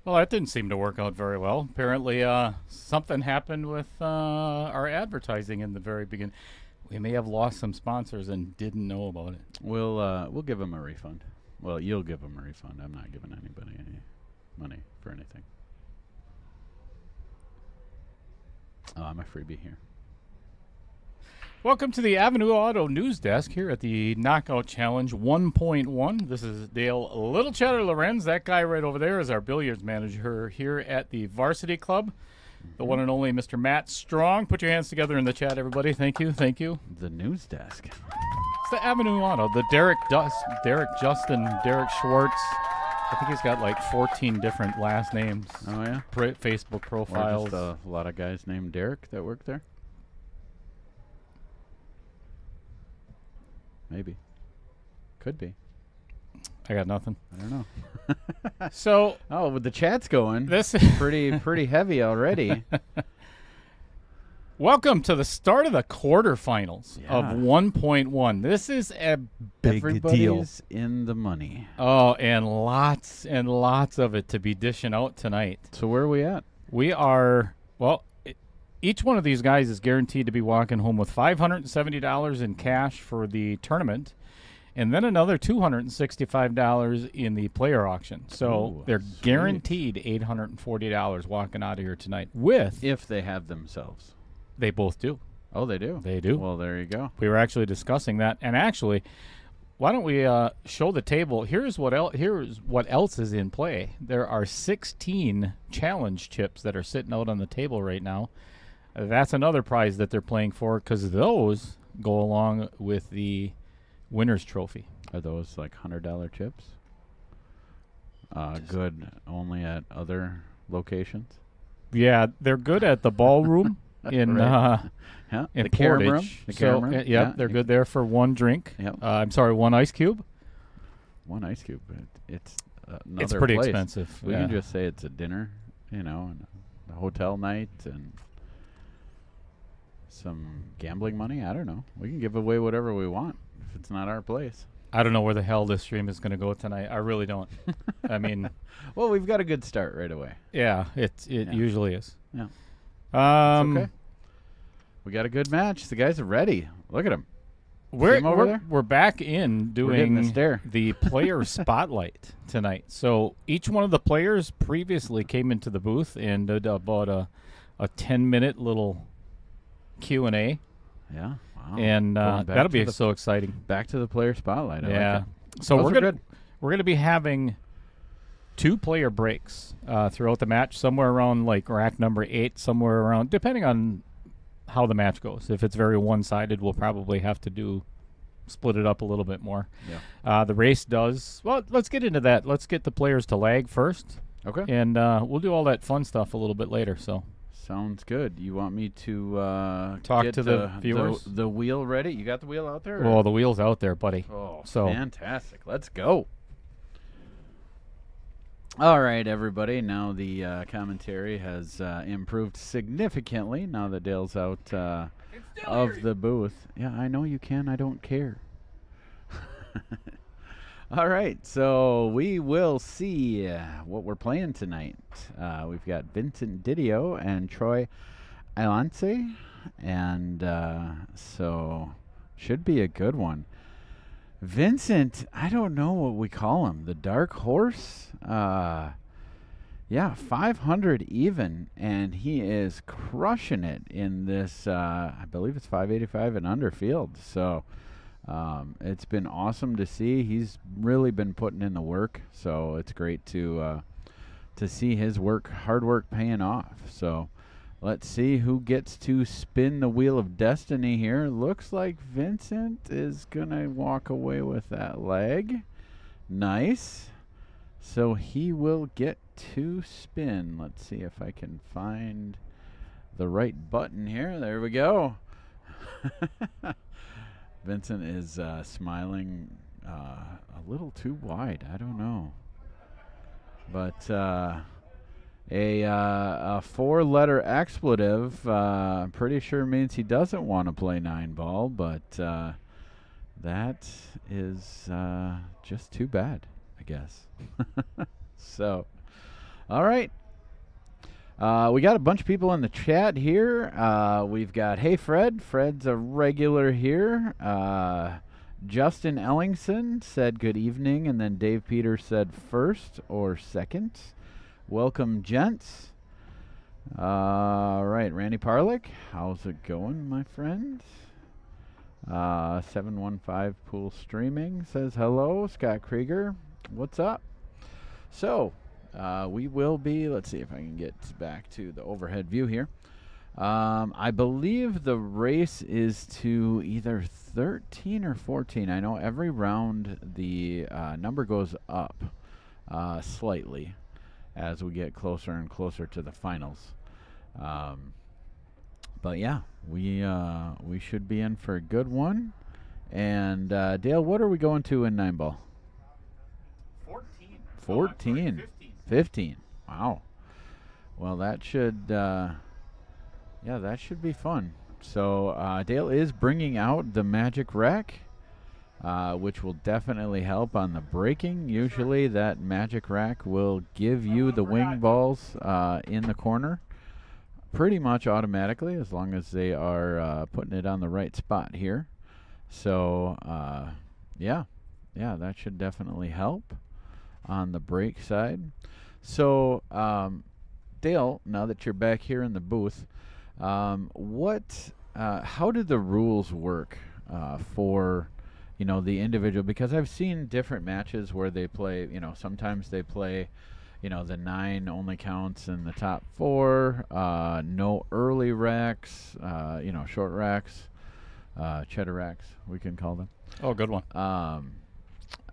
Well, that didn't seem to work out very well. Apparently, something happened with our advertising in the very beginning. We may have lost some sponsors and didn't know about it. We'll give them a refund. Well, you'll give them a refund. I'm not giving anybody any money for anything. Oh, I'm a freebie here. Welcome to the Avenue Auto News Desk here at the Knockout Challenge 1.1. This is Dale Little Cheddar Lorenz. That guy right over there is our billiards manager here at the Varsity Club. The one and only Mr. Matt Strong. Put your hands together in the chat, everybody. Thank you. Thank you. The news desk. It's the Avenue Auto. The Derek Justin, Derek Schwartz. I think he's got like 14 different last names. Oh, yeah? Facebook profiles. Or just a lot of guys named Derek that work there? Maybe. Could be. I got nothing. I don't know. So, oh, with the chat's going. This pretty heavy already. Welcome to the start of the quarterfinals of 1.1. This is a big Everybody's deal. In the money. Oh, and lots of it to be dishing out tonight. So where are we at? We are, well, each one of these guys is guaranteed to be walking home with $570 in cash for the tournament, and then another $265 in the player auction. So they're guaranteed $840 walking out of here tonight with... If they have themselves. They both do. Oh, they do? They do. Well, there you go. We were actually discussing that. And actually, why don't we show the table? Here's what else is in play. There are 16 challenge chips that are sitting out on the table right now. That's another prize that they're playing for because those go along with the winner's trophy. Are those like $100 chips? Good only at other locations? Yeah, they're good at the ballroom in yeah, in the carom room. Portage. The carom room. Yeah, they're good there for one drink. Yep. I'm sorry, one ice cube. One ice cube. It's another It's pretty place. expensive. We can just say it's a dinner, and a hotel night and some gambling money. I don't know. We can give away whatever we want if it's not our place. I don't know where the hell this stream is going to go tonight. I really don't. I mean, well, we've got a good start right away. Yeah, it usually is. Yeah. It's okay. We got a good match. The guys are ready. Look at them. We're back in doing the player spotlight tonight. So each one of the players previously came into the booth and did about a 10-minute little Q&A. Yeah. Wow. And that'll be so exciting. Back to the player spotlight. I yeah. like it. So we're gonna be having 2 player breaks throughout the match, somewhere around like rack number 8, somewhere around, depending on how the match goes. If it's very one-sided, we'll probably have to split it up a little bit more. Yeah. The race does, well, let's get into that. Let's get the players to lag first. Okay. And we'll do all that fun stuff a little bit later. So sounds good. You want me to talk to the viewers? The wheel ready? You got the wheel out there? Well, the wheel's out there, buddy. Oh, so fantastic. Let's go. All right, everybody. Now the commentary has improved significantly now that Dale's out of the booth. Yeah, I know you can. I don't care. All right, so we will see what we're playing tonight. We've got Vincent Didio and Troy Iloncaie, and so should be a good one. Vincent, I don't know what we call him. The dark horse? Yeah, 500 even, and he is crushing it in this, I believe it's 585 and under field. So it's been awesome to see. He's really been putting in the work, so it's great to see his hard work paying off. So let's see who gets to spin the wheel of destiny here. Looks like Vincent is going to walk away with that leg. Nice. So he will get to spin. Let's see if I can find the right button here. There we go. Vincent is smiling a little too wide. I don't know. But a 4-letter expletive, I'm pretty sure means he doesn't want to play 9-ball, but that is just too bad, I guess. So, All right. We got a bunch of people in the chat here. We've got, hey, Fred. Fred's a regular here. Justin Ellingson said good evening, and then Dave Peters said first or second. Welcome, gents. All right, Randy Parlick, how's it going, my friend? 715 Pool Streaming says hello. Scott Krieger, what's up? So, we will be, let's see if I can get back to the overhead view here. I believe the race is to either 13 or 14. I know every round the number goes up slightly as we get closer and closer to the finals. But yeah, we should be in for a good one. And Dale, what are we going to in 9-ball? 14. 14. 15. Wow. Well, that should that should be fun. So Dale is bringing out the magic rack, which will definitely help on the braking. Usually that magic rack will give you the wing balls in the corner pretty much automatically, as long as they are putting it on the right spot here. So yeah, that should definitely help on the brake side. So Dale, now that you're back here in the booth, how do the rules work for the individual? Because I've seen different matches where they play, sometimes they play, the 9 only counts in the top 4, no early racks, short racks, cheddar racks, we can call them. Oh, good one.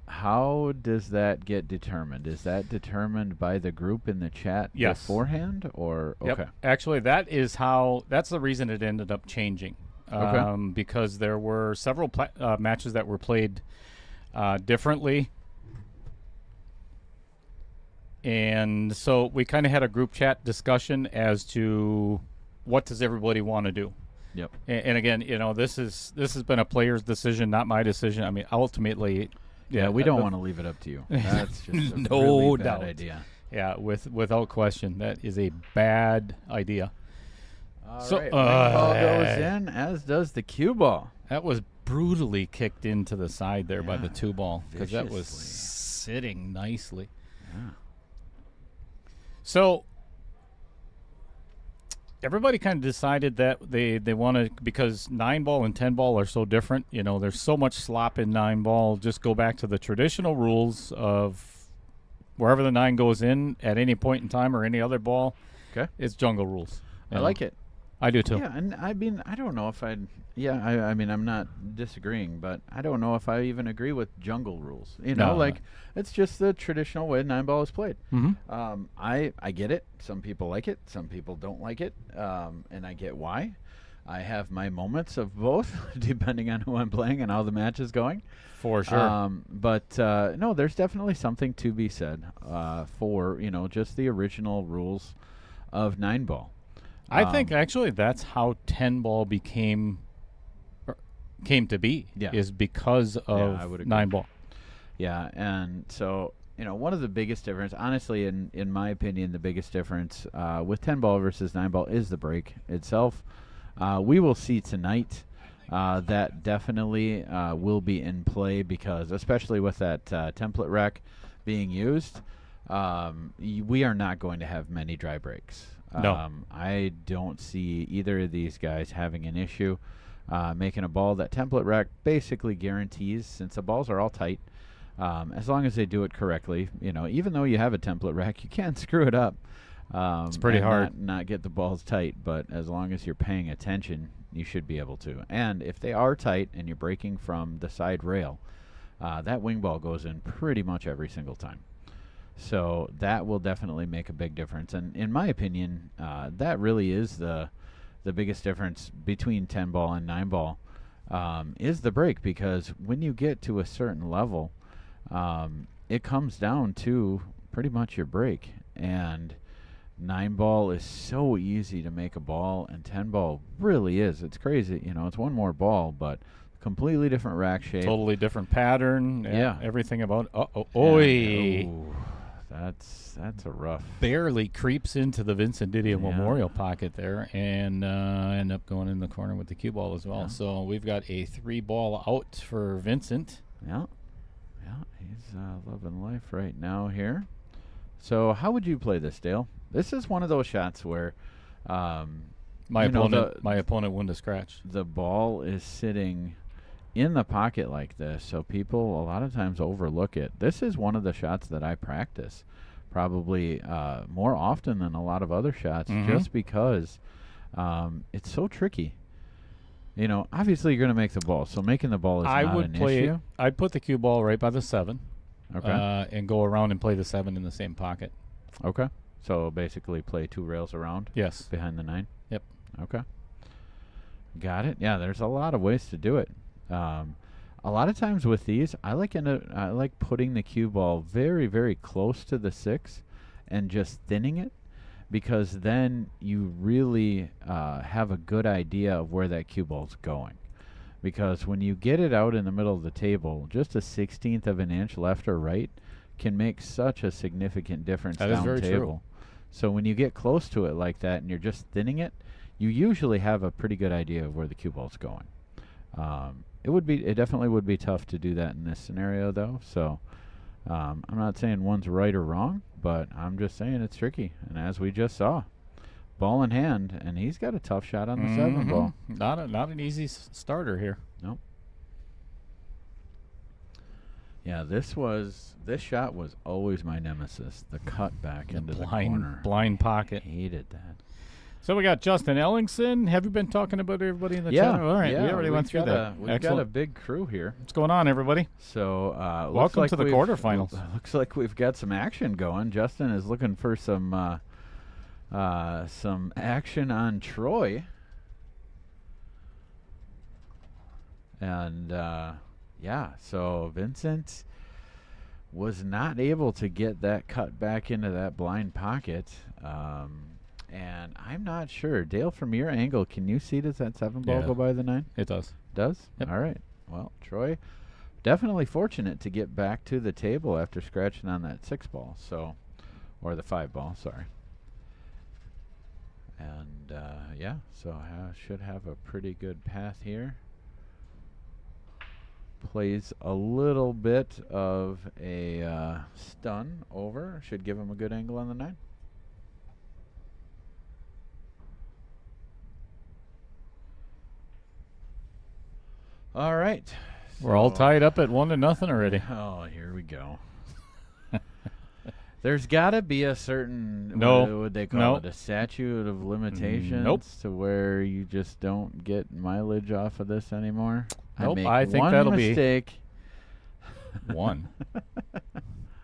How does that get determined? Is that determined by the group in the chat beforehand, or Yep. okay? Actually, that's the reason it ended up changing. Because there were several matches that were played differently. And so we kind of had a group chat discussion as to what does everybody want to do. Yep. And again, this has been a player's decision, not my decision. I mean, ultimately, yeah, we don't want to leave it up to you. That's just a no really bad doubt. idea. Yeah, without question, that is a bad idea. All So, right, ball goes in, as does the cue ball. That was brutally kicked into the side there by the 2 ball, because that was viciously. sitting nicely. Yeah. So everybody kind of decided that they want to, because 9-ball and 10-ball are so different. There's so much slop in 9-ball. Just go back to the traditional rules of wherever the 9 goes in at any point in time or any other ball. Okay. It's jungle rules. I like it. I do too. Yeah, and I mean, I don't know if I'd. Yeah, I mean, I'm not disagreeing, but I don't know if I even agree with jungle rules. No. It's just the traditional way 9-ball is played. Mm-hmm. I get it. Some people like it. Some people don't like it. And I get why. I have my moments of both, depending on who I'm playing and how the match is going. For sure. But no, there's definitely something to be said for just the original rules of 9-ball. I think actually that's how 10-ball came to be. Yeah. Is because of I would agree. 9-ball. Yeah, and so one of the biggest difference, honestly, in my opinion, the biggest difference with 10-ball versus 9-ball is the break itself. We will see tonight that definitely will be in play, because especially with that template rack being used, we are not going to have many dry breaks. No. I don't see either of these guys having an issue making a ball. That template rack basically guarantees, since the balls are all tight, as long as they do it correctly, even though you have a template rack, you can screw it up. It's pretty and hard. Not get the balls tight, but as long as you're paying attention, you should be able to. And if they are tight and you're breaking from the side rail, that wing ball goes in pretty much every single time. So that will definitely make a big difference. And in my opinion, that really is the biggest difference between 10-ball and 9-ball, is the break. Because when you get to a certain level, it comes down to pretty much your break. And 9-ball is so easy to make a ball, and 10-ball really is. It's crazy. It's one more ball, but completely different rack shape. Totally different pattern. Yeah. Everything about. That's a rough. Barely creeps into the Vincent Didio Yeah. Memorial pocket there, and end up going in the corner with the cue ball as well. Yeah. So we've got a 3-ball out for Vincent. Yeah. He's loving life right now here. So how would you play this, Dale? This is one of those shots where My opponent won to scratch. the ball is sitting in the pocket like this, so people a lot of times overlook it. This is one of the shots that I practice probably more often than a lot of other shots, just because it's so tricky. You know, obviously you're going to make the ball, so making the ball is not an issue. I'd put the cue ball right by the 7. Okay. And go around and play the 7 in the same pocket. Okay. So basically play 2 rails around. Yes. Behind the 9. Yep. Okay. Got it. Yeah, there's a lot of ways to do it. A lot of times with these, I like putting the cue ball very, very close to the 6 and just thinning it, because then you really have a good idea of where that cue ball's going. Because when you get it out in the middle of the table, just a 1/16 of an inch left or right can make such a significant difference That is down very table. true. So when you get close to it like that and you're just thinning it, you usually have a pretty good idea of where the cue ball's going. It definitely would be tough to do that in this scenario, though. So I'm not saying one's right or wrong, but I'm just saying it's tricky. And as we just saw, ball in hand, and he's got a tough shot on the 7 ball. Not an easy starter here. Nope. Yeah, this shot was always my nemesis. The cut back into the corner. Blind pocket. Hated that. So we got Justin Ellingson. Have you been talking about everybody in the Yeah. chat? All right, yeah, we already went through that. We've got a Excellent. big crew here. What's going on, everybody? So Welcome to the quarterfinals. Looks like we've got some action going. Justin is looking for some action on Troy. And yeah, so Vincent was not able to get that cut back into that blind pocket. And I'm not sure. Dale, from your angle, can you see, does that 7 ball go by the 9? It does. Does? Yep. All right. Well, Troy, definitely fortunate to get back to the table after scratching on that 6 ball. So, or the 5 ball, sorry. And yeah, so should have a pretty good path here. Plays a little bit of a stun over. Should give him a good angle on the 9. All right. We're all tied up at 1-0 already. Oh, here we go. There's got to be a certain, No. what would they call it, a statute of limitations Nope. to where you just don't get mileage off of this anymore? Nope, I make I think one that'll be- mistake. 1.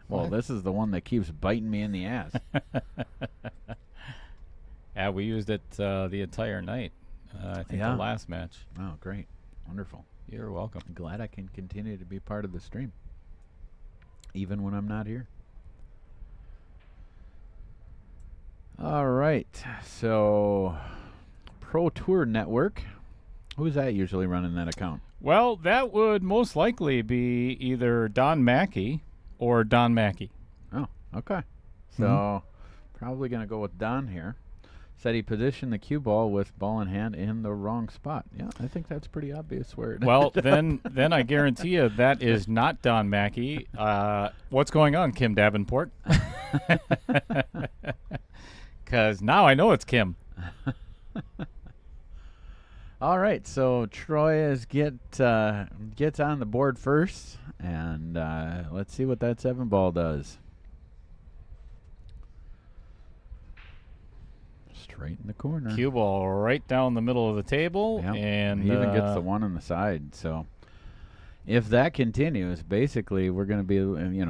Well, What? this is the one that keeps biting me in the ass. Yeah, we used it the entire night. I think Yeah. the last match. Oh, great. Wonderful. You're welcome. I'm glad I can continue to be part of the stream, even when I'm not here. All right. So, Pro Tour Network. Who's that usually running that account? Well, that would most likely be either Don Mackey or Don Mackey. Oh, okay. So, probably going to go with Don here. Said he positioned the cue ball with ball in hand in the wrong spot. Yeah, I think that's pretty obvious where it Well, then I guarantee you that is not Don Mackey. What's going on, Kim Davenport? Because now I know it's Kim. All right, so Troy gets on the board first, and let's see what that 7 ball does. Straight in the corner. Cue ball right down the middle of the table, Yep. and He even gets the one on the side. So if that continues, basically we're going to be,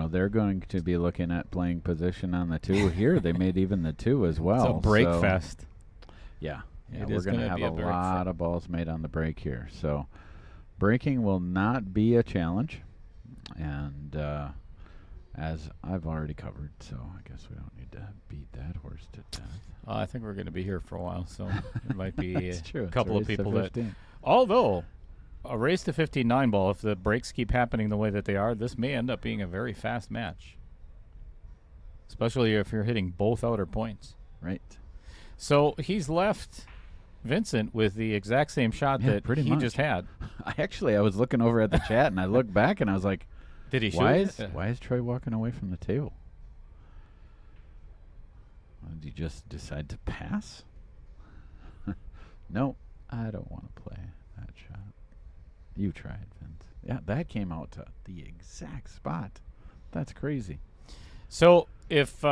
they're going to be looking at playing position on the 2 here. They made even the 2 as well. It's a break so fest. Yeah. It We're is going to gonna have be a a break lot of balls made on the break here. So breaking will not be a challenge. And as I've already covered, so I guess we don't need to beat that horse to death. I think we're going to be here for a while, so it might be That's a true. It's couple a of race to people that. 15. Although a race to 15-9 ball, if the breaks keep happening the way that they are, this may end up being a very fast match. especially if you're hitting both outer points. Right. So he's left Vincent with the exact same shot that pretty he much. just had. I was looking over at the chat, and I looked back, and I was like, Did he shoot why it? is Troy walking away from the table? Did he just decide to pass? No, I don't want to play that shot. You tried, Vince. Yeah, that came out to the exact spot. That's crazy. So if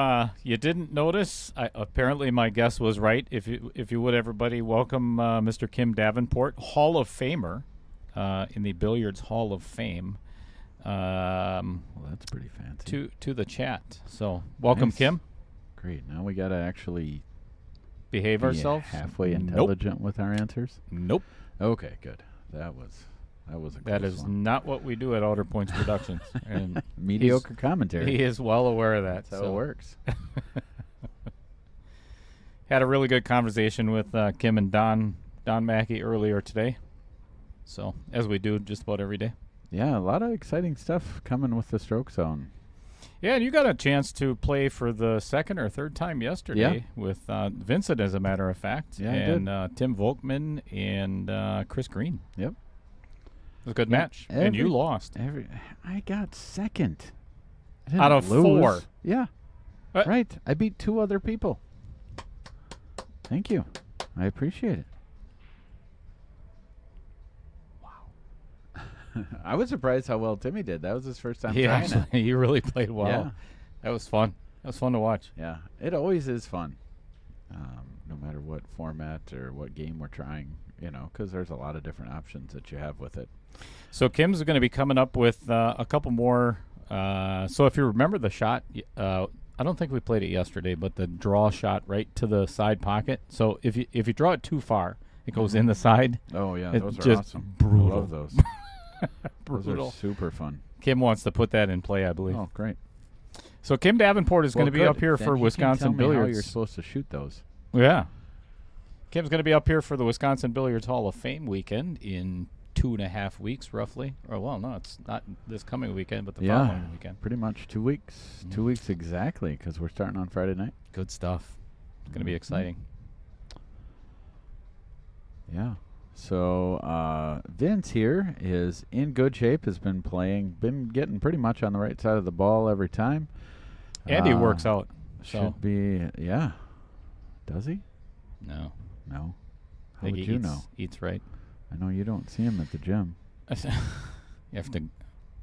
you didn't notice, apparently my guess was right. If you would, everybody, welcome Mr. Kim Davenport, Hall of Famer in the Billiards Hall of Fame. Well, that's pretty fancy. To the chat. So welcome, Nice. Kim. Great. Now we got to actually Behave be ourselves. halfway Nope. intelligent with our answers. Nope. Okay, good. That was a That close is one. not what we do at Outer Points Productions. And Mediocre commentary. he is well aware of that. That's how it works. Had a really good conversation with Kim and Don Mackey earlier today. So, as we do just about every day. Yeah, a lot of exciting stuff coming with the Stroke Zone. Yeah, and you got a chance to play for the second or third time yesterday with Vincent, as a matter of fact, Yeah, I and Tim Volkman and Chris Green. Yep. It was a good match, and you lost. I got second. I Out didn't of lose. 4. Yeah. What? Right. I beat 2 other people. Thank you. I appreciate it. I was surprised how well Timmy did. That was his first time trying it. He really played well. Yeah. That was fun. That was fun to watch. Yeah, it always is fun, no matter what format or what game we're trying, because there's a lot of different options that you have with it. So Kim's going to be coming up with a couple more. So if you remember the shot, I don't think we played it yesterday, but the draw shot right to the side pocket. So if you draw it too far, it goes in the side. Oh, yeah, It's those are just awesome. brutal. I love those. Those Brutal. are super fun. Kim wants to put that in play, I believe. Oh, great. So Kim Davenport is going to be up here for Wisconsin Tell me how Billiards. you're supposed to shoot those. Yeah. Kim's going to be up here for the Wisconsin Billiards Hall of Fame weekend in 2.5 weeks, roughly. Or, well, no, it's not this coming weekend, but the following weekend. Pretty much 2 weeks. 2 weeks exactly, because we're starting on Friday night. Good stuff. It's going to be exciting. Yeah. So Vince here is in good shape, has been getting pretty much on the right side of the ball every time. And he works out. Should be, yeah. Does he? No. No. How Think would he you know? Eats right. I know you don't see him at the gym. You have to.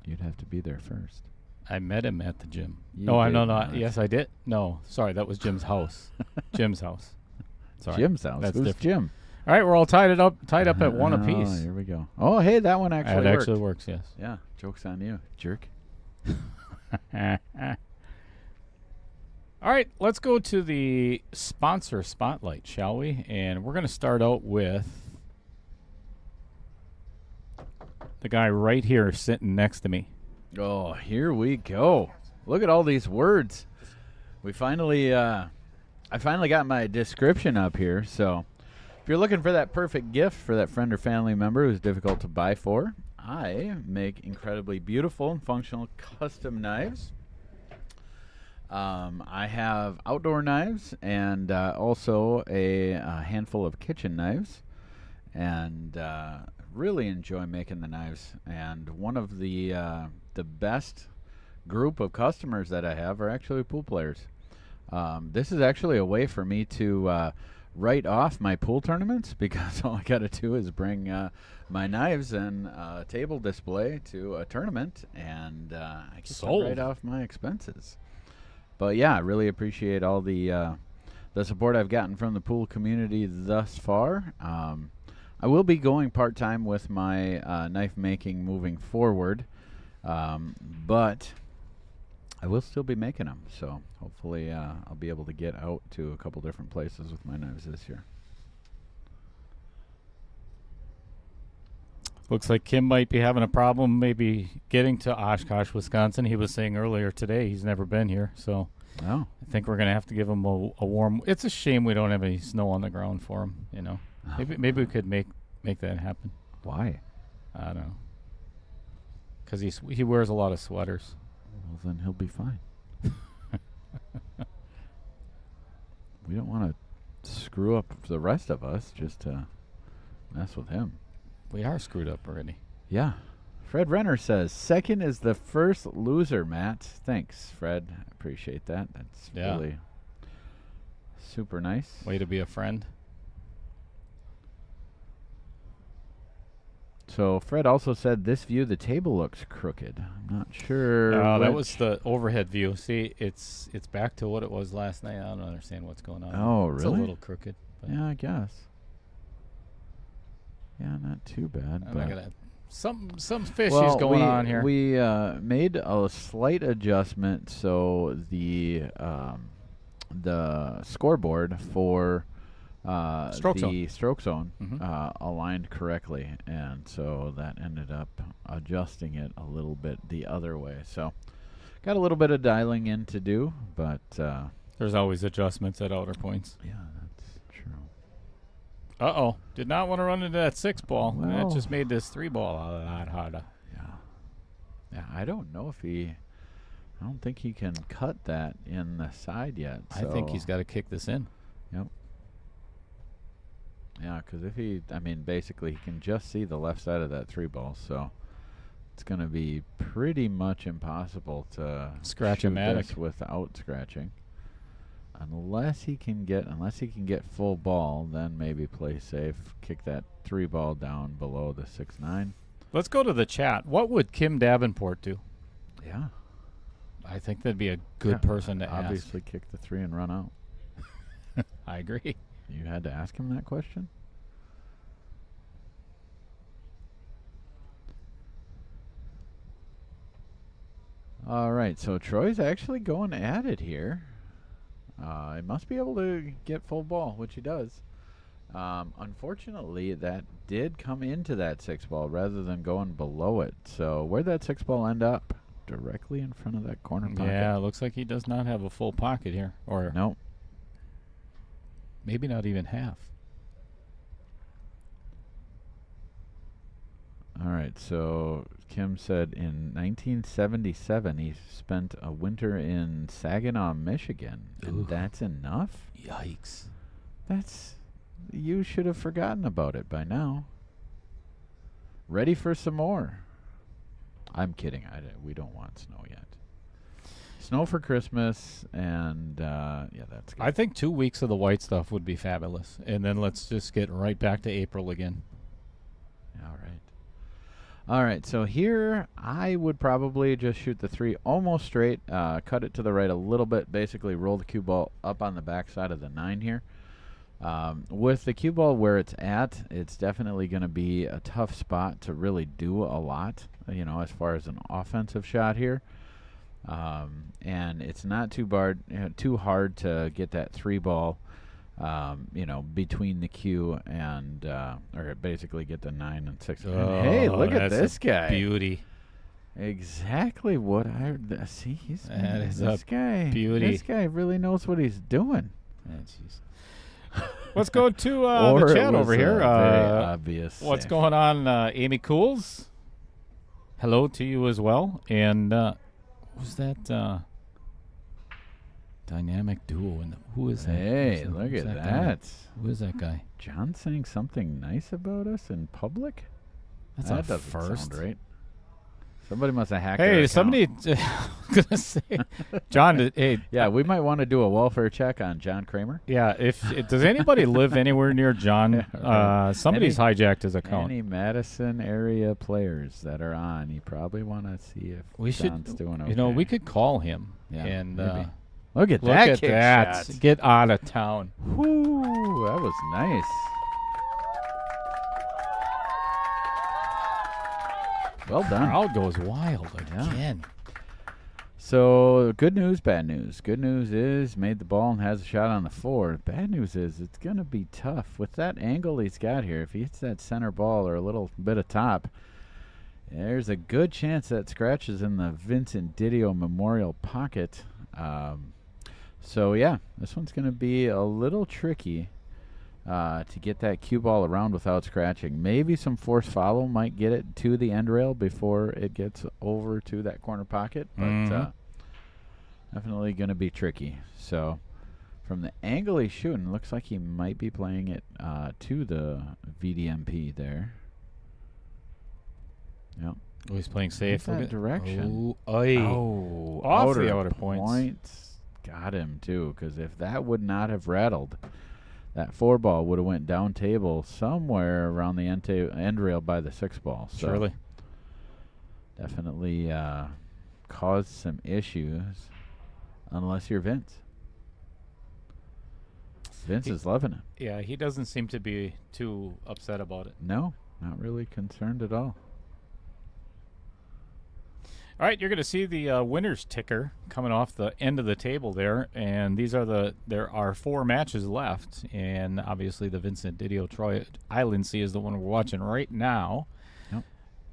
You'd have to be there first. I met him at the gym. You No, did no. not. Yes, I did. No, sorry, that was Jim's house. Jim's house. Sorry. Jim's house. That's Who's different. Jim? All right, we're all tied up at one apiece. Oh, here we go. Oh, hey, that one actually That worked. actually works. Yes. Yeah, joke's on you, jerk. All right, let's go to the sponsor spotlight, shall we? And we're going to start out with the guy right here sitting next to me. Oh, here we go. Look at all these words. We finally, I finally got my description up here. So if you're looking for that perfect gift for that friend or family member who's difficult to buy for, I make incredibly beautiful and functional custom knives. I have outdoor knives and also a handful of kitchen knives, and really enjoy making the knives. And one of the best group of customers that I have are actually pool players. This is actually a way for me to write off my pool tournaments, because all I got to do is bring my knives and table display to a tournament, and I get to write off my expenses. But yeah, I really appreciate all the support I've gotten from the pool community thus far. I will be going part-time with my knife making moving forward, but I will still be making them. So hopefully I'll be able to get out to a couple different places with my knives this year. Looks like Kim might be having a problem maybe getting to Oshkosh, Wisconsin. He was saying earlier today he's never been here, so I think we're going to have to give him a warm. It's a shame we don't have any snow on the ground for him, you know. Maybe we could make that happen. Why? I don't know. Because he wears a lot of sweaters. Well, then he'll be fine. we don't want to screw up the rest of us just to mess with him. We are screwed up already. Yeah. Fred Renner says, second is the first loser, Matt. Thanks, Fred. I appreciate that. That's really super nice. Way to be a friend. So Fred also said, this view, the table looks crooked. I'm not sure. That was the overhead view. See, it's back to what it was last night. I don't understand what's going on. Oh, really? It's a little crooked. Yeah, I guess. Yeah, not too bad. I'm not gonna. Some fishies going on here. We made a slight adjustment, so the scoreboard for Stroke the stroke zone Mm-hmm. aligned correctly, and so that ended up adjusting it a little bit the other way. So got a little bit of dialing in to do, but There's always adjustments at outer points. yeah, that's true. Uh-oh. Did not want to run into that 6 ball. Well, that just made this 3 ball a lot harder. Yeah, I don't know if I don't think he can cut that in the side yet. I think he's got to kick this in. Yep. Yeah, because basically he can just see the left side of that 3 ball, so it's going to be pretty much impossible to Scratch shoot -matic. this without scratching. Unless he can get full ball, then maybe play safe, kick that 3 ball down below the 6-9. Let's go to the chat. What would Kim Davenport do? Yeah. I think that'd be a good person to obviously kick the 3 and run out. ask. I agree. You had to ask him that question? All right, so Troy's actually going at it here. He must be able to get full ball, which he does. Unfortunately, that did come into that 6 ball rather than going below it. So where'd that 6 ball end up? Directly in front of that corner pocket. Yeah, it looks like he does not have a full pocket here. Or nope. Maybe not even half. All right, so Kim said in 1977 he spent a winter in Saginaw, Michigan, and that's enough? Yikes. You should have forgotten about it by now. Ready for some more. I'm kidding. We don't want snow yet. Snow for Christmas, and yeah, that's good. I think 2 weeks of the white stuff would be fabulous, and then let's just get right back to April again. All right, so here I would probably just shoot the 3 almost straight, cut it to the right a little bit, basically roll the cue ball up on the backside of the 9 here. With the cue ball where it's at, it's definitely going to be a tough spot to really do a lot, as far as an offensive shot here. And it's not too hard to get that 3 ball, between the cue and, or basically get the 9 and 6. And hey, look at this guy. Beauty. Exactly what I see. This Beauty. This guy really knows what he's doing. Let's go to the chat over here. Very obvious. What's going on, Amy Cools? Hello to you as well. And who's that dynamic duo? And who is that? Hey, look at that. Who is that guy? John saying something nice about us in public? That doesn't first. sound right. Somebody must have hacked. Hey, somebody gonna say, John. Hey, yeah, we might want to do a welfare check on John Kramer. Yeah, does anybody live anywhere near John? Somebody's hijacked his account. Any Madison area players that are on, you probably want to see if John's doing okay. We could call him. Yeah, and look at that kick that. shot. Get out of town. Whoo, that was nice. Well done. Crowd goes wild again. So, good news, bad news. Good news is made the ball and has a shot on the 4. Bad news is it's going to be tough. With that angle he's got here, if he hits that center ball or a little bit of top, there's a good chance that scratches in the Vincent Didio Memorial pocket. So, yeah, this one's going to be a little tricky to get that cue ball around without scratching. Maybe some force follow might get it to the end rail before it gets over to that corner pocket, but definitely going to be tricky. So From the angle he's shooting, looks like he might be playing it to the VDMP there. Yep. Oh, he's playing safe. That direction. Oh, oy. Off the outer points. Got him, too, because if that would not have rattled, that 4 ball would have went down table somewhere around the end rail by the 6 ball. So surely. Definitely caused some issues, unless you're Vince. Vince is loving it. Yeah, he doesn't seem to be too upset about it. No, not really concerned at all. All right, you're going to see the winners ticker coming off the end of the table there, and there are 4 matches left, and obviously the Vincent Didio Troy Iloncaie is the one we're watching right now. Yep.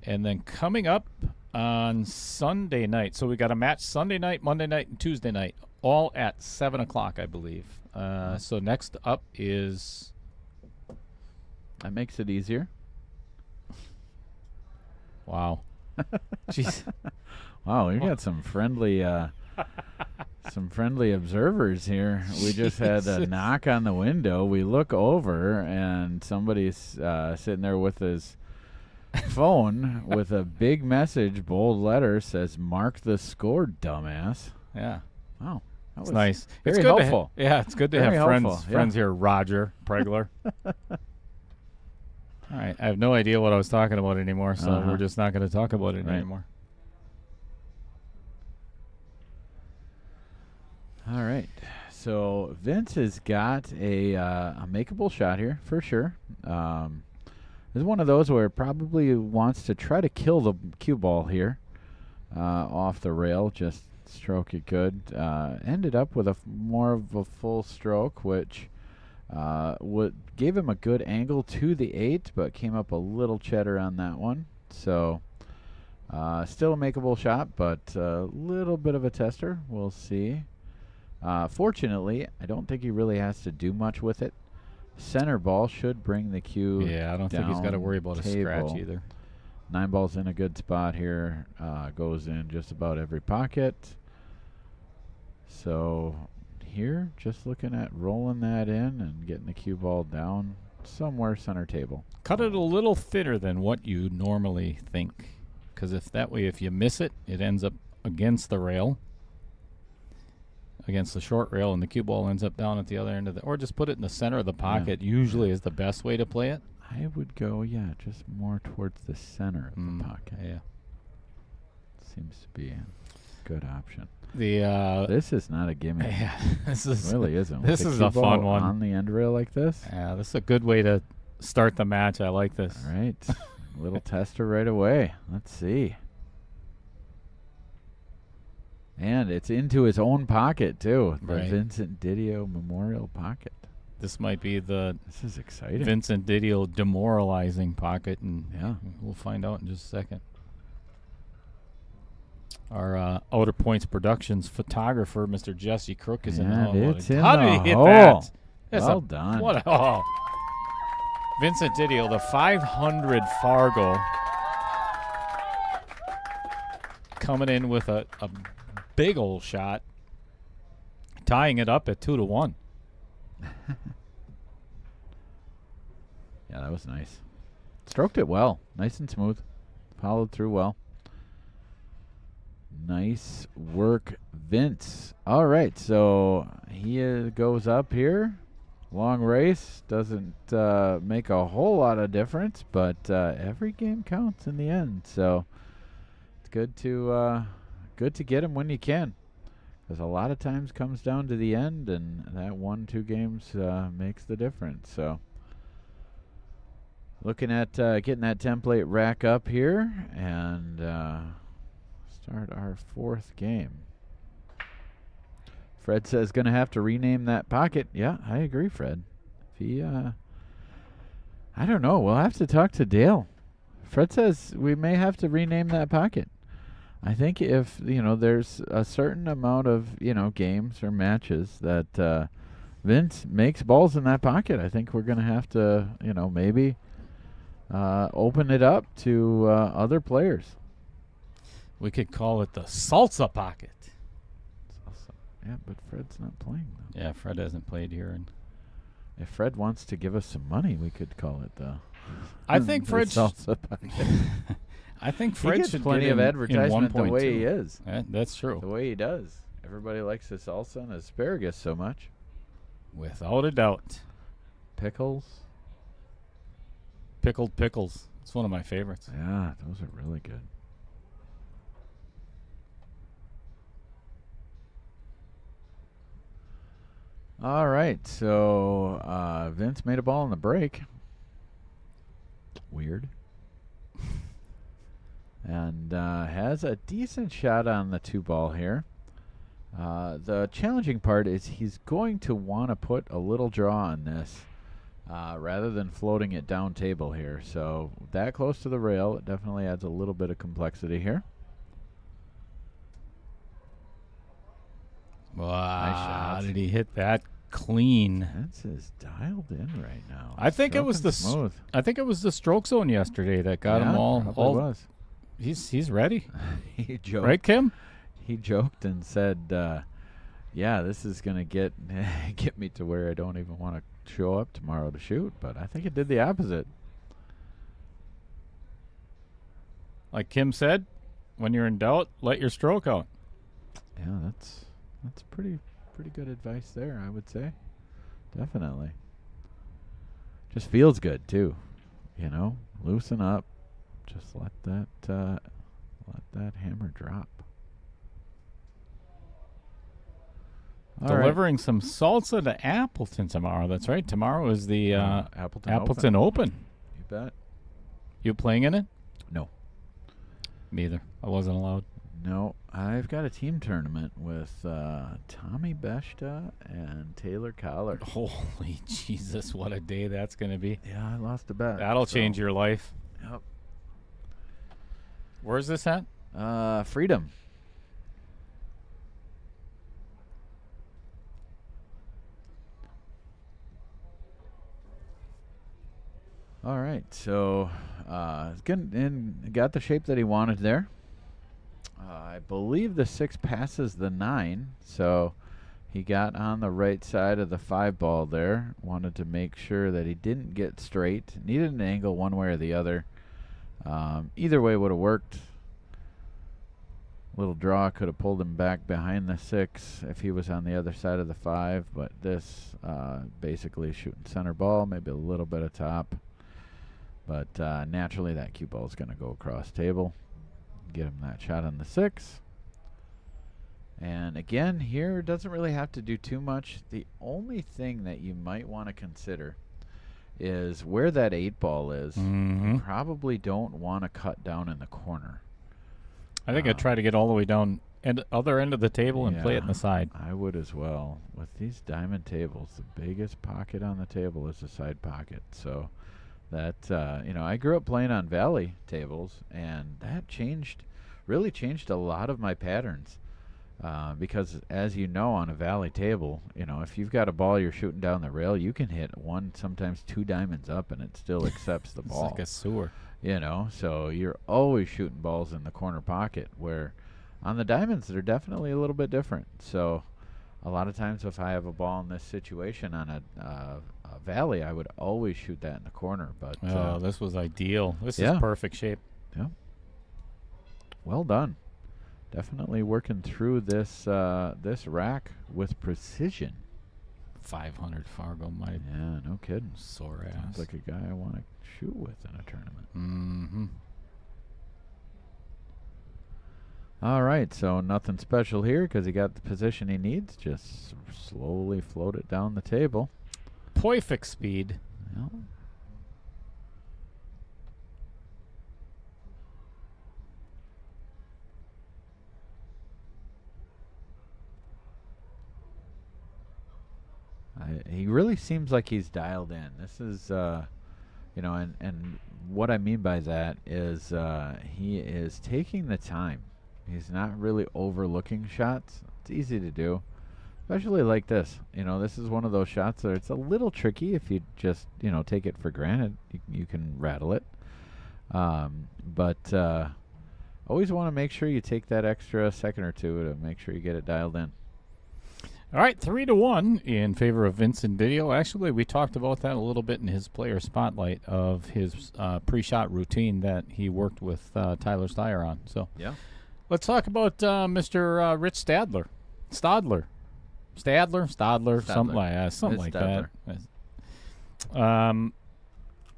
And then coming up on Sunday night, so we got a match Sunday night, Monday night, and Tuesday night, all at 7 o'clock, I believe. So next up is... That makes it easier. Wow. Jeez. Wow, we got some friendly observers here. We just had a knock on the window. We look over, and somebody's sitting there with his phone with a big message, bold letter, says, "Mark the score, dumbass." Yeah. Wow. That was nice. Very it's good helpful. Yeah, it's good to Very have friends. helpful, Friends here, Roger Pregler. All right, I have no idea what I was talking about anymore, so we're just not going to talk about it anymore. All right. So Vince has got a makeable shot here for sure. This is one of those where it probably wants to try to kill the cue ball here off the rail. Just stroke it good. Ended up with more of a full stroke, which gave him a good angle to the 8, but came up a little cheddar on that one. So still a makeable shot, but a little bit of a tester. We'll see. Fortunately, I don't think he really has to do much with it. Center ball should bring the cue. Yeah, I don't think he's got to worry about a scratch either. 9 ball's in a good spot here. Goes in just about every pocket. So here, just looking at rolling that in and getting the cue ball down somewhere center table. Cut it a little thinner than what you normally think, because if you miss it, it ends up against the rail. Against the short rail, and the cue ball ends up down at the other end of or just put it in the center of the pocket. Usually is the best way to play it. I would go, just more towards the center of the pocket. Yeah, seems to be a good option. This is not a gimme. Yeah, it really isn't. This is a fun one on the end rail like this. Yeah, this is a good way to start the match. I like this. All right, little tester right away. Let's see. And it's into his own pocket, too. The Vincent Didio Memorial Pocket. This might be this is exciting. Vincent Didio demoralizing pocket, and we'll find out in just a second. Our Outer Points Productions photographer, Mr. Jesse Crook, is in the hole. How did he hit that? Well done. What a Vincent Didio, the 500 Fargo, coming in with a big old shot, tying it up at 2-1. Yeah, that was nice. Stroked it well, nice and smooth. Followed through well. Nice work, Vince. All right, so he goes up here. Long race doesn't make a whole lot of difference, but every game counts in the end. So it's good to get him when you can, because a lot of times comes down to the end, and that 1-2 games makes the difference. So looking at getting that template rack up here and start our 4th game. Fred says going to have to rename that pocket. Yeah, I agree, Fred. If he, I don't know. We'll have to talk to Dale. Fred says we may have to rename that pocket. I think if, there's a certain amount of, games or matches that Vince makes balls in that pocket, I think we're going to have to, maybe open it up to other players. We could call it the salsa pocket. Salsa. Yeah, but Fred's not playing though. Yeah, Fred hasn't played here. And If Fred wants to give us some money, we could call it the. I think the Fred. salsa podcast. I think He Fred gets should plenty get of in advertisement the 1.2. way he is. That's true. The way he does. Everybody likes his salsa and asparagus so much. Without a doubt. Pickles. Pickled pickles. It's one of my favorites. Yeah, those are really good. All right, so Vince made a ball in the break. Weird. And has a decent shot on the 2-ball here. The challenging part is he's going to want to put a little draw on this rather than floating it down table here. So that close to the rail, it definitely adds a little bit of complexity here. Wow, Nice shot. did he hit that clean? Vince is dialed in right now. I think it was the smooth. I think it was the stroke zone yesterday that got him all. Was. He's ready, He joked. right, Kim? He joked and said, "Yeah, this is gonna get get me to where I don't even want to show up tomorrow to shoot." But I think it did the opposite. Like Kim said, when you're in doubt, let your stroke out. Yeah, that's pretty good advice there, I would say. Definitely. Just feels good too. You know, loosen up. Just let that hammer drop. All right. Delivering some salsa to Appleton tomorrow. That's right. Tomorrow is the Appleton Open. You bet. You playing in it? No. Me either. I wasn't allowed. No, I've got a team tournament with Tommy Beshta and Taylor Collard. Holy Jesus, what a day that's going to be. Yeah, I lost a bet. That'll change your life. Yep. Where's this at? Freedom. All right, so got the shape that he wanted there. I believe the 6 passes the 9, so he got on the right side of the 5-ball there. Wanted to make sure that he didn't get straight. Needed an angle one way or the other. Either way would have worked. Little draw could have pulled him back behind the 6 if he was on the other side of the 5, but this basically shooting center ball, maybe a little bit of top. But naturally that cue ball is going to go across table. Get him that shot on the 6. And again, here doesn't really have to do too much. The only thing that you might want to consider is where that 8-ball is. Mm-hmm. You probably don't want to cut down in the corner. I think I'd try to get all the way down other end of the table and play it in the side. I would as well. With these diamond tables, the biggest pocket on the table is the side pocket. So that, I grew up playing on Valley tables, and that really changed a lot of my patterns. Because as you know, on a Valley table, if you've got a ball you're shooting down the rail, you can hit 1, sometimes 2 diamonds up, and it still accepts the ball. It's like a sewer. So you're always shooting balls in the corner pocket, where on the diamonds, they're definitely a little bit different. So a lot of times if I have a ball in this situation on a Valley, I would always shoot that in the corner. But this was ideal. This is perfect shape. Yeah. Well done. Definitely working through this this rack with precision. 500 Fargo might. Yeah, no kidding. Sore ass. Sounds like a guy I want to shoot with in a tournament. Mm-hmm. All right, so nothing special here because he got the position he needs. Just slowly float it down the table. Perfect speed. Yeah. He really seems like he's dialed in. This is, and what I mean by that is he is taking the time. He's not really overlooking shots. It's easy to do, especially like this. This is one of those shots that it's a little tricky if you just, take it for granted. You can rattle it. But always want to make sure you take that extra second or two to make sure you get it dialed in. All right, 3-1 in favor of Vincent Didio. Actually, we talked about that a little bit in his player spotlight of his pre-shot routine that he worked with Tyler Steyer on. So Yeah. let's talk about Mr. Rich Stadler. Stadler, something like that.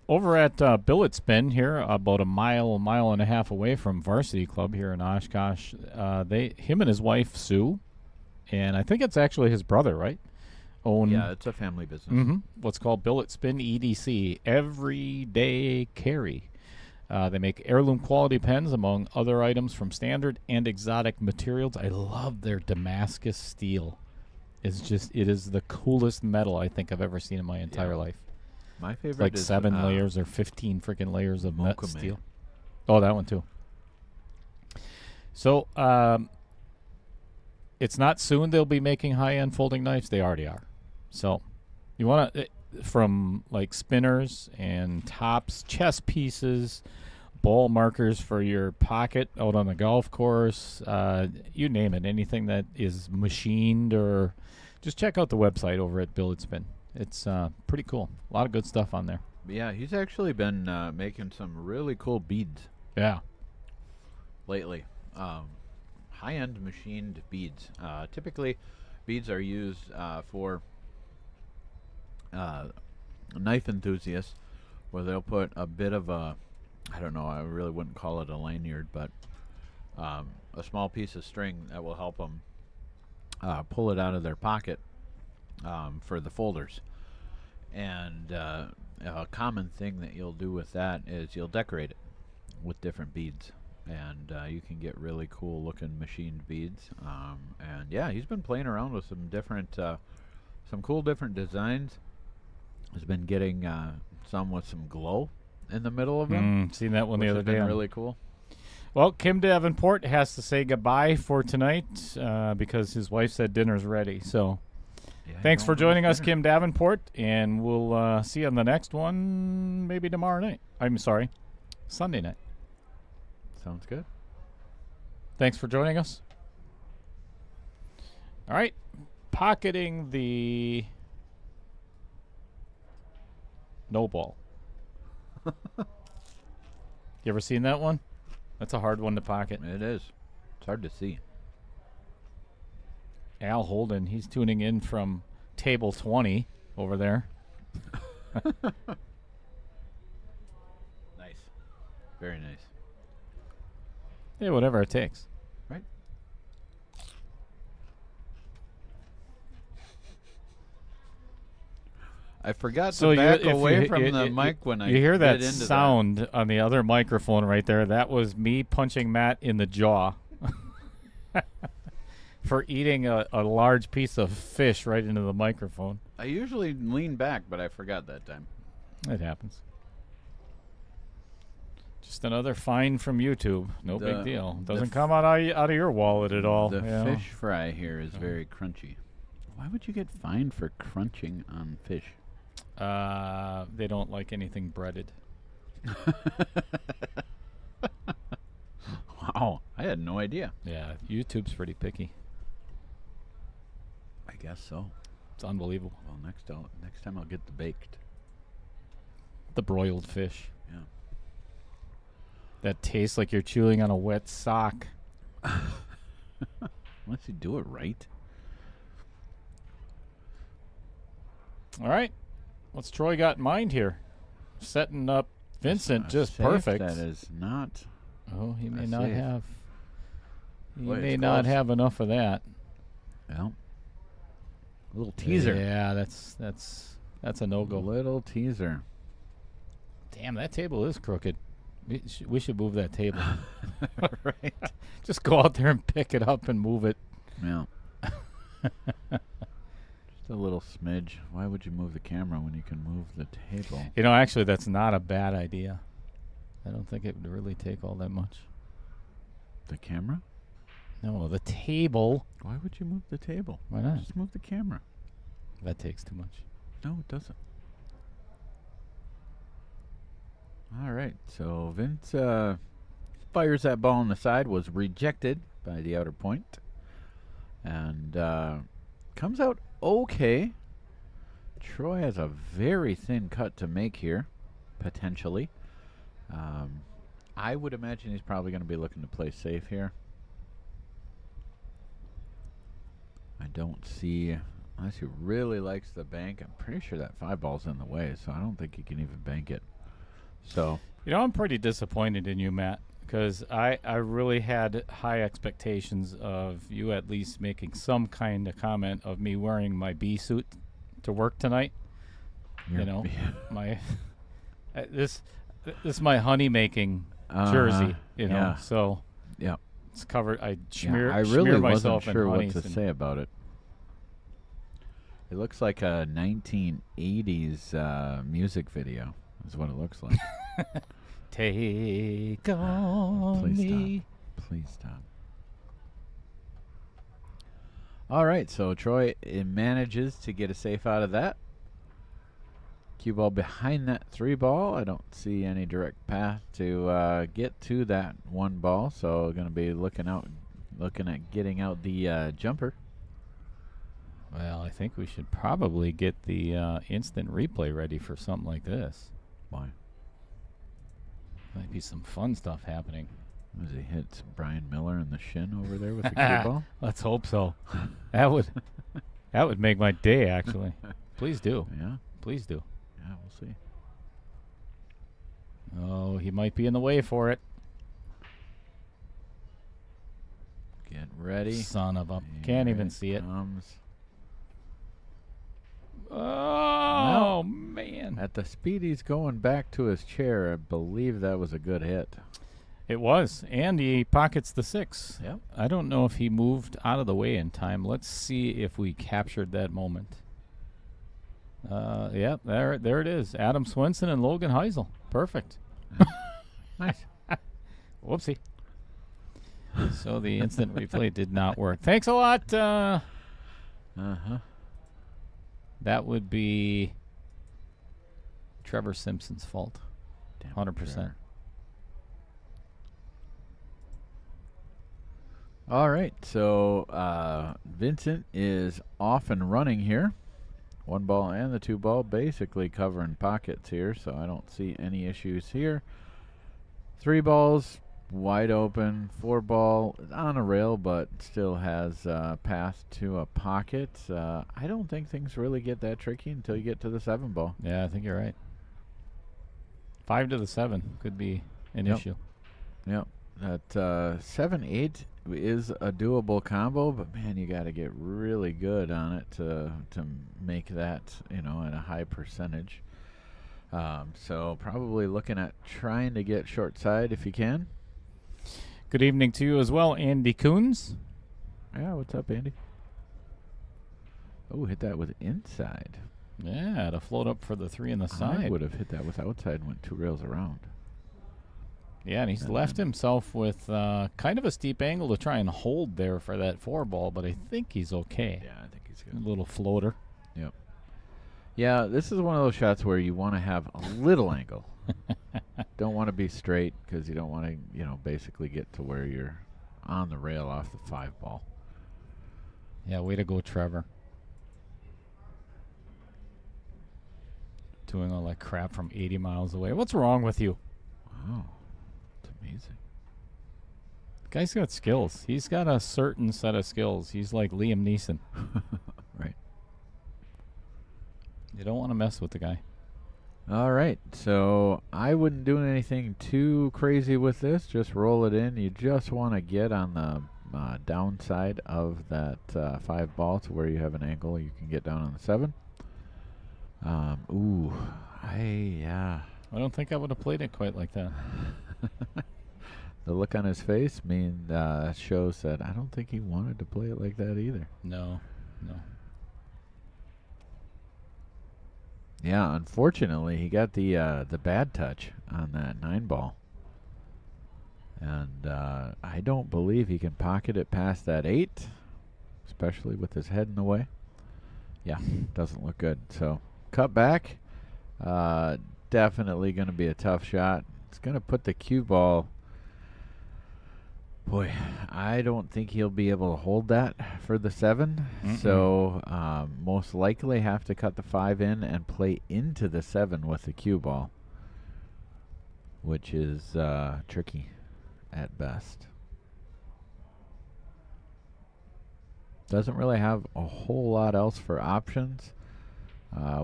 Over at Billet Spin here, about a mile and a half away from Varsity Club here in Oshkosh, him and his wife Sue, and I think it's actually his brother, right? Yeah, it's a family business. What's called Billet Spin EDC, Everyday Carry. They make heirloom quality pens, among other items from standard and exotic materials. I love their Damascus steel. It is the coolest metal I think I've ever seen in my entire life. My favorite It's like is 7 layers or 15 freaking layers of Mokume. steel. Oh, that one too. So, it's not soon they'll be making high-end folding knives. They already are. So, you want to, from like spinners and tops, chess pieces, ball markers for your pocket out on the golf course, you name it. Anything that is machined, or just check out the website over at Billet Spin. It's pretty cool. A lot of good stuff on there. Yeah, he's actually been making some really cool beads Yeah. lately. High-end machined beads. Typically, beads are used for knife enthusiasts, where they'll put a bit of a, I don't know, I really wouldn't call it a lanyard, but a small piece of string that will help them pull it out of their pocket for the folders. And a common thing that you'll do with that is you'll decorate it with different beads, and you can get really cool looking machined beads. And yeah, he's been playing around with some different, some cool different designs. He's been getting some with some glow in the middle of them. Seen that one the which other has day. been really cool. Well, Kim Davenport has to say goodbye for tonight because his wife said dinner's ready. So Yeah, thanks for going joining with us, dinner. Kim Davenport, and we'll see you on the next one, maybe tomorrow night. I'm sorry, Sunday night. Sounds good. Thanks for joining us. All right, pocketing the no ball. You ever seen that one? That's a hard one to pocket. It is. It's hard to see. Al Holden, he's tuning in from table 20 over there. Nice. Very nice. Yeah, whatever it takes. Right? I forgot to back away from the mic when I you hear that get into sound on the other microphone right there. That was me punching Matt in the jaw for eating a large piece of fish right into the microphone. I usually lean back, but I forgot that time. It happens. Just another fine from YouTube. No big deal. Doesn't come out of your wallet at all. The Yeah. fish fry here is very crunchy. Why would you get fined for crunching on fish? They don't like anything breaded. Wow, I had no idea. Yeah, YouTube's pretty picky. I guess so. It's unbelievable. Well, next time I'll get the baked. The broiled fish. Yeah. That tastes like you're chewing on a wet sock. Unless you do it right. All right. What's Troy got in mind here? Setting up Vincent A just safe perfect. That is not. Oh, he may a not safe. have. He Boy, may it's not close. have enough of that. Well, a little teaser. Yeah, that's a no-go. Little teaser. Damn, that table is crooked. We should move that table. Right. Just go out there and pick it up and move it. Yeah. Just a little smidge. Why would you move the camera when you can move the table? You know, actually, that's not a bad idea. I don't think it would really take all that much. The camera? No, the table. Why would you move the table? Why not? Just move the camera. That takes too much. No, it doesn't. All right. So Vince fires that ball on the side. Was rejected by the outer point. And Comes out okay. Troy has a very thin cut to make here, potentially. I would imagine he's probably going to be looking to play safe here. I don't see, unless he really likes the bank. I'm pretty sure that 5-ball's in the way, so I don't think he can even bank it. So, You know, I'm pretty disappointed in you, Matt, because I really had high expectations of you at least making some kind of comment of me wearing my bee suit to work tonight. You know, my this is my honey making jersey. You know, yeah. so Yeah. it's covered. I I smear really myself wasn't sure in what honey. to say about it. It looks like a 1980s music video. Is what it looks like. Take on Please me. stop. Please stop. All right, so Troy manages to get a safe out of that. Cue ball behind that 3-ball. I don't see any direct path to get to that 1-ball, so going to be looking at getting out the jumper. Well, I think we should probably get the instant replay ready for something like this. Why? Might be some fun stuff happening. As he hits Brian Miller in the shin over there with the cue ball. Let's hope so. That would make my day, actually. Please do. Yeah. Please do. Yeah, we'll see. Oh, he might be in the way for it. Get ready. Son of a... Can't Here even see it. Comes. Oh, man. At the speed he's going back to his chair, I believe that was a good hit. It was. And he pockets the 6. Yep. I don't know if he moved out of the way in time. Let's see if we captured that moment. Yep, there it is. Adam Swenson and Logan Heisel. Perfect. Nice. Whoopsie. So the instant replay did not work. Thanks a lot. Uh-huh. That would be Trevor Simpson's fault. Damn 100%. sure. All right, so Vincent is off and running here. 1-ball and the 2-ball basically covering pockets here, so I don't see any issues here. 3 balls wide open. 4-ball on a rail, but still has path to a pocket. I don't think things really get that tricky until you get to the 7-ball. Yeah, I think you're right. 5 to the 7 could be an issue. Yep. That 7-8 is a doable combo, but man, you got to get really good on it to make that, at a high percentage. So probably looking at trying to get short side if you can. Good evening to you as well, Andy Coons. Yeah, what's up, Andy? Oh, hit that with inside. Yeah, to float up for the 3 on the side. I would have hit that with outside and went 2 rails around. Yeah, and he's left himself with kind of a steep angle to try and hold there for that 4-ball, but I think he's okay. Yeah, I think he's A good. little floater. Yep. Yeah, this is one of those shots where you want to have a little angle. Don't want to be straight because you don't want to, basically get to where you're on the rail off the 5-ball. Yeah, way to go, Trevor. Doing all that crap from 80 miles away. What's wrong with you? Wow. It's amazing. The guy's got skills. He's got a certain set of skills. He's like Liam Neeson. Right. You don't want to mess with the guy. All right. So I wouldn't do anything too crazy with this. Just roll it in. You just want to get on the downside of that 5-ball to where you have an angle you can get down on the 7. I don't think I would have played it quite like that. The look on his face shows that I don't think he wanted to play it like that either. No. Yeah, unfortunately, he got the bad touch on that 9-ball. And I don't believe he can pocket it past that 8, especially with his head in the way. Yeah, doesn't look good. So, cut back. Definitely going to be a tough shot. It's going to put the cue ball Boy, I don't think he'll be able to hold that for the 7. Mm-mm. So most likely have to cut the 5 in and play into the 7 with the cue ball, which is tricky at best. Doesn't really have a whole lot else for options,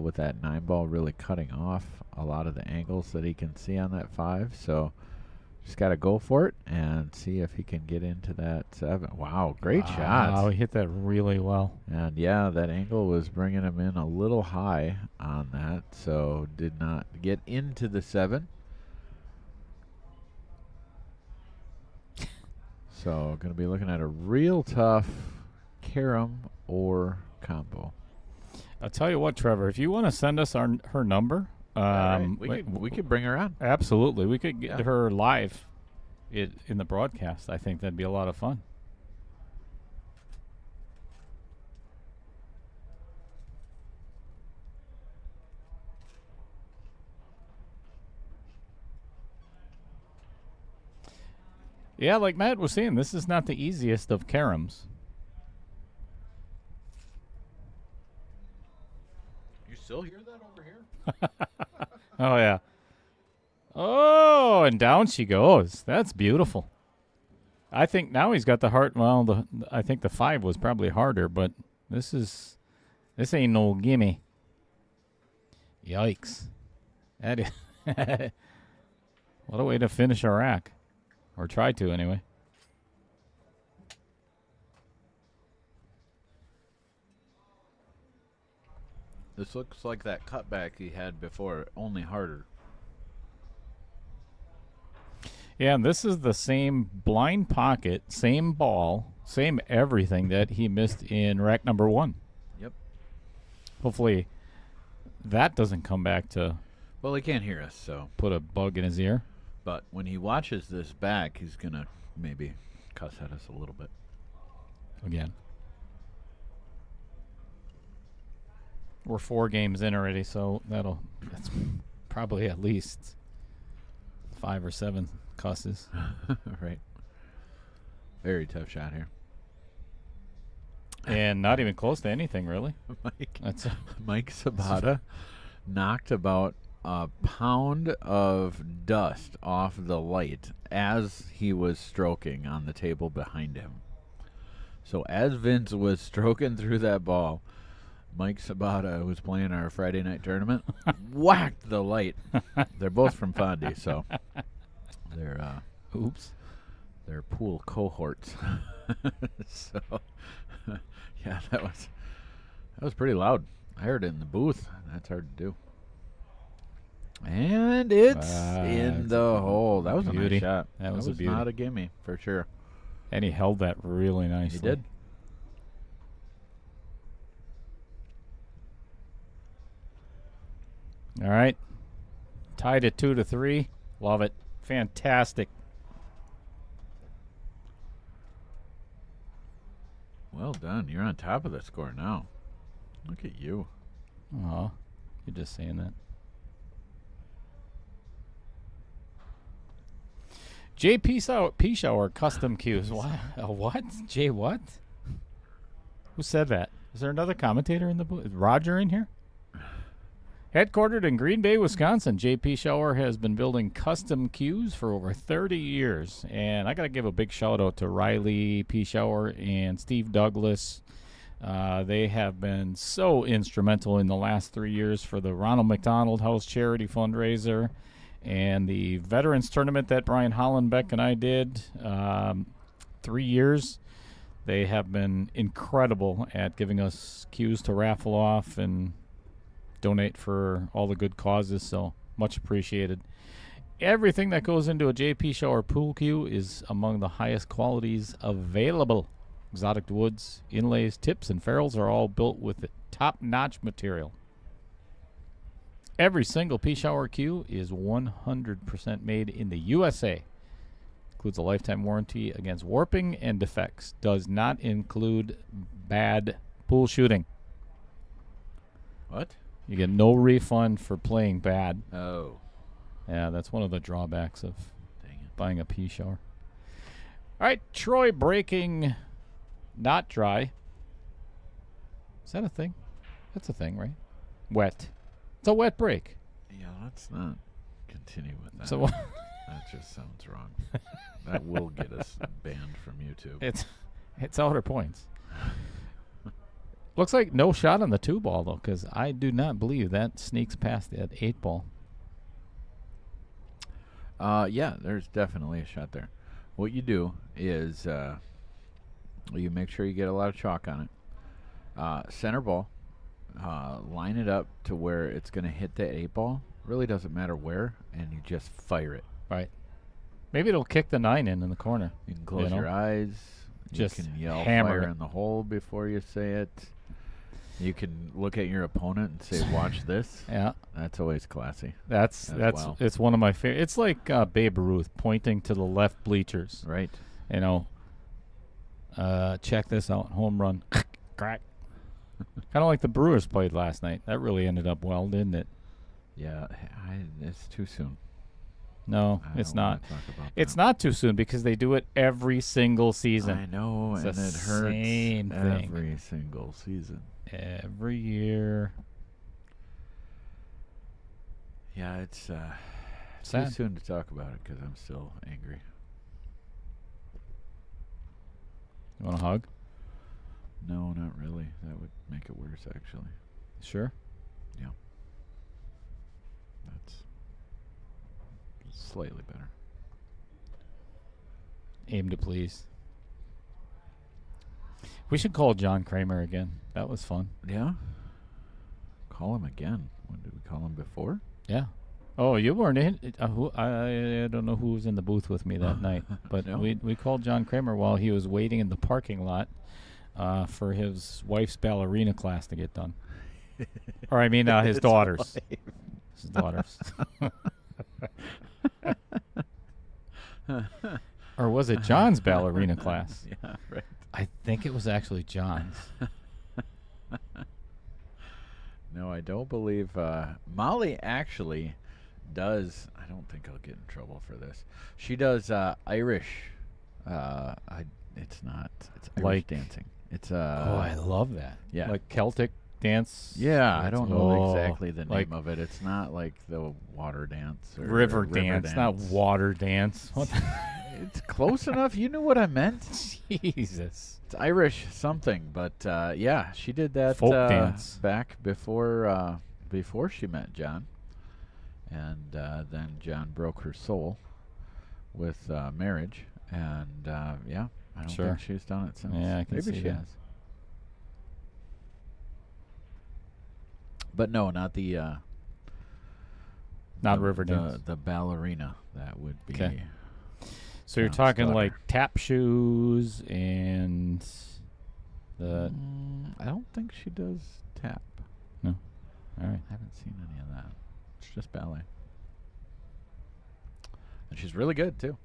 with that 9 ball really cutting off a lot of the angles that he can see on that 5. So just got to go for it and see if he can get into that 7. Wow, great shot. Wow, he hit that really well. And yeah, that angle was bringing him in a little high on that, so did not get into the 7. So going to be looking at a real tough carom or combo. I'll tell you what, Trevor, if you want to send us her number, Right. We could bring her on. absolutely, we could get Yeah. her live in the broadcast. I think that'd be a lot of fun. Yeah, like Matt was saying, this is not the easiest of caroms. You still hear that over here? Oh, yeah. Oh, and down she goes. That's beautiful. I think now he's got the heart. Well, I think the 5 was probably harder, but this ain't no gimme. Yikes. That is what a way to finish a rack. Or try to, anyway. This looks like that cutback he had before, only harder. Yeah, and this is the same blind pocket, same ball, same everything that he missed in rack number 1. Yep. Hopefully that doesn't come back to Well, he can't hear us, so. put a bug in his ear. But when he watches this back, he's going to maybe cuss at us a little bit. Again. We're 4 games in already, so that's probably at least 5 or 7 cusses. Right. Very tough shot here. And not even close to anything, really. Mike Sabata knocked about a pound of dust off the light as he was stroking on the table behind him. So as Vince was stroking through that ball, Mike Sabata, who's playing our Friday night tournament, whacked the light. They're both from Fondy, so they're Oops. they're pool cohorts. So yeah, that was pretty loud. I heard it in the booth. That's hard to do. And it's in the hole. That was a beauty. nice shot. That was a beauty. Not a gimme for sure. And he held that really nicely. He did. All right. Tied at 2-3. Love it. Fantastic. Well done. You're on top of the score now. Look at you. Aw. You're just saying that. J. P-Shower custom cues. What? What? J. What? Who said that? Is there another commentator in the booth? Is Roger in here? Headquartered in Green Bay, Wisconsin, J.P. Shower has been building custom cues for over 30 years. And I got to give a big shout out to Riley P. Shower and Steve Douglas. They have been so instrumental in the last 3 years for the Ronald McDonald House charity fundraiser and the Veterans Tournament that Brian Hollenbeck and I did. 3 years. They have been incredible at giving us cues to raffle off and donate for all the good causes, so much appreciated. Everything that goes into a JP Shower pool cue is among the highest qualities available. Exotic woods, inlays, tips, and ferrules are all built with top-notch material. Every single P-Shower cue is 100% made in the USA. Includes a lifetime warranty against warping and defects. Does not include bad pool shooting. What? You get no refund for playing bad. Oh. Yeah, that's one of the drawbacks of Dang it. buying a P-Shower. All right, Troy breaking not dry. Is that a thing? That's a thing, right? Wet. It's a wet break. Yeah, let's not continue with that. So That just sounds wrong. That will get us banned from YouTube. it's outer points. Looks like no shot on the 2-ball, though, because I do not believe that sneaks past that 8-ball. Yeah, there's definitely a shot there. What you do is you make sure you get a lot of chalk on it. Center ball, line it up to where it's going to hit that 8-ball. Really doesn't matter where, and you just fire it. Right. Maybe it'll kick the 9 in the corner. You can close your eyes. Just you can yell hammer fire it in the hole before you say it. You can look at your opponent and say, "Watch this." Yeah. That's always classy. That's well. It's one of my favorite. It's like Babe Ruth pointing to the left bleachers. Right. You know, check this out. Home run. Crack. Kind of like the Brewers played last night. That really ended up well, didn't it? Yeah, it's too soon. No, I it's don't wanna not. talk about It's that. not too soon because they do it every single season. I know, It's and the it hurts same thing. every single season. Every year. Yeah, it's too Sad. soon to talk about it because I'm still angry. You want a hug? No, not really. That would make it worse, actually. Sure. Yeah. That's slightly better. Aim to please. We should call John Kramer again. That was fun. Yeah? Call him again. When did we call him before? Yeah. Oh, you weren't in. I don't know who was in the booth with me that night, but No? we called John Kramer while he was waiting in the parking lot for his wife's ballerina class to get done. Or I mean, his daughter's. His daughter's. Or was it John's ballerina class? Yeah, right. I think it was actually John's. No, I don't believe Molly actually does. I don't think I'll get in trouble for this. She does Irish. It's not. It's Irish Like- dancing. It's Oh, I love that. yeah. Like Celtic dance. Yeah, I don't know exactly the like name of it. It's not like the water dance or river dance, not water dance. What? It's close enough. You knew what I meant. Jesus. It's Irish something, but yeah, she did that Folk dance. back before she met John, and then John broke her soul with marriage, and yeah, I don't Sure. think she's done it since. Yeah, I can Maybe see she that. has. But no, not the Not river dance. The ballerina. That would be. 'Kay. So you're John's talking daughter. like tap shoes and the. I don't think she does tap. All right. I haven't seen any of that. It's just ballet. And she's really good, too.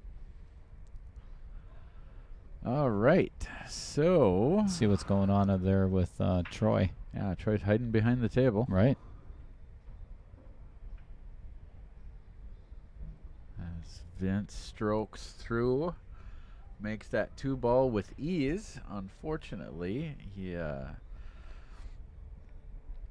All right. So. Let's see what's going on there with Troy. Yeah, Troy's hiding behind the table. Right. As Vince strokes through. Makes that 2-ball with ease. Unfortunately, he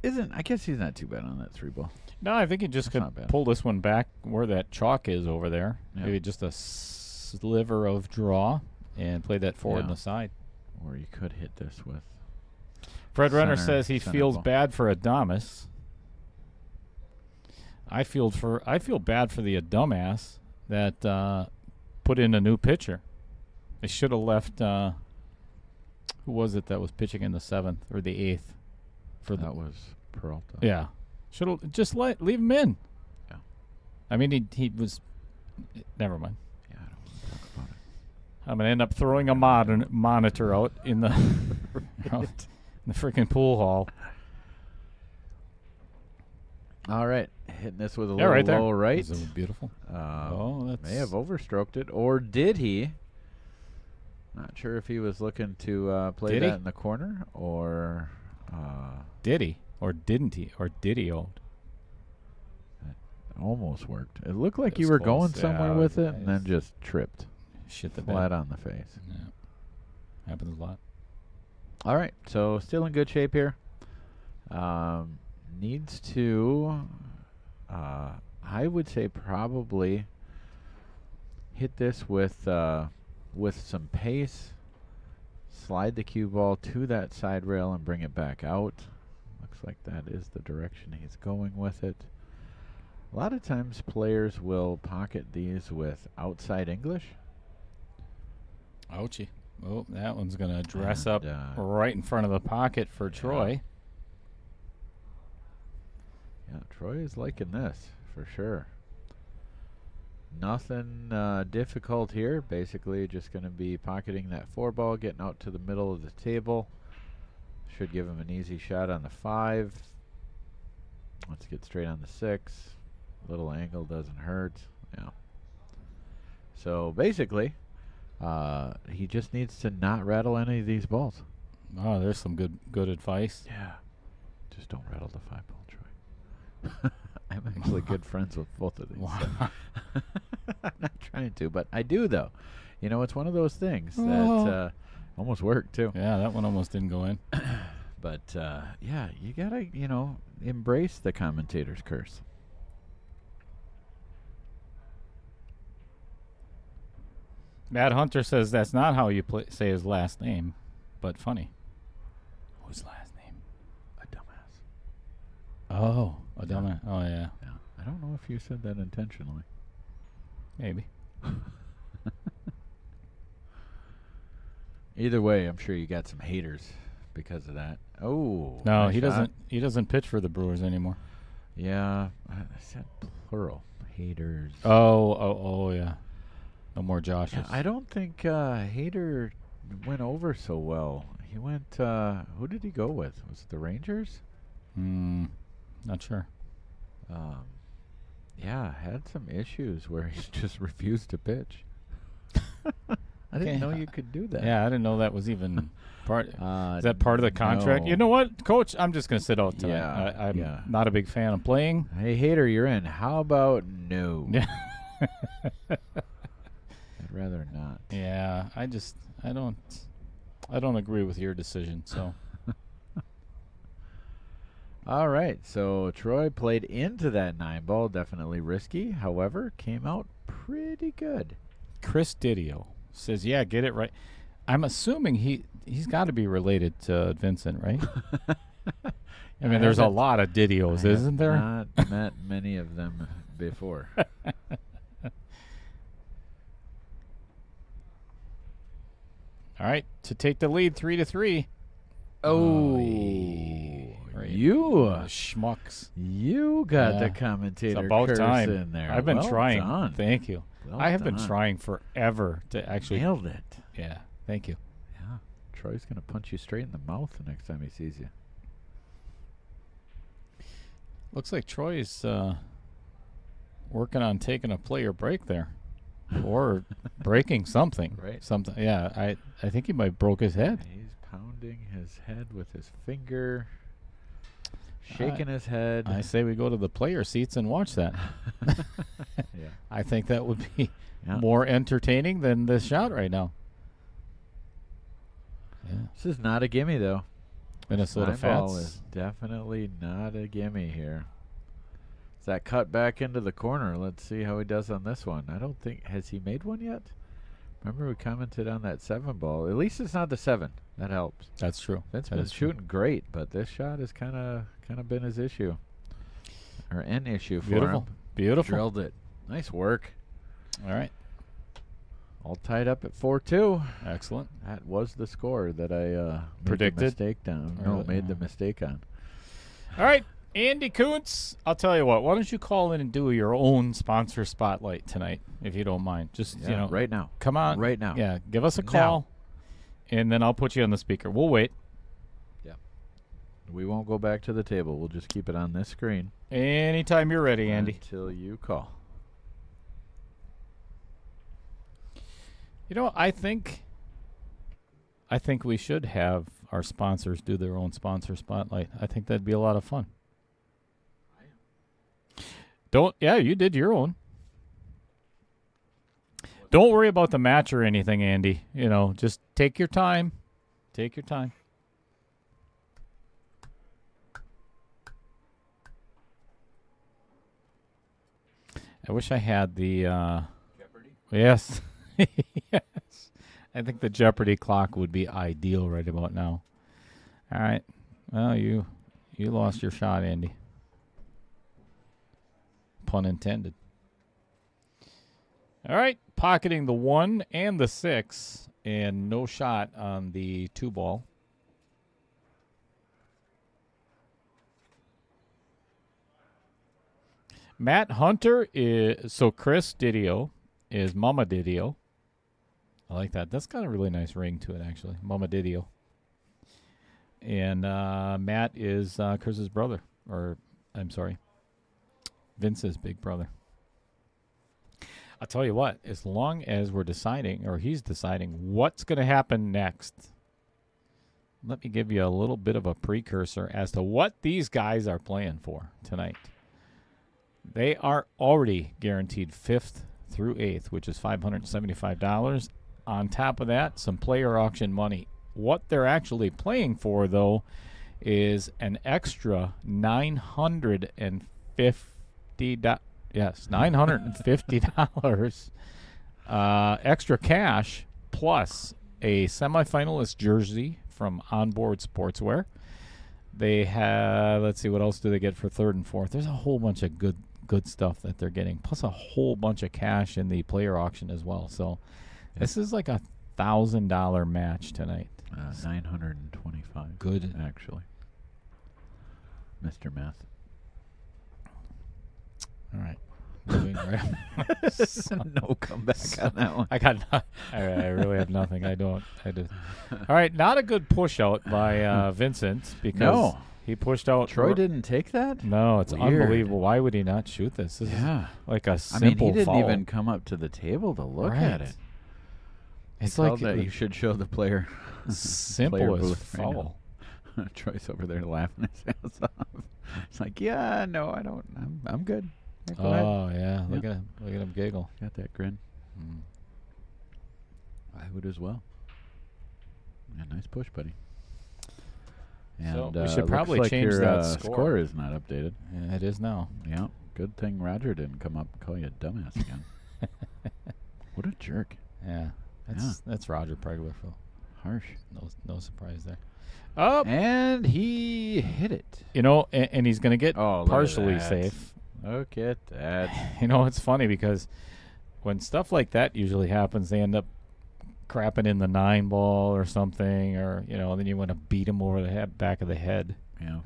isn't. I guess he's not too bad on that 3-ball. No, I think he just That's could not bad. pull this one back where that chalk is over there. Yep. Maybe just a sliver of draw and play that forward Yeah. in the side. Or you could hit this with. Fred Renner Center- says he center feels ball. bad for Adamas. I feel bad for the dumbass that put in a new pitcher. They should have left. Who was it that was pitching in the 7th or the 8th? For That was Peralta. yeah, should have just leave him in. Yeah. I mean he was. Never mind. Yeah, I don't want to talk about it. I'm gonna end up throwing a monitor out in the in the freaking pool hall. All right, hitting this with a Yeah, little right there. low right. Is it beautiful? That's May have overstroked it, or did he? Not sure if he was looking to play Did that he? in the corner, or Did he or didn't he or did he? almost worked. It looked like It you was were close. going somewhere Yeah, with it, and nice. then just tripped. Shit the bed. Flat on the face. Yeah. Happens a lot. All right, so still in good shape here. Needs to, I would say probably hit this with some pace. Slide the cue ball to that side rail and bring it back out. Looks like that is the direction he's going with it. A lot of times players will pocket these with outside English. Ouchie. Oh, that one's going to dress And, up right in front of the pocket for Troy. Yeah, Troy is liking this for sure. Nothing difficult here. Basically, just going to be pocketing that 4 ball, getting out to the middle of the table. Should give him an easy shot on the 5. Let's get straight on the 6. Little angle doesn't hurt. Yeah. So basically, he just needs to not rattle any of these balls. Oh, there's some good advice. Yeah. Just don't rattle the 5 ball, Troy. I'm actually good friends with both of these. So. I'm not trying to, but I do, though. You know, it's one of those things that almost worked, too. Yeah, that one almost didn't go in. But, yeah, you got to, embrace the commentator's curse. Matt Hunter says that's not how you say his last name, but funny. Whose last name? A dumbass. Oh, a dumbass. Oh, yeah. Yeah. I don't know if you said that intentionally. Maybe. Either way, I'm sure you got some haters because of that. Oh. No, nice he shot. doesn't. He doesn't pitch for the Brewers anymore. Yeah, I said plural. Haters. Oh, yeah. No more Joshes. Yeah, I don't think Hader went over so well. He went. Who did he go with? Was it the Rangers? Not sure. Yeah, had some issues where he just refused to pitch. I didn't know you could do that. Yeah, I didn't know that was even part. Is that part of the contract? no. You know what, Coach? I'm just going to sit out tonight. Yeah, I'm not a big fan of playing. Hey, Hader, you're in. How about no? Yeah. I'd rather not. Yeah, I don't agree with your decision. So. All right, so Troy played into that 9 ball, definitely risky. However, came out pretty good. Chris Didio says, "Yeah, get it right." I'm assuming he's got to be related to Vincent, right? I mean, there's a lot of Didios, isn't there? Not met many of them before. All right, to take the lead, 3-3. Oh, right. you schmucks! You got the It's commentator about curse time. in there. I've been Well trying. done. Thank you. Well I have been done. trying forever to actually. Nailed it. Yeah, thank you. Yeah, Troy's gonna punch you straight in the mouth the next time he sees you. Looks like Troy's working on taking a player break there, or breaking something. Right. Something. Yeah, I think he might broke his head. He's pounding his head with his finger, shaking his head. I say we go to the player seats and watch that. Yeah. I think that would be Yeah. more entertaining than this shot right now. Yeah. This is not a gimme though. Minnesota 9 ball Fats. is definitely not a gimme here. It's that cut back into the corner. Let's see how he does on this one. I don't think, has he made one yet? Remember we commented on that 7 ball. At least it's not the 7. That helps. That's true. Vince That been is true. shooting great, but this shot has kind of been his issue, or an issue for Beautiful. him. Beautiful. Drilled it. Nice work. All right. All tied up at 4-2. Excellent. That was the score that I Predicted? made the mistake down. Or No, made the mistake on. All right, Andy Kuntz, I'll tell you what. Why don't you call in and do your own sponsor spotlight tonight, if you don't mind? Just, Yeah, right now. come on. Right now. Yeah, give us a Now. call, and then I'll put you on the speaker. We'll wait. Yeah. We won't go back to the table. We'll just keep it on this screen. Anytime you're ready, Andy. Until you call. You know, I think we should have our sponsors do their own sponsor spotlight. I think that'd be a lot of fun. Yeah, you did your own. Don't worry about the match or anything, Andy. You know, just take your time. Take your time. I wish I had the Jeopardy? yes. Yes. I think the Jeopardy clock would be ideal right about now. All right. Well, you lost your shot, Andy. Pun intended. All right, pocketing the 1 and the 6, and no shot on the 2-ball. Matt Hunter is, so Chris Didio is Mama Didio. I like that. That's got a really nice ring to it, actually. Mama Didio. And Matt is Chris's brother, or I'm sorry, Vince's big brother. I'll tell you what, as long as we're deciding, or he's deciding, what's going to happen next, let me give you a little bit of a precursor as to what these guys are playing for tonight. They are already guaranteed 5th through 8th, which is $575. On top of that, some player auction money. What they're actually playing for, though, is an extra $950. Yes, $950 extra cash plus a semifinalist jersey from Onboard Sportswear. They have, let's see, what else do they get for 3rd and 4th? There's a whole bunch of good stuff that they're getting, plus a whole bunch of cash in the player auction as well. So this is like $1,000 match tonight. 925. Good, actually. Mr. Math. All right. Moving right. No comeback on that one. I really have nothing. I do. All right. Not a good push out by Vincent because he pushed out. Troy didn't take that? No, it's Weird. Unbelievable. Why would he not shoot this? This is like a simple he didn't foul. even come up to the table to look at it. It's like that you should show the player. Simple player as booth foul. Right Troy's over there laughing his ass off. It's like, yeah, no, I don't. I'm good. Yeah, go ahead. Oh yeah, look at him giggle. Got that grin. I would as well. Yeah, nice push, buddy. And So we should probably looks like change your, that score is not updated. Yeah, it is now. Yeah, good thing Roger didn't come up and call you a dumbass again. What a jerk. Yeah, that's Roger Pregler. Harsh. No surprise there. Up, and he hit it. You know, and he's going to get partially that. safe. Look at that. You know, it's funny because when stuff like that usually happens, they end up crapping in the 9-ball or something, or then you want to beat him over the back of the head. Yeah.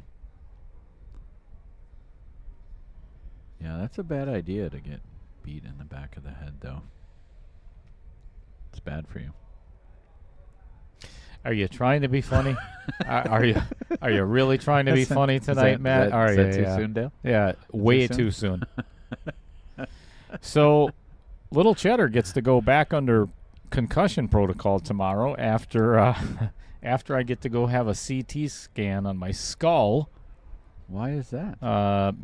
Yeah, that's a bad idea to get beat in the back of the head, though. It's bad for you. Are you trying to be funny? Are you really trying to be funny tonight, Matt? Is that too soon, Dale? Yeah, way too soon. So, Little Cheddar gets to go back under concussion protocol tomorrow after I get to go have a CT scan on my skull. Why is that?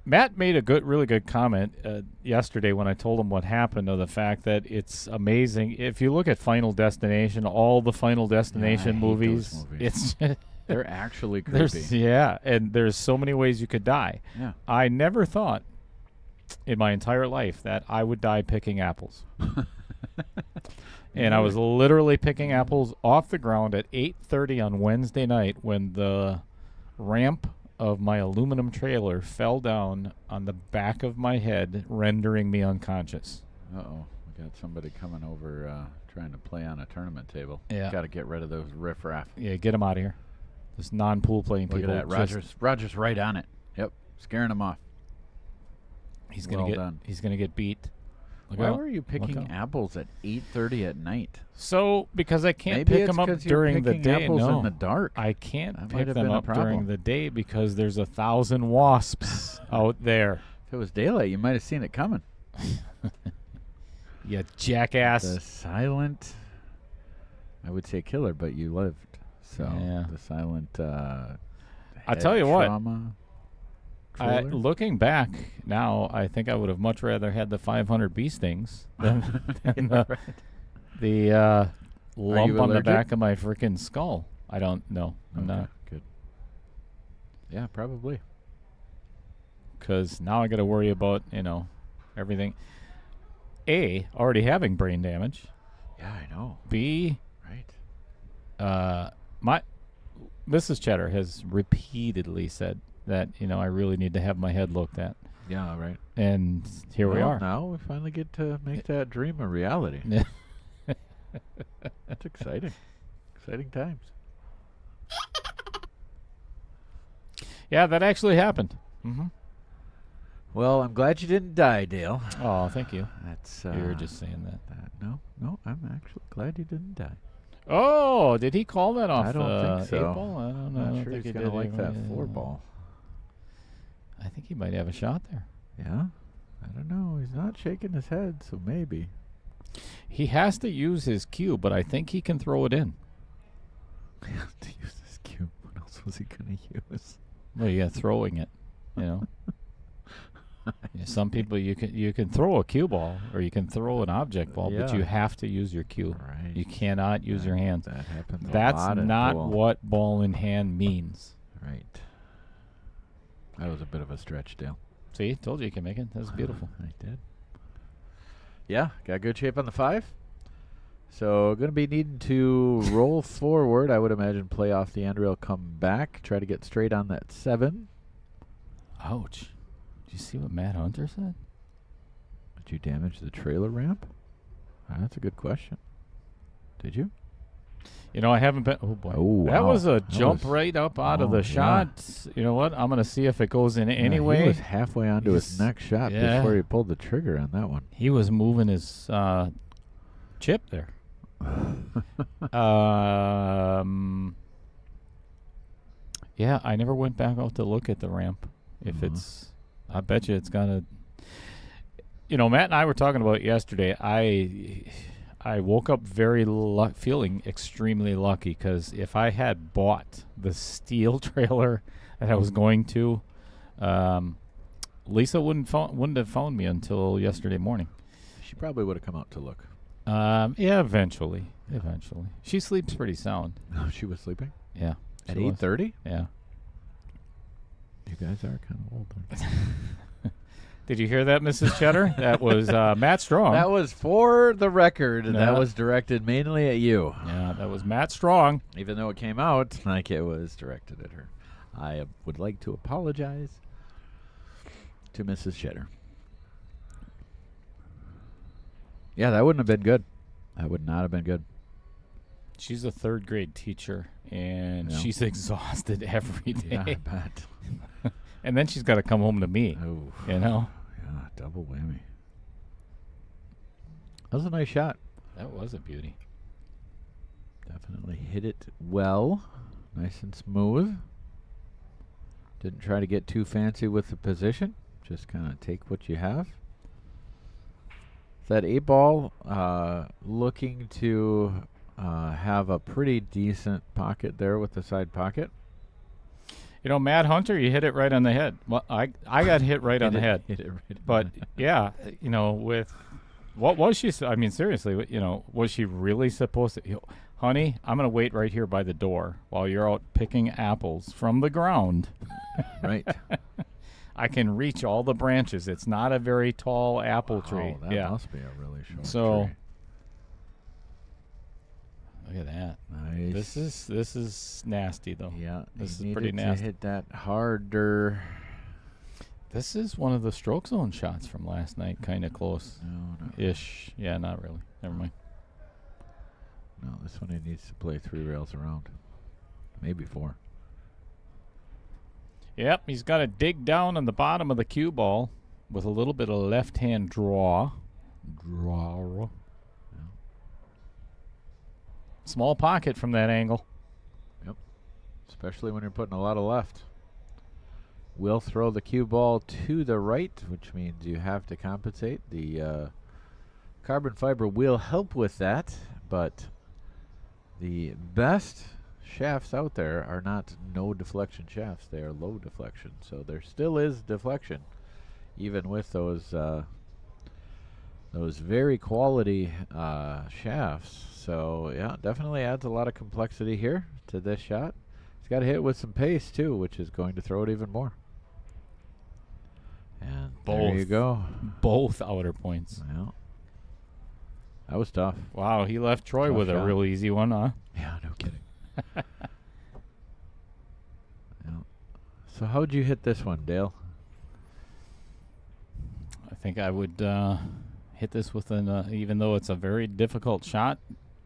Matt made a really good comment yesterday when I told him what happened, of the fact that it's amazing. If you look at Final Destination, all the Final Destination movies, it's they're actually creepy. And there's so many ways you could die. Yeah. I never thought in my entire life that I would die picking apples. And I was literally picking apples off the ground at 8:30 on Wednesday night when the ramp of my aluminum trailer fell down on the back of my head, rendering me unconscious. Uh-oh. We got somebody coming over trying to play on a tournament table. Yeah. Got to get rid of those riffraff. Yeah, get them out of here. This non-pool playing Look people. At that. Roger's right on it. Yep. Scaring them off. He's gonna get beat. Why were you picking apples at 8:30 at night? So because I can't pick them up during the day. Apples in the dark. I can't pick them up during the day because there's 1,000 wasps out there. If it was daylight, you might have seen it coming. You jackass. The silent, I would say killer, but you lived. So the silent I tell you trauma. trailer. Looking back now, I think I would have much rather had the 500 bee stings than, than Yeah, the, right. the lump on the allergic? back of my freaking skull. I don't know. I'm Okay, not. good. Yeah, probably. Because now I got to worry about, everything. A, already having brain damage. Yeah, I know. B, Right. my Mrs. Cheddar has repeatedly said that, I really need to have my head looked at. Yeah, right. And here we Well, are. Now we finally get to make that dream a reality. Yeah. That's exciting. Exciting times. Yeah, that actually happened. Mm-hmm. Well, I'm glad you didn't die, Dale. Oh, thank you. That's You were just saying that. No, I'm actually glad you didn't die. Oh, did he call that off I don't the think so. 8-ball? I don't know. I'm I not don't sure think he's he gonna did like even- that 4-ball. I think he might have a shot there. Yeah, I don't know. He's not shaking his head, so maybe. He has to use his cue, but I think he can throw it in. To use this cube. What else was he gonna use? Well, yeah, throwing it. Yeah, some people you can throw a cue ball or you can throw an object ball, but Yeah. you have to use your cue. Right. You cannot use your hands. That happens. That's a lot in not pool. what ball in hand means. Right. That was a bit of a stretch, Dale. See, told you can make it. That was beautiful. I did. Yeah, got good shape on the 5. So going to be needing to roll forward. I would imagine play off the end rail, come back, try to get straight on that 7. Ouch. Did you see what Matt Hunter said? Did you damage the trailer ramp? That's a good question. Did you? I haven't been. Oh boy, Oh, that wow. was a That jump was- right up out of oh, the yeah. shot. You know what? I'm gonna see if it goes in He anyway. was halfway onto his He's- next shot yeah. before he pulled the trigger on that one. He was moving his chip there. Yeah, I never went back out to look at the ramp. If Mhm. it's, I bet you it's gonna. Matt and I were talking about it yesterday. I woke up very feeling extremely lucky because if I had bought the steel trailer that I was going to, Lisa wouldn't have phoned me until yesterday morning. She probably would have come out to look. Yeah, eventually. Eventually. She sleeps pretty sound. Oh, she was sleeping? Yeah. At she was. 8:30? Yeah. You guys are kind of old. aren't you? Did you hear that, Mrs. Cheddar? That was Matt Strong. That was for the record. Yeah. That was directed mainly at you. Yeah, that was Matt Strong. Even though it came out like it was directed at her. I would like to apologize to Mrs. Cheddar. Yeah, that wouldn't have been good. That would not have been good. She's a third grade teacher, and Yeah. she's exhausted every Yeah, I day. bet. And then she's got to come home to me. Oh, Yeah, double whammy. That was a nice shot. that was a beauty. Definitely hit it well. Nice and smooth. Didn't try to get too fancy with the position. Just kind of take what you have. That 8-ball looking to have a pretty decent pocket there with the side pocket. Matt Hunter, you hit it right on the head. Well, I got hit right on the head. Hit it right But on the head. yeah, with what was she? I mean, seriously, was she really supposed to? Honey, I'm gonna wait right here by the door while you're out picking apples from the ground. Right. I can reach all the branches. It's not a very tall apple tree. That Yeah. must be a really short So, tree. look at that. Nice. This is nasty though. Yeah, This he is pretty needed to nasty. hit that harder. This is one of the stroke zone shots from last night, kind of close No, ish. Yeah, not really. Never mind. no, this one he needs to play 3 rails around, maybe 4. Yep, he's got to dig down on the bottom of the cue ball with a little bit of left-hand draw. Draw. Yeah. Small pocket from that angle. Especially when you're putting a lot of left. Will throw the cue ball to the right, which means you have to compensate. The carbon fiber will help with that, but the best shafts out there are not no deflection shafts. They are low deflection. So there still is deflection, even with those very quality shafts. So yeah, definitely adds a lot of complexity here to this shot. He's got to hit with some pace too, which is going to throw it even more. And there you go. Both outer points. Yeah. That was tough. Wow, he left Troy Tough with shot. a real easy one, huh? Yeah, no kidding. Yeah. So how'd you hit this one, Dale? I think I would hit this with an, even though it's a very difficult shot,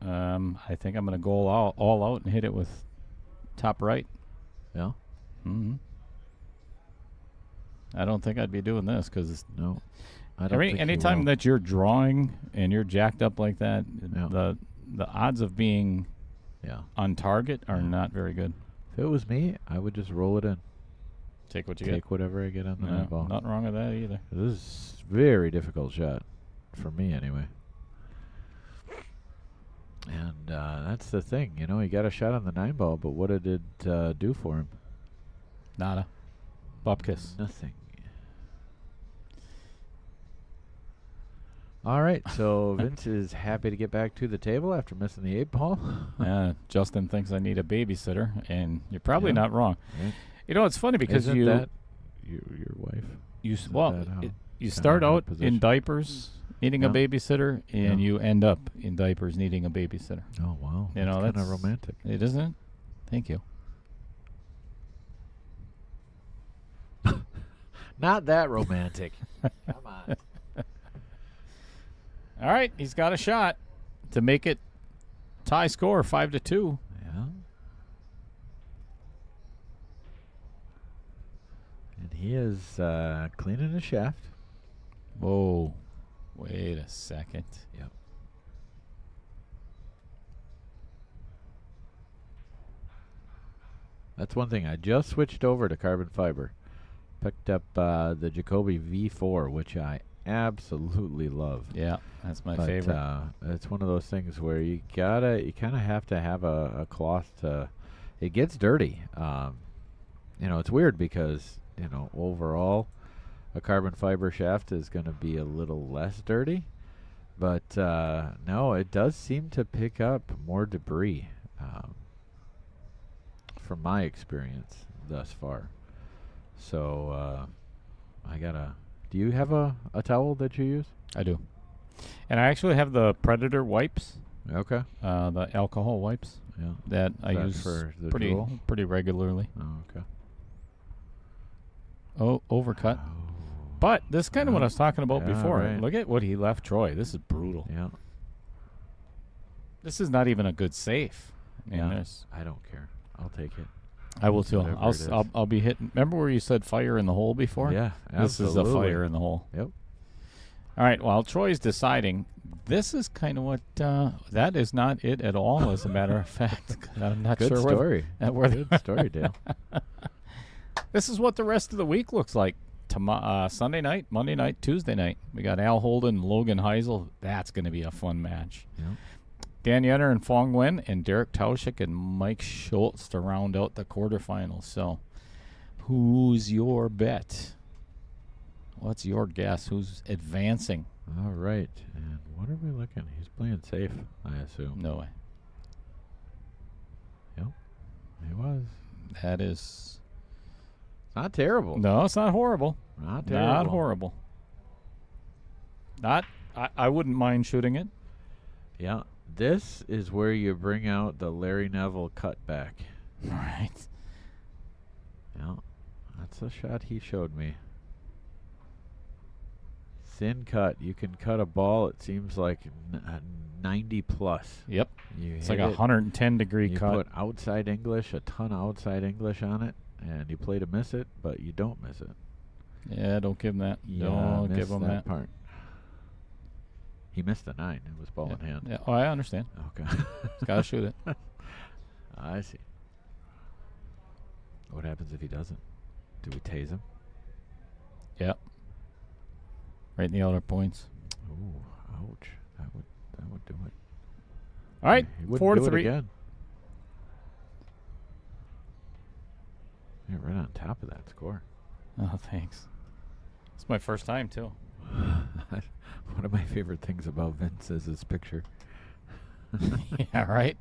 I think I'm going to go all out and hit it with top right. Yeah. Mm-hmm. I don't think I'd be doing this because No. I don't think you anytime will. that you're drawing and you're jacked up like that, Yeah. the odds of being on target are not very good. If it was me, I would just roll it in. Take what you Take whatever I get on the get. ball. Nothing wrong with that either. This is a very difficult shot for me, anyway. And that's the thing, you know. He got a shot on the 9-ball, but what did it do for him? Nada. Bupkis. Nothing. All right, so Vince is happy to get back to the table after missing the 8-ball. Justin thinks I need a babysitter, and you're probably Yeah. not wrong. Right. You know, it's funny because Isn't you that your wife? you Isn't well that how- you kinda start her out position? in diapers needing a Yeah. babysitter, and Yeah. you end up in diapers needing a babysitter. Oh, wow. You know, kind of that's romantic. It isn't. Thank you. Not that romantic. Come on. All right, he's got a shot to make it tie score 5-2. Yeah. And he is cleaning the shaft. Whoa, wait a second. Yep. That's one thing. I just switched over to carbon fiber. Picked up the Jacoby V4, which I absolutely love. Yeah, that's my But, favorite. it's one of those things where you kind of have to have a cloth to. It gets dirty. You know, it's weird because overall, a carbon fiber shaft is going to be a little less dirty, but no, it does seem to pick up more debris. From my experience thus far. So I gotta. Do you have a towel that you use? I do. And I actually have the Predator wipes, Okay. the alcohol wipes Yeah. that I that use for the pretty drool? pretty regularly. Oh, okay. Oh, overcut. Oh. But this is kind of what I was talking about Yeah, before. right. Look at what he left Troy. This is brutal. Yeah. This is not even a good safe. Yeah. There's- I don't care. I'll take it. I will too. Whatever it is. I'll be hitting. Remember where you said fire in the hole before? Yeah. This is a fire in the hole. Yep. All right. While Troy's deciding, this is kind of what. That is not it at all. As a matter of fact, I'm not Good sure story. where Good story, Dale. This is what the rest of the week looks like. Sunday night, Monday night, Tuesday night. We got Al Holden, Logan Heisel. That's going to be a fun match. Yep. Dan Yenner and Fong Wen, and Derek Tauschik and Mike Schultz to round out the quarterfinals. So, who's your bet? What's your guess? Who's advancing? All right. And what are we looking? He's playing safe, I assume. No way. Yep. He was. That is. Not terrible. No, it's not horrible. Not terrible. Not horrible. I wouldn't mind shooting it. Yeah. This is where you bring out the Larry Neville cutback. Right. Yeah. That's a shot he showed me. Thin cut. You can cut a ball, it seems like 90 plus. Yep. You It's hit like a it, 110-degree you cut. put outside English, a ton of outside English on it, and you play to miss it, but you don't miss it. Yeah, don't give him that. Yeah, Don't give missed him that. part. He missed the 9. It was ball Yeah. in hand. Yeah. Oh, I understand. Okay. He's got to shoot it. I see. What happens if he doesn't? Do we tase him? Yep. Right in the outer points. Ooh, ouch. That would do it. All right, He wouldn't 4 to do it 3. again. right on top of that score. Oh, thanks. It's my first time, too. One of my favorite things about Vince is his picture. Yeah, right?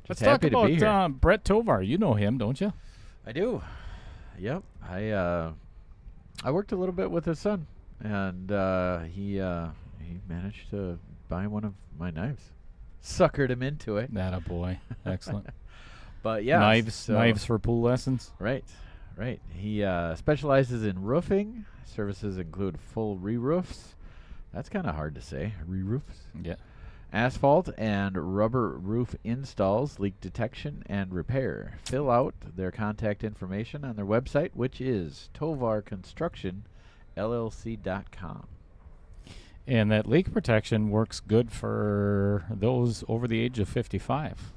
Just Let's talk happy to be here. about Brett Tovar. You know him, don't you? I do. Yep. I worked a little bit with his son, and he managed to buy one of my knives. Suckered him into it. That a boy. Excellent. But yeah, Knives for pool lessons. Right. He specializes in roofing. Services include full re-roofs. That's kind of hard to say. Re-roofs. Yeah. Asphalt and rubber roof installs, leak detection, and repair. Fill out their contact information on their website, which is tovarconstructionllc.com. And that leak protection works good for those over the age of 55.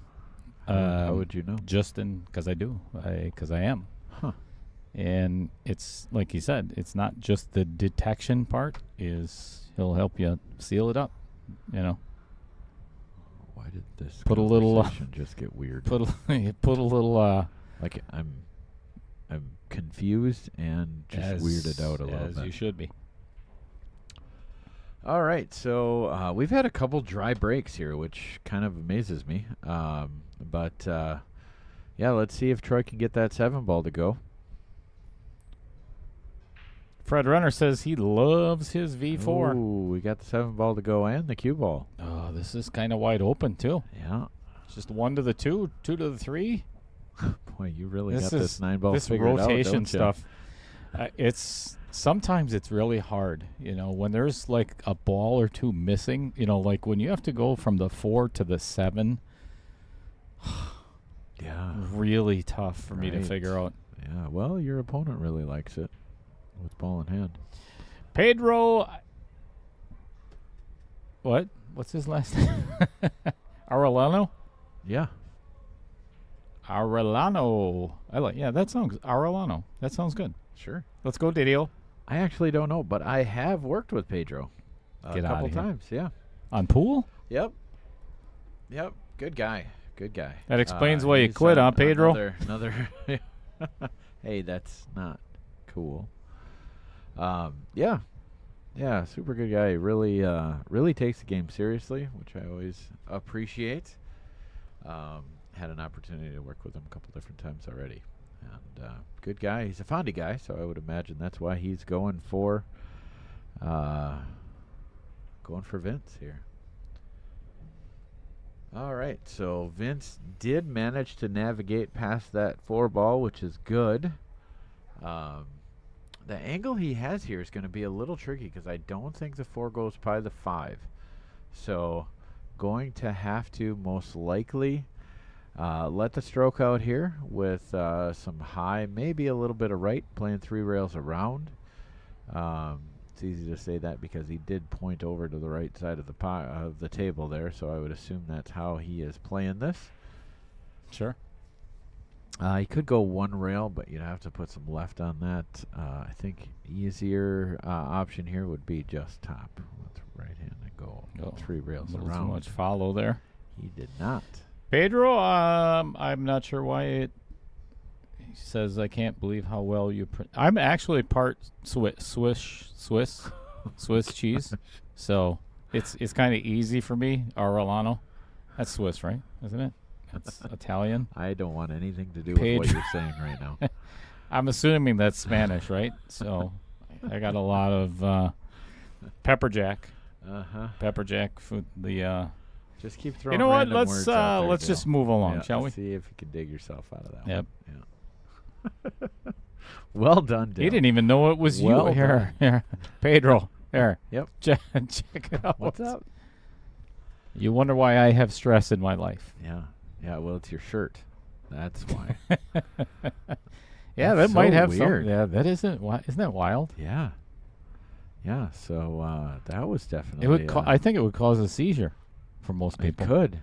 How would you know? Because I do. Because I am. Huh. And it's, like he said, it's not just the detection part. He'll help you seal it up, you know. Why did this Put a little just get weird? Put a little like I'm confused and just weirded out a little bit. As you should be. All right, so we've had a couple dry breaks here, which kind of amazes me. But yeah, let's see if Troy can get that 7-ball to go. Fred Renner says he loves his V4. Ooh, we got the 7-ball to go and the cue ball. Oh, this is kind of wide open, too. Yeah. It's just 1 to the 2, 2 to the 3. Boy, you really got this 9-ball figured out, this rotation don't stuff. Sometimes it's really hard, you know, when there's like a ball or two missing, you know, like when you have to go from the 4 to the 7. Yeah. Really tough for me to figure out. Yeah, well, your opponent really likes it with ball in hand. Pedro. What? What's his last name? Arellano? Yeah. Arellano. That sounds Arellano. That sounds good. Sure. Let's go, Didio. I actually don't know, but I have worked with Pedro a couple times. Yeah. On pool? Yep. Good guy. That explains why you quit, huh, Pedro? Another. Hey, that's not cool. Yeah, super good guy. Really takes the game seriously, which I always appreciate. Had an opportunity to work with him a couple different times already, and good guy. He's a Fondy guy, so I would imagine that's why he's going for Vince here. All right, so Vince did manage to navigate past that 4-ball, which is good. The angle he has here is going to be a little tricky because I don't think the 4 goes by the 5. So going to have to most likely let the stroke out here with some high, maybe a little bit of right, playing 3 rails around. It's easy to say that because he did point over to the right side of the table there, so I would assume that's how he is playing this. Sure. He could go 1 rail, but you'd have to put some left on that. I think easier option here would be just top with right hand and go 3 rails around. Too much follow there. He did not. Pedro, I'm not sure why he says I can't believe how well you. I'm actually part Swiss cheese, so it's kind of easy for me. Arellano, that's Swiss, right? Isn't it? That's Italian. I don't want anything to do with what you're saying right now. I'm assuming that's Spanish, right? So I got a lot of pepper jack. Pepper jack food. Just keep throwing. You know what? Let's just move along, shall we? See if you can dig yourself out of that. Yep. One. Yeah. Well done, Dale. He didn't even know it was you. Here, Pedro. Here. Yep. Check it out. What's up? You wonder why I have stress in my life. Yeah. Yeah. Well, it's your shirt. That's why. Yeah, That's that might have weird. some. Yeah, that isn't that wild? Yeah. Yeah. So that was definitely. It would. I think it would cause a seizure for most people. It could.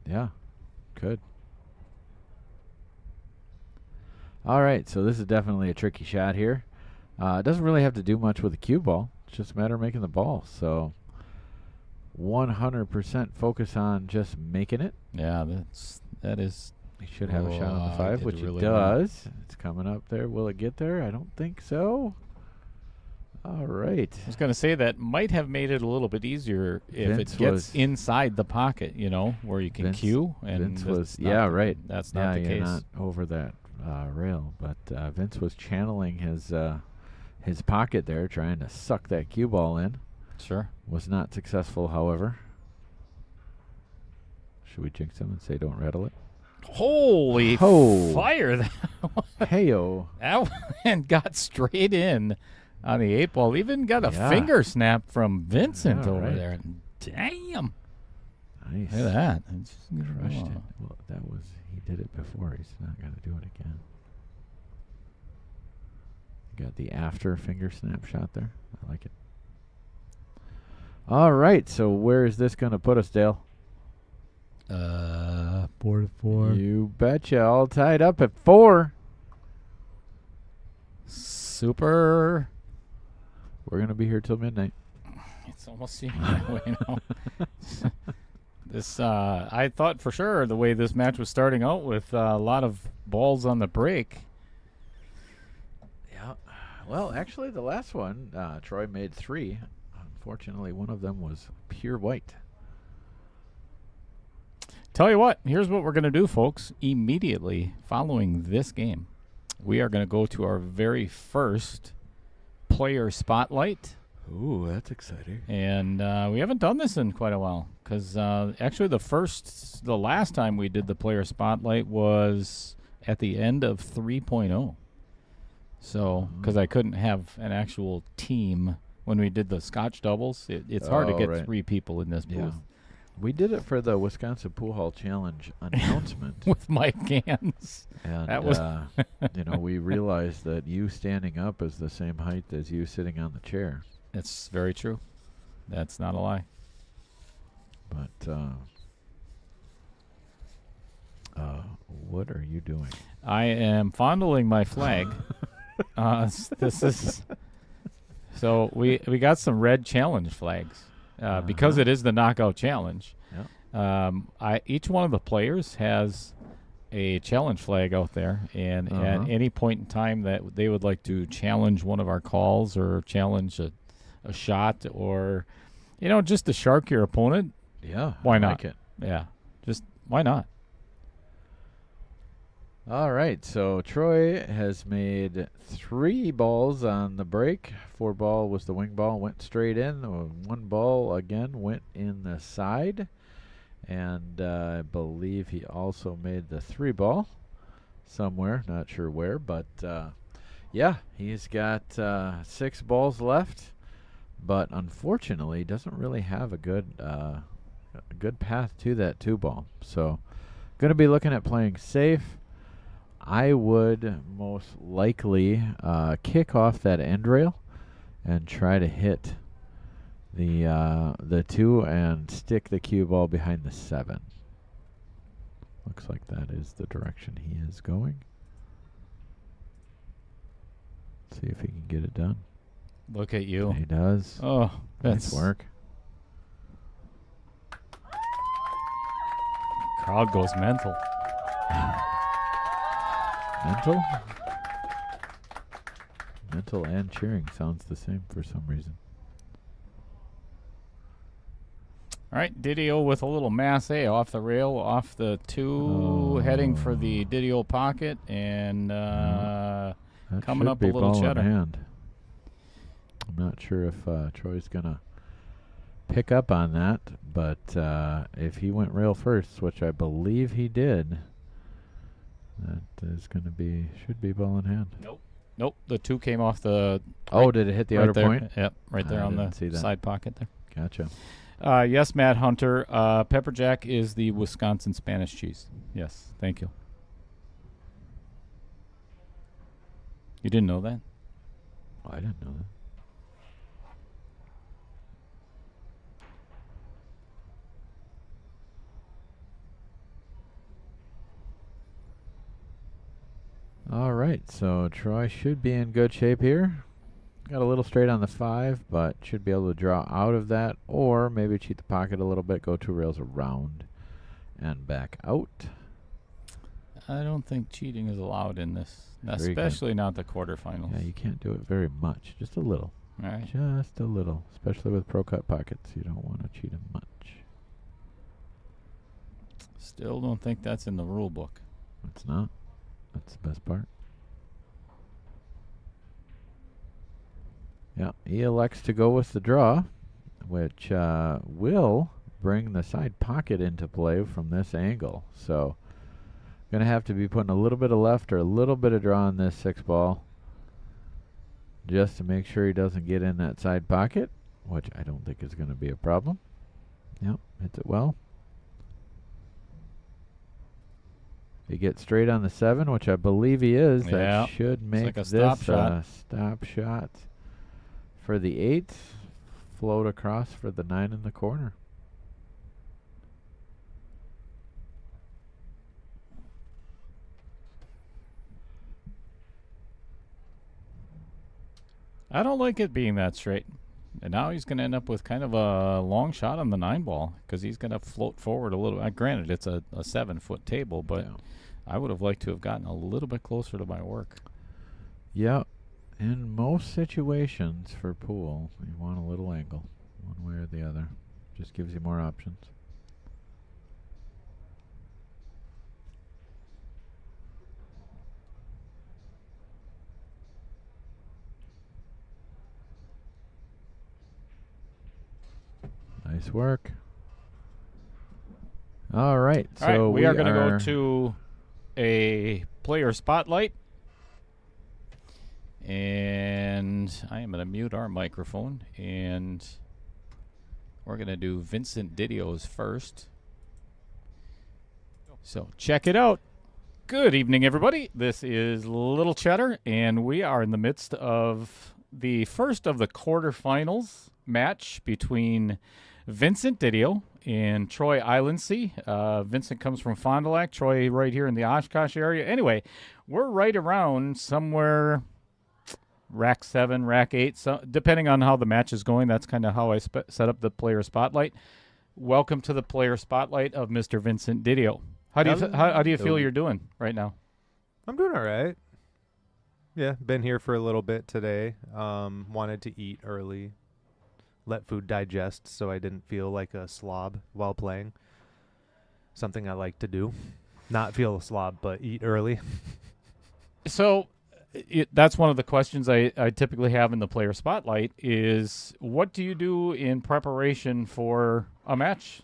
Yeah. Could. All right. So this is definitely a tricky shot here. It doesn't really have to do much with the cue ball. It's just a matter of making the ball. So 100% focus on just making it. Yeah, that is He should have a shot on the 5, did which really it well. does. It's coming up there. Will it get there? I don't think so. All right. I was going to say that might have made it a little bit easier if Vince it gets was- inside the pocket, you know, where you can Vince- cue. And Vince that's was, not yeah, the- right. That's yeah, not the you're case. not over that rail. But Vince was channeling his pocket there, trying to suck that cue ball in. Sure. Was not successful, however. Should we jinx him and say don't rattle it? Holy Ho. fire! Heyo. That one got straight in on the 8 ball. Even got a Yeah. finger snap from Vincent Yeah, over right. there. Damn! Nice. Look at that. It's just- Crushed it. oh. Well, that was, he did it before. He's not going to do it again. Got the after finger snap shot there. I like it. All right. So where is this going to put us, Dale? 4 to 4. You betcha. All tied up at 4. Super. We're going to be here till midnight. It's almost seeming that way now. This, I thought for sure the way this match was starting out with a lot of balls on the break. Yeah. Well, actually, the last one, Troy made 3. Unfortunately, one of them was pure white. Tell you what, here's what we're going to do, folks. Immediately following this game, we are going to go to our very first player spotlight. Ooh, that's exciting. And we haven't done this in quite a while because actually the last time we did the player spotlight was at the end of 3.0. So, because I couldn't have an actual team when we did the Scotch doubles, it's hard to Oh, get right. 3 people in this booth. Yeah. We did it for the Wisconsin Pool Hall Challenge announcement. With Mike Gans. And, That was we realized that you standing up is the same height as you sitting on the chair. It's very true. That's not a lie. But what are you doing? I am fondling my flag. This is so we got some red challenge flags because it is the knockout challenge. Each one of the players has a challenge flag out there, and at any point in time that they would like to challenge one of our calls or challenge a shot or just to shark your opponent. Yeah, Why I not? like it. Yeah, just why not? All right, so Troy has made 3 balls on the break. 4 ball was the wing ball, went straight in. 1 ball again went in the side, and I believe he also made the 3 ball somewhere. Not sure where, but yeah, he's got 6 balls left, but unfortunately doesn't really have a good path to that 2 ball. So, going to be looking at playing safe. I would most likely kick off that end rail and try to hit the 2 and stick the cue ball behind the 7. Looks like that is the direction he is going. See if he can get it done. Look at you. He does. Oh, Nice that's work. Crowd goes mental. Mental? Mental and cheering sounds the same for some reason. All right, Didio with a little masse off the rail, off the 2, heading for the Didio pocket, and That coming should up a be little ball in cheddar. hand. I'm not sure if Troy's going to pick up on that, but if he went rail first, which I believe he did, that is going to be, should be ball in hand. Nope, the 2 came off the Oh, did it hit the right outer there. point? Yep, right there I on didn't see the that. side pocket there. Gotcha. Yes, Matt Hunter. Pepper Jack is the Wisconsin Spanish cheese. Yes, thank you. You didn't know that? Oh, I didn't know that. All right, so Troy should be in good shape here. Got a little straight on the 5, but should be able to draw out of that, or maybe cheat the pocket a little bit, go 2 rails around and back out. I don't think cheating is allowed in this, Sure you can. especially not the quarterfinals. Yeah, you can't do it very much. Just a little. All right. Just a little. Especially with Pro Cut pockets. You don't want to cheat them much. Still don't think that's in the rule book. It's not. That's the best part. Yeah, he elects to go with the draw, which will bring the side pocket into play from this angle. So, going to have to be putting a little bit of left or a little bit of draw on this 6-ball just to make sure he doesn't get in that side pocket, which I don't think is going to be a problem. Yep, hits it well. He gets straight on the 7, which I believe he is. Yeah, That should make like a this stop shot. Stop shot for the 8. Float across for the 9 in the corner. I don't like it being that straight. And now he's going to end up with kind of a long shot on the 9-ball because he's going to float forward a little. Granted, it's a 7-foot table, but Yeah. I would have liked to have gotten a little bit closer to my work. Yep. In most situations for pool, you want a little angle, one way or the other. Just gives you more options. Nice work. All right. All right, So we are going to go to a player spotlight. And I am going to mute our microphone. And we're going to do Vincent Didio's first. So check it out. Good evening, everybody. This is Little Cheddar, and we are in the midst of the first of the quarterfinals match between Vincent Didio and Troy Iloncaie. Vincent comes from Fond du Lac, Troy right here in the Oshkosh area. Anyway, we're right around somewhere rack 7, rack 8, so depending on how the match is going. That's kind of how I set up the player spotlight. Welcome to the player spotlight of Mr. Vincent Didio. How do you feel you're doing right now? I'm doing all right. Yeah, been here for a little bit today. Wanted to eat early, let food digest so I didn't feel like a slob while playing. Something I like to do. Not feel a slob, but eat early. So that's one of the questions I typically have in the player spotlight is what do you do in preparation for a match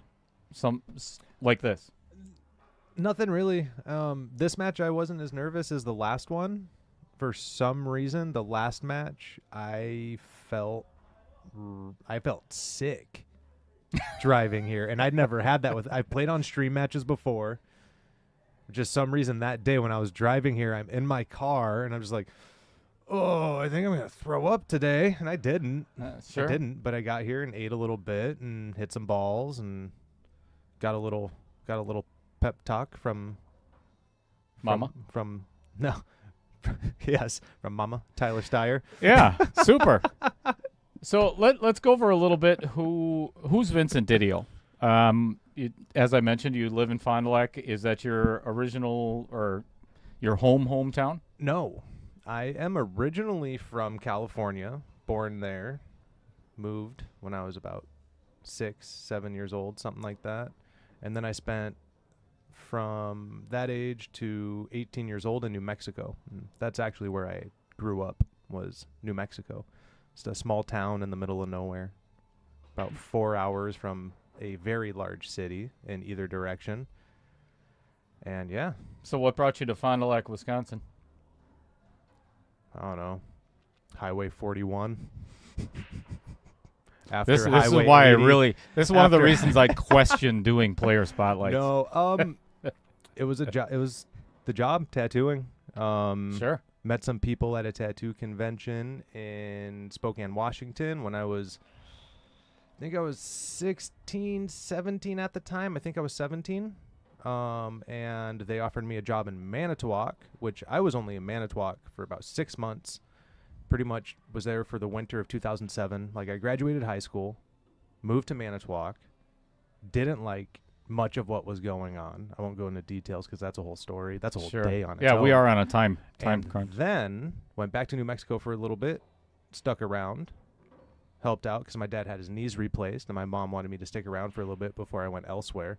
like this? Nothing really. This match I wasn't as nervous as the last one. For some reason, the last match I felt sick driving here, and I'd never had that I played on stream matches before. Just some reason that day when I was driving here, I'm in my car and I'm just like, oh, I think I'm gonna throw up today, and I didn't. Sure. I didn't, but I got here and ate a little bit and hit some balls and got a little pep talk from Mama? From no. Yes, from Mama, Tyler Steyer. Yeah, super. So let's go over a little bit who's Vincent Didio. As I mentioned, you live in Fond du Lac. Is that your original or your hometown? No, I am originally from California, born there, moved when I was about 6, 7 years old, something like that, and then I spent from that age to 18 years old in New Mexico. And that's actually where I grew up, was New Mexico. It's a small town in the middle of nowhere, about 4 hours from a very large city in either direction. And yeah. So what brought you to Fond du Lac, Wisconsin? I don't know. Highway 41. This is Highway why 80. this is one of the reasons I question doing player spotlights. No, it was it was the job, tattooing. Sure. Met some people at a tattoo convention in Spokane, Washington when I think I was 16, 17 at the time. I think I was 17. And they offered me a job in Manitowoc, which I was only in Manitowoc for about 6 months. Pretty much was there for the winter of 2007. Like, I graduated high school, moved to Manitowoc, didn't like much of what was going on. I won't go into details because that's a whole story. That's a whole Sure. day on its Yeah, own. we are on a time And crunch. then went back to New Mexico for a little bit, stuck around, helped out because my dad had his knees replaced, and my mom wanted me to stick around for a little bit before I went elsewhere.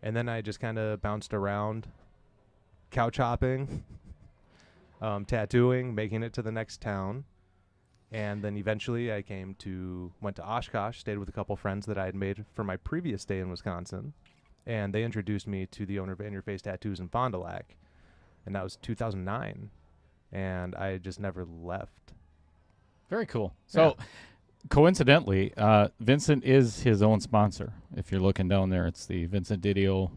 And then I just kind of bounced around, couch hopping, tattooing, making it to the next town. And then eventually I went to Oshkosh, stayed with a couple friends that I had made for my previous stay in Wisconsin. And they introduced me to the owner of In Your Face Tattoos in Fond du Lac. And that was 2009. And I just never left. Very cool. So, coincidentally, Vincent is his own sponsor. If you're looking down there, it's the Vincent Didio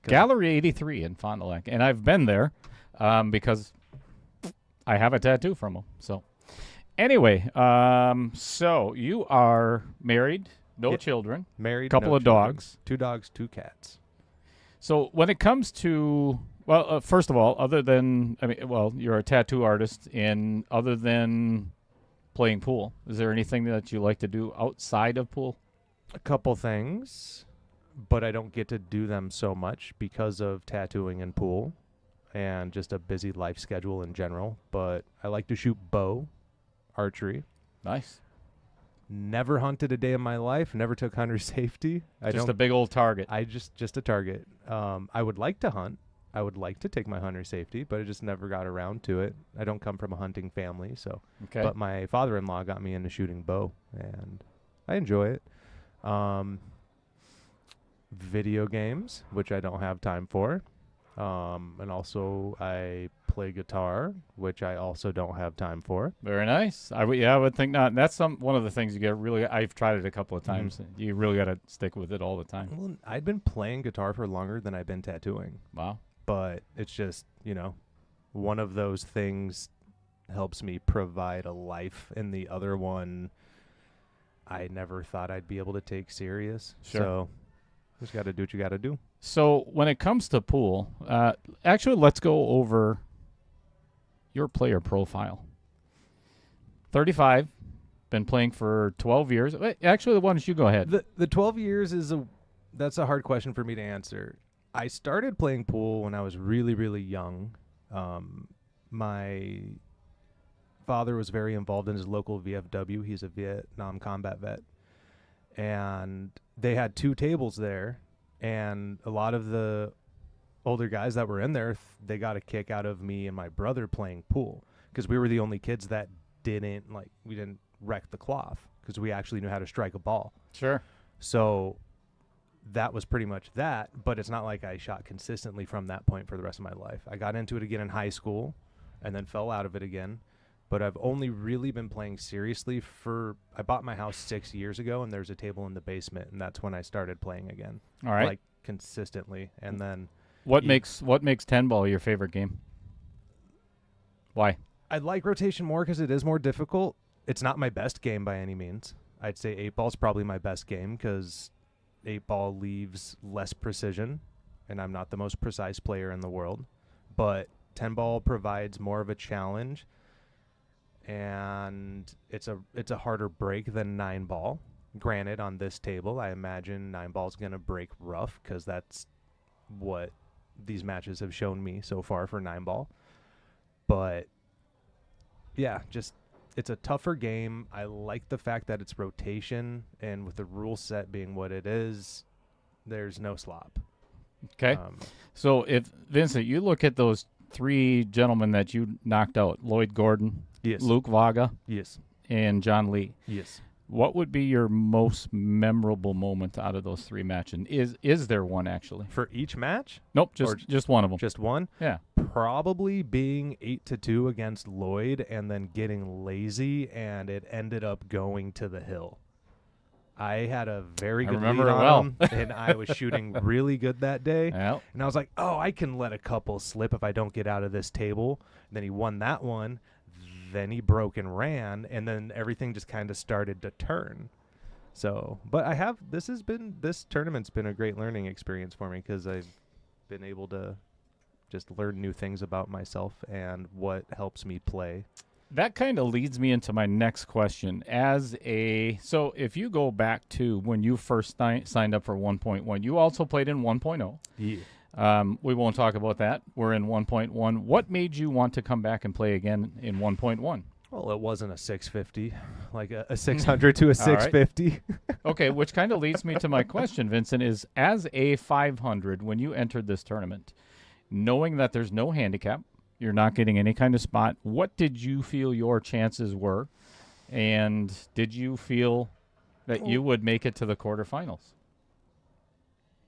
Gallery 83 in Fond du Lac. And I've been there because I have a tattoo from him. So, anyway, so you are married, no children, Married, couple no of children. dogs. 2 dogs, 2 cats. So when it comes to, well, first of all, you're a tattoo artist, and other than playing pool, is there anything that you like to do outside of pool? A couple things, but I don't get to do them so much because of tattooing and pool and just a busy life schedule in general. But I like to shoot bow, archery. Nice. Never hunted a day in my life. Never took hunter safety. Just a big old target. I just a target. I would like to hunt. I would like to take my hunter safety, but I just never got around to it. I don't come from a hunting family, so. Okay. But my father-in-law got me into shooting bow, and I enjoy it. Video games, which I don't have time for. And also I play guitar, which I also don't have time for. Very nice. I would think not. That's one of the things you get really. I've tried it a couple of times. You really got to stick with it all the time. Well, I'd been playing guitar for longer than I've been tattooing. Wow. But it's just, one of those things helps me provide a life, and the other one I never thought I'd be able to take serious. Sure. So just got to do what you got to do. So when it comes to pool, actually, let's go over your player profile. 35, been playing for 12 years. Actually, why don't you go ahead? The 12 years that's a hard question for me to answer. I started playing pool when I was really, really young. My father was very involved in his local VFW. He's a Vietnam combat vet. And they had 2 tables there. And a lot of the older guys that were in there, they got a kick out of me and my brother playing pool because we were the only kids that we didn't wreck the cloth because we actually knew how to strike a ball. Sure. So that was pretty much that, but it's not like I shot consistently from that point for the rest of my life. I got into it again in high school and then fell out of it again. But I've only really been playing seriously I bought my house 6 years ago, and there's a table in the basement, and that's when I started playing again. All right. Like consistently. And then What makes 10 ball your favorite game? Why? I like rotation more because it is more difficult. It's not my best game by any means. I'd say 8 ball's probably my best game because 8 ball leaves less precision, and I'm not the most precise player in the world. But 10 ball provides more of a challenge. And it's a harder break than 9 ball. Granted, on this table, I imagine 9 ball is going to break rough because that's what these matches have shown me so far for 9 ball. But yeah, it's a tougher game. I like the fact that it's rotation, and with the rule set being what it is, there's no slop. Okay. So if Vincent, you look at those 3 gentlemen that you knocked out, Lloyd Gordon, Yes. Luke Vaga, Yes. and John Lee. Yes. What would be your most memorable moment out of those 3 matches? Is there one actually? For each match? Nope, just one of them. Just one? Yeah. Probably being 8-2 against Lloyd and then getting lazy, and it ended up going to the hill. I had a very good remember lead it on well. him, and I was shooting really good that day. Yeah. And I was like, oh, I can let a couple slip if I don't get out of this table. And then he won that one. Then he broke and ran, and then everything just kind of started to turn. So, but this tournament's been a great learning experience for me because I've been able to just learn new things about myself and what helps me play. That kind of leads me into my next question. So if you go back to when you first signed up for 1.1, you also played in 1.0. Yeah. We won't talk about that. We're in 1.1. What made you want to come back and play again in 1.1? Well, it wasn't a 650, like a 600 to a 650. Okay, which kind of leads me to my question, Vincent, is as a 500, when you entered this tournament, knowing that there's no handicap, you're not getting any kind of spot, what did you feel your chances were? And did you feel that you would make it to the quarterfinals?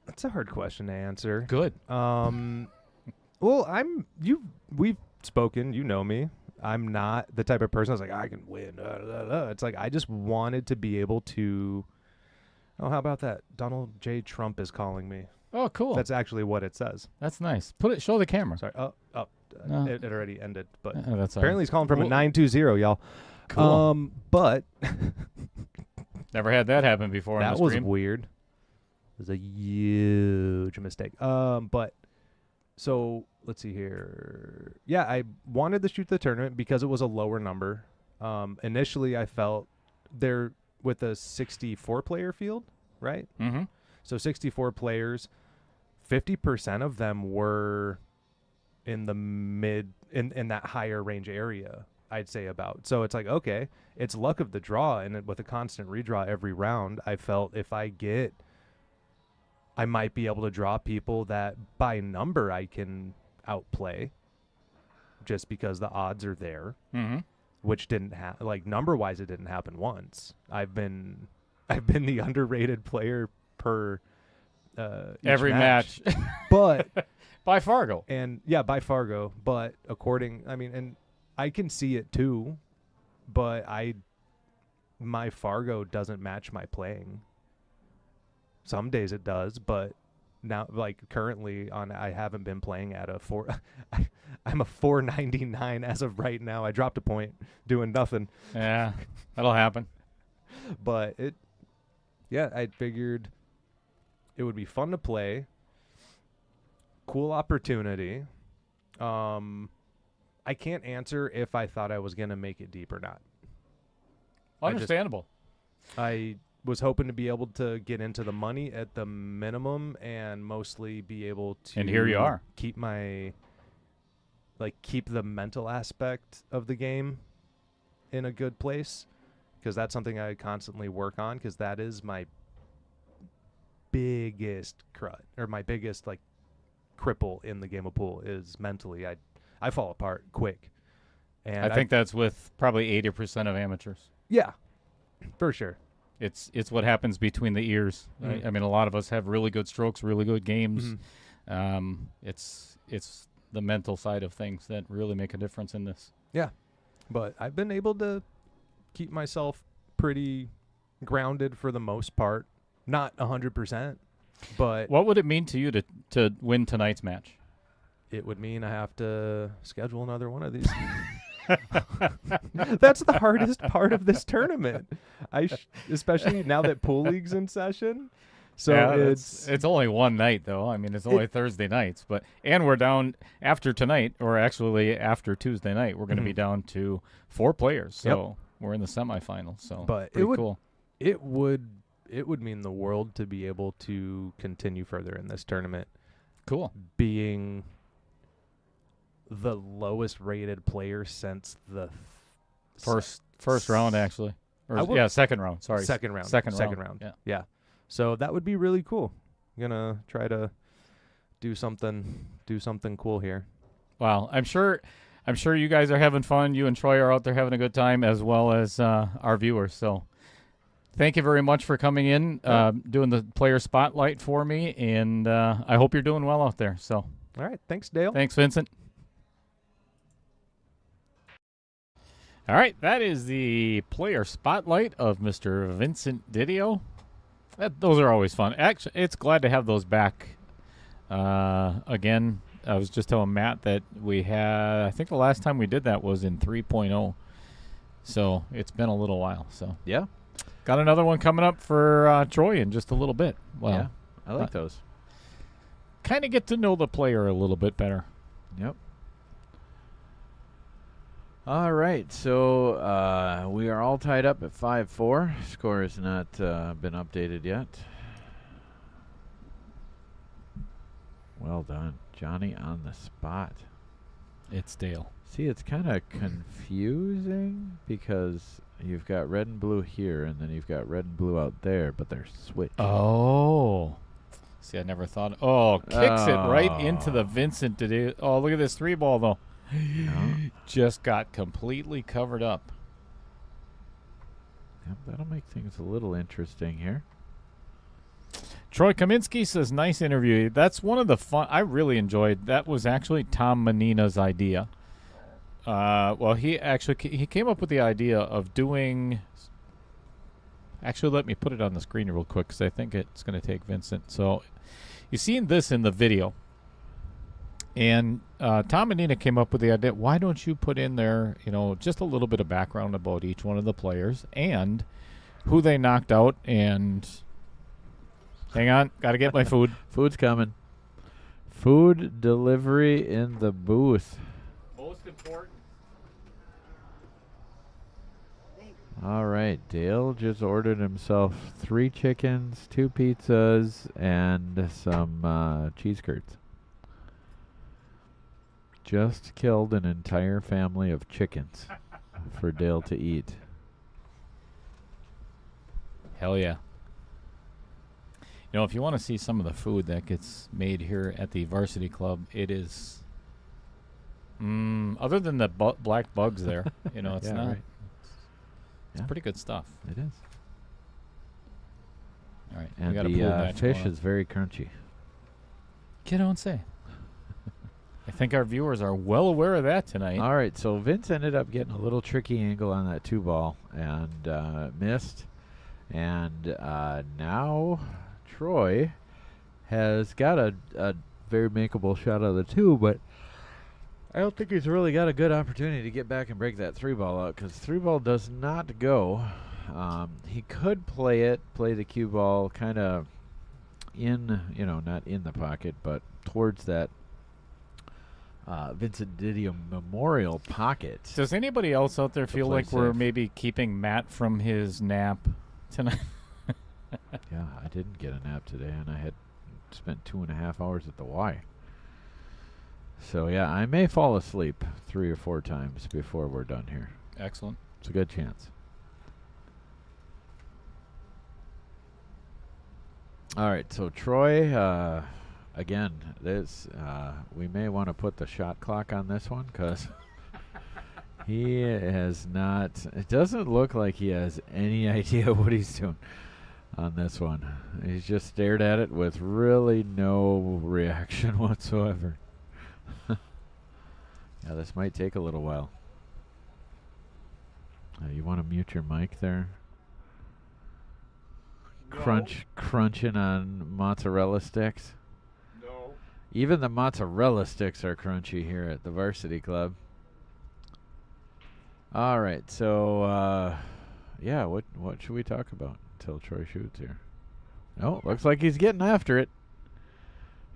That's a hard question to answer. Good. Well, we've spoken, you know me. I'm not the type of person that's like, I can win. It's like, I just wanted to be able to. Oh, how about that? Donald J. Trump is calling me. Oh, cool. That's actually what it says. That's nice. Show the camera. Sorry. No. It already ended, but That's all apparently right. he's calling from a 920, y'all. Cool. But Never had that happen before. that on the was stream. weird. It was a huge mistake. But so let's see here. Yeah, I wanted to shoot the tournament because it was a lower number. Initially, I felt there with a 64 player field, right? Mm-hmm. So 64 players, 50% of them were in the mid in that higher range area, I'd say about. So it's like, okay, it's luck of the draw, and with a constant redraw every round, I felt if I might be able to draw people that by number I can outplay just because the odds are there, which didn't happen. Like number wise, it didn't happen once. I've been the underrated player per Every match. But By Fargo. and yeah, by Fargo, but and I can see it too, but my Fargo doesn't match my playing. Some days it does, but now, like currently I haven't been playing at a 4. I'm a 499 as of right now. I dropped a point doing nothing. Yeah, that'll happen. But I figured it would be fun to play. Cool opportunity. I can't answer if I thought I was going to make it deep or not. Understandable. I was hoping to be able to get into the money at the minimum and mostly be able to. And here you are. Keep the mental aspect of the game in a good place, because that's something I constantly work on, because that is my biggest my biggest cripple in the game of pool is mentally. I fall apart quick. And I think that's with probably 80% of amateurs. Yeah, for sure. It's what happens between the ears. Right? I mean, a lot of us have really good strokes, really good games. It's the mental side of things that really make a difference in this. Yeah, but I've been able to keep myself pretty grounded for the most part. Not 100%, but What would it mean to you to win tonight's match? it would mean I have to schedule another one of these. That's the hardest part of this tournament. Especially now that pool league's in session. So yeah, it's only one night though. I mean, it's only Thursday nights, and we're down after tonight, or actually after Tuesday night, we're going to be down to 4 players. So we're in the semifinals. So but pretty cool. It would mean the world to be able to continue further in this tournament. Cool. Being the lowest rated player since the first round, actually. Second round. Sorry. Second round. Second round. Yeah. So that would be really cool. I'm gonna try to do something cool here. Wow. I'm sure you guys are having fun. You and Troy are out there having a good time, as well as our viewers. So thank you very much for coming in, doing the player spotlight for me, and I hope you're doing well out there. So all right. Thanks, Dale. Thanks, Vincent. All right, that is the player spotlight of Mr. Vincent Didio. Those are always fun. Actually, it's glad to have those back again. I was just telling Matt that we had, I think the last time we did that was in 3.0. So it's been a little while. So Yeah. got another one coming up for Troy in just a little bit. Well, Yeah. I like those. Kind of get to know the player a little bit better. Yep. All right, so we are all tied up at 5-4. Score has not been updated yet. Well done, Johnny on the spot. It's Dale. See, it's kind of confusing because you've got red and blue here, and then you've got red and blue out there, but they're switched. Oh. See, I never thought. Oh, kicks it right into the Vincent today. Oh, look at this 3-ball, though. Just got completely covered up. Yep, that'll make things a little interesting here. Troy Kaminsky says, nice interview. That's one of the fun. I really enjoyed. That was actually Tom Menina's idea. Well, he came up with the idea of doing. Actually, let me put it on the screen real quick because I think it's going to take Vincent. So, you've seen this in the video. And Tom and Nina came up with the idea, why don't you put in there, just a little bit of background about each one of the players and who they knocked out. And hang on, got to get my food. Food's coming. Food delivery in the booth. Most important. All right, Dale just ordered himself 3 chickens, 2 pizzas, and some cheese curds. Just killed an entire family of chickens for Dale to eat. Hell yeah. If you want to see some of the food that gets made here at the Varsity Club, it is, other than the black bugs there, it's Yeah, not. right. It's pretty good stuff. It is. All right. And we got a pool the match fish going on. is very crunchy. You don't say. I think our viewers are well aware of that tonight. All right, so Vince ended up getting a little tricky angle on that 2-ball and missed. And now Troy has got a very makeable shot of the 2, but I don't think he's really got a good opportunity to get back and break that 3-ball out because 3-ball does not go. He could play the cue ball kind of in, not in the pocket, but towards that Vincent Didio Memorial pocket. Does anybody else out there feel play like we're safe. maybe keeping Matt from his nap tonight? Yeah, I didn't get a nap today, and I had spent 2.5 hours at the Y. So, yeah, I may fall asleep 3 or 4 times before we're done here. Excellent. It's a good chance. All right, so Troy, again, we may want to put the shot clock on this one because he has not. It doesn't look like he has any idea what he's doing on this one. He's just stared at it with really no reaction whatsoever. Yeah, this might take a little while. You want to mute your mic there? No. Crunching on mozzarella sticks. No. Even the mozzarella sticks are crunchy here at the Varsity Club. All right, so yeah, what should we talk about until Troy shoots here? Oh, looks like he's getting after it.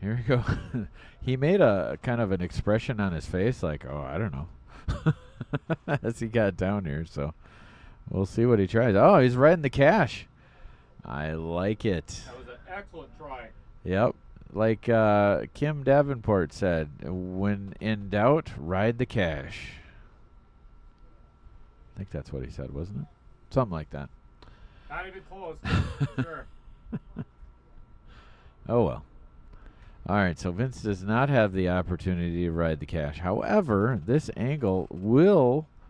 Here we go. He made a kind of an expression on his face like, oh, I don't know, as he got down here. So we'll see what he tries. Oh, he's riding the cash. I like it. That was an excellent try. Yep. Like Kim Davenport said, when in doubt, ride the cash. I think that's what he said, wasn't it? Something like that. Not even close. Sure. Oh, well. All right, so Vince does not have the opportunity to ride the cash. However, this angle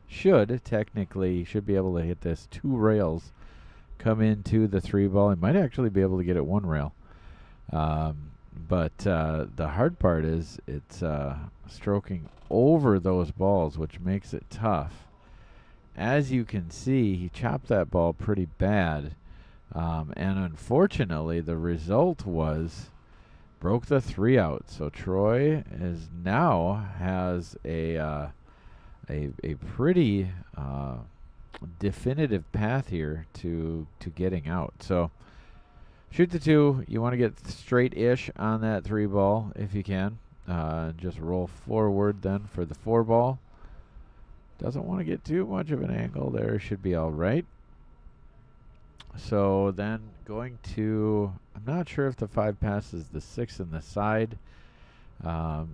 should be able to hit this 2 rails, come into the 3-ball. He might actually be able to get it 1 rail. But the hard part is it's stroking over those balls, which makes it tough. As you can see, he chopped that ball pretty bad. And unfortunately, the result was broke the 3 out. So Troy has a pretty definitive path here to getting out. So shoot the 2. You want to get straight-ish on that 3-ball if you can. Just roll forward then for the 4-ball. Doesn't want to get too much of an angle there. Should be all right. So then going to, I'm not sure if the 5 passes the 6 in the side.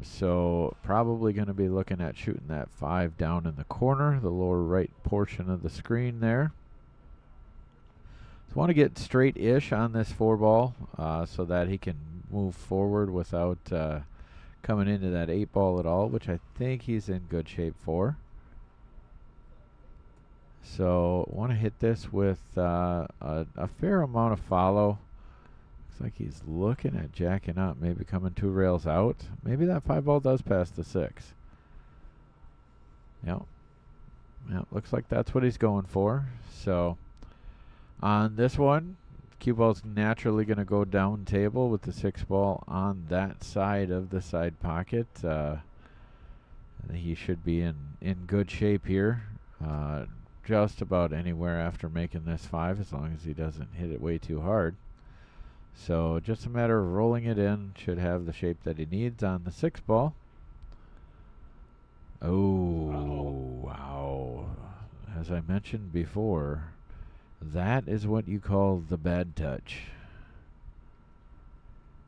So probably going to be looking at shooting that 5 down in the corner, the lower right portion of the screen there. So want to get straight-ish on this 4 ball so that he can move forward without coming into that 8 ball at all, which I think he's in good shape for. So want to hit this with a fair amount of follow. Looks like he's looking at jacking up, maybe coming 2 rails out. Maybe that 5 ball does pass the 6. Yep. Yep, looks like that's what he's going for. So on this one, cue ball's naturally going to go down table with the 6 ball on that side of the side pocket. He should be in good shape here. Just about anywhere after making this 5, as long as he doesn't hit it way too hard. So just a matter of rolling it in. Should have the shape that he needs on the 6 ball. Oh, wow. As I mentioned before, that is what you call the bad touch.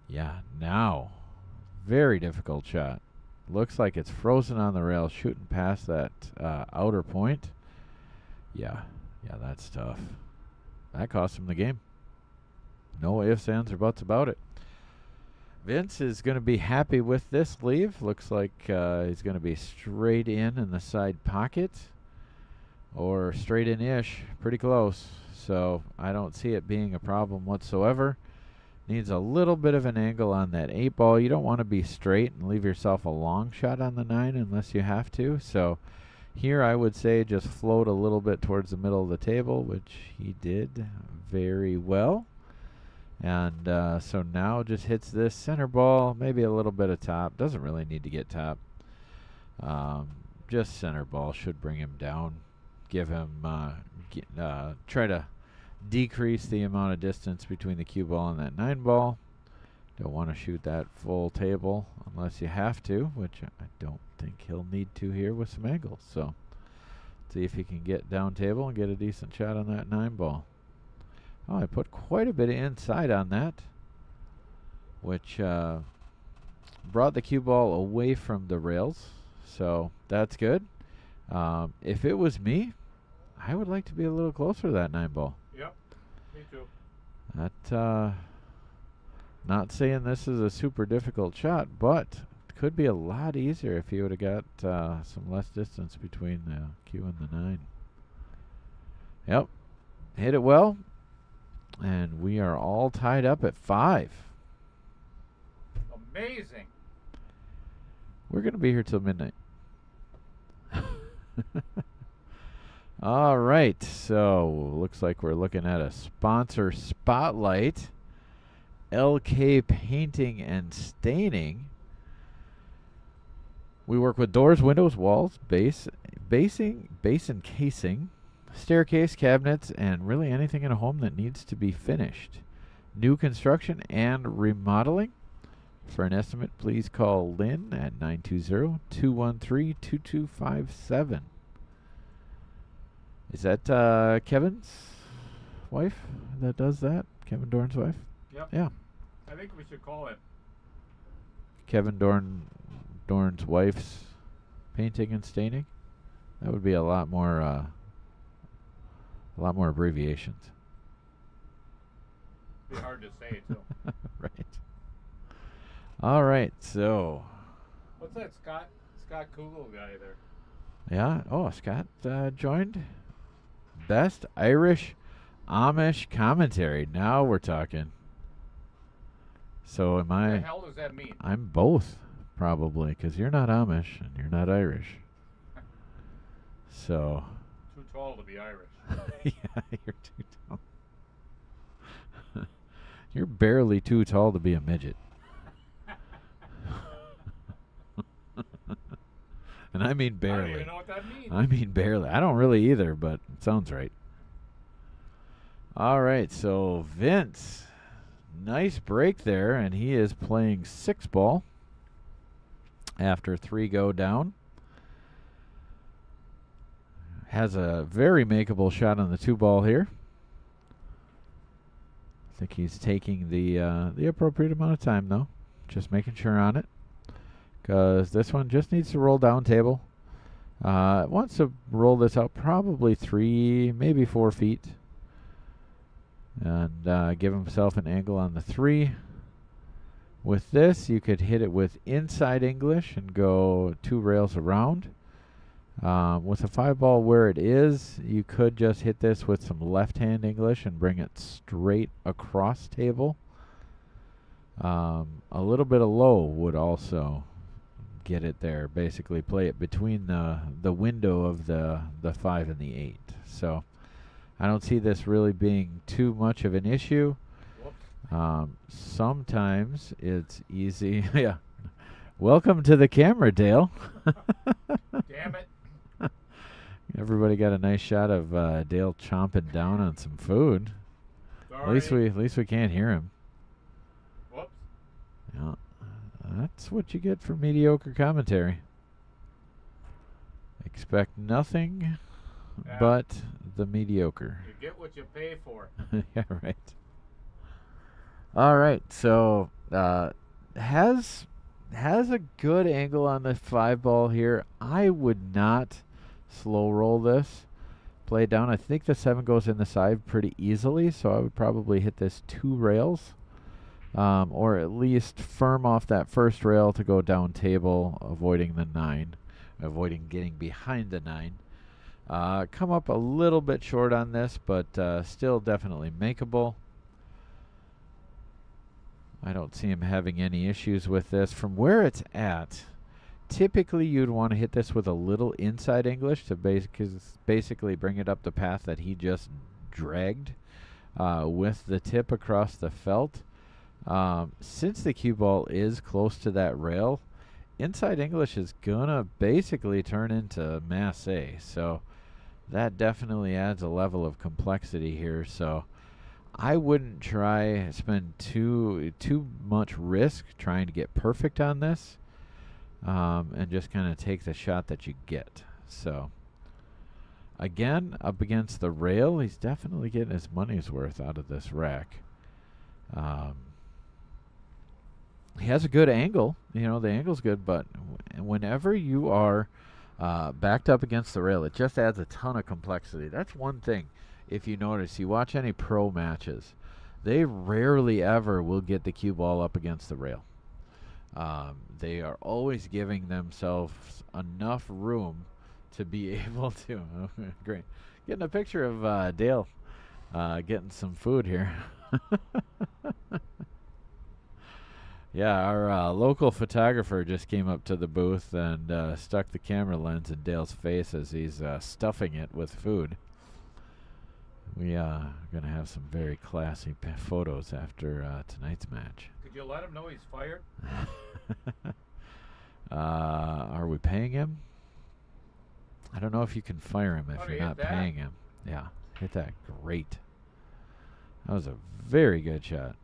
Yeah, now, very difficult shot. Looks like it's frozen on the rail, shooting past that outer point. Yeah, that's tough. That cost him the game. No ifs, ands, or buts about it. Vince is going to be happy with this leave. Looks like he's going to be straight in the side pocket. Or straight in-ish. Pretty close. So I don't see it being a problem whatsoever. Needs a little bit of an angle on that 8 ball. You don't want to be straight and leave yourself a long shot on the 9 unless you have to. So here I would say just float a little bit towards the middle of the table, which he did very well. And so now just hits this center ball, maybe a little bit of top. Doesn't really need to get top. Just center ball should bring him down. Give him, try to decrease the amount of distance between the cue ball and that 9 ball. Don't want to shoot that full table unless you have to, which I don't think he'll need to here with some angles. So see if he can get down table and get a decent shot on that 9 ball. Oh, I put quite a bit of inside on that, which brought the cue ball away from the rails. So that's good. If it was me, I would like to be a little closer to that 9 ball. Yep, me too. That, not saying this is a super difficult shot, but it could be a lot easier if you would have got some less distance between the cue and the 9. Yep, hit it well, and we are all tied up at 5. Amazing. We're going to be here till midnight. All right, so looks like we're looking at a sponsor spotlight. LK Painting and Staining. We work with doors, windows, walls, base and casing, staircase, cabinets, and really anything in a home that needs to be finished. New construction and remodeling. For an estimate, please call Lynn at 920-213-2257. Is that Kevin's wife that does that? Kevin Dorn's wife? Yep. Yeah. I think we should call it. Kevin Dorn's wife's painting and staining. That would be a lot more abbreviations. Be hard to say too. Right. All right. So. What's that Scott Kugel guy there? Yeah. Oh, Scott joined. Best Irish Amish commentary. Now we're talking. So am I? What the hell does that mean? I'm both, probably, because you're not Amish and you're not Irish. So. Too tall to be Irish. Yeah, you're too tall. You're barely too tall to be a midget. And I mean barely. I don't even know what that means. I mean barely. I don't really either, but it sounds right. All right, so Vince, nice break there, and he is playing 6 ball after 3 go down. has a very makeable shot on the 2-ball here. I think he's taking the appropriate amount of time, though. Just making sure on it. Because this one just needs to roll down table. Wants to roll this out probably 3, maybe 4 feet. And give himself an angle on the 3. With this, you could hit it with inside English and go 2 rails around. With a 5-ball where it is, you could just hit this with some left-hand English and bring it straight across table. A little bit of low would also get it there. Basically play it between the window of the 5 and the 8. So I don't see this really being too much of an issue. Sometimes it's easy. Yeah. Welcome to the camera, Dale. Damn it. Everybody got a nice shot of Dale chomping down on some food. Sorry. At least we can't hear him. Whoops. Yeah, that's what you get for mediocre commentary. Expect nothing but the mediocre. You get what you pay for. Yeah, right. All right, so has a good angle on the 5-ball here. I would not slow roll this. Play it down. I think the 7 goes in the side pretty easily, so I would probably hit this 2 rails, or at least firm off that first rail to go down table, avoiding the 9, avoiding getting behind the 9. Come up a little bit short on this, but still definitely makeable. I don't see him having any issues with this. From where it's at, typically you'd want to hit this with a little inside English to basically bring it up the path that he just dragged with the tip across the felt. Since the cue ball is close to that rail, inside English is going to basically turn into masse. So that definitely adds a level of complexity here. So I wouldn't spend too much risk trying to get perfect on this, and just kind of take the shot that you get. So again, up against the rail, he's definitely getting his money's worth out of this rack. He has a good angle. The angle's good, but whenever you are backed up against the rail, it just adds a ton of complexity. That's one thing. If you notice, you watch any pro matches, they rarely ever will get the cue ball up against the rail. They are always giving themselves enough room to be able to. Great. Getting a picture of Dale getting some food here. Yeah, our local photographer just came up to the booth and stuck the camera lens in Dale's face as he's stuffing it with food. We are going to have some very classy photos after tonight's match. Could you let him know he's fired? Are we paying him? I don't know if you can fire him if you're not paying him. Yeah, hit that. Great. That was a very good shot.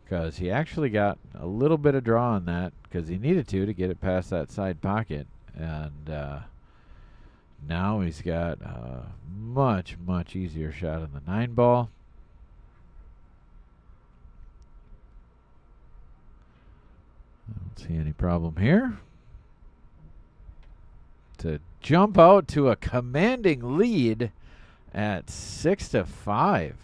Because he actually got a little bit of draw on that because he needed to get it past that side pocket. And now he's got a much, much easier shot on the 9-ball. I don't see any problem here. To jump out to a commanding lead at 6-5.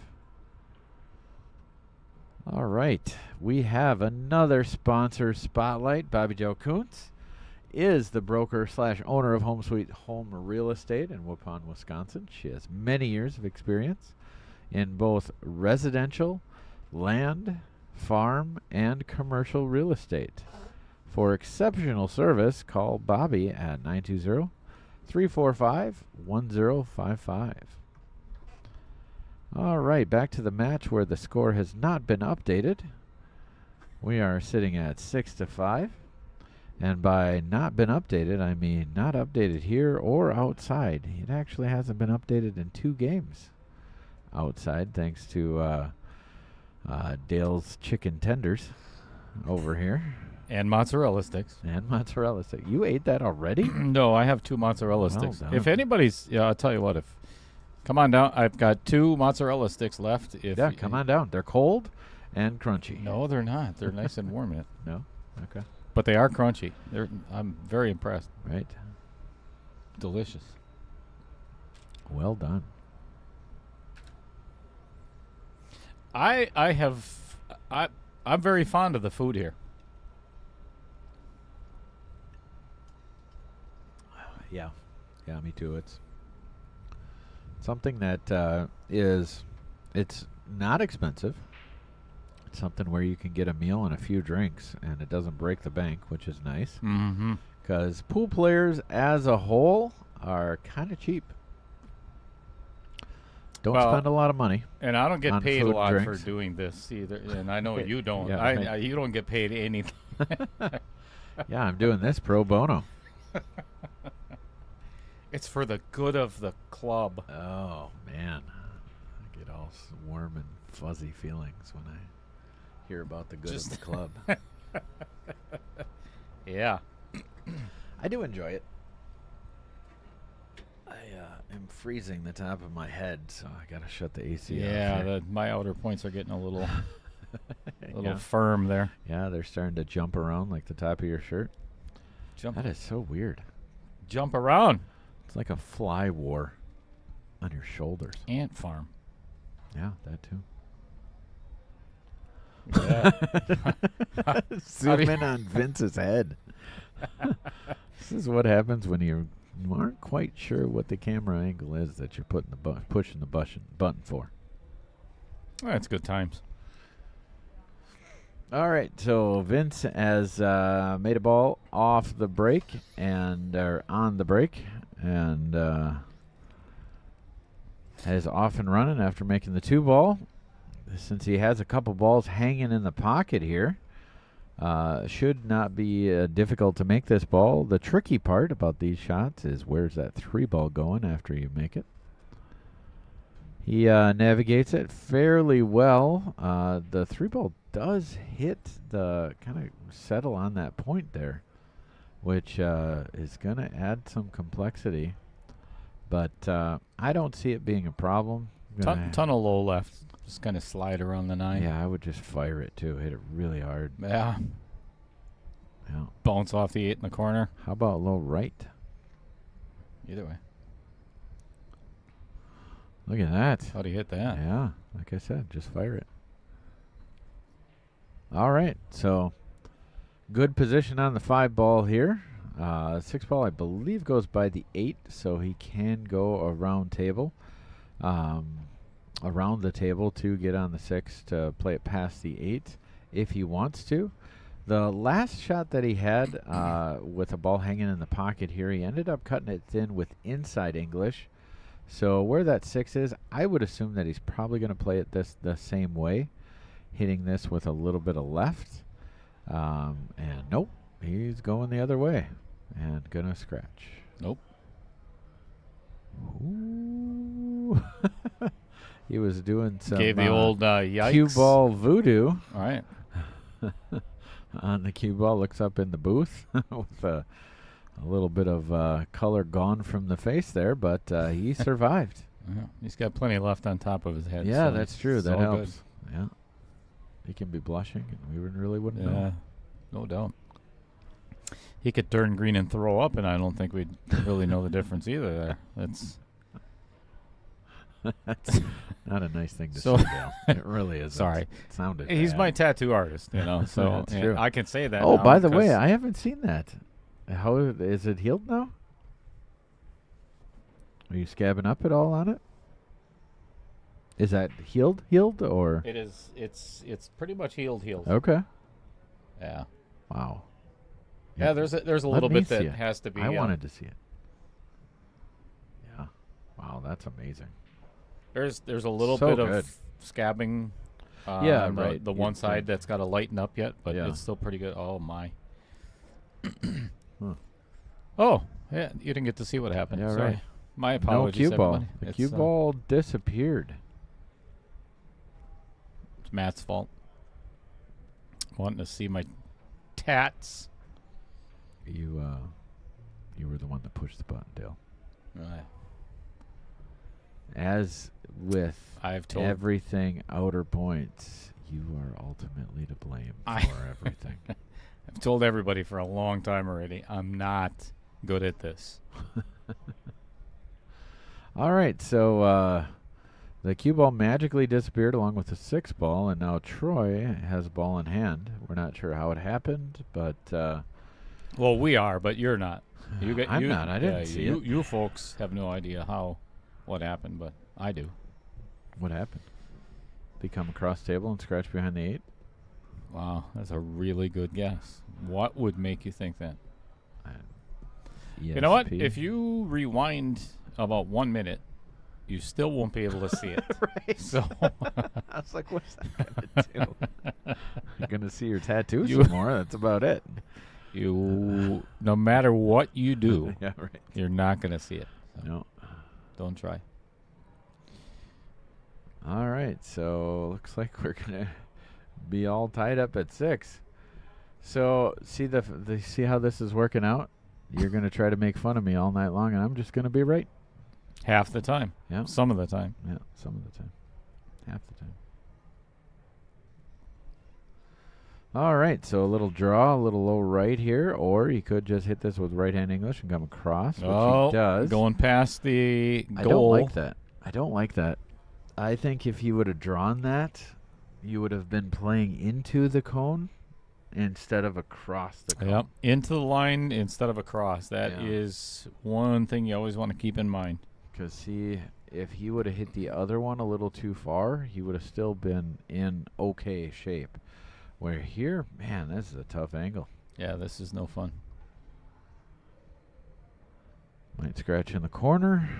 All right, we have another sponsor spotlight. Bobby Joe Kuntz is the broker/owner of Home Sweet Home Real Estate in Waupun, Wisconsin. She has many years of experience in both residential, land, farm, and commercial real estate. For exceptional service, call Bobby at 920-345-1055. All right, back to the match where the score has not been updated. We are sitting at 6-5. And by not been updated, I mean not updated here or outside. It actually hasn't been updated in 2 games outside, thanks to Dale's chicken tenders over here. And mozzarella sticks. And mozzarella stick. You ate that already? No, I have 2 mozzarella Well sticks. done. If anybody's, I'll tell you what. If come on down, I've got 2 mozzarella sticks left. If Yeah, come on down. They're cold and crunchy. No, they're not. They're nice and warm yet. No? Okay. But they are crunchy. I'm very impressed. Right. Delicious. Well done. I'm very fond of the food here. Yeah. Yeah, me too. It's something that it's not expensive. It's something where you can get a meal and a few drinks, and it doesn't break the bank, which is nice. Mm-hmm. Because pool players as a whole are kind of cheap. Don't spend a lot of money. And I don't get on paid a food lot and for drinks. doing this either. And I know you don't. Yeah, right. You don't get paid anything. Yeah, I'm doing this pro bono. It's for the good of the club. Oh, man. I get all warm and fuzzy feelings when I hear about the good of the club. Yeah. I do enjoy it. I am freezing the top of my head, so I got to shut the AC off. Yeah, here. my outer points are getting a little Yeah. firm there. Yeah, they're starting to jump around like the top of your shirt. Jump That is so weird. around. It's like a fly war on your shoulders. Ant farm. Yeah, that too. Yeah. Zoom in on Vince's head. This is what happens when you aren't quite sure what the camera angle is that you're pushing the button for. That's good times. All right, so Vince has made a ball off the break and on the break, and is off and running after making the 2-ball. Since he has a couple balls hanging in the pocket here, should not be difficult to make this ball. The tricky part about these shots is where's that 3-ball going after you make it. He navigates it fairly well. The 3-ball does hit the kind of settle on that point there, which is going to add some complexity. But I don't see it being a problem. Ton of low left. Just kind of slide around the 9. Yeah, I would just fire it too. Hit it really hard. Yeah. Yeah. Bounce off the 8 in the corner. How about low right? Either way. Look at that. How'd he hit that? Yeah, like I said, just fire it. All right, so good position on the 5-ball here. 6-ball, I believe, goes by the 8, so he can go around the table to get on the 6 to play it past the 8 if he wants to. The last shot that he had with a ball hanging in the pocket here, he ended up cutting it thin with inside English. So where that 6 is, I would assume that he's probably going to play it the same way, hitting this with a little bit of left. And nope, he's going the other way and going to scratch. Nope. Ooh. He was doing some Gave the old yikes. cue ball voodoo. All right. On the cue ball, looks up in the booth with a little bit of color gone from the face there, but he survived. He's got plenty left on top of his head. Yeah, so that's true. it's That all helps. Yeah. He can be blushing, and we really wouldn't good. Yeah, know. no doubt. He could turn green and throw up, and I don't think we'd really know the difference either there. That's not a nice thing to So- say, Dale. It really is. Sorry. It sounded He's bad. my tattoo artist, so That's true. I can say that. Oh, now by the way, 'cause I haven't seen that. How is it healed now? Are you scabbing up at all on it? Is that healed or? it is. It's pretty much healed. Okay. Yeah. Wow. Yeah. There's a Let little me bit see that it. has to be. I wanted to see it. Yeah. Wow, that's amazing. There's a little So bit good. of scabbing. Yeah, on right. The You one think- side that's got to lighten up yet, but Yeah. it's still pretty good. Oh my. Huh. Oh yeah, you didn't get to see what happened. Yeah, Sorry. right. My No apologies. cue ball. everybody. The It's, cue ball disappeared. It's Matt's fault. Wanting to see my tats. You were the one that pushed the button, Dale. Right. As with I've told everything outer points, you are ultimately to blame I- for everything. I've told everybody for a long time already. I'm not good at this. All right, so the cue ball magically disappeared along with the 6 ball, and now Troy has a ball in hand. We're not sure how it happened, but Well, we are, but you're not. I'm not. I didn't see it. You folks have no idea what happened, but I do. What happened? They come across table and scratch behind the 8? Wow, that's a really good guess. What would make you think that? You know what? If you rewind about 1 minute, you still won't be able to see it. Right. So I was like, what's that going to do? You're going to see your tattoos You- some more. That's about it. you, no matter what you do, Yeah, right. you're not going to see it. So No. don't try. All right, so looks like we're going to be all tied up at 6. So see see how this is working out? You're going to try to make fun of me all night long, and I'm just going to be right. Half the time. Yeah. Some of the time. Yeah, some of the time. Half the time. All right, so a little draw, a little low right here, or you could just hit this with right-hand English and come across, which he does. Going past the goal. I don't like that. I don't like that. I think if you would have drawn that, you would have been playing into the cone instead of across the cone. Yep, into the line instead of across. That is one thing you always want to keep in mind. Because, see, if he would have hit the other one a little too far, he would have still been in okay shape. Where here, man, this is a tough angle. Yeah, this is no fun. Might scratch in the corner.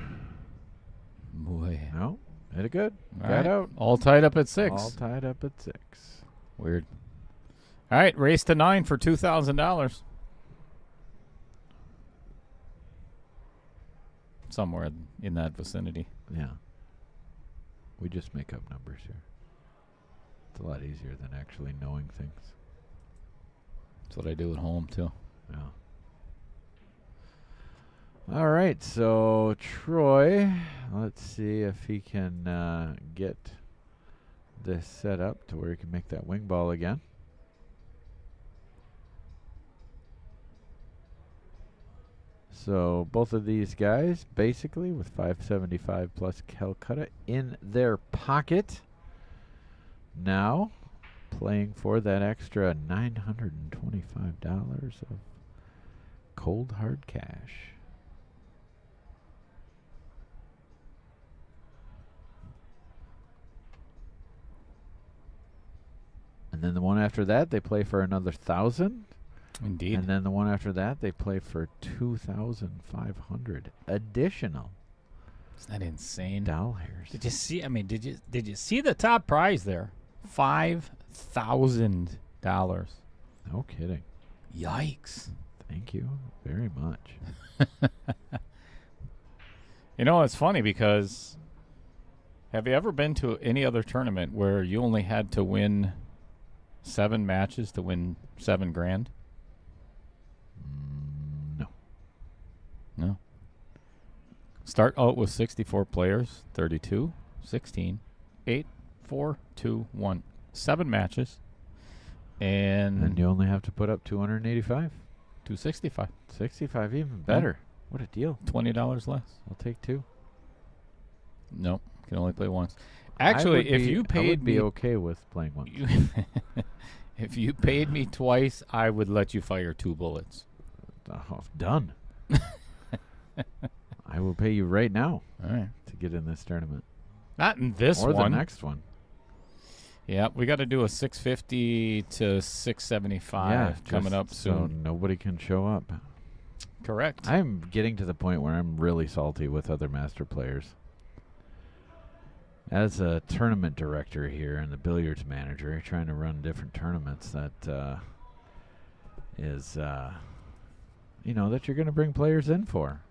Boy. No, hit it good. All Got right. out. All tied up at 6. All tied up at 6. Weird. All right, race to 9 for $2,000. Somewhere in that vicinity. Yeah. We just make up numbers here. It's a lot easier than actually knowing things. That's what I do at home, too. Yeah. All right, so Troy, let's see if he can get this set up to where he can make that wing ball again. So both of these guys, basically, with 575 plus Calcutta in their pocket, now playing for that extra $925 of cold hard cash. And then the one after that, they play for another 1,000. Indeed. And then the one after that, they play for 2,500 additional. Isn't that insane? Dollars. Did you see? I mean, did you see the top prize there? $5,000. No kidding. Yikes! Thank you very much. You know, it's funny because have you ever been to any other tournament where you only had to win 7 matches to win $7,000? No. No. Start out with 64 players, 32, 16, 8, 4, 2, 1. 7 matches. And you only have to put up 285. 265. 65, even better. What a deal. $20 less. I'll take 2. No, can only play once. Actually, if you I paid would be me okay with playing once. if you paid me twice, I would let you fire 2 bullets. Oh, done. I will pay you right now All right. to get in this tournament. Not in this or one. the next one. Yeah, we got to do a 650 to 675 coming up so soon. nobody can show up. Correct. I'm getting to the point where I'm really salty with other master players. As a tournament director here and the billiards manager, trying to run different tournaments, that is, that you're going to bring players in for.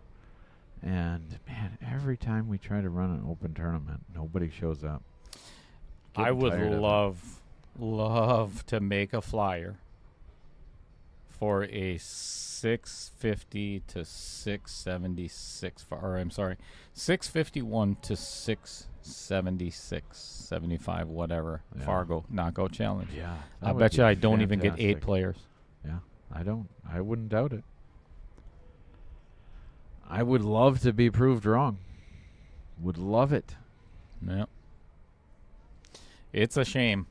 And, man, every time we try to run an open tournament, nobody shows up. I Getting would tired of it. love to make a flyer for a 650 to 676, or I'm sorry, 651 to 676, 75, whatever, Yeah. Fargo knockout challenge. Yeah. I bet you I don't even get 8 players. Yeah, I wouldn't doubt it. I would love to be proved wrong. Would love it. Yeah. It's a shame.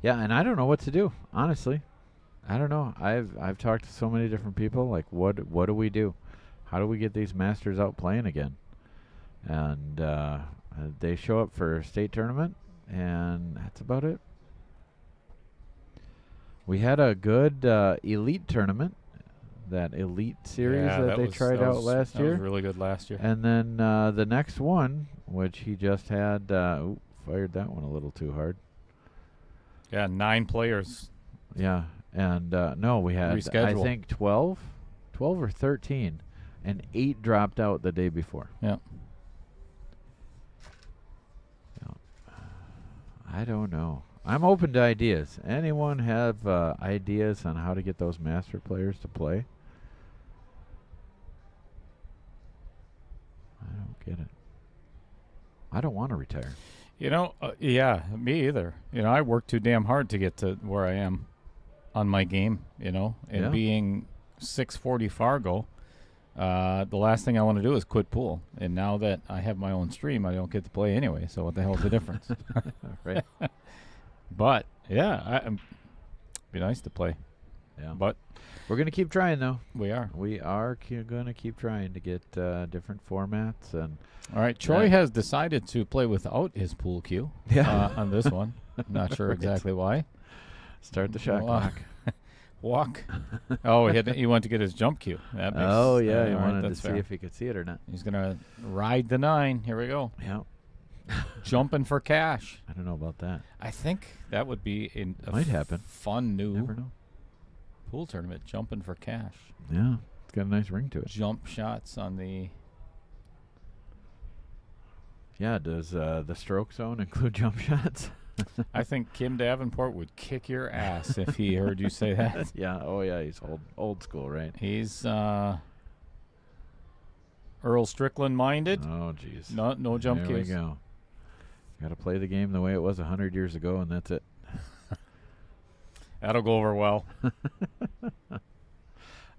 Yeah, and I don't know what to do, honestly. I don't know. I've talked to so many different people. Like, what do we do? How do we get these masters out playing again? And they show up for a state tournament, and that's about it. We had a good elite tournament, that elite series Yeah, that they tried out last That year. was really good last year. And then the next one, which he just had, fired that one a little too hard. Yeah, 9 players. Yeah, and no, we had, I Reschedule. think, 12 or 13, and 8 dropped out the day before. Yeah. I don't know. I'm open to ideas. Anyone have ideas on how to get those master players to play? I don't get it. I don't want to retire. You know, yeah, me either. You know, I work too damn hard to get to where I am on my game, you know, and Yeah. being 640 Fargo, the last thing I want to do is quit pool. And now that I have my own stream, I don't get to play anyway. So what the hell's the difference? Right. But, yeah, be nice to play. Yeah. But We're going to keep trying, though. we are. We are going to keep trying to get different formats. And All right, Troy has decided to play without his pool cue on this one. I'm not sure Right. exactly why. Start the shot Well, clock. Walk. Oh, he wanted to get his jump cue. That makes, Oh, yeah. He all right, wanted to that's see fair. if he could see it or not. He's going to ride the 9. Here we go. Yeah. Jumping for cash. I don't know about that. I think that would be a Might happen. fun new Never know. pool tournament. Jumping for cash. Yeah. It's got a nice ring to it. Jump shots on the... Yeah. Does the stroke zone include jump shots? I think Kim Davenport would kick your ass if he heard you say that. Yeah. Oh, yeah. He's old school, right? He's Earl Strickland minded. Oh, jeez. No jump There cues. we go. Got to play the game the way it was 100 years ago, and that's it. That'll go over well.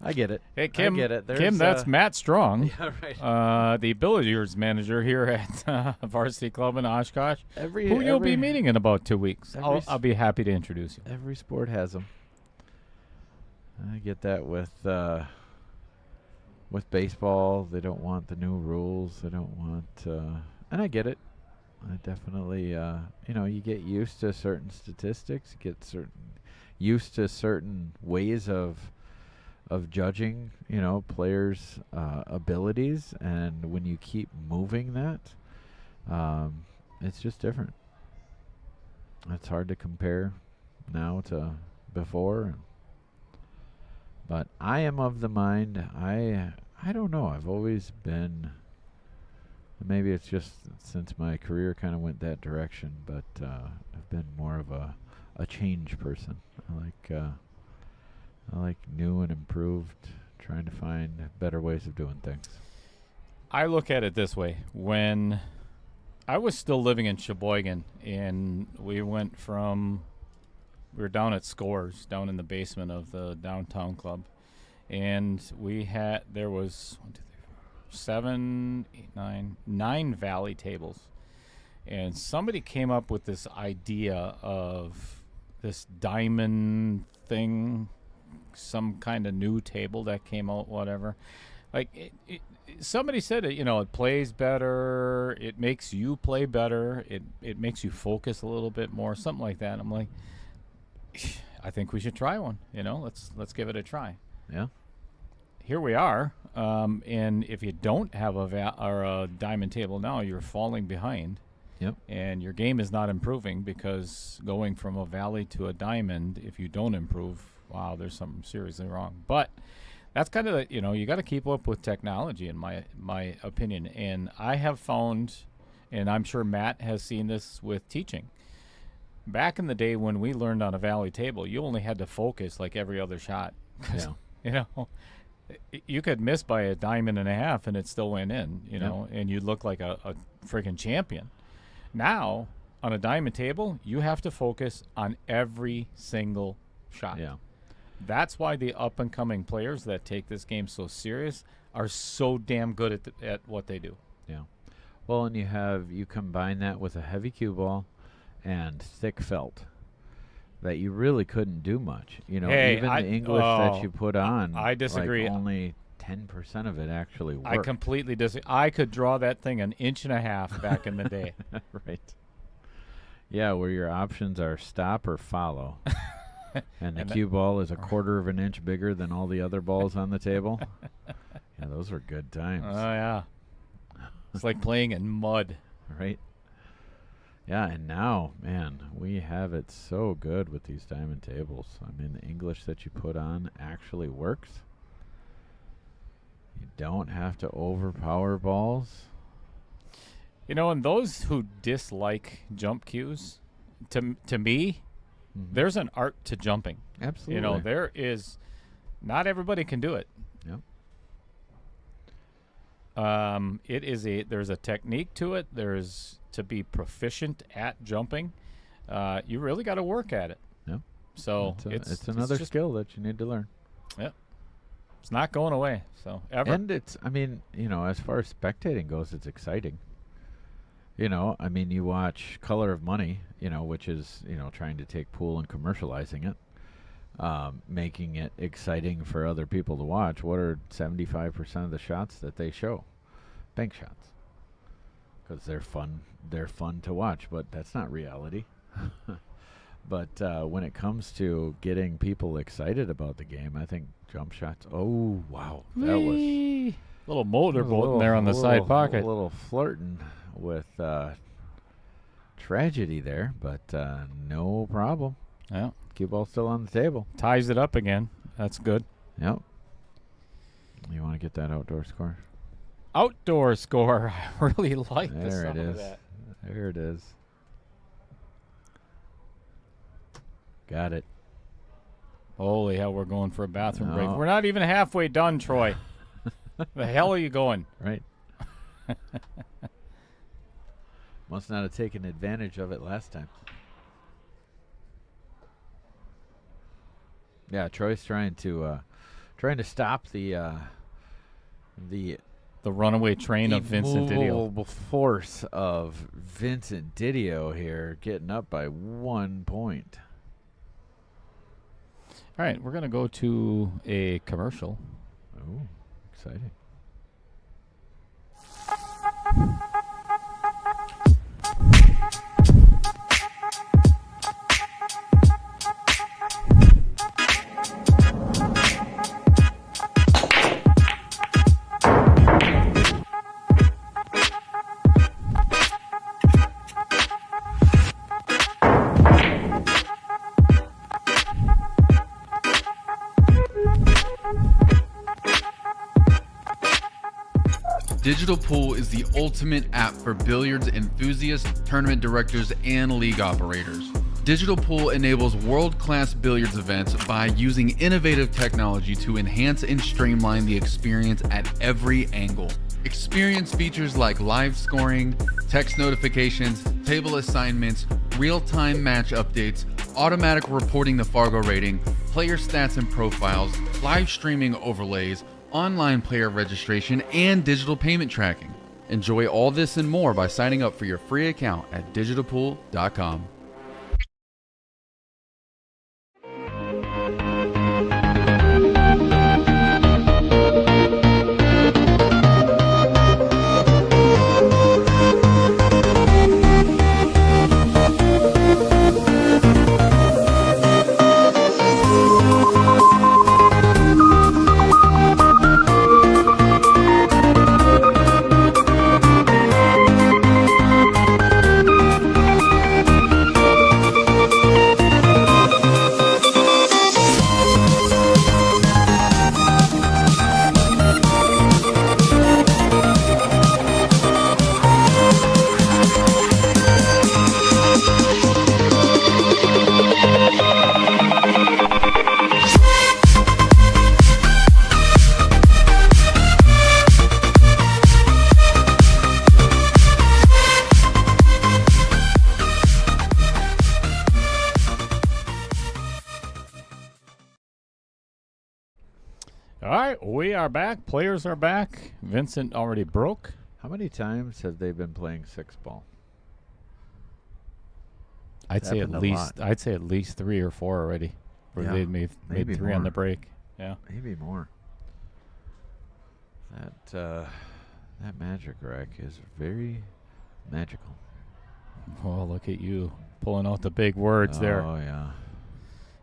I get it. Hey, Kim. I get it. Kim, that's Matt Strong. Yeah, right. The billiards manager here at Varsity Club in Oshkosh, Every who you'll be meeting in about 2 weeks. every I'll be happy to introduce you. Every sport has them. I get that with baseball. They don't want the new rules. They don't want, and I get it. I definitely, you get used to certain statistics. You get used to certain ways of judging, players' abilities, and when you keep moving that, it's just different. It's hard to compare now to before. But I am of the mind, I don't know. I've always been, maybe it's just since my career kind of went that direction, but I've been more of a change person. I like new and improved, trying to find better ways of doing things. I look at it this way. When I was still living in Sheboygan, and we were down at Scores, down in the basement of the downtown club, and there was 1, 2, 3, 4, 7, 8, 9 valley tables, and somebody came up with this idea of this diamond thing, some kind of new table that came out, whatever. Like somebody said it plays better, it makes you play better, it makes you focus a little bit more, something like that. I'm like, I think we should try one. Let's give it a try. Yeah. Here we are, and if you don't have a diamond table now, you're falling behind. Yep. And your game is not improving, because going from a valley to a diamond, if you don't improve, wow, there's something seriously wrong. But that's kind of you got to keep up with technology, in my opinion. And I have found, and I'm sure Matt has seen this with teaching, back in the day when we learned on a Valley table, you only had to focus like every other shot. Yeah. You know, you could miss by a diamond and a half and it still went in, you know, and you'd look like a freaking champion. Now, on a diamond table, you have to focus on every single shot. Yeah. That's why the up-and-coming players that take this game so serious are so damn good at what they do. Yeah. Well, and you combine that with a heavy cue ball and thick felt that you really couldn't do much. You know, Hey, even the English that you put on, I disagree. Like only 10% of it actually worked. I completely disagree. I could draw that thing an inch and a half back in the day. Right. Yeah, where your options are stop or follow. And the cue ball is a quarter of an inch bigger than all the other balls on the table. Yeah, those were good times. Oh, yeah. It's like playing in mud. Right. Yeah, and now, man, we have it so good with these diamond tables. I mean, the English that you put on actually works. You don't have to overpower balls. You know, and those who dislike jump cues, to me, there's an art to jumping. Absolutely. You know, there is, not everybody can do it. Yep. There's a technique to it. There's to be proficient at jumping. You really got to work at it. Yep. So it's another skill that you need to learn. Yep. It's not going away. So ever. And it's, I mean, you know, as far as spectating goes, it's exciting. You know, I mean, you watch Color of Money, you know, which is, you know, trying to take pool and commercializing it, making it exciting for other people to watch. What are 75% of the shots that they show? Bank shots. Because they're fun. They're fun to watch, but that's not reality. But when it comes to getting people excited about the game, I think jump shots. Oh, wow. That was a little motorboat in there on the side pocket. A little flirting with tragedy there, but no problem. Yeah. Cue ball still on the table. Ties it up again. That's good. Yep. You want to get that outdoor score? Outdoor score. I really like the There sound it of is. that. There it is. Got it. Holy hell, we're going for a bathroom break. No. We're not even halfway done, Troy. The hell are you going? Right. Must not have taken advantage of it last time. Yeah, Troy's trying to stop the runaway train of Vincent Didio. immovable force of Vincent Didio here, getting up by 1 point. All right, we're going to go to a commercial. Oh, exciting. Digital Pool is the ultimate app for billiards enthusiasts, tournament directors, and league operators. Digital Pool enables world-class billiards events by using innovative technology to enhance and streamline the experience at every angle. Experience features like live scoring, text notifications, table assignments, real-time match updates, automatic reporting the Fargo rating, player stats and profiles, live streaming overlays, online player registration, and digital payment tracking. Enjoy all this and more by signing up for your free account at digitalpool.com. right, we are back. Players are back. Vincent already broke. How many times have they been playing 6-ball? I'd say at happened a least. lot. I'd say at least 3 or 4 already. Where Yeah, they made maybe 3 on the more. break. Yeah. Maybe more. That magic rack is very magical. Oh, look at you pulling out the big words there. Oh yeah.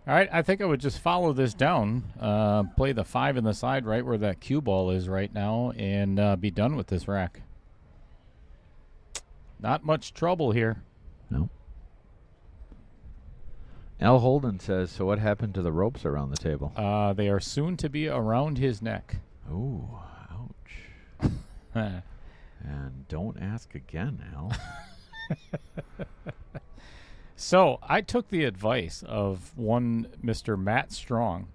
All right, I think I would just follow this down, play the 5 in the side right where that cue ball is right now, and be done with this rack. Not much trouble here. No. Al Holden says, so what happened to the ropes around the table? They are soon to be around his neck. Ooh, ouch. And don't ask again, Al. So I took the advice of one Mr. Matt Strong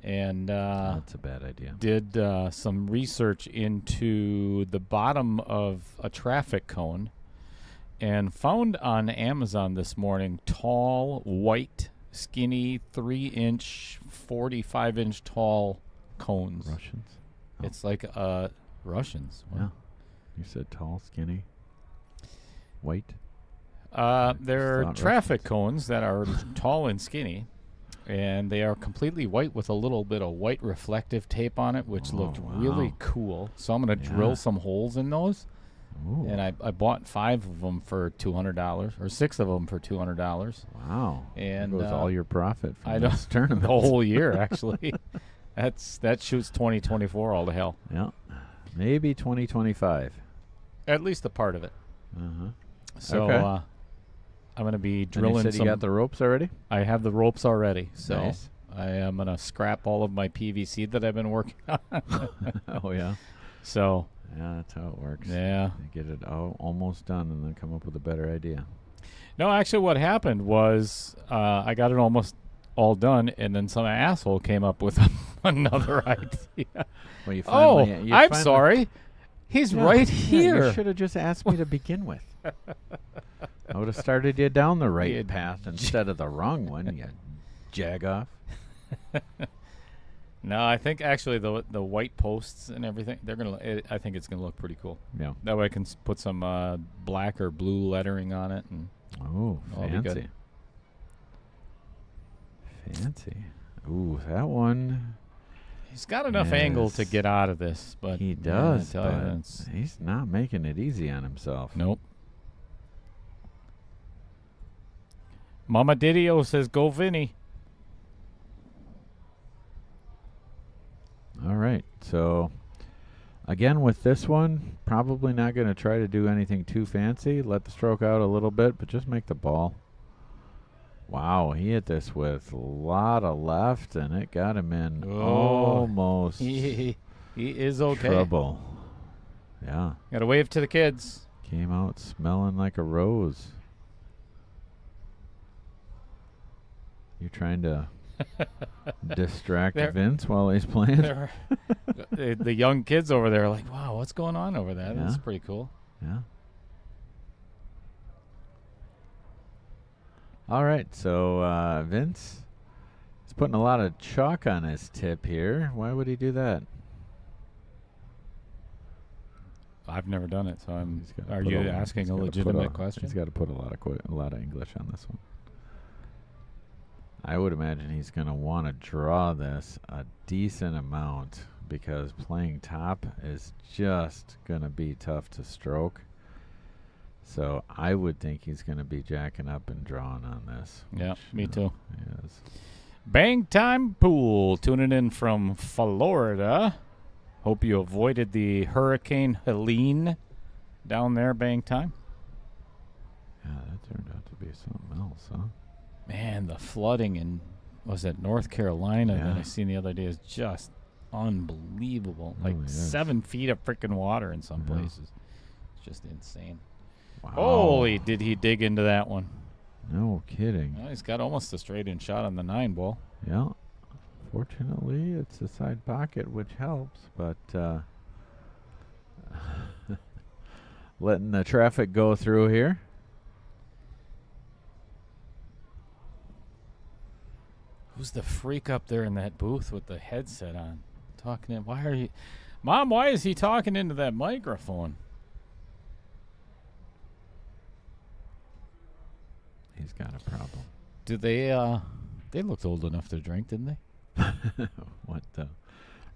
and That's a bad idea. did some research into the bottom of a traffic cone and found on Amazon this morning tall, white, skinny, 3-inch, 45-inch tall cones. Russians? Oh. It's like Russians. Yeah. You said tall, skinny, white. They're thought traffic Russians. cones that are tall and skinny, and they are completely white with a little bit of white reflective tape on it, which Oh, looked wow. really cool. So I'm going to Yeah. drill some holes in those, Ooh. and I bought 5 of them for $200, or 6 of them for $200. Wow. And, there goes all your profit from I know, this tournament. The whole year, actually. That shoots 2024 all to hell. Yeah. Maybe 2025. At least a part of it. Uh-huh. So Okay. I'm going to be And you drilling said some. you got the ropes already? I have the ropes already, so Nice. I am going to scrap all of my PVC that I've been working on. Oh, yeah. So, Yeah, that's how it works. yeah. You get it almost done and then come up with a better idea. No, actually what happened was I got it almost all done, and then some asshole came up with another idea. Well, you Oh, finally, I'm sorry. He's Yeah, right yeah, here. you should have just asked me to begin with. I would have started you down the right You path instead of the wrong one, you jag-off. No, I think actually the white posts and everything, I think it's gonna look pretty cool. Yeah. That way I can put some black or blue lettering on it, and Oh, I'll be good. fancy. Fancy. Ooh, that one. he's got enough angle to Yes. get out of this. But He yeah, does, I tell you, but it's- he's not making it easy on himself. nope. Mama Didio says, "Go Vinny." All right. So, again, with this one, probably not going to try to do anything too fancy. Let the stroke out a little bit, but just make the ball. Wow, he hit this with a lot of left, and it got him in Oh, almost He is okay. trouble. Yeah, Got to wave to the kids. came out smelling like a rose. You trying to distract There- Vince while he's playing? They're- the young kids over there are like, "Wow, what's going on over there? That's Yeah. pretty cool." Yeah. All right, so Vince is putting a lot of chalk on his tip here. Why would he do that? I've never done it, so He's gotta Are put you he's asking a gotta put legitimate question? He's got to put a lot of English on this one. I would imagine he's going to want to draw this a decent amount because playing top is just going to be tough to stroke. So I would think he's going to be jacking up and drawing on this. Yeah, which, me too. Yes. Bang Time Pool tuning in from Florida. Hope you avoided the Hurricane Helene down there, Bang Time. Yeah, that turned out to be something else, huh? Man, the flooding in, was it North Carolina that Yeah. I seen the other day is just unbelievable. Like Really is. 7 feet of freaking water in some Yeah. places. It's just insane. Wow. Holy, did he dig into that one. No kidding. Well, he's got almost a straight-in shot on the 9 ball. Yeah. Fortunately, it's a side pocket, which helps, but letting the traffic go through here. Who's the freak up there in that booth with the headset on? talking in? Why are you, Mom? Why is he talking into that microphone? He's got a problem. Did they? They looked old enough to drink, didn't they? What the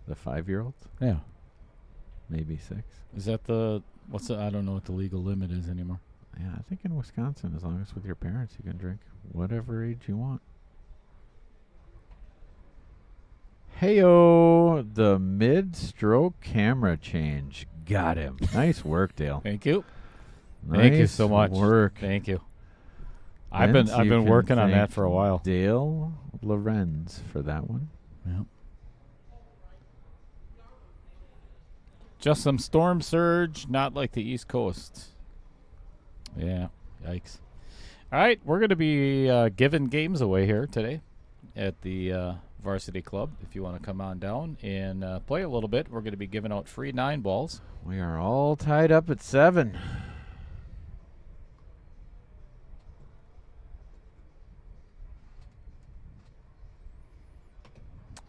5-year-olds? Yeah. Maybe 6. Is that the what's the? I don't know what the legal limit is anymore. Yeah, I think in Wisconsin, as long as with your parents, you can drink whatever age you want. Heyo, the mid-stroke camera change. Got him. Nice work, Dale. Thank you. Thank you Nice so much. work. Thank you. Vince, I've you been can working on that thank for a while. Dale Lorenz for that one. Yep. Just some storm surge, not like the East Coast. Yeah, yikes. All right, we're going to be giving games away here today at the Varsity Club. If you want to come on down and play a little bit, we're going to be giving out free 9 balls. We are all tied up at 7.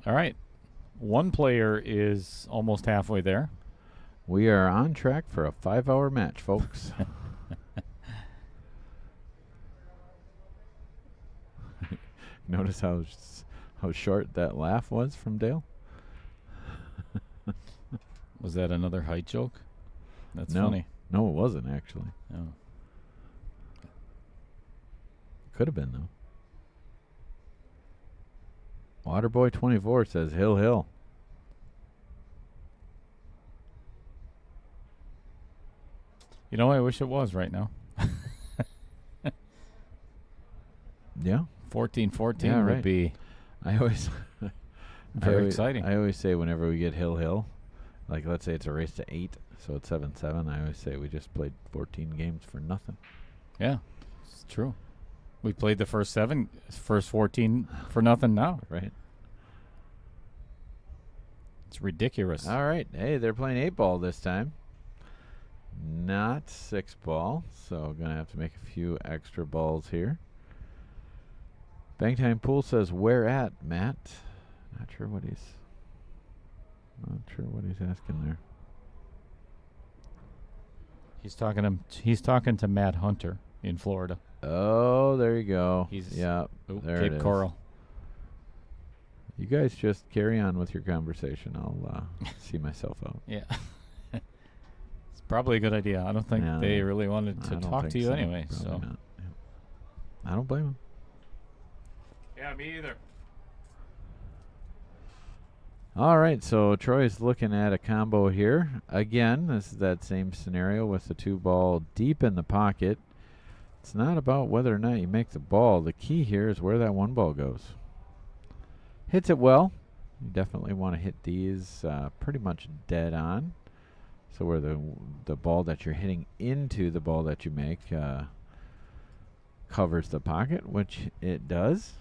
All right. One player is almost halfway there. We are on track for a 5-hour match, folks. Notice how short that laugh was from Dale? Was that another height joke? That's No. funny. No, it wasn't, actually. Oh. Could have been, though. Waterboy24 says, Hill, Hill. You know, I wish it was right now. Yeah. 14-14 Yeah, would right. be I always... very exciting. I always say whenever we get Hill, Hill, like let's say it's a race to 8, so it's 7-7, I always say we just played 14 games for nothing. Yeah, it's true. We played the first 14 for nothing now. Right. It's ridiculous. All right. Hey, they're playing 8-ball this time. Not 6-ball, so going to have to make a few extra balls here. Bangtime Pool says, where at, Matt? Not sure what he's asking there. He's talking to Matt Hunter in Florida. Oh, there you go. He's there it Cape is. Coral. You guys just carry on with your conversation. I'll see myself out. Yeah. It's probably a good idea. I don't think Yeah, they really wanted I to don't talk think to you so. anyway. Probably So. not. Yeah. I don't blame him. Yeah, me either. All right, so Troy's looking at a combo here. Again, this is that same scenario with the 2-ball deep in the pocket. It's not about whether or not you make the ball. The key here is where that 1-ball goes. Hits it well. You definitely want to hit these pretty much dead on. So where the ball that you're hitting into the ball that you make covers the pocket, which it does.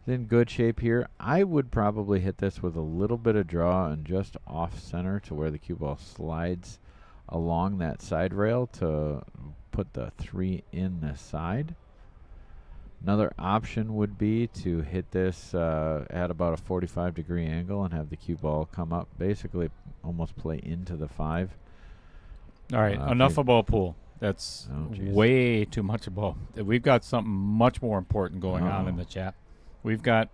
It's in good shape here. I would probably hit this with a little bit of draw and just off center to where the cue ball slides along that side rail to put the 3 in the side. Another option would be to hit this at about a 45-degree angle and have the cue ball come up, basically almost play into the 5. All right, enough of ball pool. That's way too much of ball. We've got something much more important going on in the chat. We've got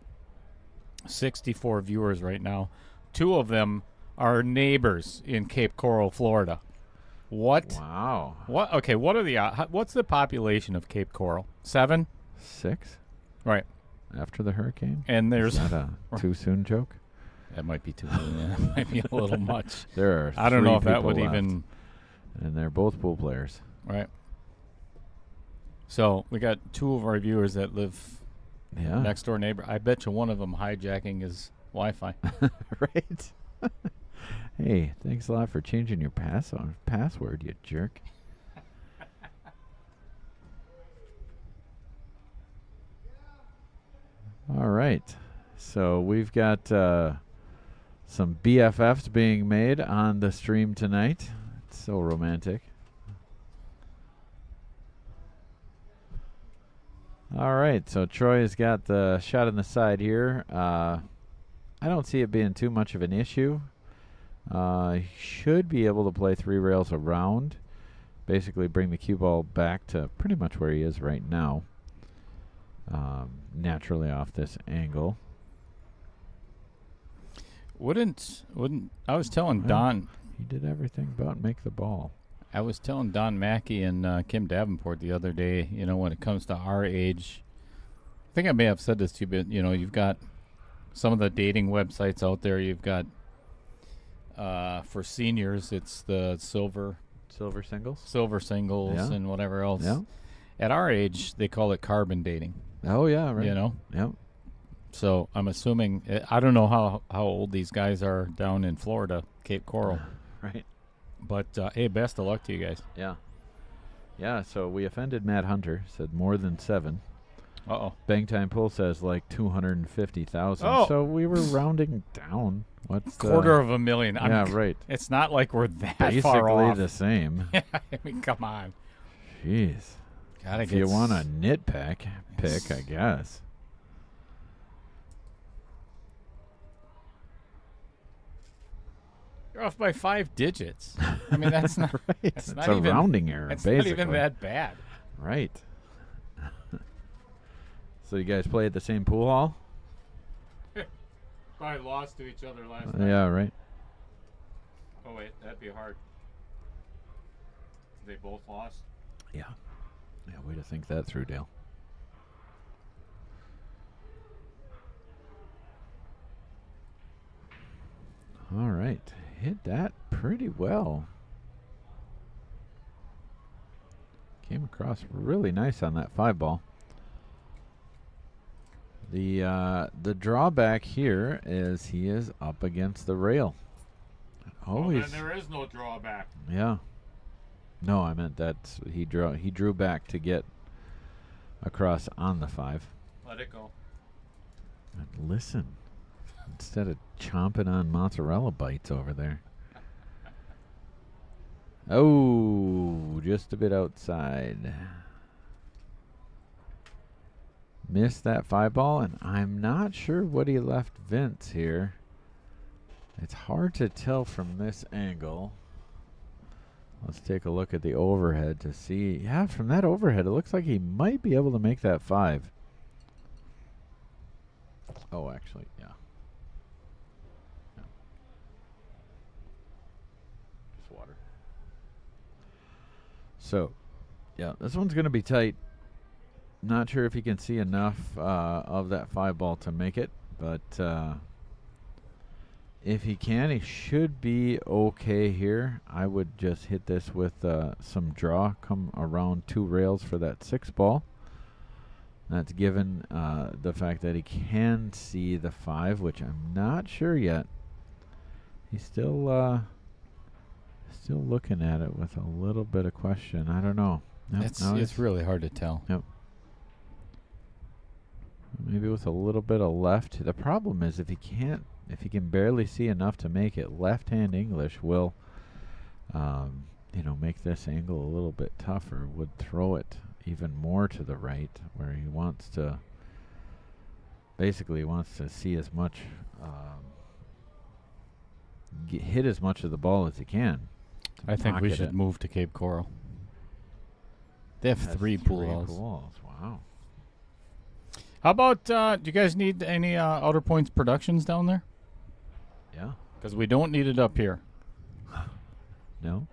64 viewers right now. 2 of them are neighbors in Cape Coral, Florida. What? Wow. What? Okay. What are the? What's the population of Cape Coral? 7. 6? Right. After the hurricane? And there's Is that a too soon joke? That might be too. Yeah, that might be a little much. There are I don't know if 3 that would people left, even. and they're both pool players. Right. So we got 2 of our viewers that live next door neighbor. I bet you one of them hijacking his Wi-Fi. Right. Hey, thanks a lot for changing your password, you jerk. All right. So we've got some BFFs being made on the stream tonight. It's so romantic. All right. So Troy has got the shot in the side here. I don't see it being too much of an issue. He should be able to play 3 rails around. Basically bring the cue ball back to pretty much where he is right now. Naturally off this angle. Wouldn't I was telling Don, He did everything but make the ball. I was telling Don Mackey and Kim Davenport the other day, when it comes to our age, I think I may have said this to you, but, you've got some of the dating websites out there. You've got, for seniors, it's the silver singles Yeah. and whatever else. Yeah. At our age, they call it carbon dating, Oh, yeah, right. Yep. So I'm assuming, I don't know how old these guys are down in Florida, Cape Coral. Right. But, hey, best of luck to you guys. Yeah. Yeah, so we offended Matt Hunter, said more than 7. Uh-oh. Bang Time Pull says like 250,000. Oh. So we were rounding down. What's $250,000. Yeah, right. It's not like we're that Basically far off. the same. I mean, come on. Jeez. Gotta If get you want a nitpick, I guess. You're off by 5 digits. I mean, that's not Right. That's It's not a even, rounding error, It's basically. not even that bad. Right. So you guys play at the same pool hall? Probably lost to each other last night. Yeah, right. Oh, wait, that'd be hard. They both lost. Yeah. Yeah, way to think that through, Dale. All right. Hit that pretty well. Came across really nice on that 5 ball. The drawback here is he is up against the rail. Always. then there is no drawback. Yeah. No, I meant that he drew back to get across on the 5. Let it go. And listen, instead of chomping on mozzarella bites over there. Oh, just a bit outside. Missed that 5 ball, and I'm not sure what he left Vince here. It's hard to tell from this angle. Let's take a look at the overhead to see. Yeah, from that overhead, it looks like he might be able to make that 5. Oh, actually, yeah. Just water. So, yeah, this one's going to be tight. Not sure if he can see enough of that 5 ball to make it, but if he can, he should be okay here. I would just hit this with some draw, come around 2 rails for that 6 ball. That's given the fact that he can see the 5, which I'm not sure yet. He's still looking at it with a little bit of question. I don't know. Nope, It's really hard to tell. Yep. Maybe with a little bit of left. The problem is if he can barely see enough to make it, left-hand English will, make this angle a little bit tougher. Would throw it even more to the right, where he wants to see as much, hit as much of the ball as he can. I think we Pocket should it. move to Cape Coral. They have Has 3 pool halls. Wow. How about, do you guys need any Outer Points Productions down there? Yeah. Because we don't need it up here. No.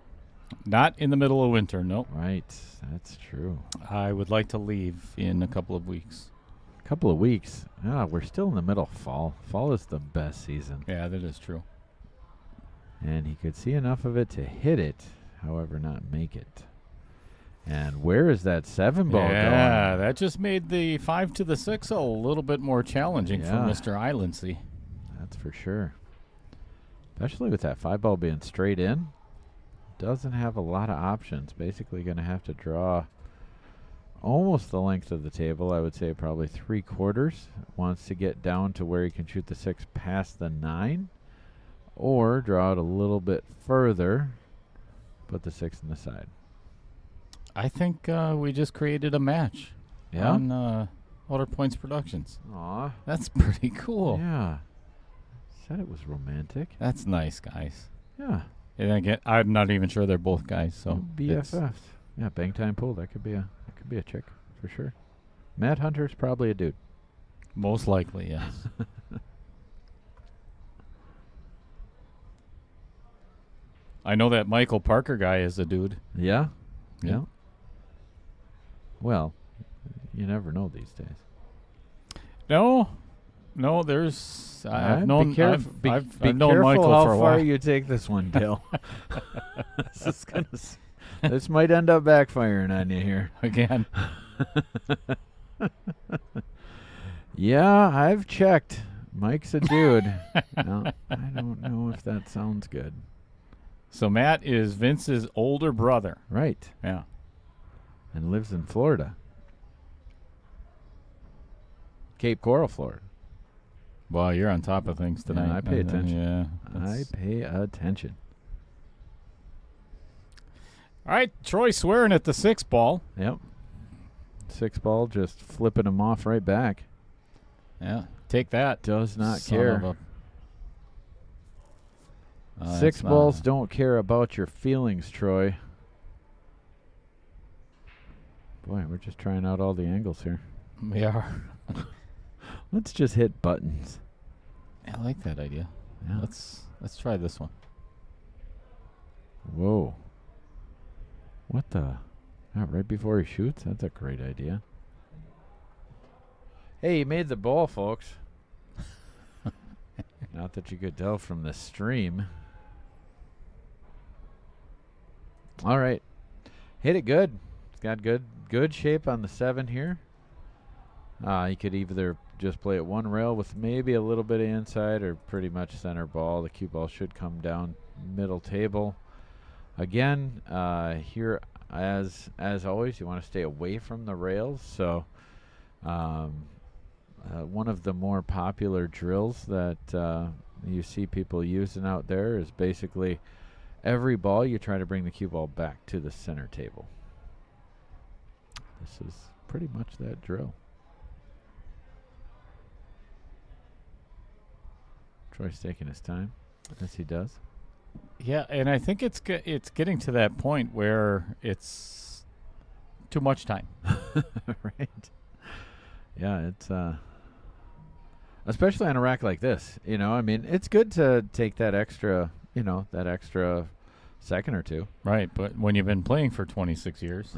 Not in the middle of winter, nope. Right. That's true. I would like to leave in a couple of weeks. Couple of weeks. Yeah, we're still in the middle of fall. Fall is the best season. Yeah, that is true. And he could see enough of it to hit it, however, not make it. And where is that 7 ball Yeah, going? that just made the 5 to the 6 a little bit more challenging for Yeah. Mr. Islandsey. That's for sure. Especially with that 5 ball being straight in. Doesn't have a lot of options. Basically going to have to draw almost the length of the table. I would say probably 3/4. Wants to get down to where he can shoot the 6 past the 9. Or draw it a little bit further. Put the 6 in the side. I think we just created a match Yeah? on Outer Points Productions. Aw. That's pretty cool. Yeah. Said it was romantic. That's nice, guys. Yeah. And again, I'm not even sure they're both guys. So it's- BFFs. Yeah, bang time pool. That could be a chick for sure. Matt Hunter's probably a dude. most likely, yes. I know that Michael Parker guy is a dude. Yeah. Yeah. Yeah. Well, you never know these days. No, there's. I've known. Be careful. I've be known careful Michael how for a far while. you take this one, Dale. This might end up backfiring on you here. Again. Yeah, I've checked. Mike's a dude. No, I don't know if that sounds good. So Matt is Vince's older brother. Right. Yeah. And lives in Florida. Cape Coral, Florida. Well, you're on top of things tonight. I pay attention. Yeah. I that's- pay attention. All right, Troy swearing at the 6 ball. Yep. 6 ball just flipping him off right back. Yeah. Take that. Does not son care. of a- 6 it's not- balls don't care about your feelings, Troy. Boy, we're just trying out all the angles here. We are. Let's just hit buttons. I like that idea. Yeah. Let's try this one. Whoa. What the? Right before he shoots? That's a great idea. Hey, he made the ball, folks. Not that you could tell from the stream. All right. Hit it good. It's got good shape on the 7 here. You could either just play it one rail with maybe a little bit of inside or pretty much center ball. The cue ball should come down middle table. Again, here as always, you want to stay away from the rails. So one of the more popular drills that you see people using out there is basically every ball you try to bring the cue ball back to the center table. This is pretty much that drill. Troy's taking his time, as he does. Yeah, and I think it's getting to that point where it's too much time. Right. Yeah, it's especially on a rack like this. You know, I mean, it's good to take that extra second or two. Right, but when you've been playing for 26 years,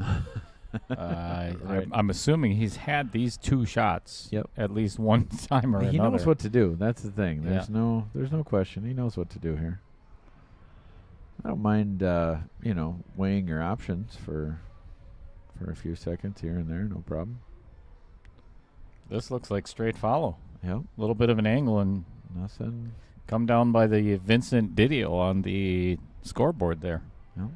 Right. I'm assuming he's had these 2 shots Yep. at least one time or He another. knows what to do. That's the thing. Yeah. There's no question. He knows what to do here. I don't mind, weighing your options for a few seconds here and there. No problem. This looks like straight follow. Yep. A little bit of an angle and Nothing. come down by the Vincent Didio on the scoreboard there. Yep.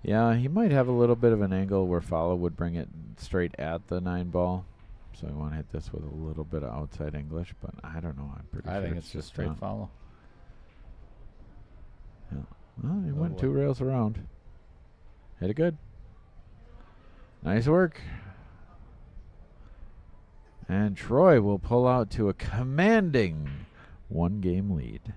Yeah, he might have a little bit of an angle where follow would bring it straight at the 9 ball. So I want to hit this with a little bit of outside English, but I don't know. I'm pretty I sure think it's just straight not. follow. Yeah. Well, he went boy. 2 rails around. Hit it good. Nice work. And Troy will pull out to a commanding 1-game lead.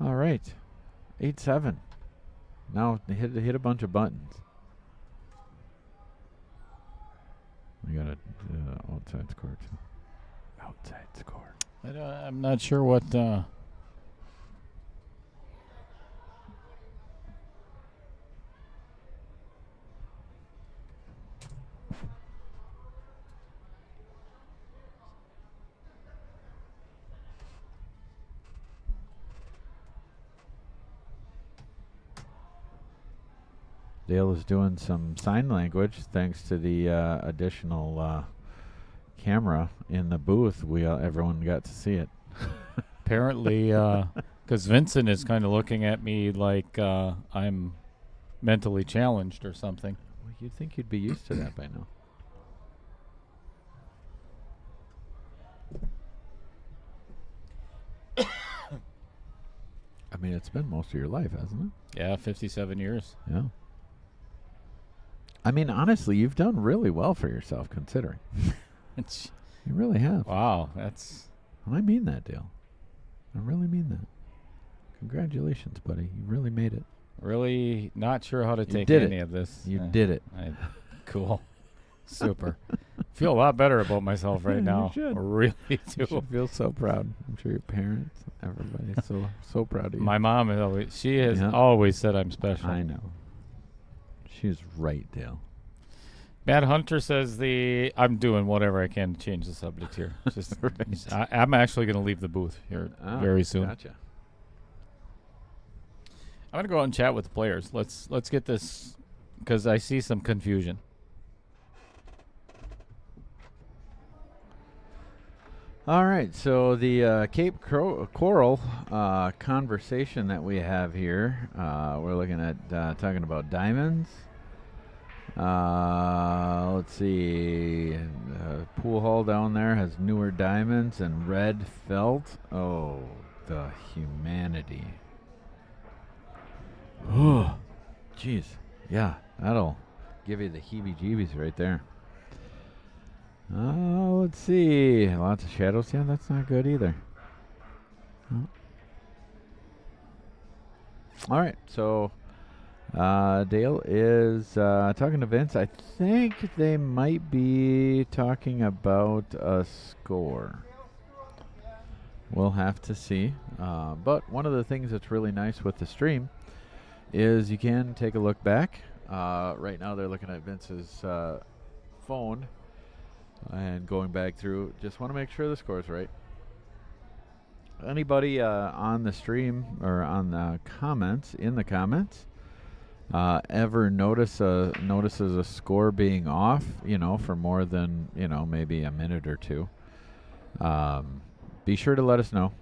All right. 8-7. Now hit a bunch of buttons. We got a outside score too. Outside score. I'm not sure what. Dale is doing some sign language thanks to the additional camera in the booth. Everyone got to see it. Apparently, because Vincent is kind of looking at me like I'm mentally challenged or something. Well, you'd think you'd be used to that by now. mean, it's been most of your life, hasn't it? Yeah, 57 years. Yeah. I mean, honestly, you've done really well for yourself, considering. It's, You really have. wow, that's And I mean that, Dale. I really mean that. Congratulations, buddy. You really made it. really not sure how to take did any it. of this. You did it. Cool. Super. Feel a lot better about myself right Yeah, you now. should. Really You do. should feel so proud. I'm sure your parents, everybody is so proud of you. My mom is always, she has Yeah. always said I'm special. I know. She's right, Dale. Matt Hunter says I'm doing whatever I can to change the subject here. Just, I'm actually going to leave the booth here very soon. Gotcha. I'm going to go out and chat with the players. Let's get this, because I see some confusion. All right, so the Cape Coral conversation that we have here, we're looking at talking about diamonds. Let's see. Pool hall down there has newer diamonds and red felt. Oh, the humanity. Oh, jeez. Yeah, that'll give you the heebie-jeebies right there. Let's see. Lots of shadows. Yeah, that's not good either. Oh. All right, so Dale is talking to Vince. I think they might be talking about a score. We'll have to see. But one of the things that's really nice with the stream is you can take a look back. Right now they're looking at Vince's phone and going back through. Just want to make sure the score's right. Anybody on the stream or on the comments, in the comments, ever notices a score being off, for more than, maybe a minute or two, be sure to let us know.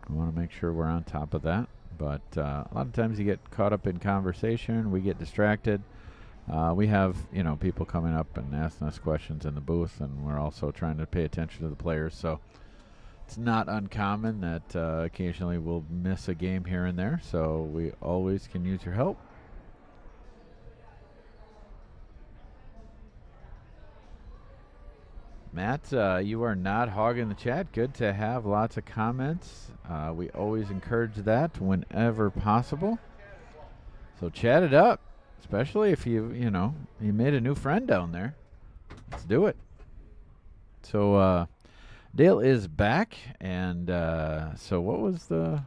We want to make sure we're on top of that. But a lot of times you get caught up in conversation. We get distracted. We have, people coming up and asking us questions in the booth, and we're also trying to pay attention to the players. So it's not uncommon that occasionally we'll miss a game here and there. So we always can use your help. Matt, you are not hogging the chat. Good to have lots of comments. We always encourage that whenever possible. So chat it up, especially if you made a new friend down there. Let's do it. So Dale is back, and so what was the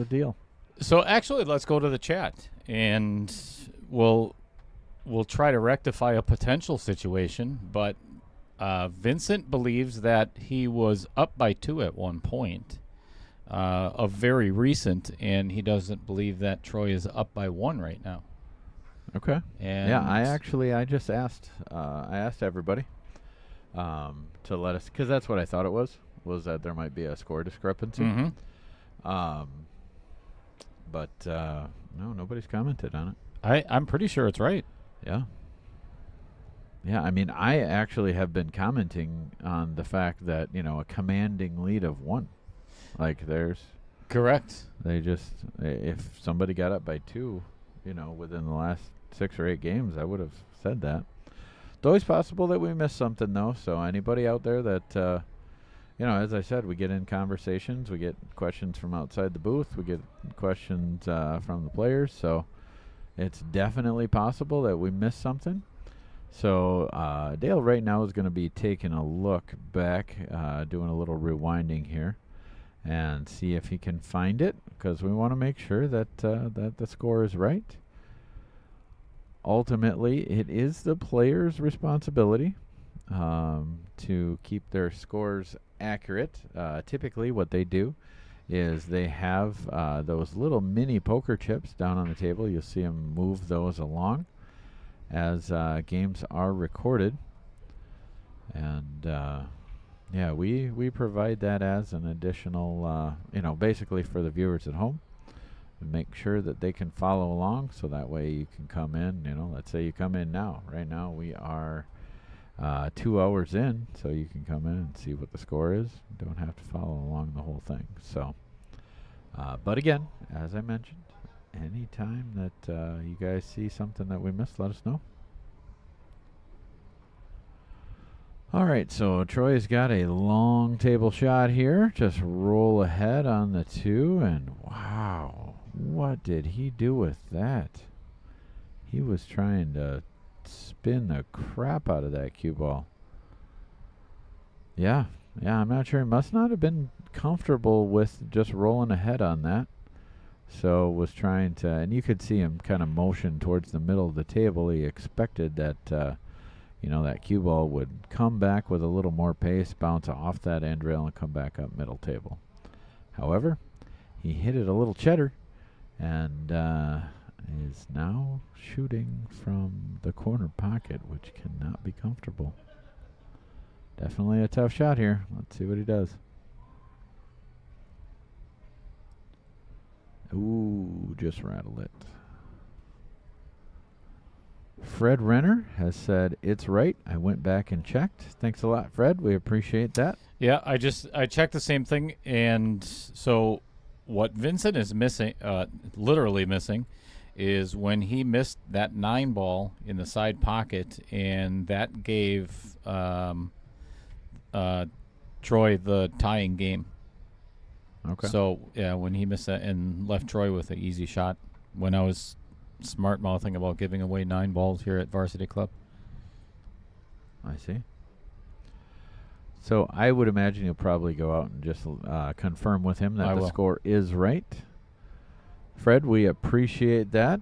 deal? So actually, let's go to the chat, and we'll try to rectify a potential situation, but Vincent believes that he was up by 2 at one point, of very recent, and he doesn't believe that Troy is up by 1 right now. Okay. And Yeah, I just asked. I asked everybody to let us, because that's what I thought it was that there might be a score discrepancy. Mm-hmm. But no, nobody's commented on it. I'm pretty sure it's right. Yeah. Yeah, I mean, I actually have been commenting on the fact that, a commanding lead of 1. Like, Correct. They just, if somebody got up by 2, within the last 6 or 8 games, I would have said that. It's always possible that we miss something, though. So anybody out there that, as I said, we get in conversations, we get questions from outside the booth, we get questions from the players. So it's definitely possible that we miss something. So Dale right now is going to be taking a look back, doing a little rewinding here, and see if he can find it, because we want to make sure that that the score is right. Ultimately, it is the player's responsibility to keep their scores accurate. Typically, what they do is they have those little mini poker chips down on the table. You'll see them move those along as games are recorded, and yeah, we provide that as an additional, basically for the viewers at home, and make sure that they can follow along, so that way you can come in. Let's say you come in now. Right now we are 2 hours in, so you can come in and see what the score is. You don't have to follow along the whole thing. So But again, as I mentioned, anytime that you guys see something that we missed, let us know. All right, so Troy's got a long table shot here. Just roll ahead on the 2, and wow, what did he do with that? He was trying to spin the crap out of that cue ball. Yeah, I'm not sure. He must not have been comfortable with just rolling ahead on that. So was trying to, and you could see him kind of motion towards the middle of the table. He expected that, that cue ball would come back with a little more pace, bounce off that end rail, and come back up middle table. However, he hit it a little cheddar, and is now shooting from the corner pocket, which cannot be comfortable. Definitely a tough shot here. Let's see what he does. Ooh, just rattled it. Fred Renner has said, it's right. I went back and checked. Thanks a lot, Fred. We appreciate that. Yeah, I checked the same thing, and so what Vincent is missing, literally missing, is when he missed that 9 ball in the side pocket, and that gave Troy the tying game. Okay. So, yeah, when he missed that and left Troy with an easy shot, when I was smart-mouthing about giving away 9 balls here at Varsity Club. I see. So I would imagine you'll probably go out and just confirm with him that I the will. score is right. Fred, we appreciate that,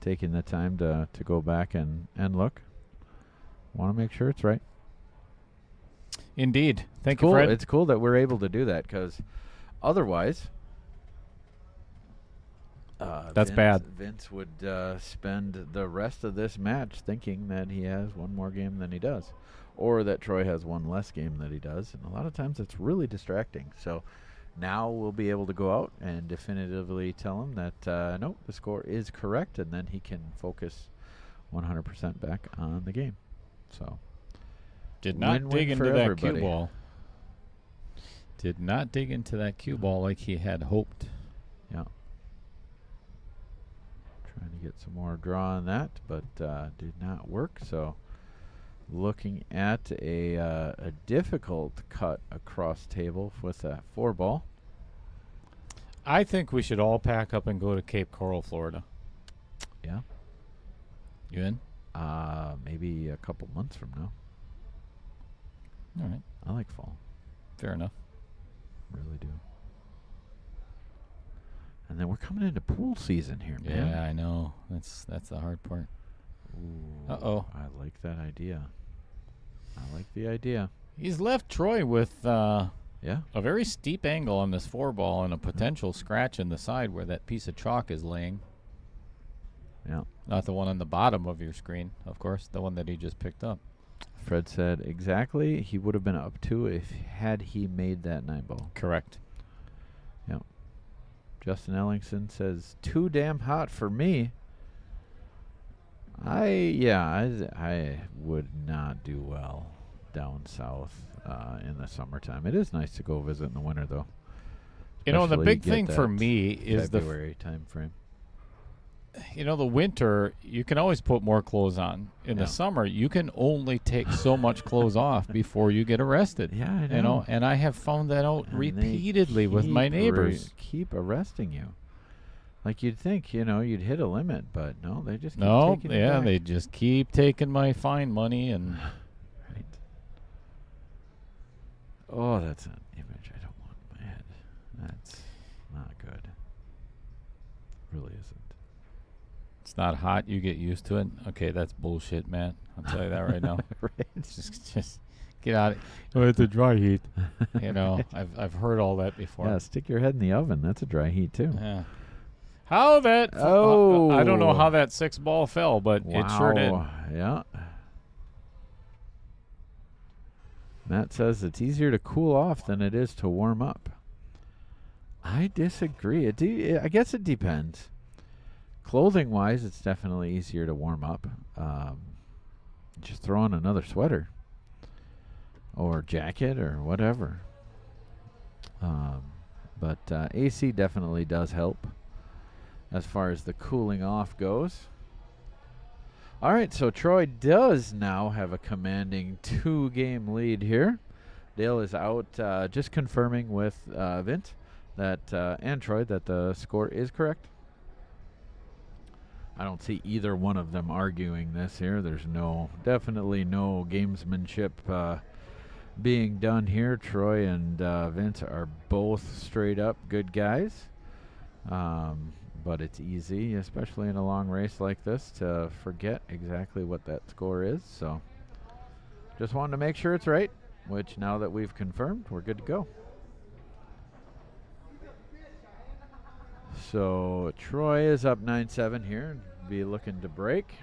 taking the time to go back and look. Want to make sure it's right. Indeed. Thank Cool. you, Fred. It's cool that we're able to do that, because otherwise, That's bad. Vince would spend the rest of this match thinking that he has one more game than he does, or that Troy has one less game than he does, and a lot of times it's really distracting. So now we'll be able to go out and definitively tell him that nope, the score is correct, and then he can focus 100% back on the game. So Did not win-win dig into for that everybody. cue ball. Did not dig into that cue ball like he had hoped. Yeah. Trying to get some more draw on that, but did not work. So looking at a difficult cut across table with that 4 ball. I think we should all pack up and go to Cape Coral, Florida. Yeah. You in? Maybe a couple months from now. All right. I like fall. Fair enough. Really do. And then we're coming into pool season here, man. Yeah, I know. That's the hard part. Ooh, Uh-oh. I like that idea. I like the idea. He's left Troy with Yeah. a very steep angle on this 4 ball and a potential scratch in the side where that piece of chalk is laying. Yeah. Not the one on the bottom of your screen, of course, the one that he just picked up. Fred said exactly he would have been up 2 if had he made that 9 ball. Correct. Yeah. Justin Ellingson says too damn hot for me. I would not do well down south in the summertime. It is nice to go visit in the winter, though. You know, the Especially big get thing for that me is February time frame. the winter, you can always put more clothes on. In Yeah. the summer, you can only take so much clothes off before you get arrested. Yeah, I know. You know, and I have found that out And they repeatedly with my keep neighbors. keep arresting you. Like you'd think, you'd hit a limit, but no, they just keep No, taking it yeah, back. they just keep taking my fine money and Right. Oh, that's an image I don't want in my head. That's not good. Really isn't. it's not hot. You get used to it. Okay, that's bullshit, man. I'll tell you that right now. Right. Just get out. Oh, it's a dry heat. I've heard all that before. Yeah, stick your head in the oven. That's a dry heat too. Yeah. How that? I don't know how that 6 ball fell, but it sure did. Yeah. Matt says it's easier to cool off than it is to warm up. I disagree. I guess it depends. Clothing-wise, it's definitely easier to warm up. Just throw on another sweater or jacket or whatever. But AC definitely does help as far as the cooling off goes. All right, so Troy does now have a commanding 2-game lead here. Dale is out, just confirming with Vint that and Troy that the score is correct. I don't see either one of them arguing this here. There's definitely no gamesmanship being done here. Troy and Vince are both straight up good guys. But it's easy, especially in a long race like this, to forget exactly what that score is. So just wanted to make sure it's right, which now that we've confirmed, we're good to go. So Troy is up 9-7 here and be looking to break.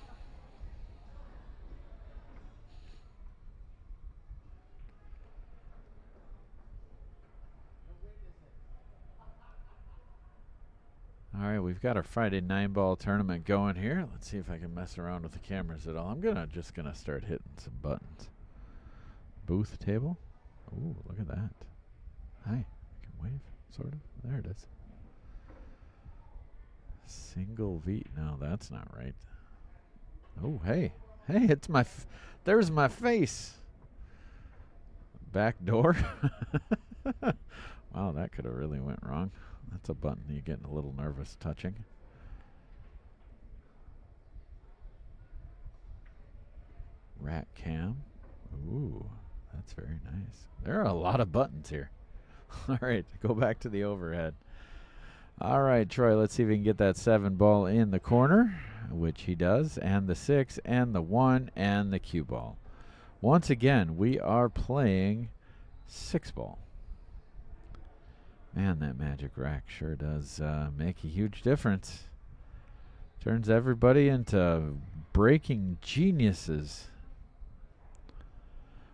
All right, we've got our Friday 9-ball tournament going here. Let's see if I can mess around with the cameras at all. I'm just gonna start hitting some buttons. Booth table. Ooh, look at that. Hi, I can wave, sort of. There it is. Single V. No, that's not right. Oh, hey, it's my. There's my face. Back door. Wow, that could have really went wrong. That's a button you're getting a little nervous touching. Rat cam. Ooh, that's very nice. There are a lot of buttons here. All right, go back to the overhead. All right, Troy, let's see if we can get that 7 ball in the corner, which he does, and the 6, and the 1, and the cue ball. Once again, we are playing 6 ball. Man, that magic rack sure does make a huge difference. Turns everybody into breaking geniuses.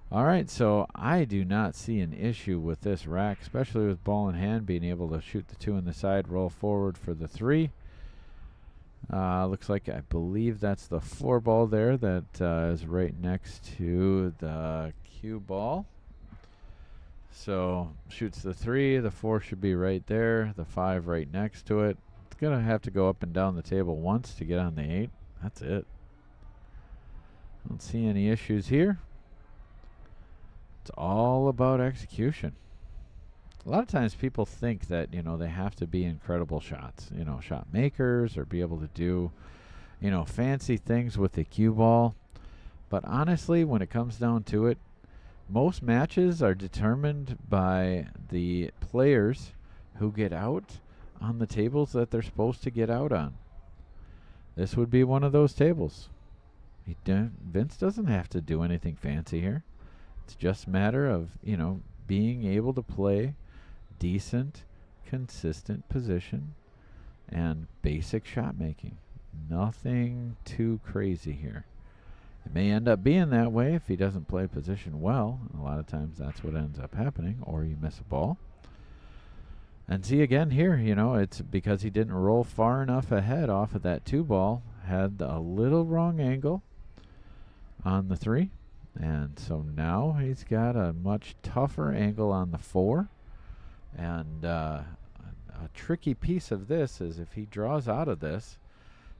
All right, so I do not see an issue with this rack, especially with ball in hand, being able to shoot the 2 on the side, roll forward for the 3. Looks like I believe that's the 4 ball there that is right next to the cue ball. So shoots the 3, the 4 should be right there, the 5 right next to it. It's going to have to go up and down the table once to get on the 8. That's it. Don't see any issues here. It's all about execution. A lot of times people think that, they have to be incredible shots, shot makers, or be able to do, fancy things with the cue ball. But honestly, when it comes down to it, most matches are determined by the players who get out on the tables that they're supposed to get out on. This would be one of those tables. Vince doesn't have to do anything fancy here. It's just a matter of, being able to play decent, consistent position and basic shot making. Nothing too crazy here. It may end up being that way if he doesn't play position well. A lot of times that's what ends up happening, or you miss a ball. And see again here, it's because he didn't roll far enough ahead off of that 2 ball, had a little wrong angle on the 3. And so now he's got a much tougher angle on the 4. And a tricky piece of this is if he draws out of this,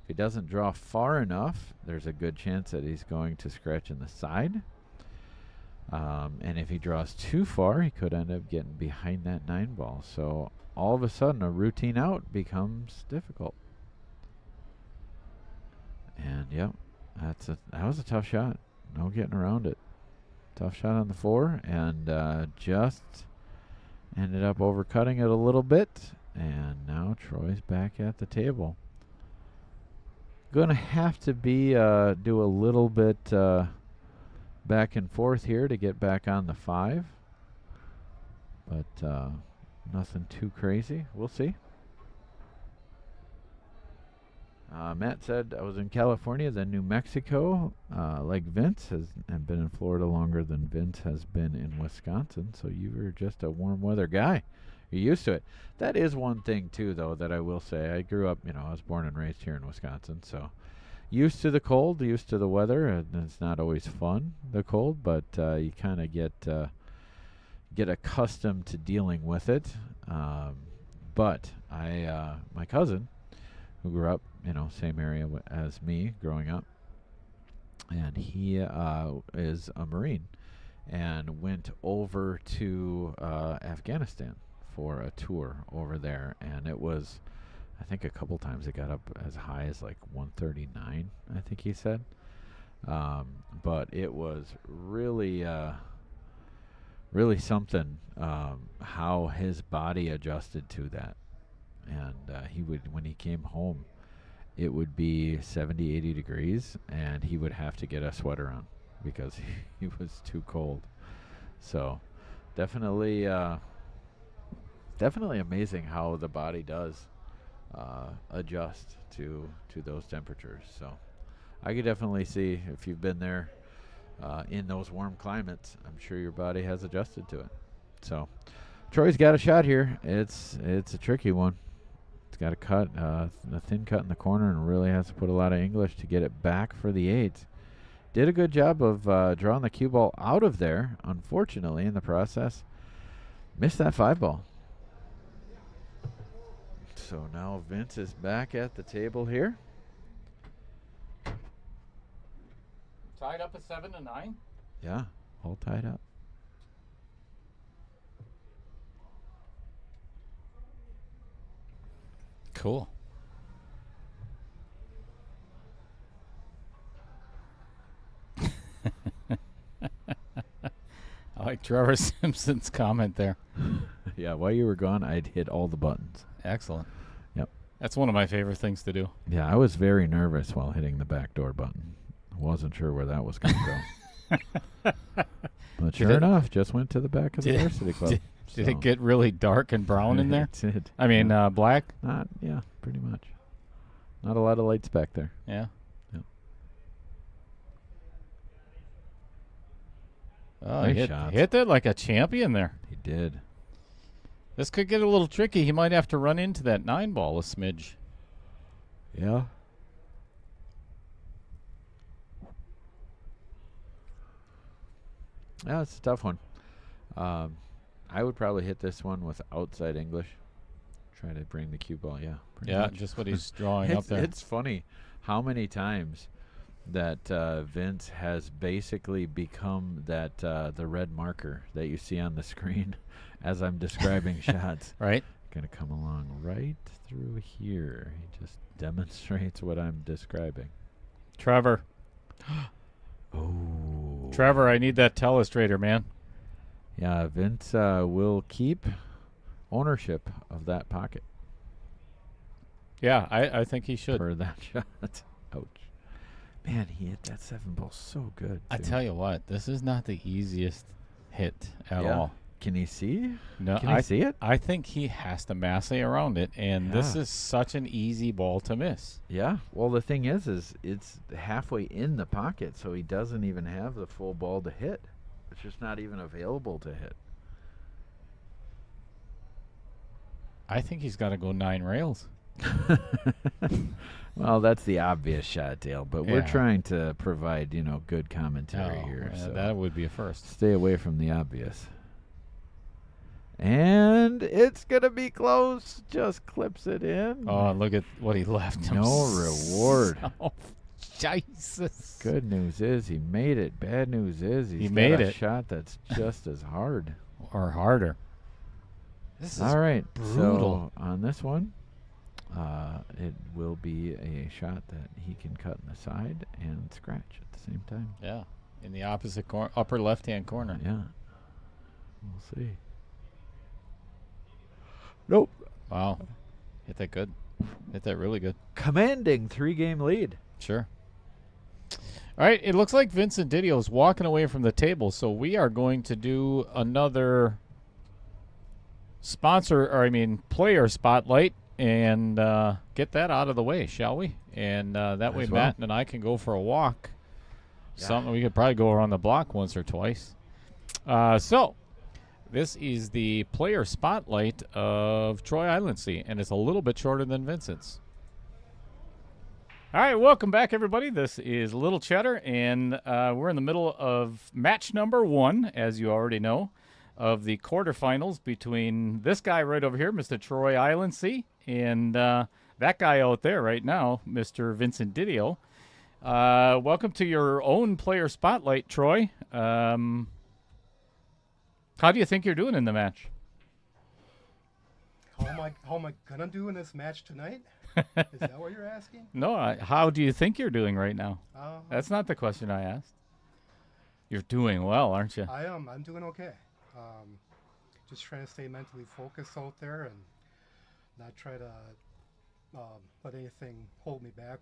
if he doesn't draw far enough, there's a good chance that he's going to scratch in the side. And if he draws too far, he could end up getting behind that 9 ball. So all of a sudden, a routine out becomes difficult. And yep, that was a tough shot. No getting around it. Tough shot on the 4, and just ended up overcutting it a little bit. And now Troy's back at the table. Going to have to do a little bit back and forth here to get back on the 5. But nothing too crazy. We'll see. Matt said I was in California, then New Mexico, like Vince and been in Florida longer than Vince has been in Wisconsin. So you were just a warm weather guy. You're used to it. That is one thing too, though, that I will say. I grew up, I was born and raised here in Wisconsin, so used to the cold, used to the weather. And it's not always fun, the cold, but you kind of get accustomed to dealing with it. But my cousin, who grew up, same area as me growing up, and he is a Marine and went over to Afghanistan for a tour over there. And it was, I think a couple times it got up as high as like 139, I think he said. But it was really, really something how his body adjusted to that. And he would, when he came home, it would be 70, 80 degrees, and he would have to get a sweater on because he was too cold. So definitely amazing how the body does adjust to those temperatures. So I could definitely see, if you've been there in those warm climates, I'm sure your body has adjusted to it. So Troy's got a shot here. It's a tricky one. It's got a cut, a thin cut in the corner, and really has to put a lot of English to get it back for the 8. Did a good job of drawing the cue ball out of there. Unfortunately, in the process, missed that 5 ball. So now Vince is back at the table here. Tied up at 7-9. Yeah, all tied up. Cool. I like Trevor Simpson's comment there. Yeah, while you were gone, I'd hit all the buttons. Excellent. Yep. That's one of my favorite things to do. Yeah, I was very nervous while hitting the backdoor button. Wasn't sure where that was going to go. But sure enough, just went to the back of the varsity club. Did it get really dark and brown in there? It did. I mean, black? Yeah, pretty much. Not a lot of lights back there. Yeah. Yep. Oh, Nice he shots. hit that like a champion there. He did. This could get a little tricky. He might have to run into that 9 ball a smidge. Yeah. Yeah, it's a tough one. I would probably hit this one with outside English. Try to bring the cue ball. Yeah. pretty Yeah, much. just what he's drawing up there. It's funny how many times that Vince has basically become that the red marker that you see on the screen as I'm describing shots. Right. Going to come along right through here. He just demonstrates what I'm describing. Trevor. Oh. Trevor, I need that telestrator, man. Yeah, Vince will keep ownership of that pocket Yeah, I think he should. for that shot. Ouch. Man, he hit that 7 ball so good. I too. tell you what, this is not the easiest hit at Yeah. all. Can he see? No, Can he see it? I think he has to masse around it, and this Yeah. is such an easy ball to miss. Yeah. Well, the thing is it's halfway in the pocket, so he doesn't even have the full ball to hit. It's just not even available to hit. I think he's got to go 9 rails. Well, that's the obvious shot, Dale, but we're Yeah. trying to provide, good commentary Oh, here. So that would be a first. stay away from the obvious. And it's going to be close. Just clips it in. Oh, look at what he left him. No reward. Oh, Jesus. Good news is he made it. Bad news is he's made got a it. shot that's just as hard. Or harder. This is All right. brutal. So on this one, it will be a shot that he can cut in the side and scratch at the same time. Yeah, in the opposite upper left-hand corner. Yeah. We'll see. Nope. Wow. Hit that good. Hit that really good. Commanding 3-game lead. Sure. All right, it looks like Vincent Didio is walking away from the table, so we are going to do another player spotlight and get that out of the way, shall we? And that way As well. Matt and I can go for a walk. Yeah. Something we could probably go around the block once or twice. So this is the player spotlight of Troy Iloncaie, and it's a little bit shorter than Vincent's. All right, welcome back, everybody. This is Little Cheddar, and we're in the middle of match number 1, as you already know. of the quarterfinals between this guy right over here, Mr. Troy Iloncaie, and that guy out there right now, Mr. Vincent Didio. Welcome to your own player spotlight, Troy. How do you think you're doing in the match? How am I gonna do in this match tonight? Is that what you're asking? No, how do you think you're doing right now? Uh, That's not the question I asked. You're doing well, aren't you? I am. I'm doing okay. Just trying to stay mentally focused out there and not try to let anything hold me back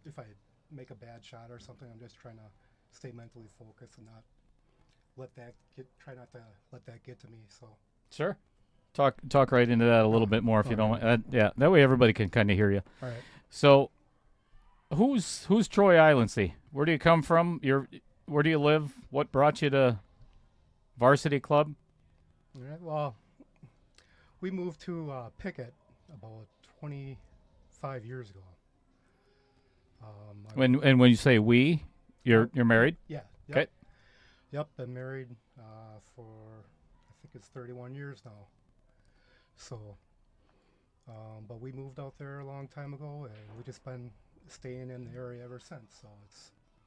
if I make a bad shot or something. I'm just trying to stay mentally focused and try not to let that get to me. So Sure. Talk right into that a little bit more if you don't want. Yeah, that way everybody can kind of hear you. all right. So, who's Troy Iloncaie? Where do you come from? Where do you live? What brought you to varsity club? All right. Well, we moved to Pickett about 25 years ago. When you say we, you're married? Yeah. Yep. Okay. Yep. Been married for I think it's 31 years now. So, but we moved out there a long time ago, and we've just been staying in the area ever since. So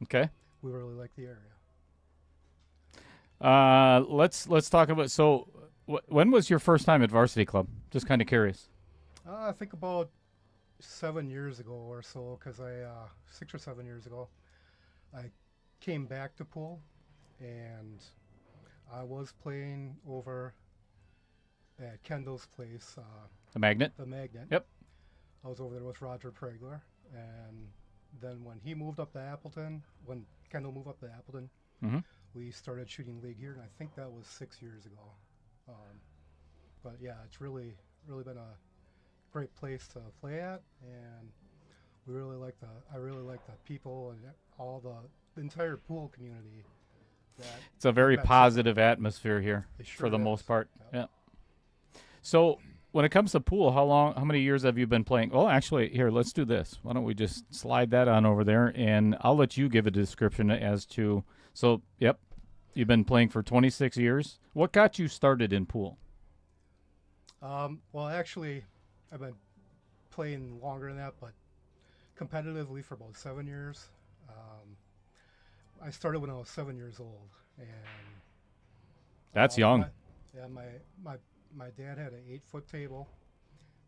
Okay. we really like the area. Let's talk about. So, when was your first time at varsity club? Just kind of curious. I think about 7 years ago or so, because 6 or 7 years ago, I came back to pool, and I was playing over at Kendall's place, The magnet. the Magnet. Yep. I was over there with Roger Pregler, and then when he moved up to Appleton, when Kendall moved up to Appleton, Mm-hmm. we started shooting league here, and I think that was 6 years ago. But yeah, it's really been a great place to play at, and I really like the people and all the entire pool community. It's a very That's- positive atmosphere here It for sure the is. most part. Yep. Yeah. So when it comes to pool, how many years have you been playing? Well, actually, here, let's do this. Why don't we just slide that on over there, and I'll let you give a description as to. So, yep, you've been playing for 26 years. What got you started in pool? Well, actually, I've been playing longer than that, but competitively for about 7 years. I started when I was 7 years old, and That's young. My dad had an 8-foot table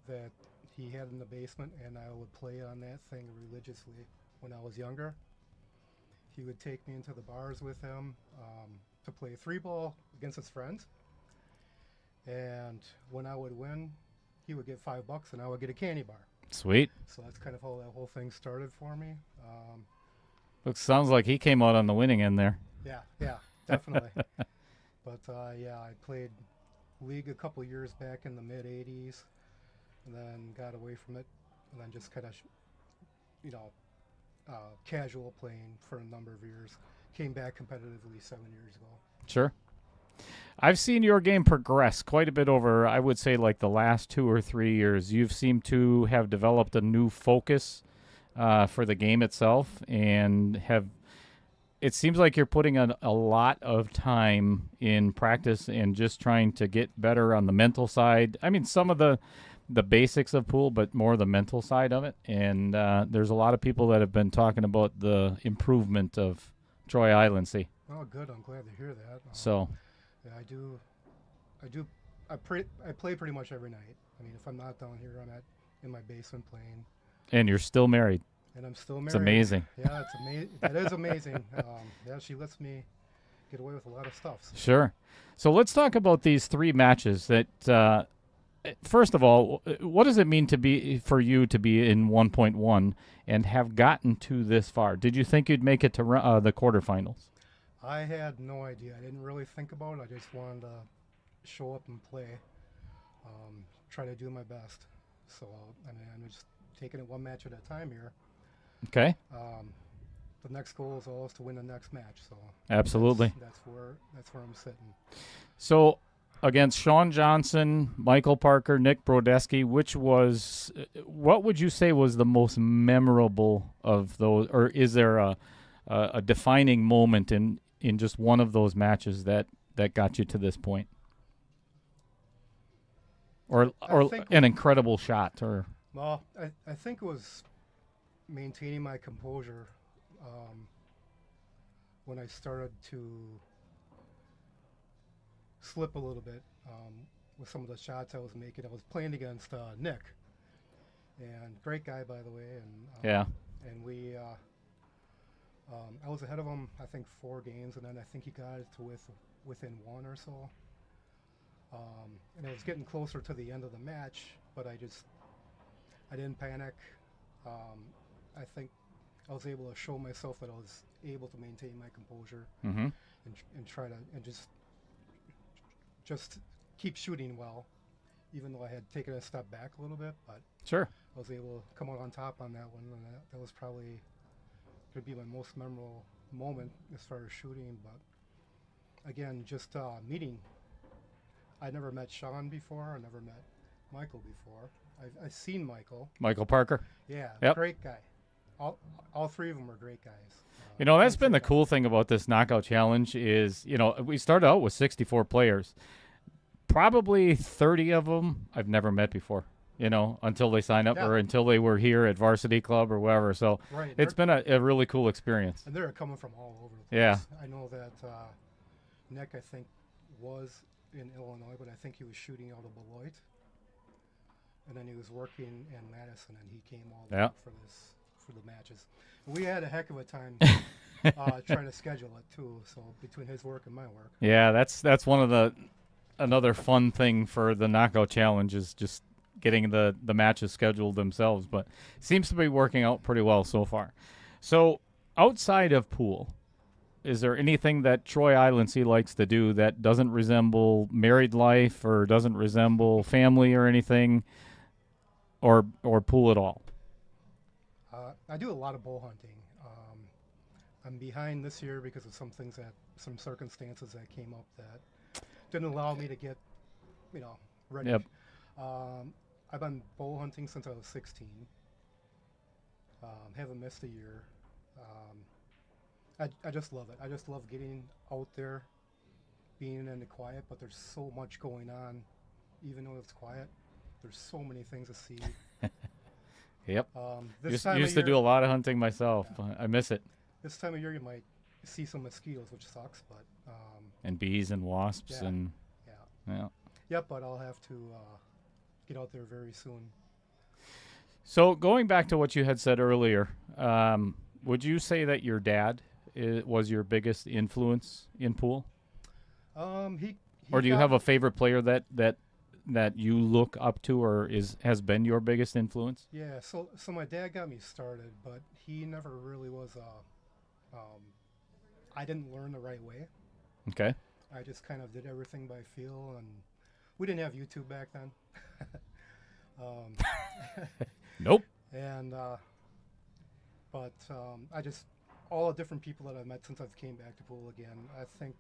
that he had in the basement, and I would play on that thing religiously when I was younger. He would take me into the bars with him to play 3-ball against his friends. And when I would win, he would get $5 and I would get a candy bar. Sweet. So that's kind of how that whole thing started for me. Sounds like he came out on the winning end there. Yeah, definitely. But yeah, I played league a couple years back in the mid 80s, and then got away from it, and then just kind of, casual playing for a number of years. Came back competitively 7 years ago. Sure. I've seen your game progress quite a bit over, I would say, like the last 2 or 3 years. You've seemed to have developed a new focus for the game itself, and it seems like you're putting a lot of time in practice and just trying to get better on the mental side. I mean, some of the basics of pool, but more the mental side of it. And there's a lot of people that have been talking about the improvement of Troy Iloncaie. Oh, good. I'm glad to hear that. So, yeah, I play pretty much every night. I mean, if I'm not down here, I'm in my basement playing. and you're still married. And I'm still married. It's amazing. Yeah, it's amazing. That is amazing. Yeah, she lets me get away with a lot of stuff. So. Sure. So let's talk about these 3 matches. That first of all, what does it mean for you to be in 1.1 and have gotten to this far? Did you think you'd make it to the quarterfinals? I had no idea. I didn't really think about it. I just wanted to show up and play, try to do my best. So, I mean, I'm just taking it one match at a time here. Okay. The next goal is always to win the next match. So Absolutely. that's where I'm sitting. So against Sean Johnson, Michael Parker, Nick Brodesky, what would you say was the most memorable of those, or is there a defining moment in just one of those matches that that got you to this point? Or I think an incredible shot, or Well, I think it was maintaining my composure when I started to slip a little bit with some of the shots I was making. I was playing against Nick, and great guy, by the way. And yeah. And I was ahead of him, I think, 4 games, and then I think he got it to within 1 or so. And it was getting closer to the end of the match, but I didn't panic. I think I was able to show myself that I was able to maintain my composure Mm-hmm. and try to just keep shooting well, even though I had taken a step back a little bit. But Sure. I was able to come out on top on that one, and that was probably going to be my most memorable moment as far as shooting. But again, just meeting. I never met Sean before. I never met Michael before. I've seen Michael. Michael Parker. Yeah, Yep. great guy. All 3 of them are great guys. You know, that's and been the great cool thing about this knockout challenge is, you know, we started out with 64 players. Probably 30 of them I've never met before, you know, until they signed up Yeah. or until they were here at Varsity Club or wherever. So guys. Right. it's been a really cool experience. And they're coming from all over the place. Yeah. I know that Nick, I think, was in Illinois, but I think he was shooting out of Beloit. And then he was working in Madison, and he came all the way Yeah. for the matches. And we had a heck of a time trying to schedule it too. So between his work and my work. Yeah, that's one of another fun thing for the knockout challenge is just getting the matches scheduled themselves, but seems to be working out pretty well so far. So outside of pool, is there anything that Troy Islandsea likes to do that doesn't resemble married life or doesn't resemble family or anything, or pool at all? I do a lot of bow hunting. I'm behind this year because of some circumstances that came up that didn't allow me to get, ready. Yep. I've been bow hunting since I was 16. Haven't missed a year. I just love it. I just love getting out there, being in the quiet, but there's so much going on. Even though it's quiet, there's so many things to see. Yep. This time Used of to do year- a lot of hunting myself. I miss it. This time of year, you might see some mosquitoes, which sucks, but And bees and wasps Yeah. and yeah. yeah. Yep, but I'll have to get out there very soon. So going back to what you had said earlier, would you say that your dad was your biggest influence in pool, He or do you got- have a favorite player that you look up to, or has been your biggest influence? Yeah, so my dad got me started, but he never really was I didn't learn the right way. Okay. I just kind of did everything by feel, and we didn't have YouTube back then. Nope. And but I just all the different people that I've met since I've came back to pool again. I think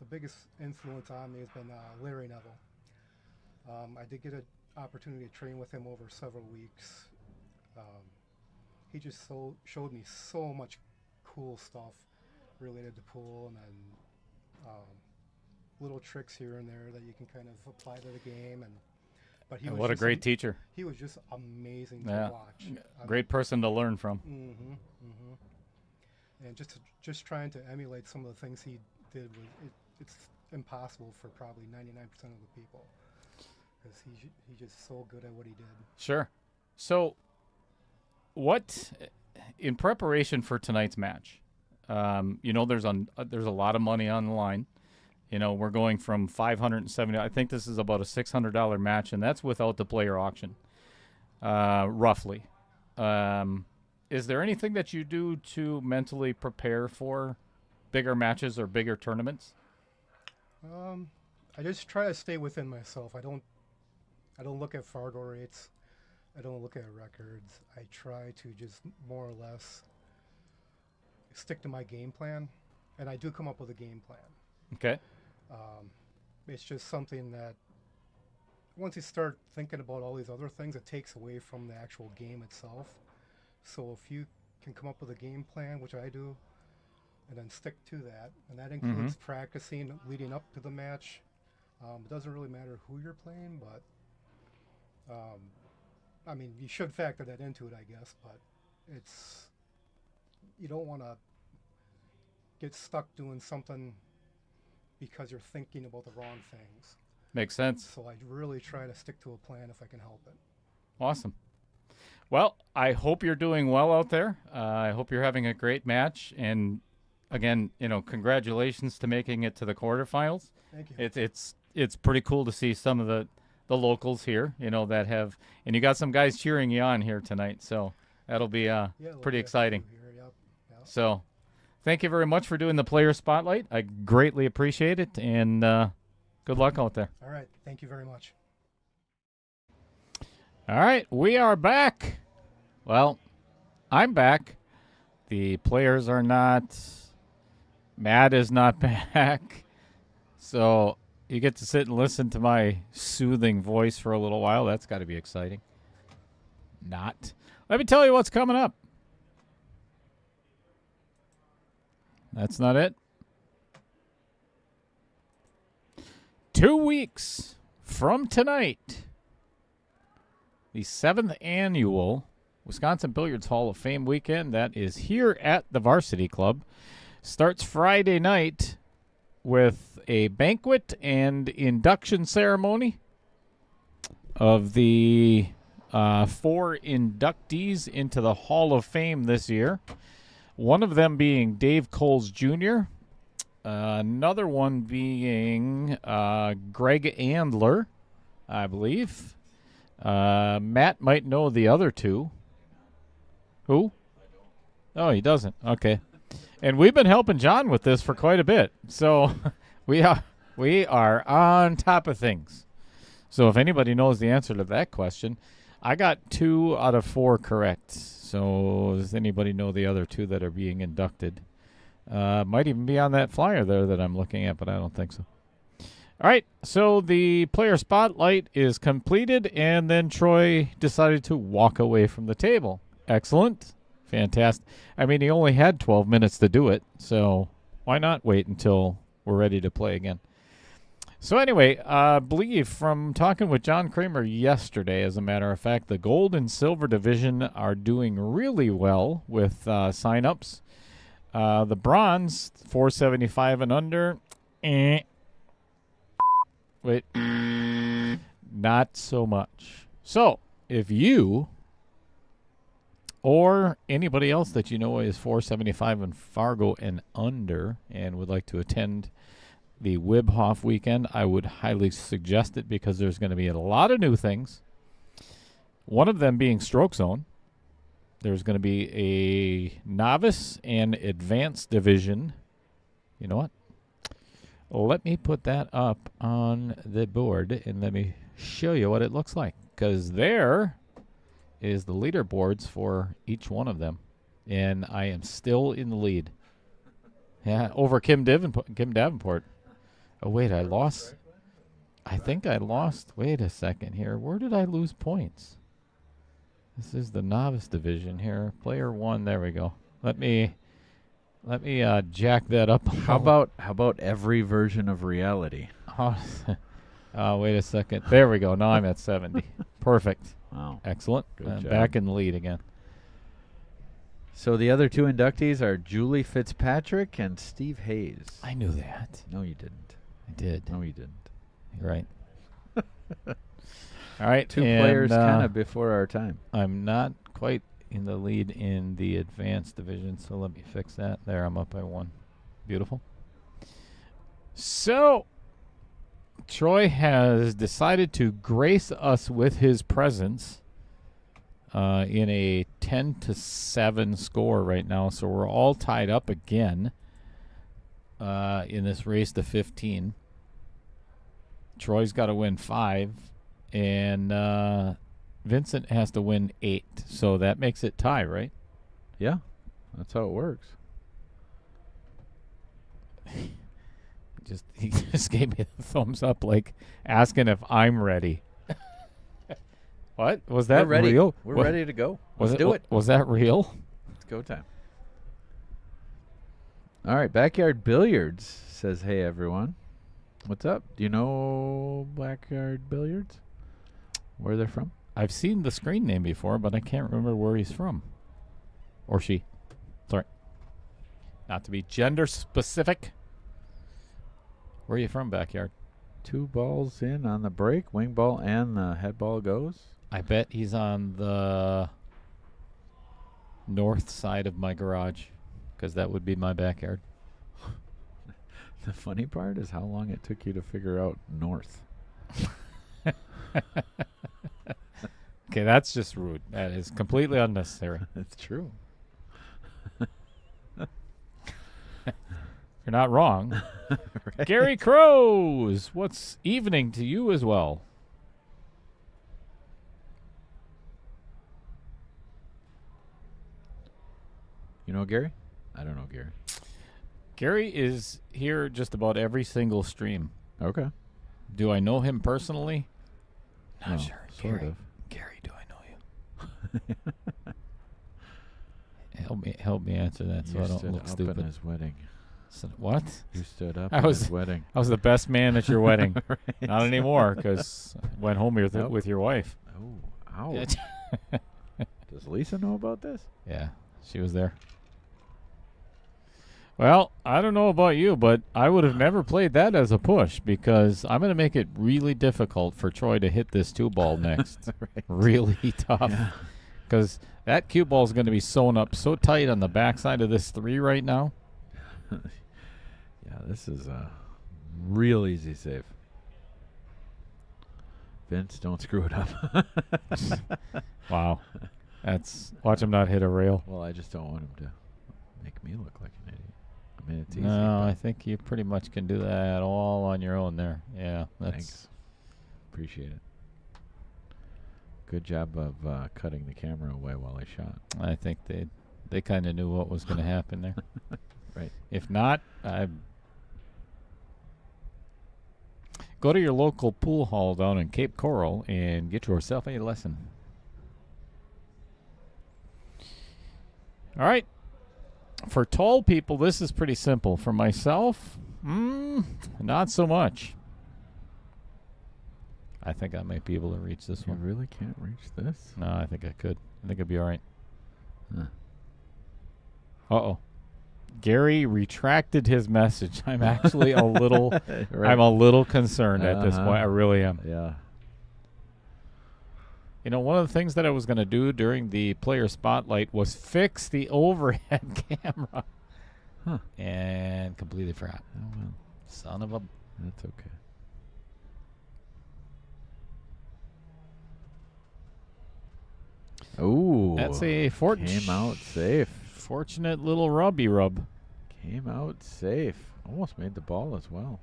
the biggest influence on me has been Larry Neville. I did get an opportunity to train with him over several weeks. He just showed me so much cool stuff related to pool, and then little tricks here and there that you can kind of apply to the game. But he And was what a just great teacher. He was just amazing Yeah. to watch. Great person to learn from. And just trying to emulate some of the things he did it's impossible for probably 99% of the people, because he's just so good at what he did. Sure. So, what in preparation for tonight's match? There's a lot of money on the line. We're going from $570. I think this is about a $600 match, and that's without the player auction, roughly. Is there anything that you do to mentally prepare for bigger matches or bigger tournaments? I just try to stay within myself. I don't look at Fargo rates. I don't look at records. I try to just more or less stick to my game plan, and I do come up with a game plan. Okay. It's just something that once you start thinking about all these other things, it takes away from the actual game itself. So if you can come up with a game plan, which I do, and then stick to that. And that includes practicing leading up to the match. It doesn't really matter who you're playing, but I mean, you should factor that into it, I guess, but you don't want to get stuck doing something because you're thinking about the wrong things. Makes sense. So I really try to stick to a plan if I can help it. Awesome. Well, I hope you're doing well out there. I hope you're having a great match. And again, congratulations to making it to the quarterfinals. Thank you. It's pretty cool to see some of the locals here, that have, and you got some guys cheering you on here tonight. So that'll be pretty exciting. Yep. So thank you very much for doing the player spotlight. I greatly appreciate it. And good luck out there. All right. Thank you very much. All right, we are back. Well, I'm back. The players are not. Matt is not back. So you get to sit and listen to my soothing voice for a little while. That's got to be exciting. Not. Let me tell you what's coming up. That's not it. 2 weeks from tonight, the 7th annual Wisconsin Billiards Hall of Fame weekend that is here at the Varsity Club starts Friday night with a banquet and induction ceremony of the 4 inductees into the Hall of Fame this year. One of them being Dave Coles Jr., another one being Greg Andler, I believe. Matt might know the other two. Who? Oh, he doesn't. Okay. And we've been helping John with this for quite a bit. So we are on top of things. So if anybody knows the answer to that question, I got 2 out of 4 correct. So does anybody know the other 2 that are being inducted? Might even be on that flyer there that I'm looking at, but I don't think so. All right, so the player spotlight is completed, and then Troy decided to walk away from the table. Excellent. Fantastic. I mean, he only had 12 minutes to do it, so why not wait until we're ready to play again? So anyway, I believe from talking with John Kramer yesterday, as a matter of fact, the gold and silver division are doing really well with sign-ups. The bronze, 475 and under, wait, not so much. So if you or anybody else that you know is 475 in Fargo and under and would like to attend the Wibhoff weekend, I would highly suggest it because there's going to be a lot of new things. One of them being Stroke Zone. There's going to be a novice and advanced division. You know what? Let me put that up on the board and let me show you what it looks like, because there is the leaderboards for each one of them, and I am still in the lead. Yeah, over Kim Davenport. Oh, wait, I lost. I think I lost. Wait a second here. Where did I lose points? This is the novice division here. Player 1. There we go. Let me jack that up. How about every version of reality? Wait a second. There we go. Now I'm at 70. Perfect. Wow. Excellent. Good job. Back in the lead again. So the other 2 inductees are Julie Fitzpatrick and Steve Hayes. I knew that. No, you didn't. I did. No, you didn't. You're right. All right. 2 players kind of before our time. I'm not quite in the lead in the advanced division, so let me fix that. There, I'm up by 1. Beautiful. So Troy has decided to grace us with his presence in a 10-7 score right now. So we're all tied up again in this race to 15. Troy's got to win 5, and Vincent has to win 8. So that makes it tie, right? Yeah, that's how it works. He just gave me the thumbs up, like asking if I'm ready. What was that? We're ready. Real? We're What- ready to go. Was Let's do it. Was that real? It's go time. All right, Backyard Billiards says, hey, everyone. What's up? Do you know Backyard Billiards? Where they're from? I've seen the screen name before, but I can't remember where he's from. Or she. Sorry. Not to be gender specific. Where are you from, Backyard? 2 balls in on the break. Wing ball and the head ball goes. I bet he's on the north side of my garage, because that would be my backyard. The funny part is how long it took you to figure out north. Okay, that's just rude. That is completely unnecessary. That's true. You're not wrong. Right. Gary Crows, what's evening to you as well? You know Gary? I don't know Gary. Gary is here just about every single stream. Okay. Do I know him personally? Not No, sure. sort Gary, of. Gary, do I know you? Help me answer that so You I don't stood look up stupid. in his wedding. So, what? You stood up I in was- his wedding. I was the best man at your wedding. Right. Not anymore, because I went home with, Nope. with your wife. Oh, ow. Does Lisa know about this? Yeah, she was there. Well, I don't know about you, but I would have never played that as a push, because I'm going to make it really difficult for Troy to hit this 2-ball next. Right. Really tough. Yeah. Because that cue ball is going to be sewn up so tight on the backside of this 3 right now. Yeah, this is a real easy save. Vince, don't screw it up. Wow. Watch him not hit a rail. Well, I just don't want him to make me look like an idiot. I mean, it's easy. No, but I think you pretty much can do that all on your own there. Yeah, that's thanks. Appreciate it. Good job of cutting the camera away while I shot. I think they kind of knew what was going to happen there. Right. If not, go to your local pool hall down in Cape Coral and get yourself a lesson. All right. For tall people, this is pretty simple. For myself, not so much. I think I might be able to reach this You one. really can't reach this? No, I think I could. I think I'd be all right. Huh. Uh-oh. Gary retracted his message. I'm actually a little Right. I'm a little concerned at this Uh-huh. point. I really am. Yeah. You know, one of the things that I was going to do during the player spotlight was fix the overhead camera. Huh. And completely forgot. Oh, well. Son of a... That's okay. Ooh. That's a Came out safe. fortunate little rubby rub. Came out safe. Almost made the ball as well.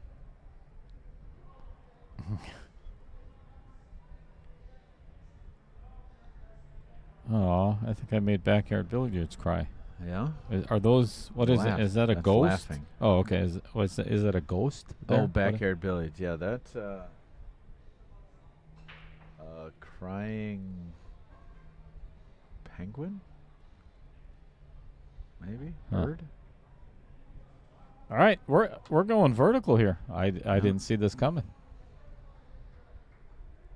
Oh, I think I made Backyard Billiards cry. Yeah? Are those... What is Laugh. it? Is that a That's ghost? laughing. Oh, okay. Is that a ghost? there? Oh, What- backyard billiards. Yeah, that's crying penguin? Maybe? Huh. Bird? All right, we're going vertical here. I didn't see this coming.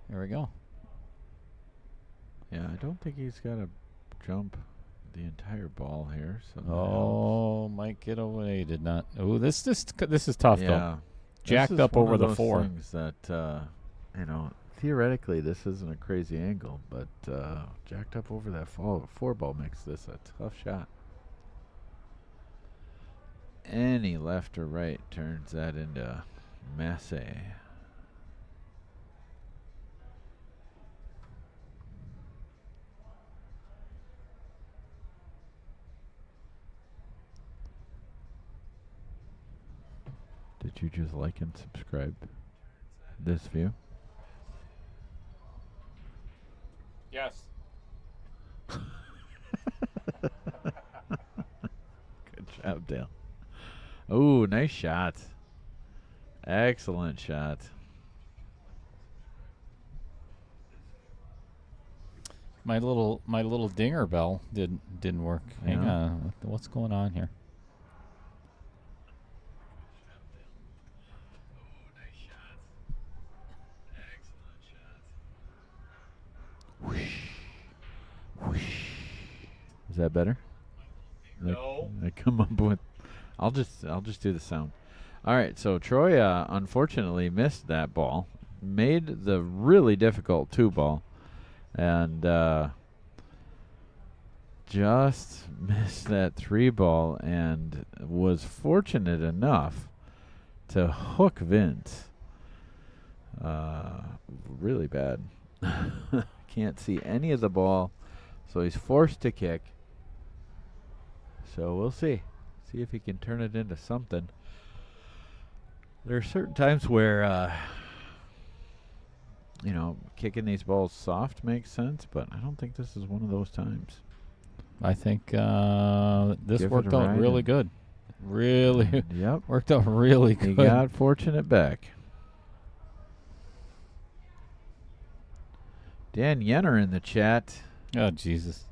Here we go. Yeah, I don't think he's got to jump the entire ball here. So that Oh, might get away. Did not. Oh, this is tough helps. though. Yeah. Jacked This is up one over of the those 4. things that, theoretically this isn't a crazy angle, but jacked up over that 4 ball makes this a tough shot. Any left or right turns that into messy. Did you just like and subscribe this view? Yes. Good job, Dale. Oh, nice shot. Excellent shot. My little dinger bell didn't work. Hang Yeah. on. What's going on here? Is that better? No. I come up with. I'll just do the sound. All right. So Troy unfortunately missed that ball, made the really difficult 2-ball, and just missed that 3-ball, and was fortunate enough to hook Vince. Really bad. Can't see any of the ball, so he's forced to kick. So we'll see. See if he can turn it into something. There are certain times where, kicking these balls soft makes sense, but I don't think this is one of those times. I think this Give it worked a out ride really and- good. Really Yep. worked out really He good. got fortunate back. Dan Yenner in the chat. Oh, Jesus.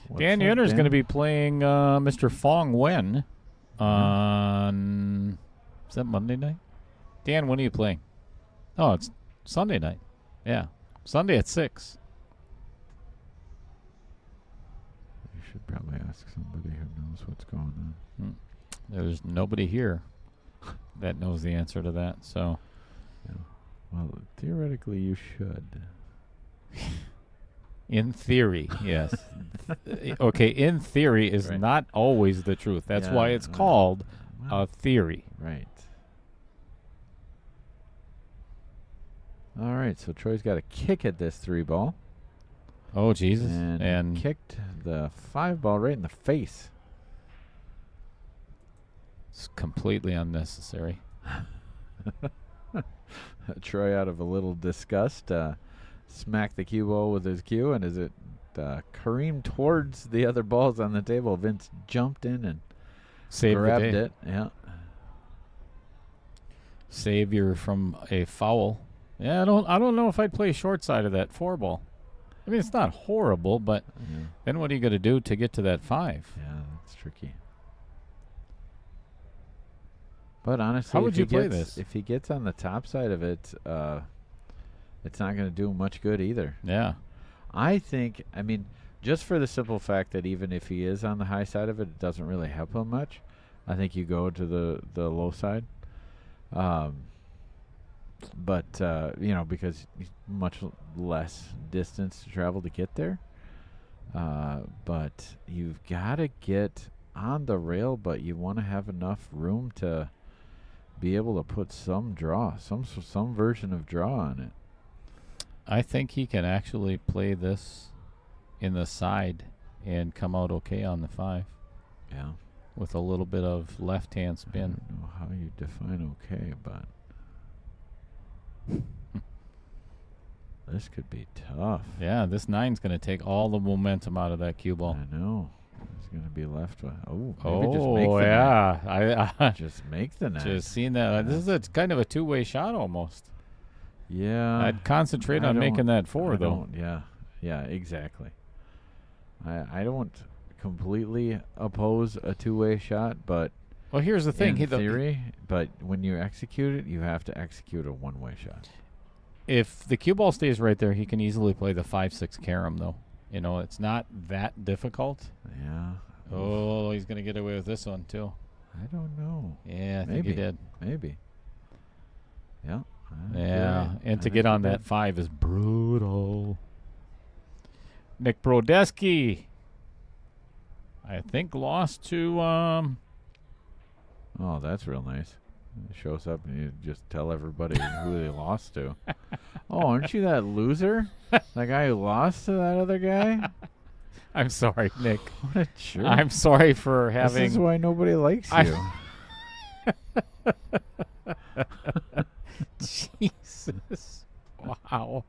What's Dan up, Yenner's Dan? going to be playing Mr. Fong Wen on... Is that Monday night? Dan, when are you playing? Oh, it's Sunday night. Yeah. Sunday at 6. You should probably ask somebody who knows what's going on. There's nobody here that knows the answer to that, so... Well, theoretically, you should. In theory, yes. Okay, in theory is Right. not always the truth. That's why Yeah, it's called well, a theory. right. All right, so Troy's got a kick at this 3-ball. Oh, Jesus. And kicked the 5-ball right in the face. It's completely unnecessary. Troy, out of a little disgust, smacked the cue ball with his cue, and as it careened towards the other balls on the table, Vince jumped in and Saved grabbed the day. it. Yeah. Savior from a foul. Yeah, I don't know if I'd play short side of that 4-ball. I mean, it's not horrible, but Yeah, then what are you going to do to get to that 5? yeah, that's tricky. But honestly, How would if you he play gets- this? If he gets on the top side of it, it's not going to do much good either. Yeah. I think, I mean, just for the simple fact that even if he is on the high side of it, it doesn't really help him much. I think you go to the low side. But, because he's much less distance to travel to get there. But you've got to get on the rail, but you want to have enough room to be able to put some draw, some version of draw on it. I think he can actually play this in the side and come out okay on the 5 Yeah. with a little bit of left-hand I spin. don't know how you define okay, but this could be tough. Yeah, this 9's going to take all the momentum out of that cue ball. I know. It's going to be left with, maybe just make Oh, the yeah. net. Just make the net. Just seen that. Yeah. This is a kind of a two-way shot almost. Yeah. I'd concentrate I on don't- making that 4, I though. don't- Yeah, exactly. I don't completely oppose a two-way shot, but Well, here's the thing. in theory, but when you execute it, you have to execute a one-way shot. If the cue ball stays right there, he can easily play the 5-6 carom, though. You know, it's not that difficult. Yeah. Oh, he's going to get away with this one, too. I don't know. Yeah, I think Maybe. he did. Maybe. Yeah. I think Yeah, you're right. and I to think get he on that did. 5 is brutal. Nick Brodeski, I think, lost to Oh, that's real nice. It shows up and you just tell everybody who they lost to. Oh, aren't you that loser? That guy who lost to that other guy? I'm sorry, Nick. What a jerk. I'm sorry for This is having. why nobody likes I- you. Jesus. Wow.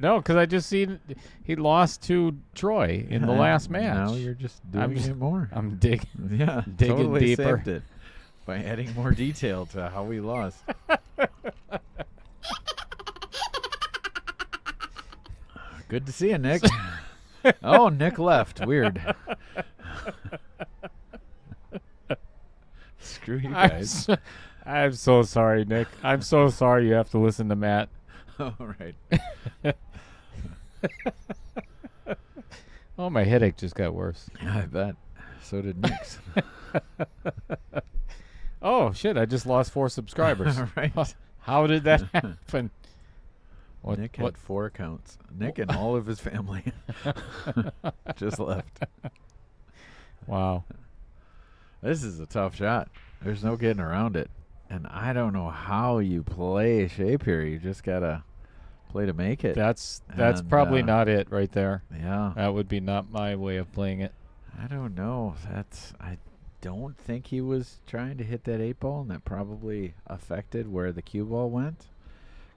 No, because I just seen he lost to Troy in the last match. Now you're just I'm doing just- it more. I'm digging. Yeah, digging totally deeper. saved it by adding more detail to how we lost. Good to see you, Nick. Oh, Nick left. Weird. Screw you guys. I'm so sorry, Nick. I'm so sorry you have to listen to Matt. Oh, right. Oh, my headache just got worse. I bet. So did Nick's. Oh, shit, I just lost 4 subscribers. Right. How did that happen? Nick had 4 accounts. Nick and all of his family just left. Wow. This is a tough shot. There's no getting around it. And I don't know how you play shape here. You just got to play to make it. That's And, probably not it right there. Yeah. That would be not my way of playing it. I don't know. I don't think he was trying to hit that 8 ball, and that probably affected where the cue ball went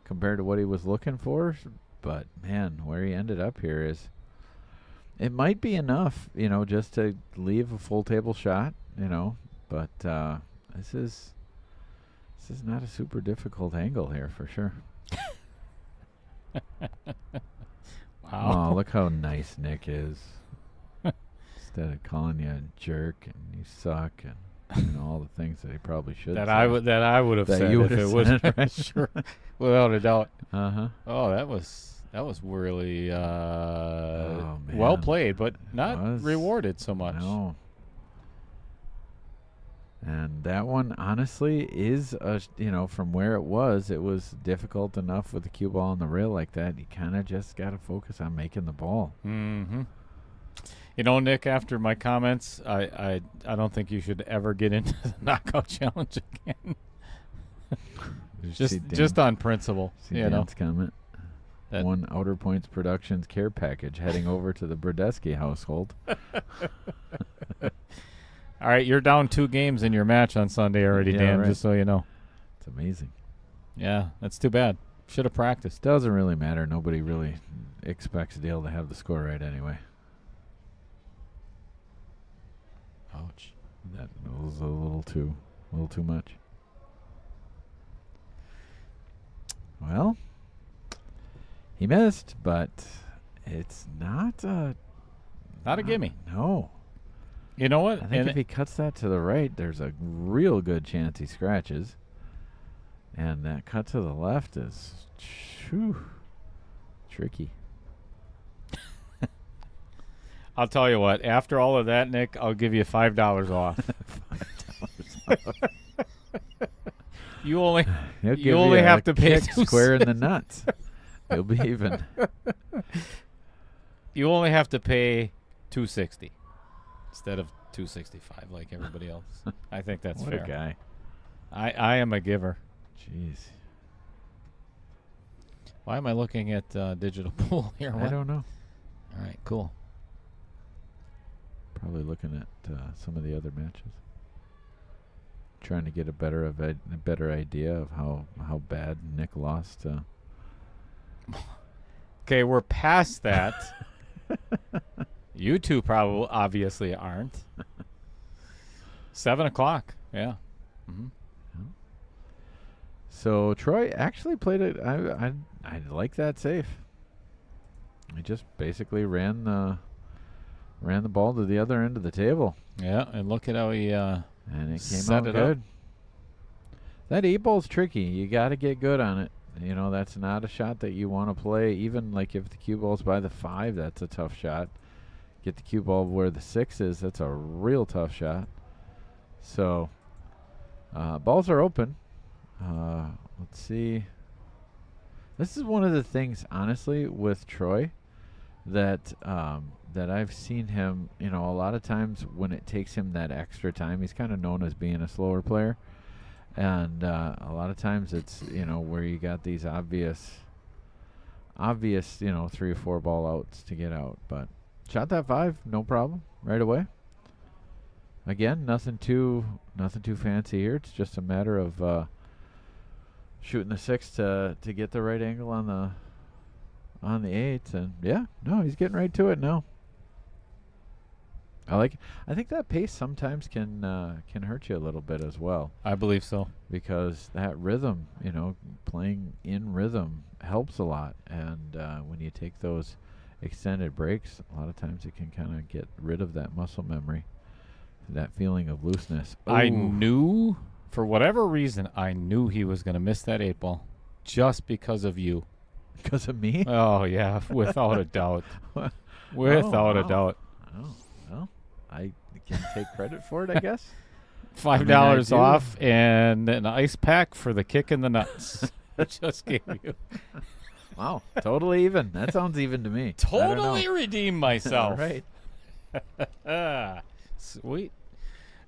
compared to what he was looking for. But, man, where he ended up here is it might be enough, just to leave a full table shot, But this is not a super difficult angle here for sure. Wow. Oh, look how nice Nick is. Instead of calling you a jerk and you suck and all the things that he probably should that say. I would have That said you if it would've was said, right? sure, without a doubt. Uh-huh. Oh, that was really Oh, man. well played, but not Was. rewarded so much. No. And that one, honestly, is, from where it was difficult enough with the cue ball on the rail like that. You kind of just got to focus on making the ball. Mm-hmm. Nick, after my comments, I don't think you should ever get into the knockout challenge again. just on principle, See Dan's comment. That- One Outer Points Productions care package heading over to the Brodesky household. All right, you're down 2 games in your match on Sunday already, Yeah, Dan, right. just so you know. It's amazing. Yeah, that's too bad. Should have practiced. Doesn't really matter. Nobody really expects Dale to have the score right anyway. Ouch. That was a little too much. Well, he missed, but it's not a gimme. No. You know what? I think if he cuts that to the right, there's a real good chance he scratches. And that cut to the left is tricky. I'll tell you what. After all of that, Nick, I'll give you $5 off. You only He'll you give only a have to pay kick square in the nuts. He'll be even. You only have to pay $260 instead of $265 like everybody else. I think that's What fair. a guy. I am a giver. Jeez. Why am I looking at digital pool here? I don't know. All right, cool. Probably looking at some of the other matches. Trying to get a better idea of how bad Nick lost. Okay, we're past that. You two probably obviously aren't. 7 o'clock. Yeah. Mm-hmm. So Troy actually played it. I like that safe. He just basically ran the ball to the other end of the table. Yeah, and look at how he And it came set out it good. up. That 8-ball's tricky. You got to get good on it. That's not a shot that you want to play. Even like if the cue ball's by the 5, that's a tough shot. Get the cue ball where the 6 is, that's a real tough shot. So, balls are open. Let's see. This is one of the things, honestly, with Troy that I've seen him, a lot of times when it takes him that extra time, he's kind of known as being a slower player. And a lot of times it's, where you got these obvious, 3 or 4 ball outs to get out. But shot that 5, no problem, right away. Again, nothing too fancy here. It's just a matter of shooting the 6 to get the right angle on the 8, and yeah, no, he's getting right to it now. I think that pace sometimes can hurt you a little bit as well, I believe so. because that rhythm, playing in rhythm helps a lot, and when you take those extended breaks, a lot of times it can kind of get rid of that muscle memory, that feeling of looseness. I Ooh. knew, for whatever reason, I knew he was going to miss that 8 ball just because of you. Because of me? Oh, yeah, without a doubt. Without a wow. doubt. Oh, well, I can take credit for it, I guess. $5 do. off and an ice pack for the kick in the nuts. I just gave you. Wow, totally even. That sounds even to me. I don't know. Totally redeemed myself. All right. Sweet.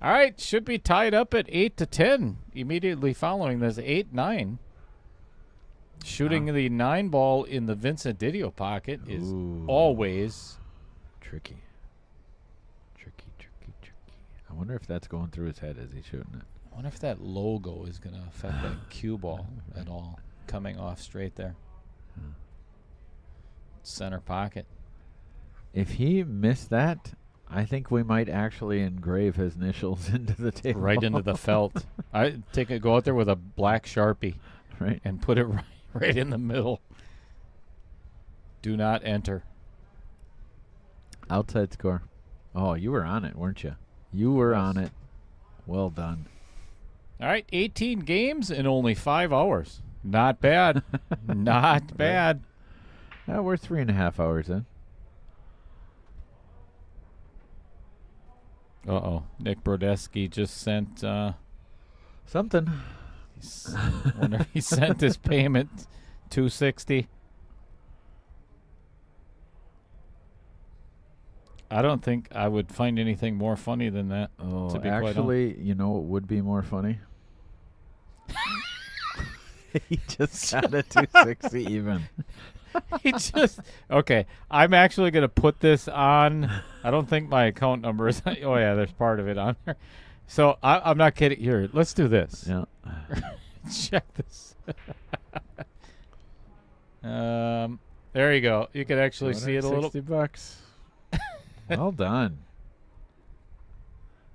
All right, should be tied up at 8-10 immediately following this 8-9. Shooting the 9 ball in the Vincent Didio pocket is Ooh. always Tricky. I wonder if that's going through his head as he's shooting it. I wonder if that logo is going to affect that cue ball at all, coming off straight there. Center pocket. If he missed that, I think we might actually engrave his initials into the table. Right into the felt. I go out there with a black Sharpie Right. and put it right in the middle. Do not enter. Outside score. Oh, you were on it, weren't you? You were on it. Well done. All right, 18 games in only 5 hours. Not bad. Not bad. We're 3.5 hours in. Uh-oh. Nick Brodesky just sent... Something. wonder if he sent his payment, $260. I don't think I would find anything more funny than that. Oh, to be quite actually, you know what would be more funny? He just got a 260 even. He just okay. I'm actually gonna put this on. I don't think my account number is. Oh yeah, there's part of it on there. So I'm not kidding. Here, let's do this. Yeah. Check this. There you go. You can actually see it a little. $260. Well done.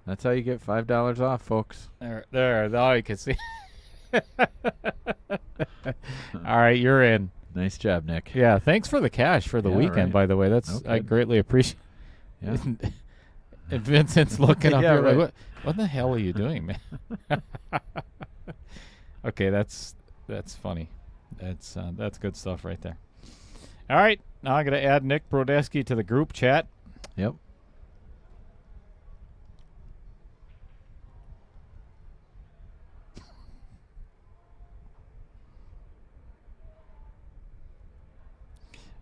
That's how you get $5 off, folks. There. Now you can see. All right, you're in. Nice job, Nick. Yeah, thanks for the cash for the Yeah, weekend. right. By the way, that's Okay. I greatly appreciate. Yeah. And Vincent's looking up Yeah, here right. like, what the hell are you doing, man? Okay, that's funny. That's good stuff right there. All right, now I'm gonna add Nick Brodesky to the group chat. Yep.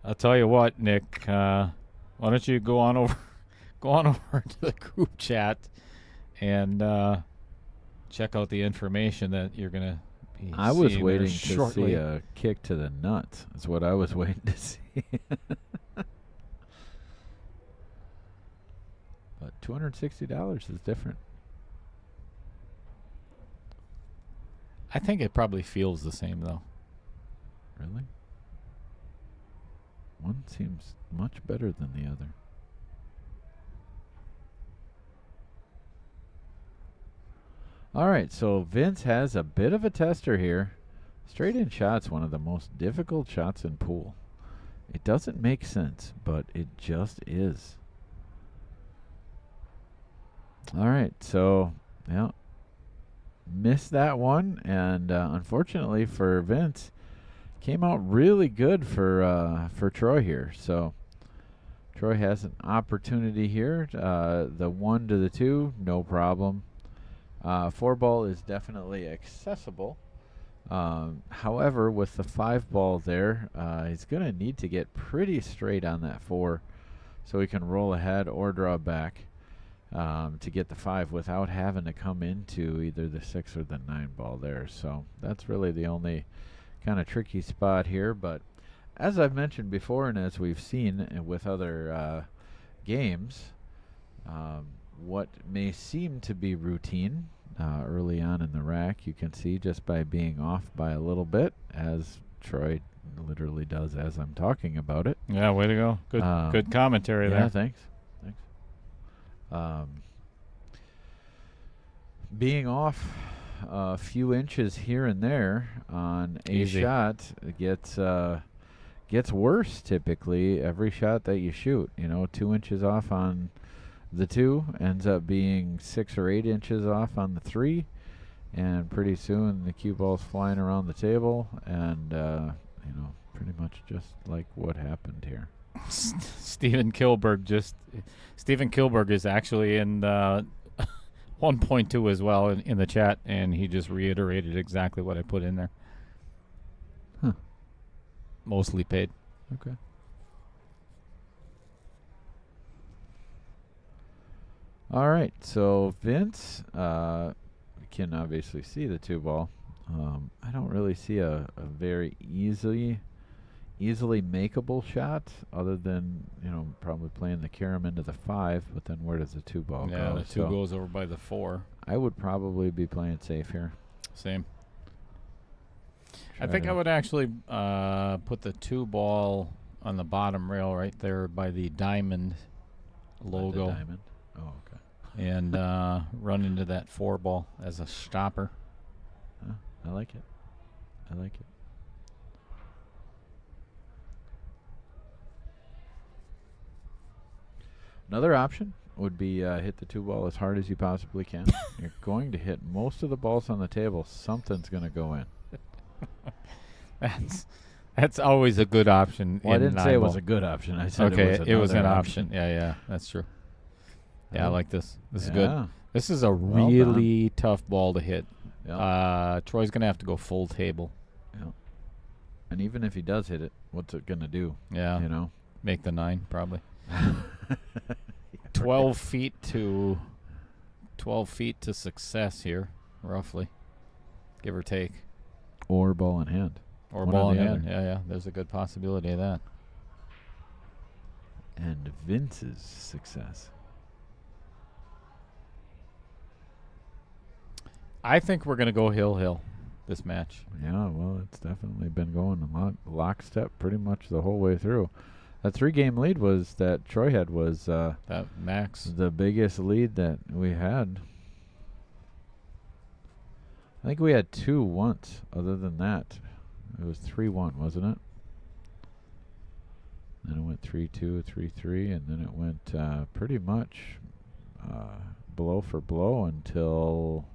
I'll tell you what, Nick. Why don't you go on over to the group chat and check out the information that you're gonna be I was seeing waiting there to shortly. see a kick to the nuts. That's what I was waiting to see. But $260 is different. I think it probably feels the same though. Really? One seems much better than the other. All right, so Vince has a bit of a tester here. Straight in shot's one of the most difficult shots in pool. It doesn't make sense, but it just is. All right, so yeah, missed that one, and unfortunately for Vince, came out really good for Troy here. So Troy has an opportunity here. The 1 to the 2, no problem. 4 ball is definitely accessible. However, with the 5 ball there, he's going to need to get pretty straight on that 4 so he can roll ahead or draw back to get the 5 without having to come into either the 6 or the 9 ball there. So that's really the only kind of tricky spot here. But as I've mentioned before, and as we've seen with other games, what may seem to be routine early on in the rack, you can see just by being off by a little bit, as Troy literally does as I'm talking about it. Yeah, way to go. Good commentary there. Yeah, thanks. Being off a few inches here and there on a Easy. shot gets worse typically every shot that you shoot. 2 inches off on the 2 ends up being 6 or 8 inches off on the 3, and pretty soon the cue ball's flying around the table, and pretty much just like what happened here. Stephen Kilberg is actually in 1.2 as well in the chat, and he just reiterated exactly what I put in there. Huh. Mostly paid. Okay. All right, so Vince, we can obviously see the 2-ball. I don't really see a very easily makeable shot, other than probably playing the carom into the 5. But then where does the 2-ball Yeah, go? the 2 goes over by the 4. I would probably be playing safe here. Same. I Try think I to- would actually put the 2-ball on the bottom rail right there by the diamond the logo, diamond. Oh, okay. and run into that 4-ball as a stopper. Huh, I like it. I like it. Another option would be hit the 2-ball as hard as you possibly can. You're going to hit most of the balls on the table. Something's going to go in. That's always a good option. Well, I in didn't say it was 9-ball. a good option. I said Okay, it was an another option. Yeah, that's true. Yeah, I like this. This is Yeah. good. This is a Well really tough ball to hit. Yeah. Troy's going to have to go full table. Yeah. And even if he does hit it, what's it going to do? Yeah, You know? make the 9 probably. 12 feet to success here, roughly, give or take. Or ball in hand. Or One ball or in the hand. other. Yeah, there's a good possibility of that. And Vince's success. I think we're going to go hill this match. Yeah, well, it's definitely been going a lot lockstep pretty much the whole way through. That 3-game lead that Troy had was That max. the biggest lead that we had. I think we had 2 once. Other than that, it was 3-1, wasn't it? Then it went 3-2, 3-3, and then it went pretty much blow for blow until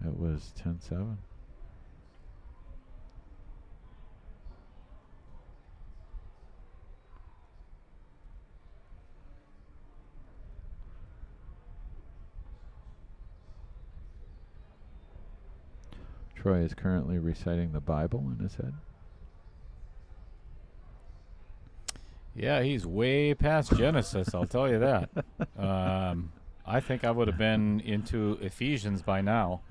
it was 10-7. Troy is currently reciting the Bible in his head. Yeah, he's way past Genesis, I'll tell you that. I think I would have been into Ephesians by now.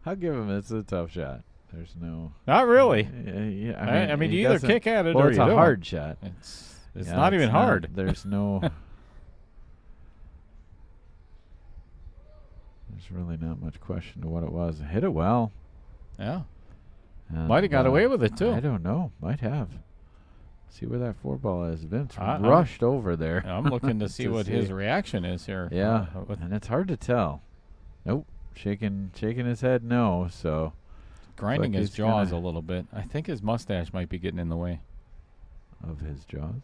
I'll give him it's a tough shot. There's no. Not really. Yeah, I mean, he you either doesn't- kick at it well, or it's you a don't. hard shot. It's Yeah, not even hard. There's no. There's really not much question to what it was. Hit it well. Yeah. And, Might have got away with it, too. I don't know. Might have. See where that 4-ball is. Vince I'm- rushed over there. I'm looking to see what his reaction is here. Yeah, With and it's hard to tell. Nope, shaking his head no. So grinding like his he's jaws a gonna- little bit. I think his mustache might be getting in the way. of his jaws.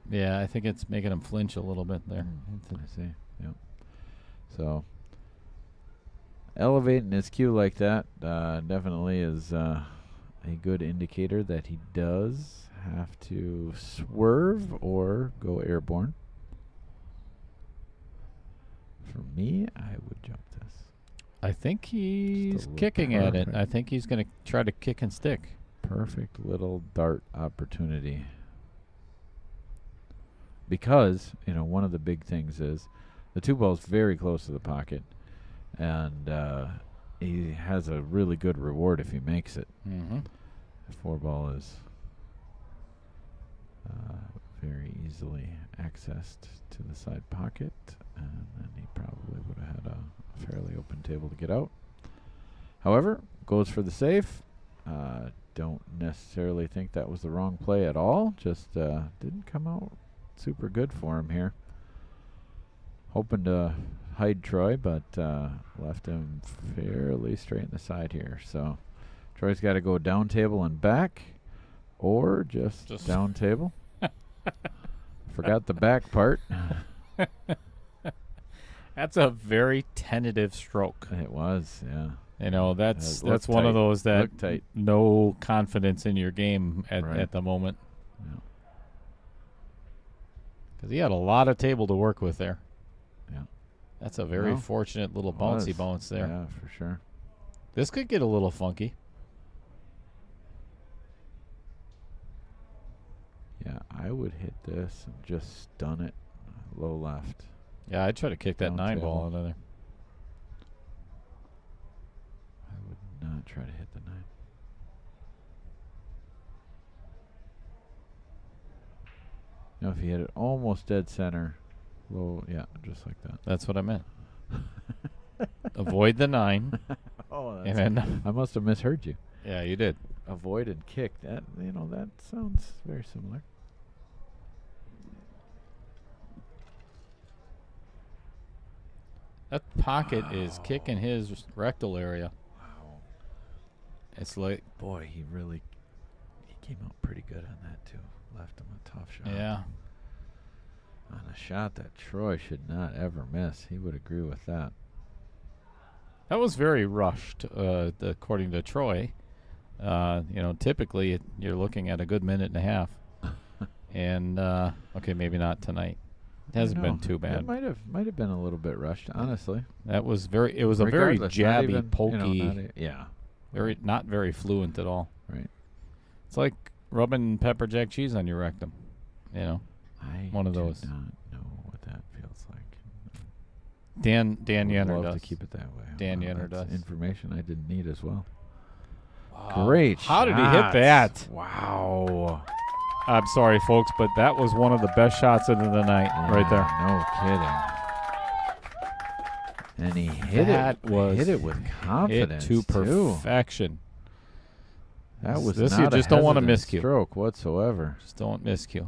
Yeah, I think it's making him flinch a little bit there. I see. Yep. So elevating his cue like that definitely is a good indicator that he does have to swerve or go airborne. For me, I would jump this. I think he's little kicking at it. perfect. I think he's going to try to kick and stick. Perfect little dart opportunity. Because, one of the big things is the 2-ball's very close to the pocket, and he has a really good reward if he makes it. Mm-hmm. The 4-ball is very easily accessed to the side pocket, and then he probably would have had a fairly open table to get out. However, goes for the safe. Don't necessarily think that was the wrong play at all. Just didn't come out super good for him here. Hoping to hide Troy, but left him fairly straight in the side here. So Troy's got to go down table and back, or just down table. Forgot the back part. That's a very tentative stroke. It was, yeah. You know, that's Look one of tight. those that Look tight. no confidence in your game Right. at the moment. Yeah. Because he had a lot of table to work with there. Yeah. That's a very No. fortunate little Was. bouncy bounce there. Yeah, for sure. This could get a little funky. Yeah, I would hit this and just stun it low left. Yeah, I'd try to kick that Down 9 table. ball out of there. I would not try to hit the 9. Now, if you hit it almost dead center, low, yeah, just like that. That's what I meant. Avoid the 9. Oh, And then, I must have misheard you. yeah, you did. Avoid and kick. That, you know, that sounds very similar. That pocket is kicking his rectal area. Wow. It's like, Boy, he came out pretty good on that too. Left him a tough shot. yeah. On a shot that Troy should not ever miss. He would agree with that. That was very rushed, according to Troy. You know, typically you're looking at a good minute and a half. And, okay, maybe not tonight. It hasn't been too bad. It might have been a little bit rushed, honestly. That was it was a very Regardless, not jabby, even, pokey, yeah. not very fluent at all. Right. It's like rubbing pepper jack cheese on your rectum. You know, I One of do those. not know what that feels like. Dan Would Yenner love does. to keep it that way. Dan Wow, Yenner that's does. information I didn't need as well. Wow. Great. How did he hit shots. that? Wow. I'm sorry, folks, but that was one of the best shots of the night right there. No kidding. And he hit it with confidence Hit to too. perfection. That was This not you just don't want to hesitant miscue. stroke whatsoever. Just don't miscue.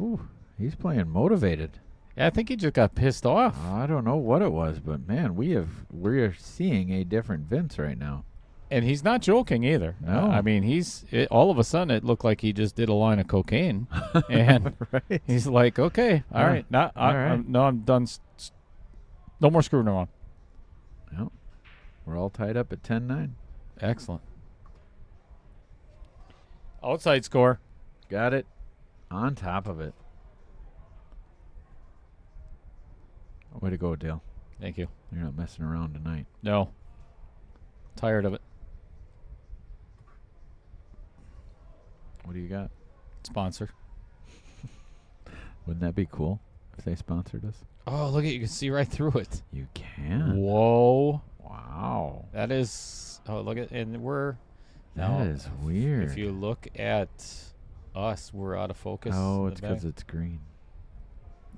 Ooh, he's playing motivated. Yeah, I think he just got pissed off. I don't know what it was, but man, we're seeing a different Vince right now. And he's not joking either. No. I mean, all of a sudden it looked like he just did a line of cocaine. And Right. he's like, okay, all Yeah. right. Now, All right. I'm done. No more screwing around. Yep. We're all tied up at 10-9. Excellent. Outside score. Got it. On top of it. Way to go, Dale. Thank you. You're not messing around tonight. No. Tired of it. What do you got? Sponsor. Wouldn't that be cool if they sponsored us? Oh, look at you can see right through it. You can. Whoa. Wow. That is look at and we're That now, is weird. If you look at us, we're out of focus. Oh, in it's the back. because it's green.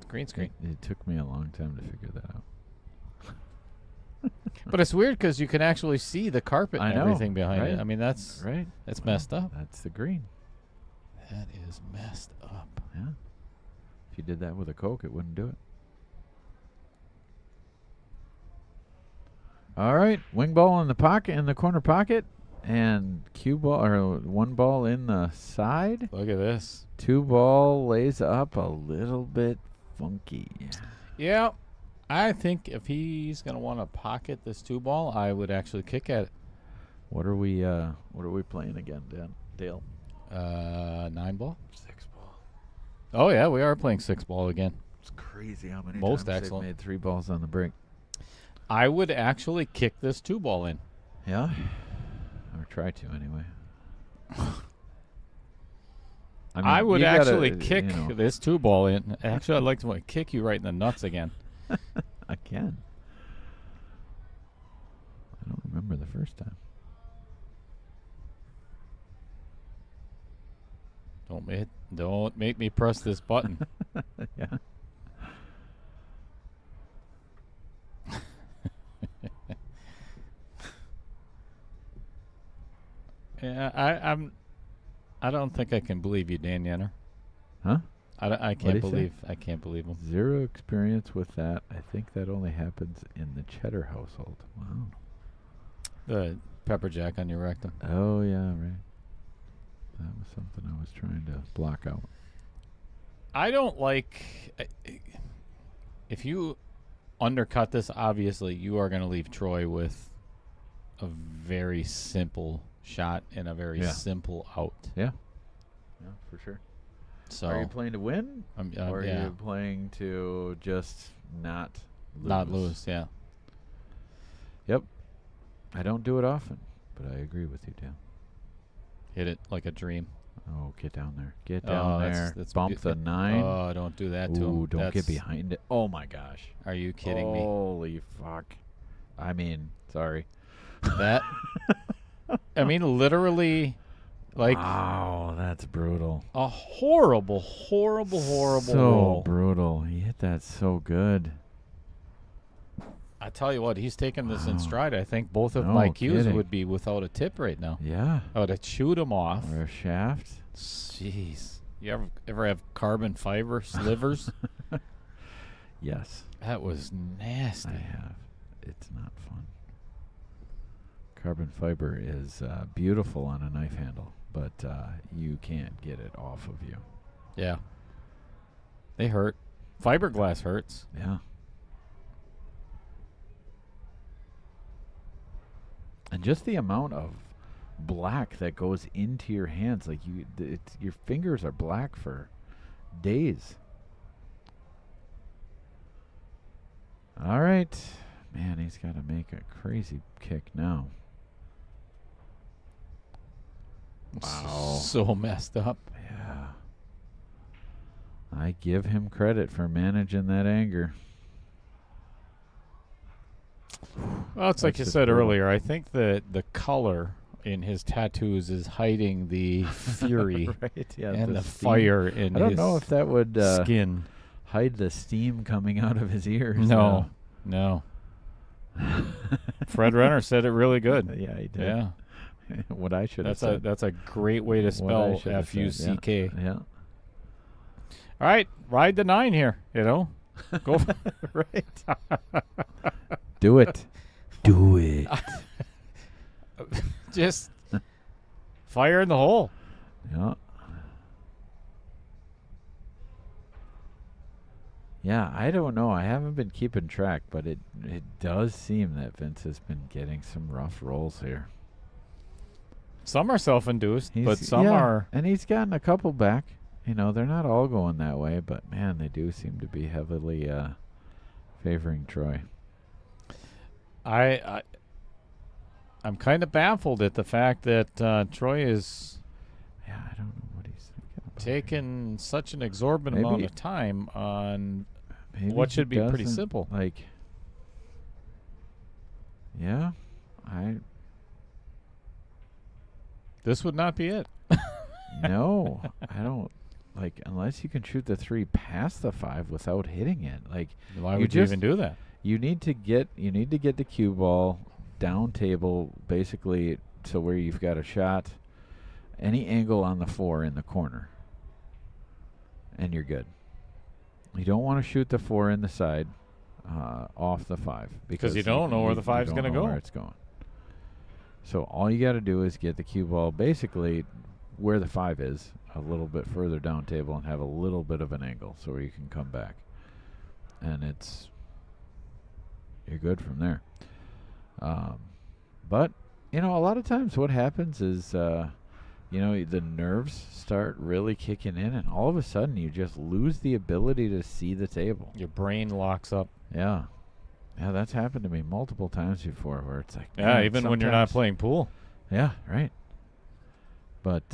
Green screen. It took me a long time to figure that out. But it's weird because you can actually see the carpet I and know, everything behind right? it. I mean, that's Right? That's Well, messed up. That's the green. That is messed up. Yeah. If you did that with a Coke, it wouldn't do it. All right. Wing ball in the pocket, in the corner pocket. And cue ball, or one ball in the side. Look at this. 2 ball lays up a little bit funky. Yeah, I think if he's gonna want to pocket this 2 ball, I would actually kick at it. What are we playing again, Dale? 9 ball. 6 ball. Oh yeah, we are playing 6 ball again. It's crazy how many Most times excellent. they've made 3 balls on the break. I would actually kick this 2 ball in. Yeah? Or try to, anyway. I would you gotta, actually kick you know, this 2 ball in. Actually, I'd like to kick you right in the nuts again. I can. I don't remember the first time. Don't make me press this button. Yeah. Yeah, I don't think I can believe you, Dan Yenner. Huh? I What'd can't he say? believe I can't believe him. 0 experience with that. I think that only happens in the Cheddar household. Wow. The pepper jack on your rectum. Oh, yeah, right. That was something I was trying to block out. I don't like if you undercut this, obviously you are going to leave Troy with a very simple shot and a very simple out. Yeah. Yeah, for sure. So are you playing to win, or are you playing to just not lose? Not lose, yeah. Yep. I don't do it often, but I agree with you, Dan. Hit it like a dream. Oh, get down there. Get down there. That's Bump the 9. Oh, don't do that to him. Ooh, don't get behind it. Oh, my gosh. Are you kidding me? Holy fuck. I mean, sorry. That, I mean, literally, like. Wow, that's brutal. A horrible roll. So brutal. He hit that so good. I tell you what, he's taking this in stride. I think both of No my cues kidding. would be without a tip right now. Yeah. I would have chewed him off. Or a shaft. Jeez. You ever have carbon fiber slivers? Yes. That was nasty. I have. It's not fun. Carbon fiber is beautiful on a knife handle, but you can't get it off of you. Yeah. They hurt. Fiberglass hurts. Yeah. And just the amount of black that goes into your hands, like your fingers are black for days. All right. Man, he's got to make a crazy kick now. Wow. So messed up. Yeah. I give him credit for managing that anger. Well, it's like you said earlier. I think that the color in his tattoos is hiding the fury Right, yeah, and the steam. fire in I don't his know if that would skin. hide the steam coming out of his ears. No. Fred Renner said it really good. Yeah, he did. Yeah. What I should have said. That's a great way to spell F-U-C-K. Yeah. All right, ride the 9 here, you know. Go Right. Do it. Do it. Just fire in the hole. Yeah. Yeah, I don't know. I haven't been keeping track, but it does seem that Vince has been getting some rough rolls here. Some are self-induced, but some are. And he's gotten a couple back. You know, they're not all going that way, but man, they do seem to be heavily favoring Troy. I'm kind of baffled at the fact that Troy is Yeah, I don't know what he's thinking about. taking such an exorbitant amount of time on Maybe what he should be pretty doesn't, simple. Like, yeah, This would not be it. no, I don't. Like, unless you can shoot the 3 past the 5 without hitting it. Like, Why would you even do that? You need to get the cue ball down table, basically, to where you've got a shot, any angle on the 4 in the corner, and you're good. You don't want to shoot the 4 in the side off the 5 because you don't know where the 5's going to go. Where it's going. So all you got to do is get the cue ball basically where the 5 is, a little bit further down table, and have a little bit of an angle so you can come back, and you're good from there. But you know, a lot of times what happens is you know, the nerves start really kicking in, and all of a sudden you just lose the ability to see the table. Your brain locks up. Yeah, that's happened to me multiple times before, where it's like, yeah, even when you're not playing pool. Yeah, right. But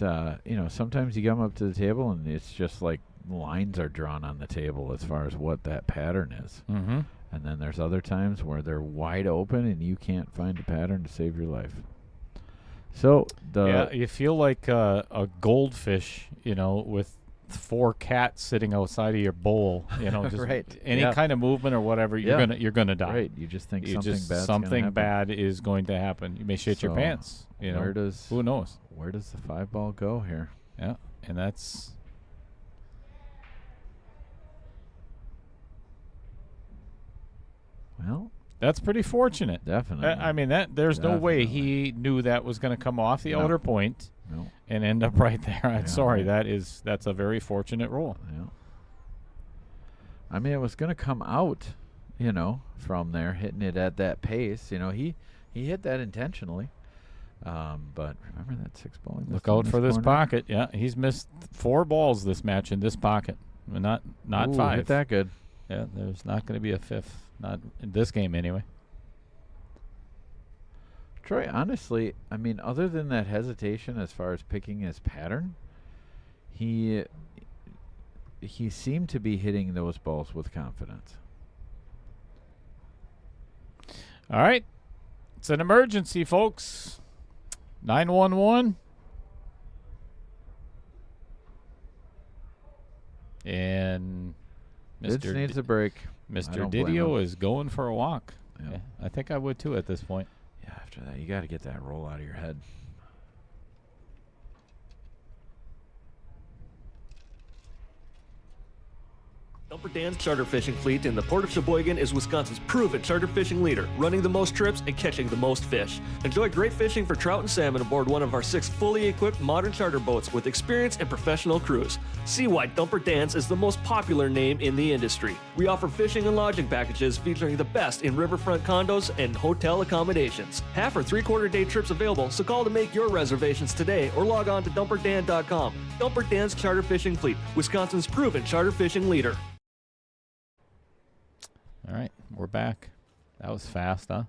you know, sometimes you come up to the table and it's just like lines are drawn on the table as far as what that pattern is. Mm-hmm. And then there's other times where they're wide open and you can't find a pattern to save your life. So you feel like a goldfish, you know, with 4 cats sitting outside of your bowl. You know, just right. Any kind of movement or whatever, you're gonna die. Right. You just think something bad is going to happen. You may shit your pants. You know, who knows? Where does the 5 ball go here? Yeah, and that's. Well, that's pretty fortunate. Definitely. I mean, there's no way he knew that was going to come off the outer point and end up right there. I'm sorry. That's a very fortunate roll. Yeah. I mean, it was going to come out. you know, from there, hitting it at that pace. You know, he hit that intentionally. But remember that 6 ball. Look out for this pocket. Yeah, he's missed 4 balls this match in this pocket. Not Ooh, 5. Hit that good. Yeah, there's not going to be a 5th. Not in this game anyway. Troy, honestly, I mean, other than that hesitation as far as picking his pattern, he seemed to be hitting those balls with confidence. All right. It's an emergency, folks. 911. And Vince needs a break. Mr. Didio is going for a walk. Yep. Yeah, I think I would too at this point. Yeah, after that, you got to get that roll out of your head. Dumper Dan's charter fishing fleet in the Port of Sheboygan is Wisconsin's proven charter fishing leader, running the most trips and catching the most fish. Enjoy great fishing for trout and salmon aboard one of our 6 fully equipped modern charter boats with experience and professional crews. See why Dumper Dan's is the most popular name in the industry. We offer fishing and lodging packages featuring the best in riverfront condos and hotel accommodations. Half or 3/4 day trips available, so call to make your reservations today or log on to dumperdan.com. Dumper Dan's charter fishing fleet, Wisconsin's proven charter fishing leader. All right, we're back. That was fast, huh?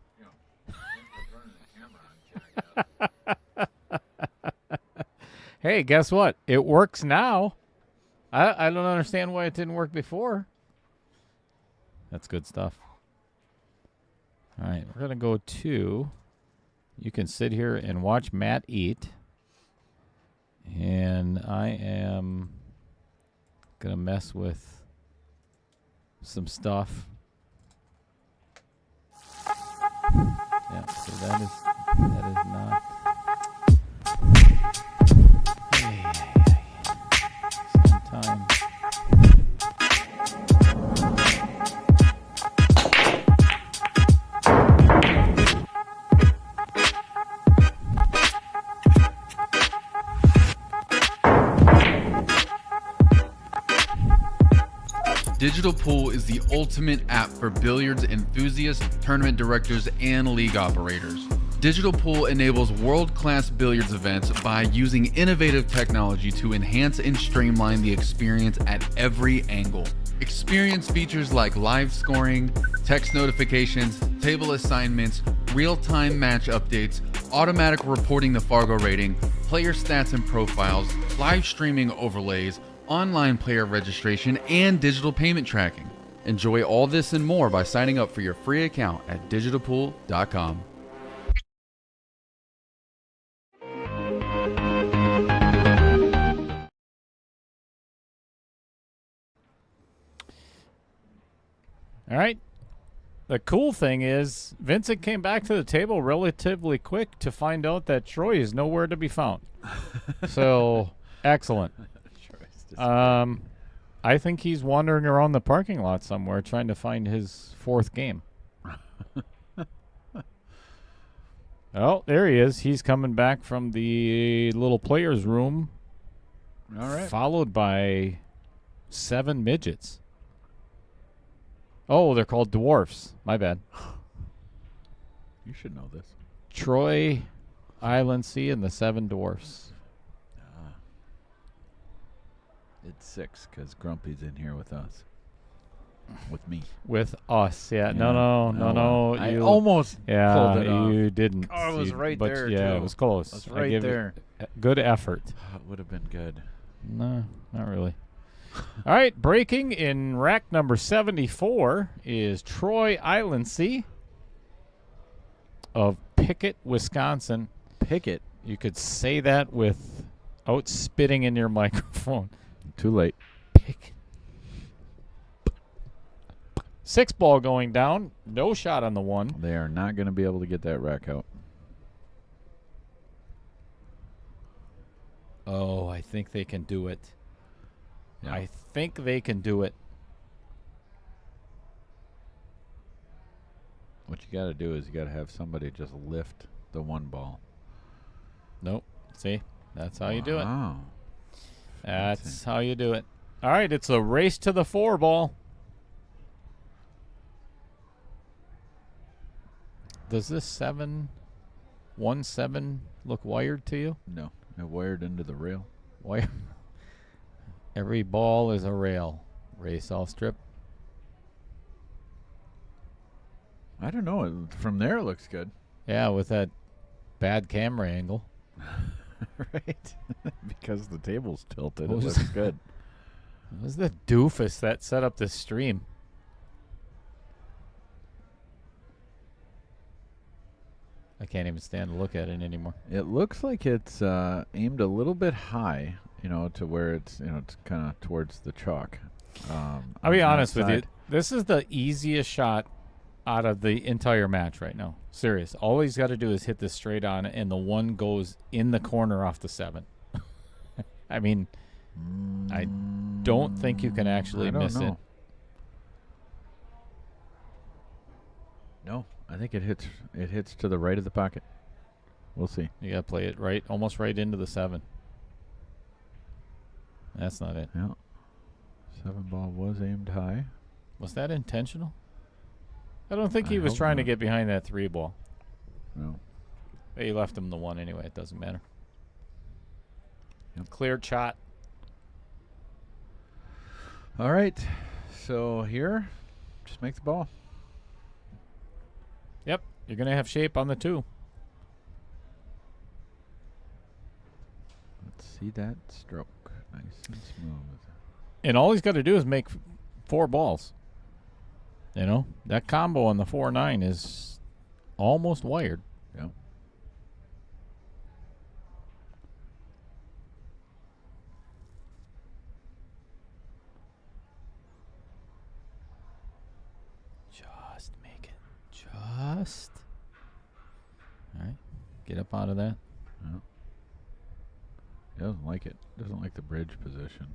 Hey, guess what? It works now. I don't understand why it didn't work before. That's good stuff. All right, we're going to go to... You can sit here and watch Matt eat. And I am going to mess with some stuff. Yeah, so that is not. Sometime. Digital Pool is the ultimate app for billiards enthusiasts, tournament directors, and league operators. Digital Pool enables world-class billiards events by using innovative technology to enhance and streamline the experience at every angle. Experience features like live scoring, text notifications, table assignments, real-time match updates, automatic reporting the Fargo rating, player stats and profiles, live streaming overlays, online player registration, and digital payment tracking. Enjoy all this and more by signing up for your free account at digitalpool.com. All right. The cool thing is Vincent came back to the table relatively quick to find out that Troy is nowhere to be found. So, excellent. I think he's wandering around the parking lot somewhere trying to find his 4th game. Oh, there he is. He's coming back from the little player's room. All right. Followed by 7 midgets. Oh, they're called dwarfs. My bad. You should know this. Troy, Iloncaie, and the 7 dwarfs. It's 6 because Grumpy's in here with us. With me. With us, yeah. Yeah. No. I You, almost yeah, pulled it off. you didn't. Oh, it was You- right but there, yeah, too. it was close. It was I right give you there. good effort. It would have been good. No, not really. All right, breaking in rack number 74 is Troy Iloncaie of Pickett, Wisconsin. Pickett. You could say that without spitting in your microphone. Too late. Pick. 6 ball going down. No shot on the 1. They are not going to be able to get that rack out. Oh, I think they can do it. Yeah. I think they can do it. What you got to do is you got to have somebody just lift the 1 ball. Nope. See? That's how you do it. Wow. That's how you do it. All right, it's a race to the 4 ball. Does this 7-1-7 look wired to you? No, it wired into the rail. Wire. Every ball is a rail. Race all strip. I don't know. From there, it looks good. Yeah, with that bad camera angle. Right. Because the table's tilted, it Who's- looks good. Who's the doofus that set up this stream? I can't even stand to look at it anymore. It looks like it's aimed a little bit high, to where it's, it's kind of towards the chalk. I'll on be that honest with you. side. This is the easiest shot out of the entire match right now. Serious. All he's got to do is hit this straight on, and the one goes in the corner off the 7. I mean, I don't think you can actually I don't miss it. know. No, I think it hits to the right of the pocket. We'll see. You got to play it right, almost right into the 7. That's not it. Yeah. 7 ball was aimed high. Was that intentional? I don't think he I was hope trying to not. get behind that 3 ball. No. But he left him the 1 anyway. It doesn't matter. Yep. Cleared shot. All right. So here, just make the ball. Yep. You're going to have shape on the 2. Let's see that stroke. Nice and smooth. And all he's got to do is make 4 balls. That combo on the 4-9 is almost wired. Yeah. Just make it. Just. All right. Get up out of that. Yeah. He doesn't like it. Doesn't like the bridge position.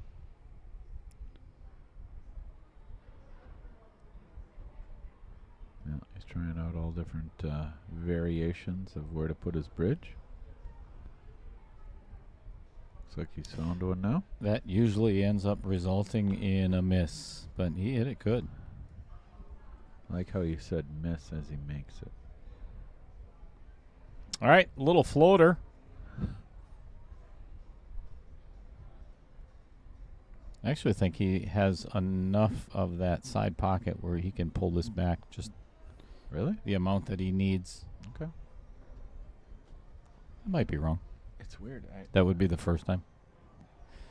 Yeah, he's trying out all different variations of where to put his bridge. Looks like he's found one now. That usually ends up resulting in a miss, but he hit it good. I like how you said miss as he makes it. All right, little floater. I actually think he has enough of that side pocket where he can pull this back just Really? the amount that he needs. Okay. I might be wrong. It's weird. That would be the first time.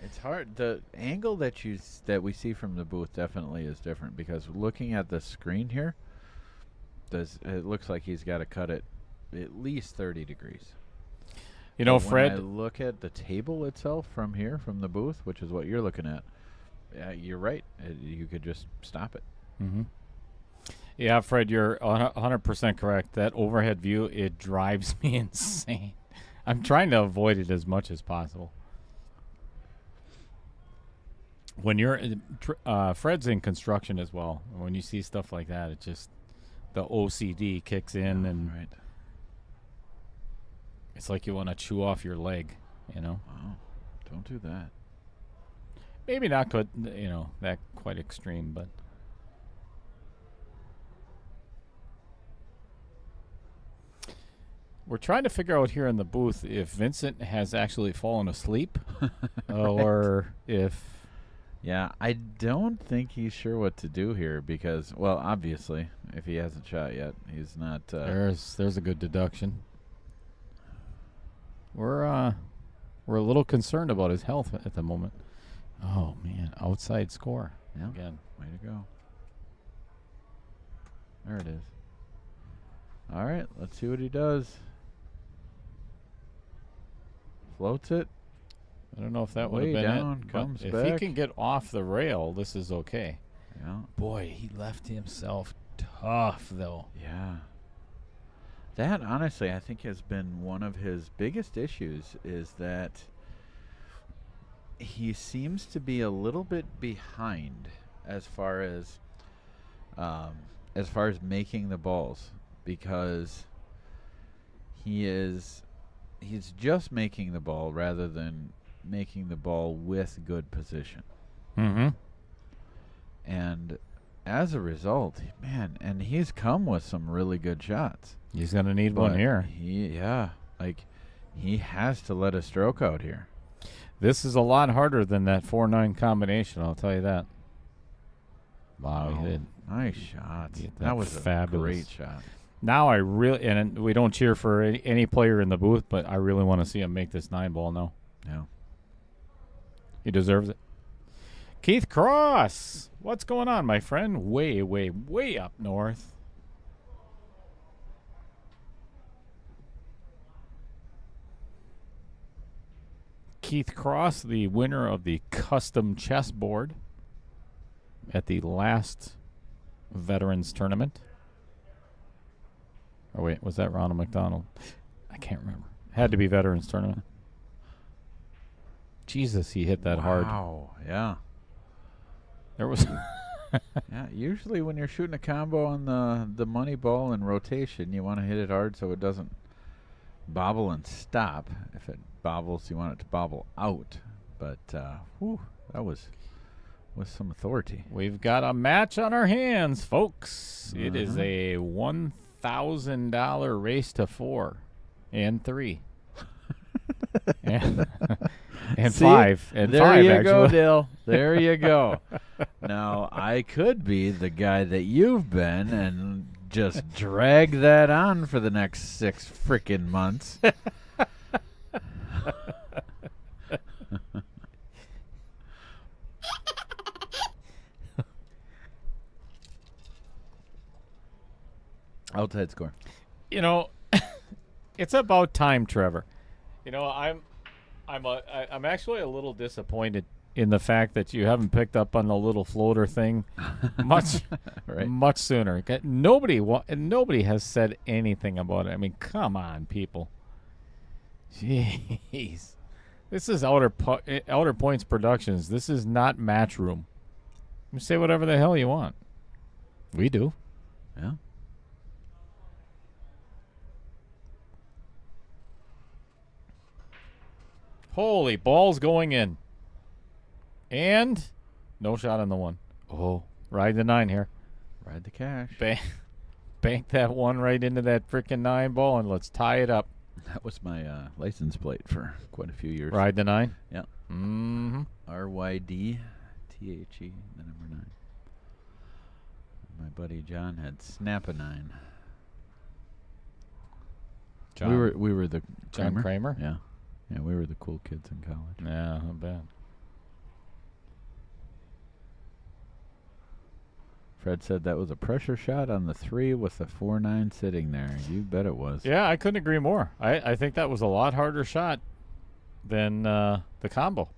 It's hard. The angle that we see from the booth definitely is different, because looking at the screen here, it looks like he's got to cut it at least 30 degrees. But when I Fred, look at the table itself from here, from the booth, which is what you're looking at, you're right. You could just stop it. mm-hmm. Yeah, Fred, you're 100% correct. That overhead view, it drives me insane. I'm trying to avoid it as much as possible. When you're Fred's in construction as well. When you see stuff like that, it just the OCD kicks in, and Right. it's like you want to chew off your leg. Wow. Don't do that. Maybe not good, that quite extreme, but we're trying to figure out here in the booth if Vincent has actually fallen asleep or if Yeah, I don't think he's sure what to do here, because, well, obviously, if he hasn't shot yet, he's not. there's a good deduction. We're a little concerned about his health at the moment. Oh man, outside score Yeah. again. Way to go. There it is. All right, let's see what he does. Floats it. I don't know if that would have Way been down, it. comes But if back. he can get off the rail, this is okay. Yeah. Boy, he left himself tough though. Yeah. That, honestly, I think has been one of his biggest issues, is that he seems to be a little bit behind as far as making the balls, because he's just making the ball rather than making the ball with good position. Mm-hmm. And as a result, man, and he's come with some really good shots. He's going to need one But here. He has to let a stroke out here. This is a lot harder than that 4-9 combination, I'll tell you that. Wow, he did. Nice shot. Get That was fabulous. a great shot. Now I really, and we don't cheer for any player in the booth, but I really want to see him make this 9-ball now. Yeah. He deserves it. Keith Cross, what's going on, my friend? Way, way, way up north. Keith Cross, the winner of the custom chessboard at the last Veterans Tournament. Oh, wait, was that Ronald McDonald? I can't remember. Had to be Veterans Tournament. Jesus, he hit that hard. Wow, yeah. There was... Yeah, usually when you're shooting a combo on the money ball in rotation, you want to hit it hard so it doesn't bobble and stop. If it bobbles, you want it to bobble out. But, that was with some authority. We've got a match on our hands, folks. It is a $1,000 race to 4 and 3. and See? 5. And there 5, you actually. go, Dill. There you go. Now, I could be the guy that you've been and just drag that on for the next 6 freaking months. Outside score. You know, it's about time, Trevor. You know, I'm actually a little disappointed in the fact that you haven't picked up on the little floater thing much Right. much sooner. Nobody has said anything about it. I mean, come on, people. Jeez. This is Outer Points Productions. This is not Matchroom. You say whatever the hell you want. We do. Yeah. Holy balls going in. And no shot on the 1. Oh, ride the 9 here. Ride the cash. Bank that 1 right into that freaking 9 ball and let's tie it up. That was my license plate for quite a few years. Ride the 9? Yeah. Mm-hmm. RYD THE, the number 9. My buddy John had Snap a 9. We were the John Kramer? Yeah. Yeah, we were the cool kids in college. Yeah, not bad. Fred said that was a pressure shot on the 3 with the 4-9 sitting there. You bet it was. Yeah, I couldn't agree more. I think that was a lot harder shot than the combo.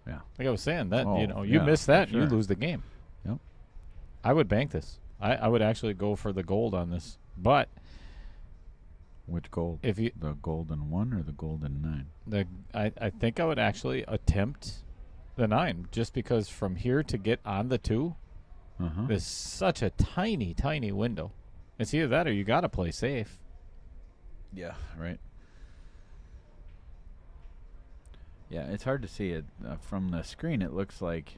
Yeah. Like I was saying, that Oh, you yeah, miss that, for you sure. lose the game. Yep. I would bank this. I would actually go for the gold on this. But Which gold? if you The golden 1 or the golden 9? I think I would actually attempt the 9 just because from here to get on the 2 Uh-huh. there's such a tiny, tiny window. It's either that or you got to play safe. Yeah, right. Yeah, it's hard to see it from the screen. It looks like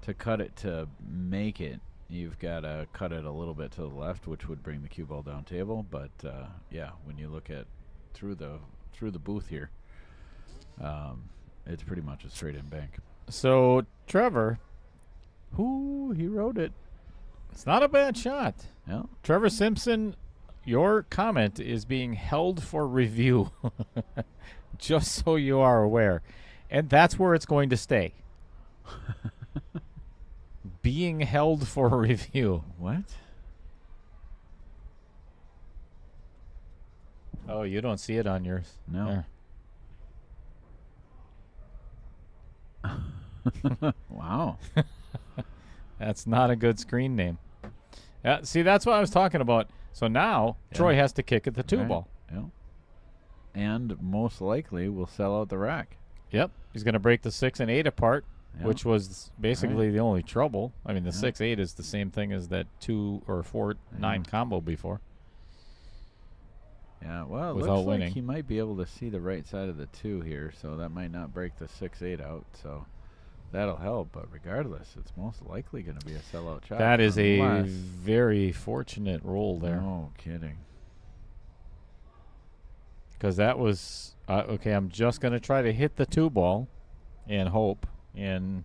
to cut it to make it, you've got to cut it a little bit to the left, which would bring the cue ball down table. But yeah, when you look at through the booth here, it's pretty much a straight in bank. So, Trevor, Ooh, he wrote it. it's not a bad shot. Yeah. Trevor Simpson, your comment is being held for review, just so you are aware. And that's where it's going to stay. Being held for review. What? Oh, you don't see it on yours. No. There. Wow. That's not a good screen name. Yeah, see, that's what I was talking about. So now Yeah. Troy has to kick at the 2 Right. ball. Yeah. And most likely will sell out the rack. Yep. He's going to break the 6 and 8 apart, Yeah. which was basically the only trouble. I mean, the Yeah. 6-8 is the same thing as that 2 or 4-9 combo before. Yeah, well, it Without looks winning. like he might be able to see the right side of the 2 here, so that might not break the 6-8 out, so that'll help. But regardless, it's most likely going to be a sellout shot. That is a unless- very fortunate roll there. No kidding. Because that was okay. I'm just gonna try to hit the 2 ball, and hope wins.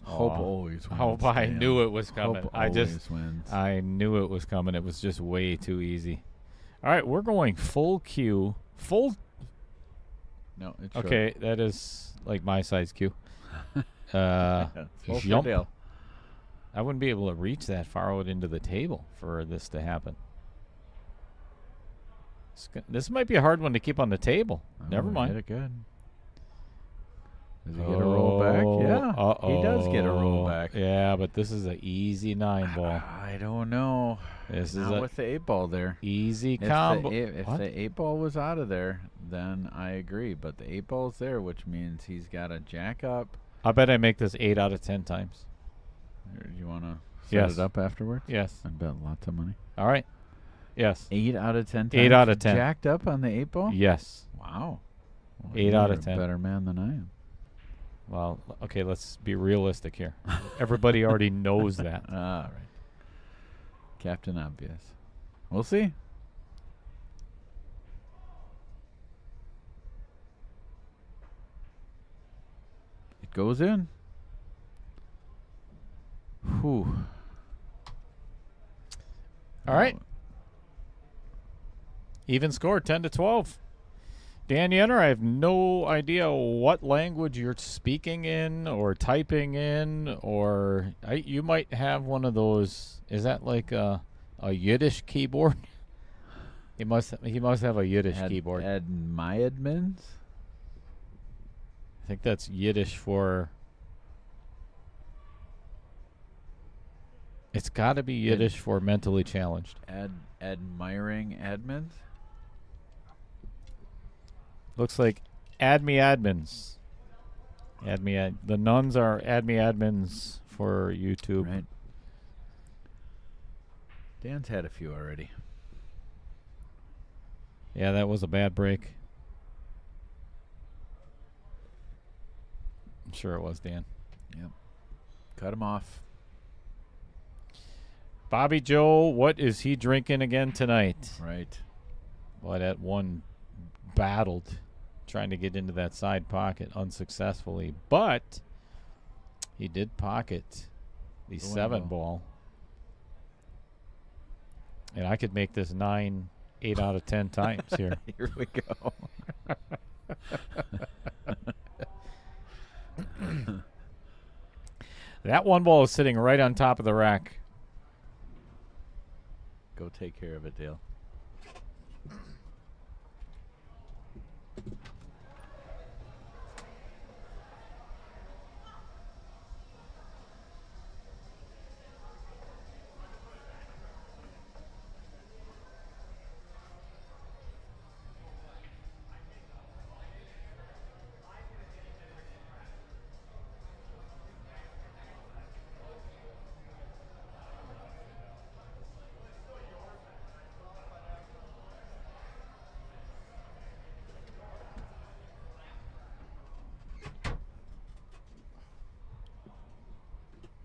Hope always wins. Hope I Dale. knew it was coming. Hope I always wins. I knew it was coming. It was just way too easy. All right, we're going full cue. Full. No, it's short. Okay, that is like my size cue. Full for Jump. Dale. I wouldn't be able to reach that far out into the table for this to happen. This might be a hard one to keep on the table. Never mind. Hit it good. Does he get a roll back? Yeah. He does get a roll back. Yeah, but this is an easy 9-ball. I don't know. This Not is with the 8-ball there. easy If combo. if the 8-ball was out of there, then I agree. But the 8-ball's there, which means he's got to jack up. I bet I make this 8 out of 10 times. Do you want to set Yes. it up afterwards? Yes. I bet lots of money. All right. Yes. 8 out of 10 times. 8 out of 10. Jacked up on the 8-ball? Yes. Wow. Well, 8 out of you're 10. A better man than I am. Well, okay, let's be realistic here. Everybody already knows that. All right. Captain Obvious. We'll see. It goes in. Whew. All right. Even score, 10-12. Dan Yenner, I have no idea what language you're speaking in or typing in, or you might have one of those. Is that like a Yiddish keyboard? He must have a Yiddish keyboard. My admins? I think that's Yiddish for. It's got to be Yiddish for mentally challenged. Admiring admins? Looks like admins. The nuns are admins for YouTube. Right. Dan's had a few already. Yeah, that was a bad break. I'm sure it was, Dan. Yep. Cut him off. Bobby Joe, what is he drinking again tonight? Right. Well, that one battled trying to get into that side pocket unsuccessfully, but he did pocket the 7-ball. And I could make this 8 out of 10 times here. Here we go. That 1-ball is sitting right on top of the rack. Go take care of it, Dale.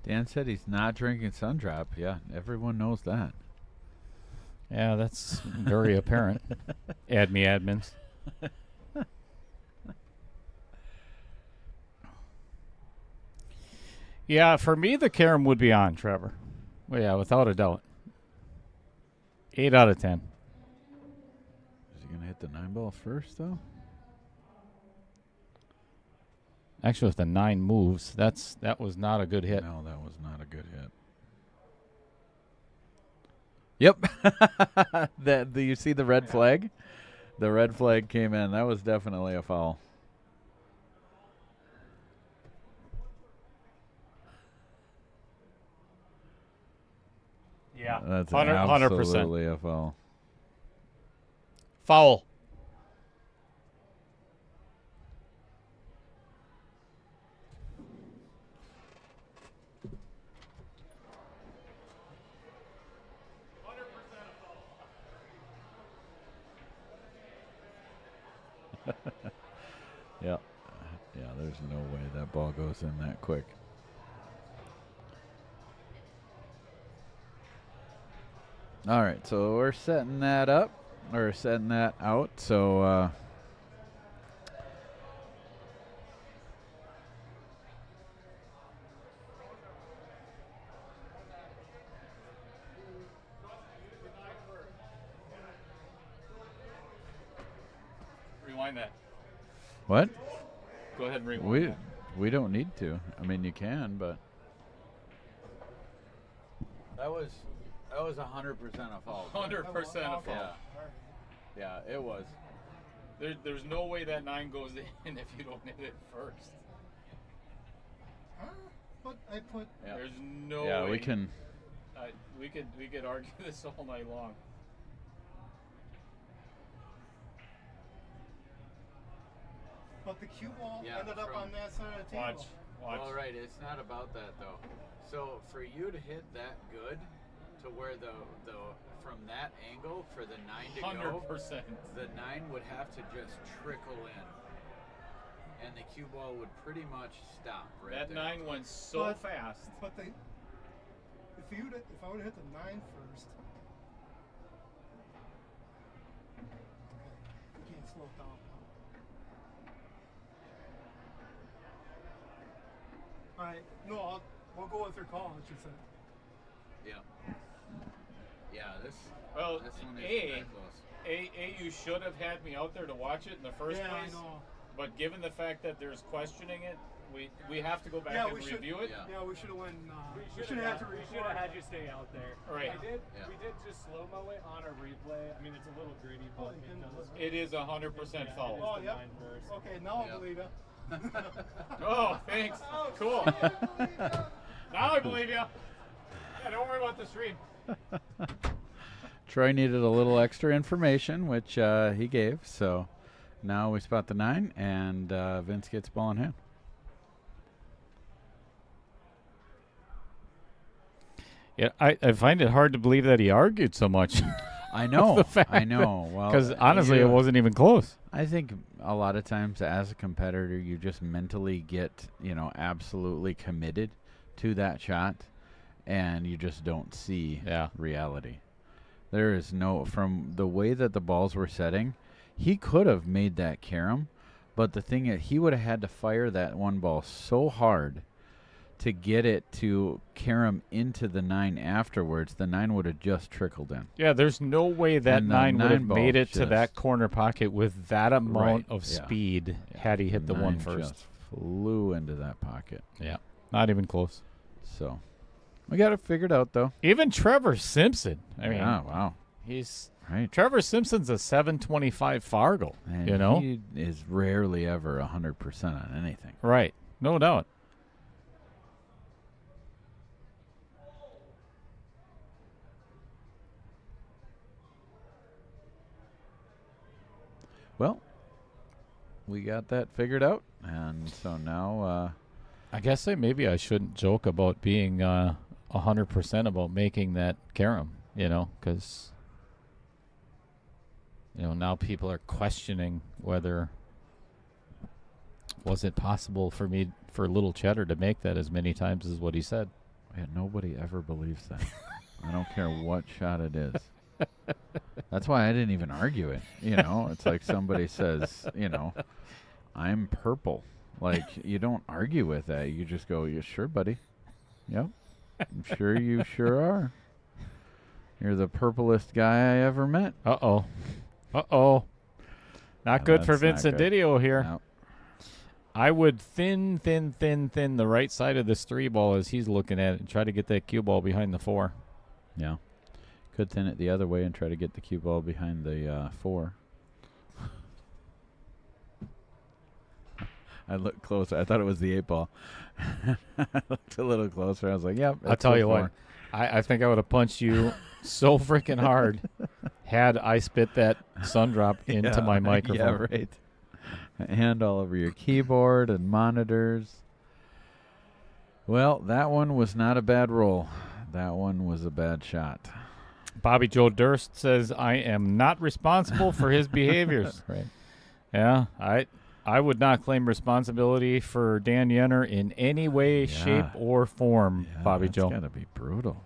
Dan said he's not drinking Sundrop. Yeah, everyone knows that. Yeah, that's very apparent. Admins. Yeah, for me, the carom would be on, Trevor. Well, yeah, without a doubt. 8 out of 10. Is he going to hit the 9-ball first, though? Actually, if the 9 moves, that was not a good hit. No, that was not a good hit. Yep. Do you see the red flag? The red flag came in. That was definitely a foul. Yeah, That's 100%. absolutely a foul. Foul. Yeah. Yeah, there's no way that ball goes in that quick. All right, so we're setting that up, or setting that out. So Rewind that. what? Go ahead and rewind. We don't need to. I mean, you can, but that was 100% a foul. 100% a foul. Yeah, it was. There's no way that 9 goes in if you don't hit it first. But I put. Yeah. There's no Yeah, way. we can. We could argue this all night long. But the cue ball Yeah, ended up on that side of the table. Watch. All right, it's not about that though. So for you to hit that good, to where the from that angle for the 9 to 100%. go, the 9 would have to just trickle in, and the cue ball would pretty much stop right That there. 9 went so But- fast. But if I would have hit the 9 first. Okay, you can't slow it down. All right, no, we'll go with your call. What you said. Yeah. Yeah, this Well, one is A, that close. you should have had me out there to watch it in the first Yeah, I place. know. But given the fact that there's questioning it, we have to go back Yeah, and we should- review it. Yeah. Yeah, we should have went. We should We have had to should record. have had you stay out there. Right. We did. Yeah. We did just slow mo it on a replay. I mean, it's a little gritty, but Oh, you can- it does. It is 100% Yeah, foul. it is Oh, the yep. 9 first. Okay, now Yeah. I believe you. Oh, thanks. Cool. Now I believe you. Yeah, don't worry about the stream. Troy needed a little extra information, which he gave. So now we spot the 9, and Vince gets ball in hand. Yeah, I find it hard to believe that he argued so much. I know. The fact I know. Well, Because honestly, it wasn't even close. I think a lot of times as a competitor, you just mentally get, absolutely committed to that shot, and you just don't see reality. There is from the way that the balls were setting, he could have made that carom, but the thing is, he would have had to fire that one ball so hard to get it to carom into the 9 afterwards. The 9 would have just trickled in. Yeah, there's no way that And the 9 would have 9 ball made it to just- that corner pocket with that amount Right, of yeah. speed had he hit the 1 9 first. just flew into that pocket. Yeah, not even close. So we got it figured out, though. Even Trevor Simpson. I mean, Wow. he's Right. Trevor Simpson's a 725 Fargo. And you know, he is rarely ever 100% on anything. right? No doubt. Well, we got that figured out, and so now I guess maybe I shouldn't joke about being 100% about making that carom, because now people are questioning whether was it possible for Little Cheddar to make that as many times as what he said. yeah, nobody ever believes that. I don't care what shot it is. That's why I didn't even argue it. It's like somebody says, I'm purple. Like, you don't argue with that. You just go, "You sure, buddy? Yep. I'm sure you sure are. You're the purplest guy I ever met." Uh-oh. Not No, good for that's not Vincent good. Didio here. No. I would thin the right side of this 3 ball as he's looking at it and try to get that cue ball behind the 4. Yeah. Could thin it the other way and try to get the cue ball behind the 4. I looked closer. I thought it was the 8 ball. I looked a little closer. I was like, yep. I'll it's tell the you 4. what, I think I would have punched you so freaking hard had I spit that sun drop into my microphone. Yeah, right. And all over your keyboard and monitors. Well, that one was not a bad roll. That one was a bad shot. Bobby Joe Durst says, I am not responsible for his behaviors. Right. Yeah, I would not claim responsibility for Dan Yenner in any way, shape, or form, Yeah, Bobby that's Joe. got to be brutal.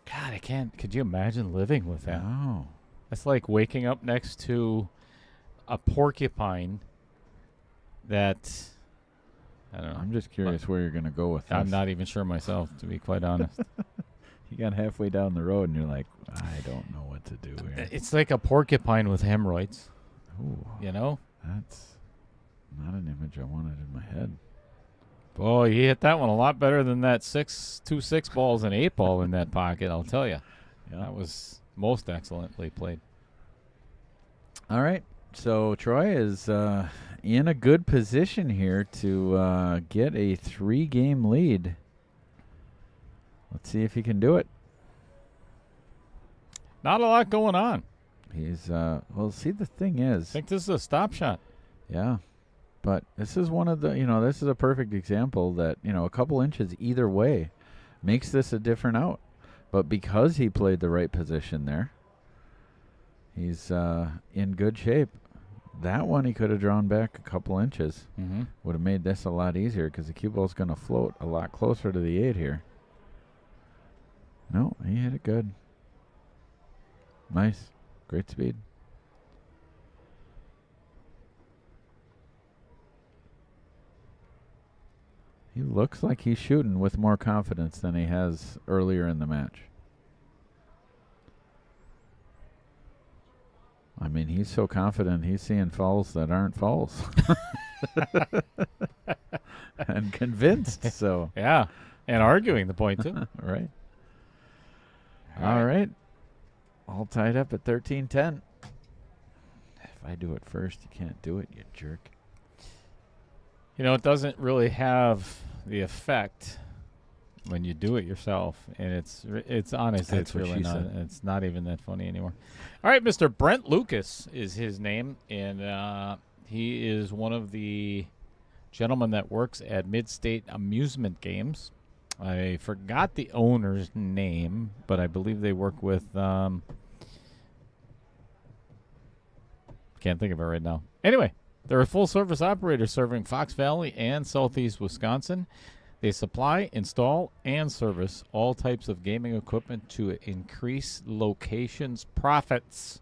God, I can't. Could you imagine living with that? No. That's like waking up next to a porcupine that, I don't know. I'm just curious where you're going to go with this. I'm not even sure myself, to be quite honest. You got halfway down the road and you're like, I don't know what to do here. It's like a porcupine with hemorrhoids, Ooh, you know? that's not an image I wanted in my head. Boy, he hit that one a lot better than that 2 6 balls and 8 ball in that pocket, I'll tell you. Yeah. That was most excellently played. All right. So Troy is in a good position here to get a 3-game lead. Let's see if he can do it. Not a lot going on. He's well, see, the thing is, I think this is a stop shot. yeah, but this is one of the, this is a perfect example that, a couple inches either way makes this a different out. But because he played the right position there, he's in good shape. That one he could have drawn back a couple inches. Mm-hmm. Would have made this a lot easier because the cue ball's going to float a lot closer to the 8 here. No, he hit it good. Nice. Great speed. He looks like he's shooting with more confidence than he has earlier in the match. I mean, he's so confident he's seeing falls that aren't falls. And convinced, so. Yeah, and arguing the point, too. Right. All right. All tied up at 13-10. If I do it first, you can't do it, you jerk. It doesn't really have the effect when you do it yourself, and it's honestly, That's it's what really she not. said. It's not even that funny anymore. All right, Mr. Brent Lucas is his name, and he is one of the gentlemen that works at Mid-State Amusement Games. I forgot the owner's name, but I believe they work with. Can't think of it right now. Anyway. They're a full-service operator serving Fox Valley and southeast Wisconsin. They supply, install, and service all types of gaming equipment to increase locations' profits,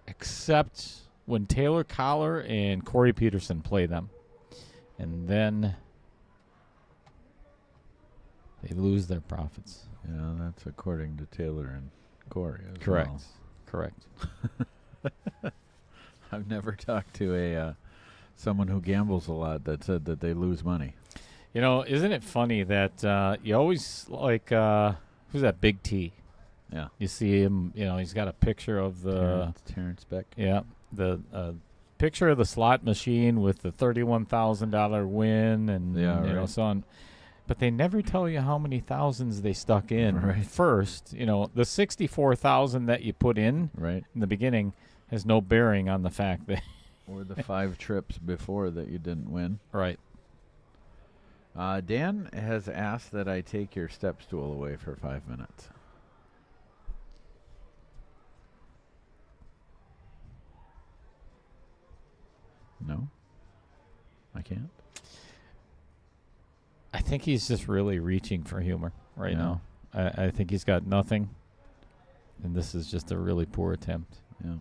except when Taylor Collar and Corey Peterson play them. And then they lose their profits. Yeah, that's according to Taylor and Corey as Correct. well. Correct. I've never talked to a someone who gambles a lot that said that they lose money. Isn't it funny that you always like who's that Big T? Yeah. You see him, he's got a picture of the Terrence Beck. yeah, the picture of the slot machine with the $31,000 win and right. so on. But they never tell you how many thousands they stuck in Right. first. The 64,000 that you put in Right. in the beginning has no bearing on the fact that Or the 5 trips before that you didn't win. right. Dan has asked that I take your step stool away for 5 minutes. No? I can't? I think he's just really reaching for humor right Yeah. now. I think he's got nothing, and this is just a really poor attempt. Yeah.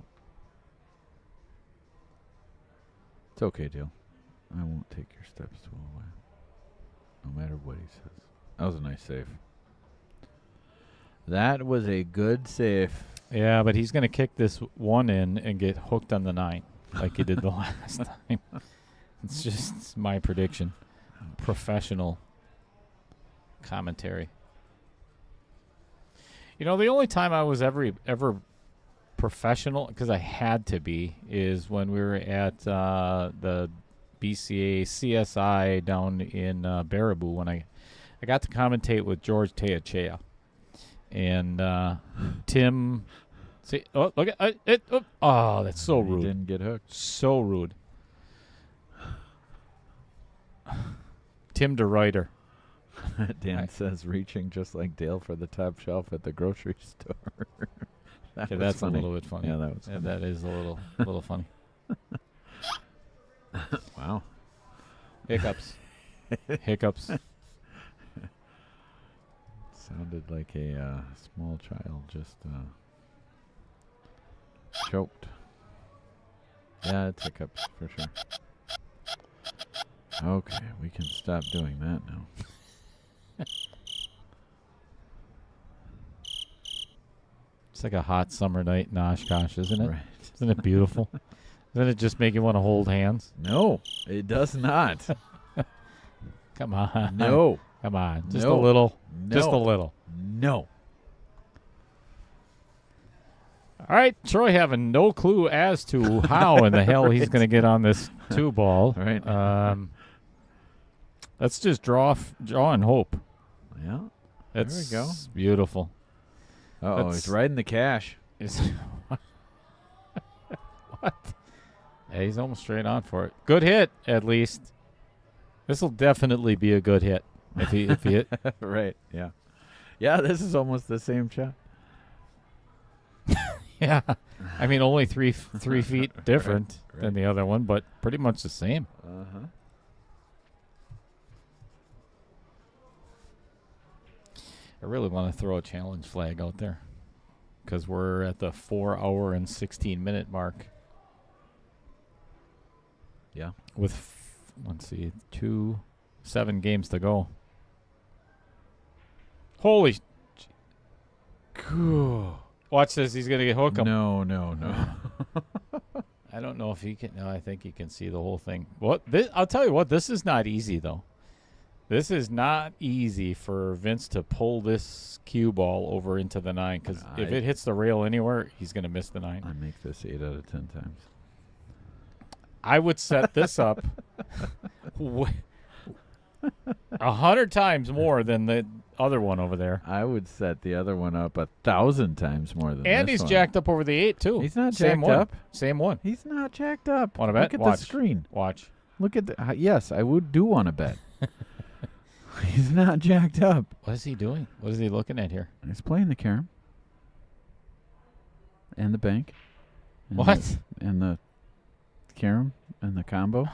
It's okay, Dale. I won't take your step stool away. No matter what he says. That was a nice save. That was a good save. Yeah, but he's going to kick this one in and get hooked on the 9 like he did the last time. It's just my prediction. Professional commentary. The only time I was ever professional, because I had to be, is when we were at the BCA CSI down in Baraboo when I got to commentate with George Teachea. And Tim, see, oh, look at it! Oh, that's so He rude. didn't get hooked. So rude. Tim DeRuyter. Dan says reaching just like Dale for the top shelf at the grocery store. That Yeah, was that's funny. a little bit funny. Yeah, that was Yeah, funny. that is a little funny. Wow. Hiccups. Hiccups. Sounded like a small child just choked. Yeah, it's hiccups for sure. Okay, we can stop doing that now. It's like a hot summer night in Oshkosh, isn't it? Right. Isn't it beautiful? Doesn't it just make you want to hold hands? No, it does not. Come on. No. Come on. Just No. a little. No. Just a little. No. All right, Troy having no clue as to how in the hell he's going to get on this 2-ball. Right. Let's just draw and hope. Yeah. That's There we go. Beautiful. Oh, That's- he's riding the cash. What? Yeah, he's almost straight on for it. Good hit, at least. This will definitely be a good hit if he hit. Right. Yeah. Yeah, this is almost the same shot. Yeah, I mean only 3 feet different Right. than the other one, but pretty much the same. Uh-huh. I really want to throw a challenge flag out there because we're at the 4 hour and 16-minute mark. Yeah. With let's see, 7 games to go. Holy! Watch this. He's gonna get hook 'em. No. I don't know if he can. No, I think he can see the whole thing. I'll tell you what. This is not easy though. This is not easy for Vince to pull this cue ball over into the 9 because if it hits the rail anywhere, he's gonna miss the 9. I make this 8 out of 10 times. I would set this up 100 times more than the other one over there. I would set the other one up 1,000 times more than And this he's one. jacked up over the 8 too. He's not Same jacked one. up. Same one. He's not jacked up. Want to bet? Look at Watch. the screen. Watch. Look at the. Yes, I do want to bet. He's not jacked up. What is he doing? What is he looking at here? He's playing the carom. And the bank. And What? And the carom and the combo.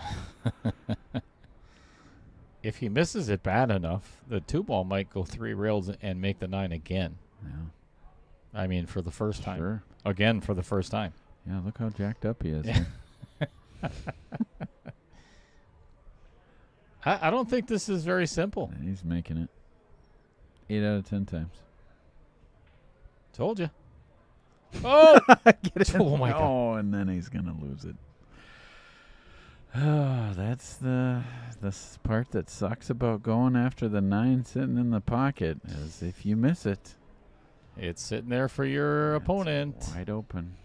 If he misses it bad enough, the 2-ball might go 3 rails and make the 9 again. Yeah. I mean, for the first time. Sure. Again, for the first time. Yeah, look how jacked up he is. Yeah. I don't think this is very simple. And he's making it 8 out of 10 times. Told you. Oh! Get it? Oh, my God. Oh, and then he's going to lose it. Oh, that's the part that sucks about going after the 9 sitting in the pocket is if you miss it. It's sitting there for your it's opponent. Wide open.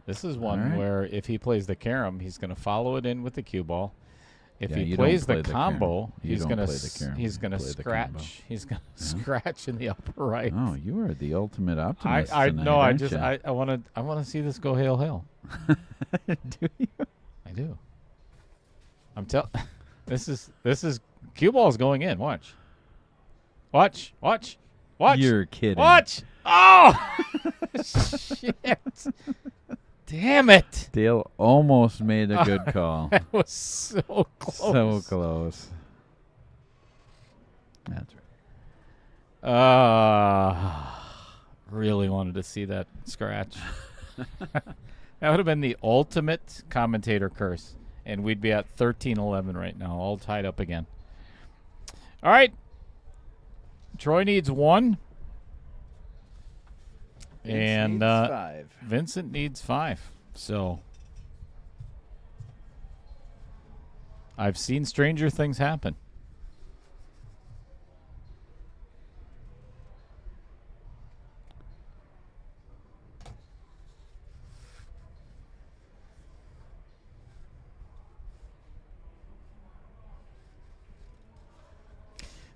This is one All right. where if he plays the carom, he's going to follow it in with the cue ball. If Yeah, he you don't plays play the the combo, carom. You he's don't going to play the carom. he's You going to play the combo. scratch. He's going to Yeah. scratch in the upper right. Oh, you are the ultimate optimist. I tonight, no, I aren't just ya? I want to see this go hail. Do you? I do. This is cue ball's going in. Watch. You're kidding. Watch. Oh shit! Damn it! Dale almost made a good call. That was so close. So close. That's right. Really wanted to see that scratch. That would have been the ultimate commentator curse. And we'd be at 13-11 right now, all tied up again. All right. Troy needs 1. And 5. Vincent needs 5. So I've seen stranger things happen.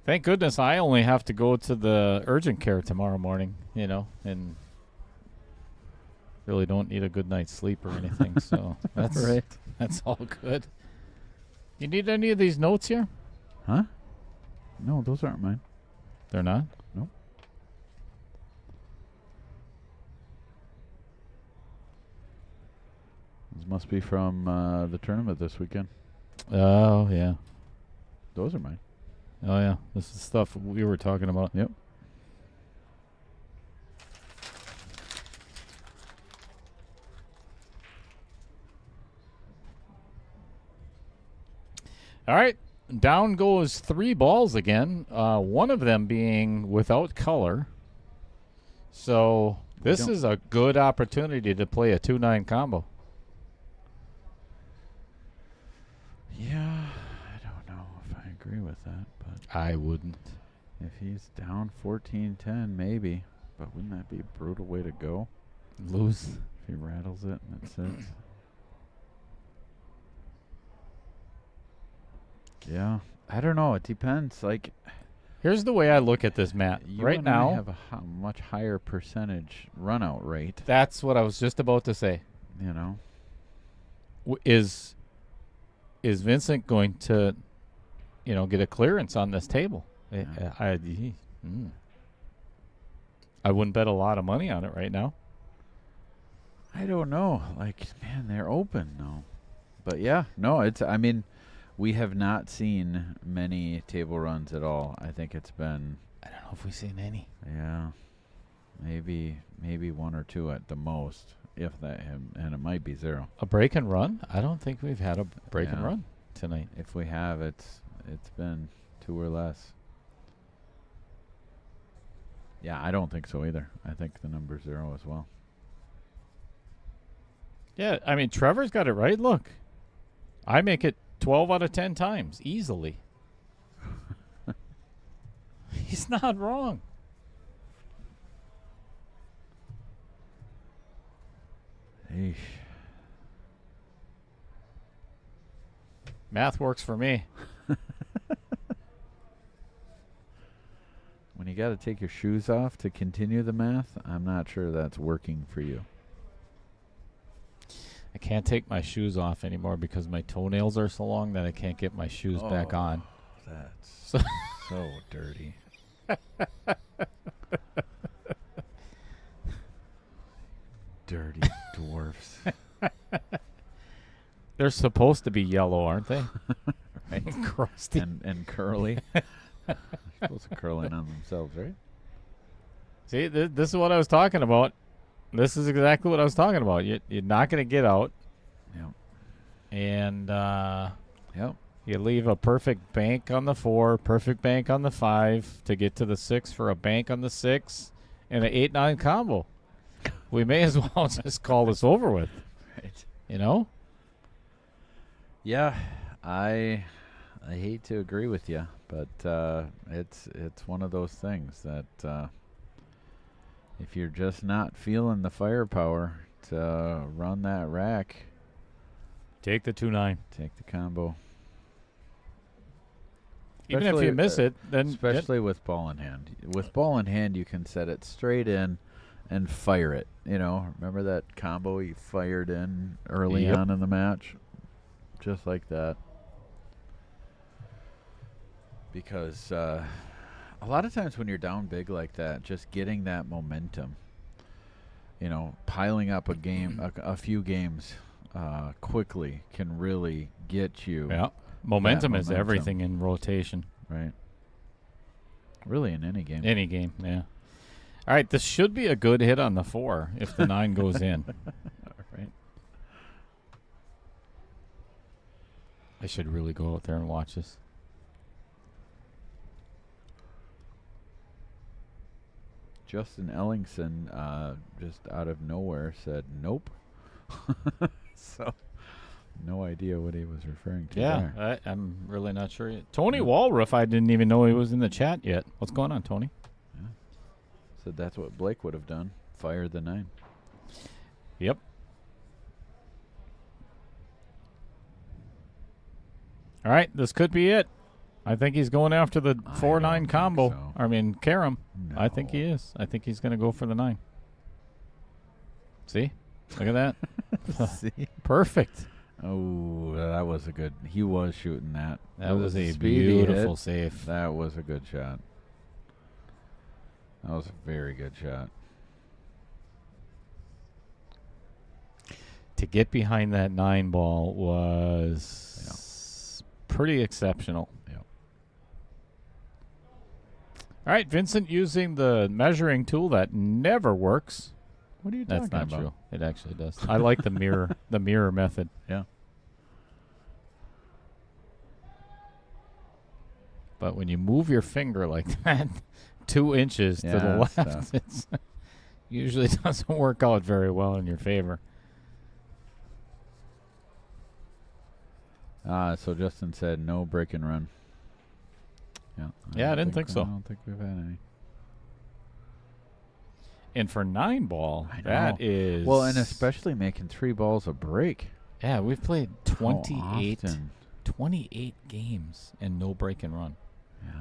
Thank goodness I only have to go to the urgent care tomorrow morning, and really don't need a good night's sleep or anything. So that's Right. That's all good. You need any of these notes here? Huh? No, those aren't mine. They're not? Nope. Those must be from the tournament this weekend. Oh, yeah. Those are mine. Oh, yeah. This is stuff we were talking about. Yep. All right. Down goes 3 balls again, one of them being without color. So this is a good opportunity to play a 2-9 combo. Yeah, I don't know if I agree with that, but I wouldn't. if he's down 14-10, maybe. But wouldn't that be a brutal way to go Lose. if he rattles it and it sits? Yeah, I don't know. It depends. Like, Here's the way I look at this, Matt. you Right and I now, have a much higher percentage run out rate. that's what I was just about to say. You know, Is Vincent going to, get a clearance on this table? I wouldn't bet a lot of money on it right now. I don't know. Like, man, they're open though. But yeah, no, it's. I mean, we have not seen many table runs at all. I think it's been, I don't know if we've seen any. yeah, maybe 1 or 2 at the most, if that, and it might be 0. A break and run? I don't think we've had a break and Yeah. run tonight. If we have, it's been 2 or less. Yeah, I don't think so either. I think the number's 0 as well. Yeah, I mean, Trevor's got it right. Look, I make it 12 out of 10 times, easily. He's not wrong. Eesh. Math works for me. When you got to take your shoes off to continue the math, I'm not sure that's working for you. I can't take my shoes off anymore because my toenails are so long that I can't get my shoes back on. That's so dirty. Dirty dwarfs. They're supposed to be yellow, aren't they? Right. Crusty. And curly. Supposed to curl in on themselves, right? See, this is what I was talking about. This is exactly what I was talking about. You're not going to get out. Yep. And Yep. you leave a perfect bank on the 4, perfect bank on the 5 to get to the 6 for a bank on the 6 and an 8-9 combo. We may as well just call this over with. Right. You know? Yeah, I hate to agree with you, but it's one of those things that if you're just not feeling the firepower to run that rack, Take the 2-9. take the combo. Even if Especially, you miss it, then Especially with ball in hand. With ball in hand, you can set it straight in and fire it. You know, remember that combo you fired in early Yep. on in the match? Just like that. Because a lot of times when you're down big like that, just getting that momentum, piling up a game, a few games quickly can really get you. yeah, momentum is momentum. everything in rotation. Right. Really in any game. Any game, yeah. All right, this should be a good hit on the 4 if the 9 goes in. Right. I should really go out there and watch this. Justin Ellingson, just out of nowhere, said nope. So, no idea what he was referring to Yeah, there. I'm really not sure yet. Tony Walruff, I didn't even know he was in the chat yet. What's going on, Tony? Said that's what Blake would have done. Fire the 9. Yep. All right, this could be it. I think he's going after the I 4-9 don't think combo. so. I mean, Karam. I think he No. is. I think he's going to go for the 9. See? Look at that. See? Perfect. Oh, that was a good. He was shooting that. That was a speedy beautiful hit. save. That was a good shot. That was a very good shot. To get behind that 9 ball was pretty exceptional. Yep. All right, Vincent using the measuring tool that never works. What are you That's talking not about? true. It actually does. I like the mirror method. Yeah. But when you move your finger like that, 2 inches to the that's left, tough. it's usually doesn't work out very well in your favor. So Justin said no break and run. Yeah. Yeah, I don't didn't think so. I don't think we've had any. And for 9 ball, I know. that is Well, and especially making 3 balls a break. yeah, we've played How 28 often? 28 games and no break and run. Yeah.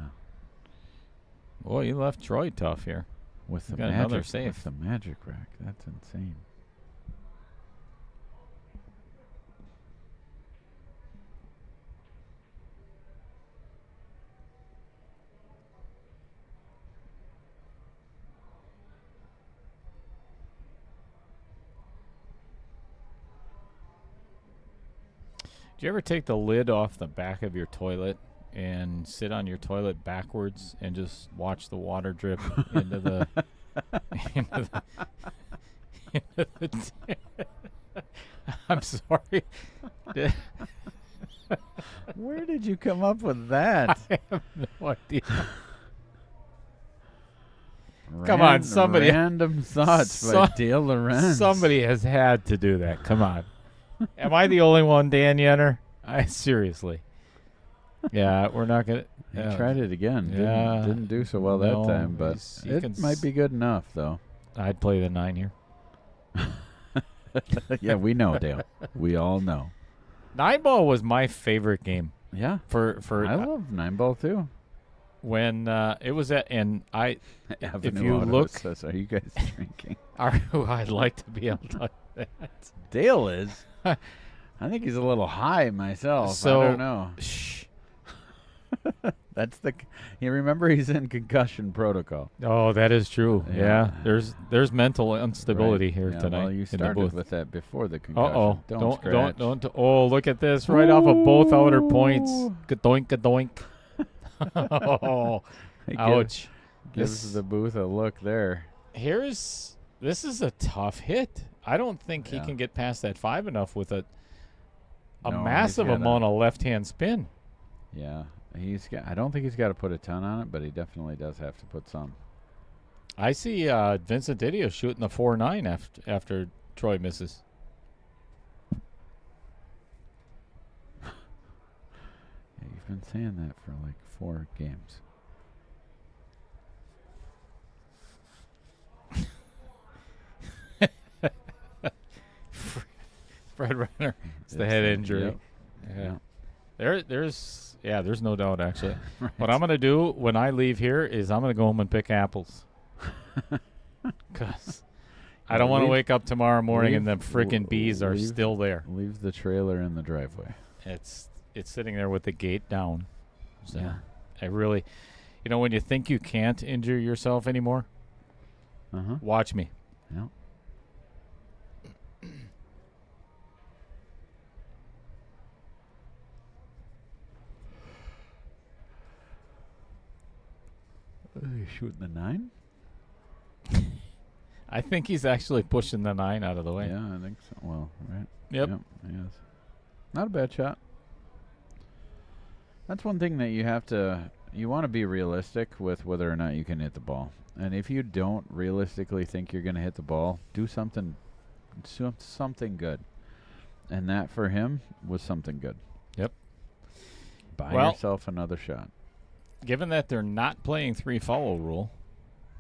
Boy, you left Troy tough here. With the got another magic, save. with the magic rack. That's insane. Do you ever take the lid off the back of your toilet and sit on your toilet backwards and just watch the water drip into the into the I'm sorry. Where did you come up with that? I have no idea. Come on, somebody- Random thoughts by Dale Lorenz. Somebody has had to do that. Come on. Am I the only one, Dan Yenner? Seriously. Yeah, we're not going He to... tried it again. Yeah. Didn't do so well No, that time, but he's- he can it might be good enough, though. I'd play the 9 here. Yeah, we know, Dale. We all know. 9 ball was my favorite game. Yeah. For I love 9 ball, too. when it was at... And I... Avenue you Auto look- says, are you guys drinking? I'd like to be able to do that. Dale is. I think he's a little high myself. So- I don't know. Shh. That's the. You remember he's in concussion protocol. Oh, that is true. Yeah. Yeah. There's mental instability Right. here Yeah, tonight Well, you in the started booth. with that before the concussion. Uh-oh. Don't scratch. Don't. Oh, look at this. Right off of both outer points. Kadoink, kadoink. Oh, He ouch. Gives This- the booth a look there. This is a tough hit. I don't think he Yeah. can get past that 5 enough with a No, he's massive got amount of left-hand spin. Yeah, he's got. I don't think he's got to put a ton on it, but he definitely does have to put some. I see Vincent Didio shooting the 4-9 after Troy misses. Yeah, you've been saying that for like 4 games. Fred Renner. It's the head injury. Yep. Yeah. There's no doubt actually. What I'm gonna do when I leave here is I'm gonna go home and pick apples. Cause I don't want to leave- wake up tomorrow morning and the leave- freaking bees are leave- still there. Leave the trailer in the driveway. It's sitting there with the gate down. So Yeah. I really, when you think you can't injure yourself anymore, watch me. Yeah. You shooting the 9? I think he's actually pushing the 9 out of the way. Yeah, I think so. Well, right. Yep. Yes. Not a bad shot. That's one thing that you have to. You want to be realistic with whether or not you can hit the ball. And if you don't realistically think you're going to hit the ball, do something good. And that for him was something good. Yep. Buy Well- yourself another shot. Given that they're not playing 3 follow rule,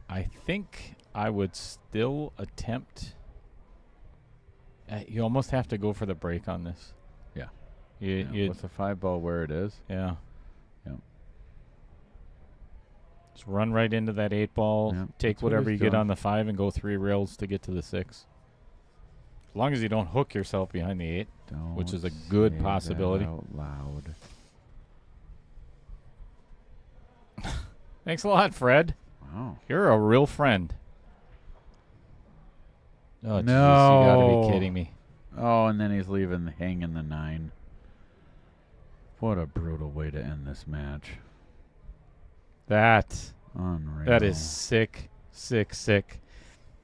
I think I would still attempt. You almost have to go for the break on this. Yeah. You With the 5 ball where it is. yeah. Yep. Just run right into that 8 ball. Yep, Take that's what whatever he's you get doing. on the 5 and go 3 rails to get to the 6. As long as you don't hook yourself behind the 8, which is a Don't good say that possibility. out loud. Thanks a lot, Fred. Wow. You're a real friend. Oh, jeez, No. you gotta be kidding me. Oh, and then he's hanging the 9. What a brutal way to end this match. That Unreal. That is sick, sick, sick.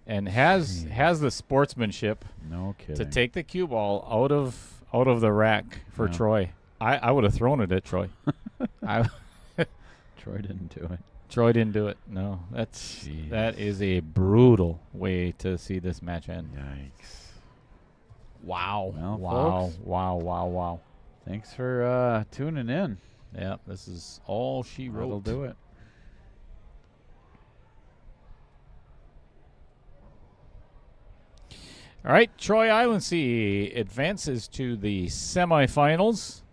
And has the sportsmanship No kidding. to take the cue ball out of the rack for Yeah. Troy. I would have thrown it at Troy. Troy didn't do it. Troy didn't do it. No, Jeez. that is a brutal way to see this match end. Yikes. Wow. Well, Wow. folks. Wow. Thanks for tuning in. Yeah, this is all she wrote. That'll do it. All right, Troy Iloncaie advances to the semifinals.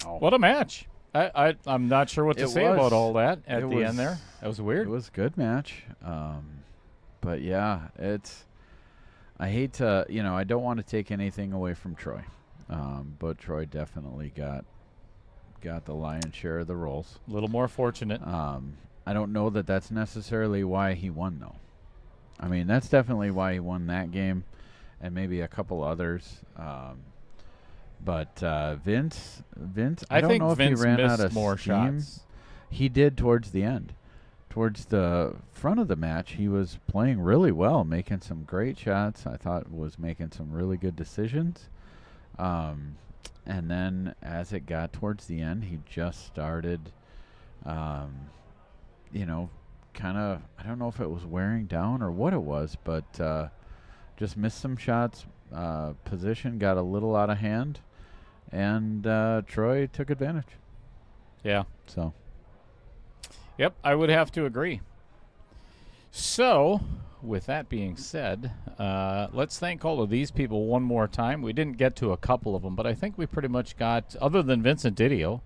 What a match! I'm not sure what to It say was. about all that at It the was- end there. That was weird. It was a good match. But yeah, I hate to, I don't want to take anything away from Troy. But Troy definitely got the lion's share of the roles. A little more fortunate. I don't know that that's necessarily why he won, though. I mean, that's definitely why he won that game, and maybe a couple others. But Vince, I don't think know if Vince he ran missed out of more steam. shots. He did towards the end. Towards the front of the match, he was playing really well, making some great shots. I thought was making some really good decisions. And then as it got towards the end, he just started, kind of, I don't know if it was wearing down or what it was, but just missed some shots. Position got a little out of hand, and Troy took advantage. Yeah. So. Yep, I would have to agree. So, with that being said, let's thank all of these people one more time. We didn't get to a couple of them, but I think we pretty much got, other than Vincent Didio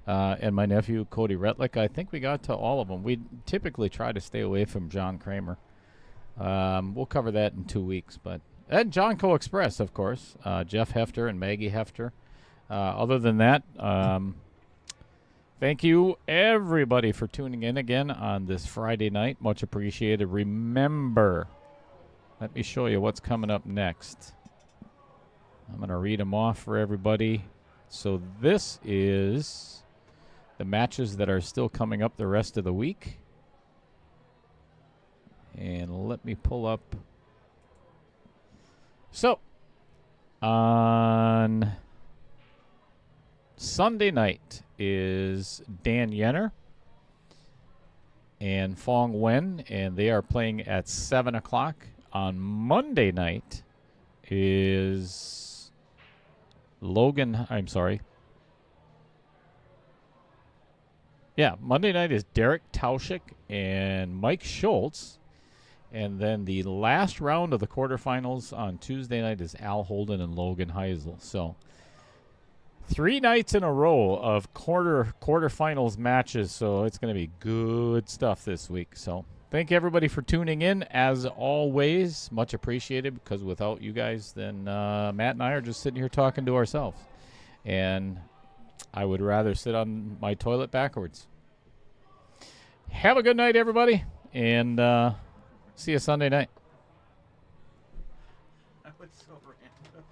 and my nephew Cody Retlick, I think we got to all of them. We typically try to stay away from John Kramer. We'll cover that in 2 weeks. And John Co Express, of course, Jeff Hefter and Maggie Hefter. Other than that, thank you, everybody, for tuning in again on this Friday night. Much appreciated. Remember, let me show you what's coming up next. I'm going to read them off for everybody. So this is the matches that are still coming up the rest of the week. And let me pull up. So, on Sunday night is Dan Yenner and Fong Wen, and they are playing at 7 o'clock. On Monday night is Monday night is Derek Tauschik and Mike Schultz. And then the last round of the quarterfinals on Tuesday night is Al Holden and Logan Heisel. So 3 nights in a row of quarterfinals matches. So it's going to be good stuff this week. So thank everybody for tuning in. As always, much appreciated, because without you guys, then Matt and I are just sitting here talking to ourselves. And I would rather sit on my toilet backwards. Have a good night, everybody. And see you Sunday night. That was so random.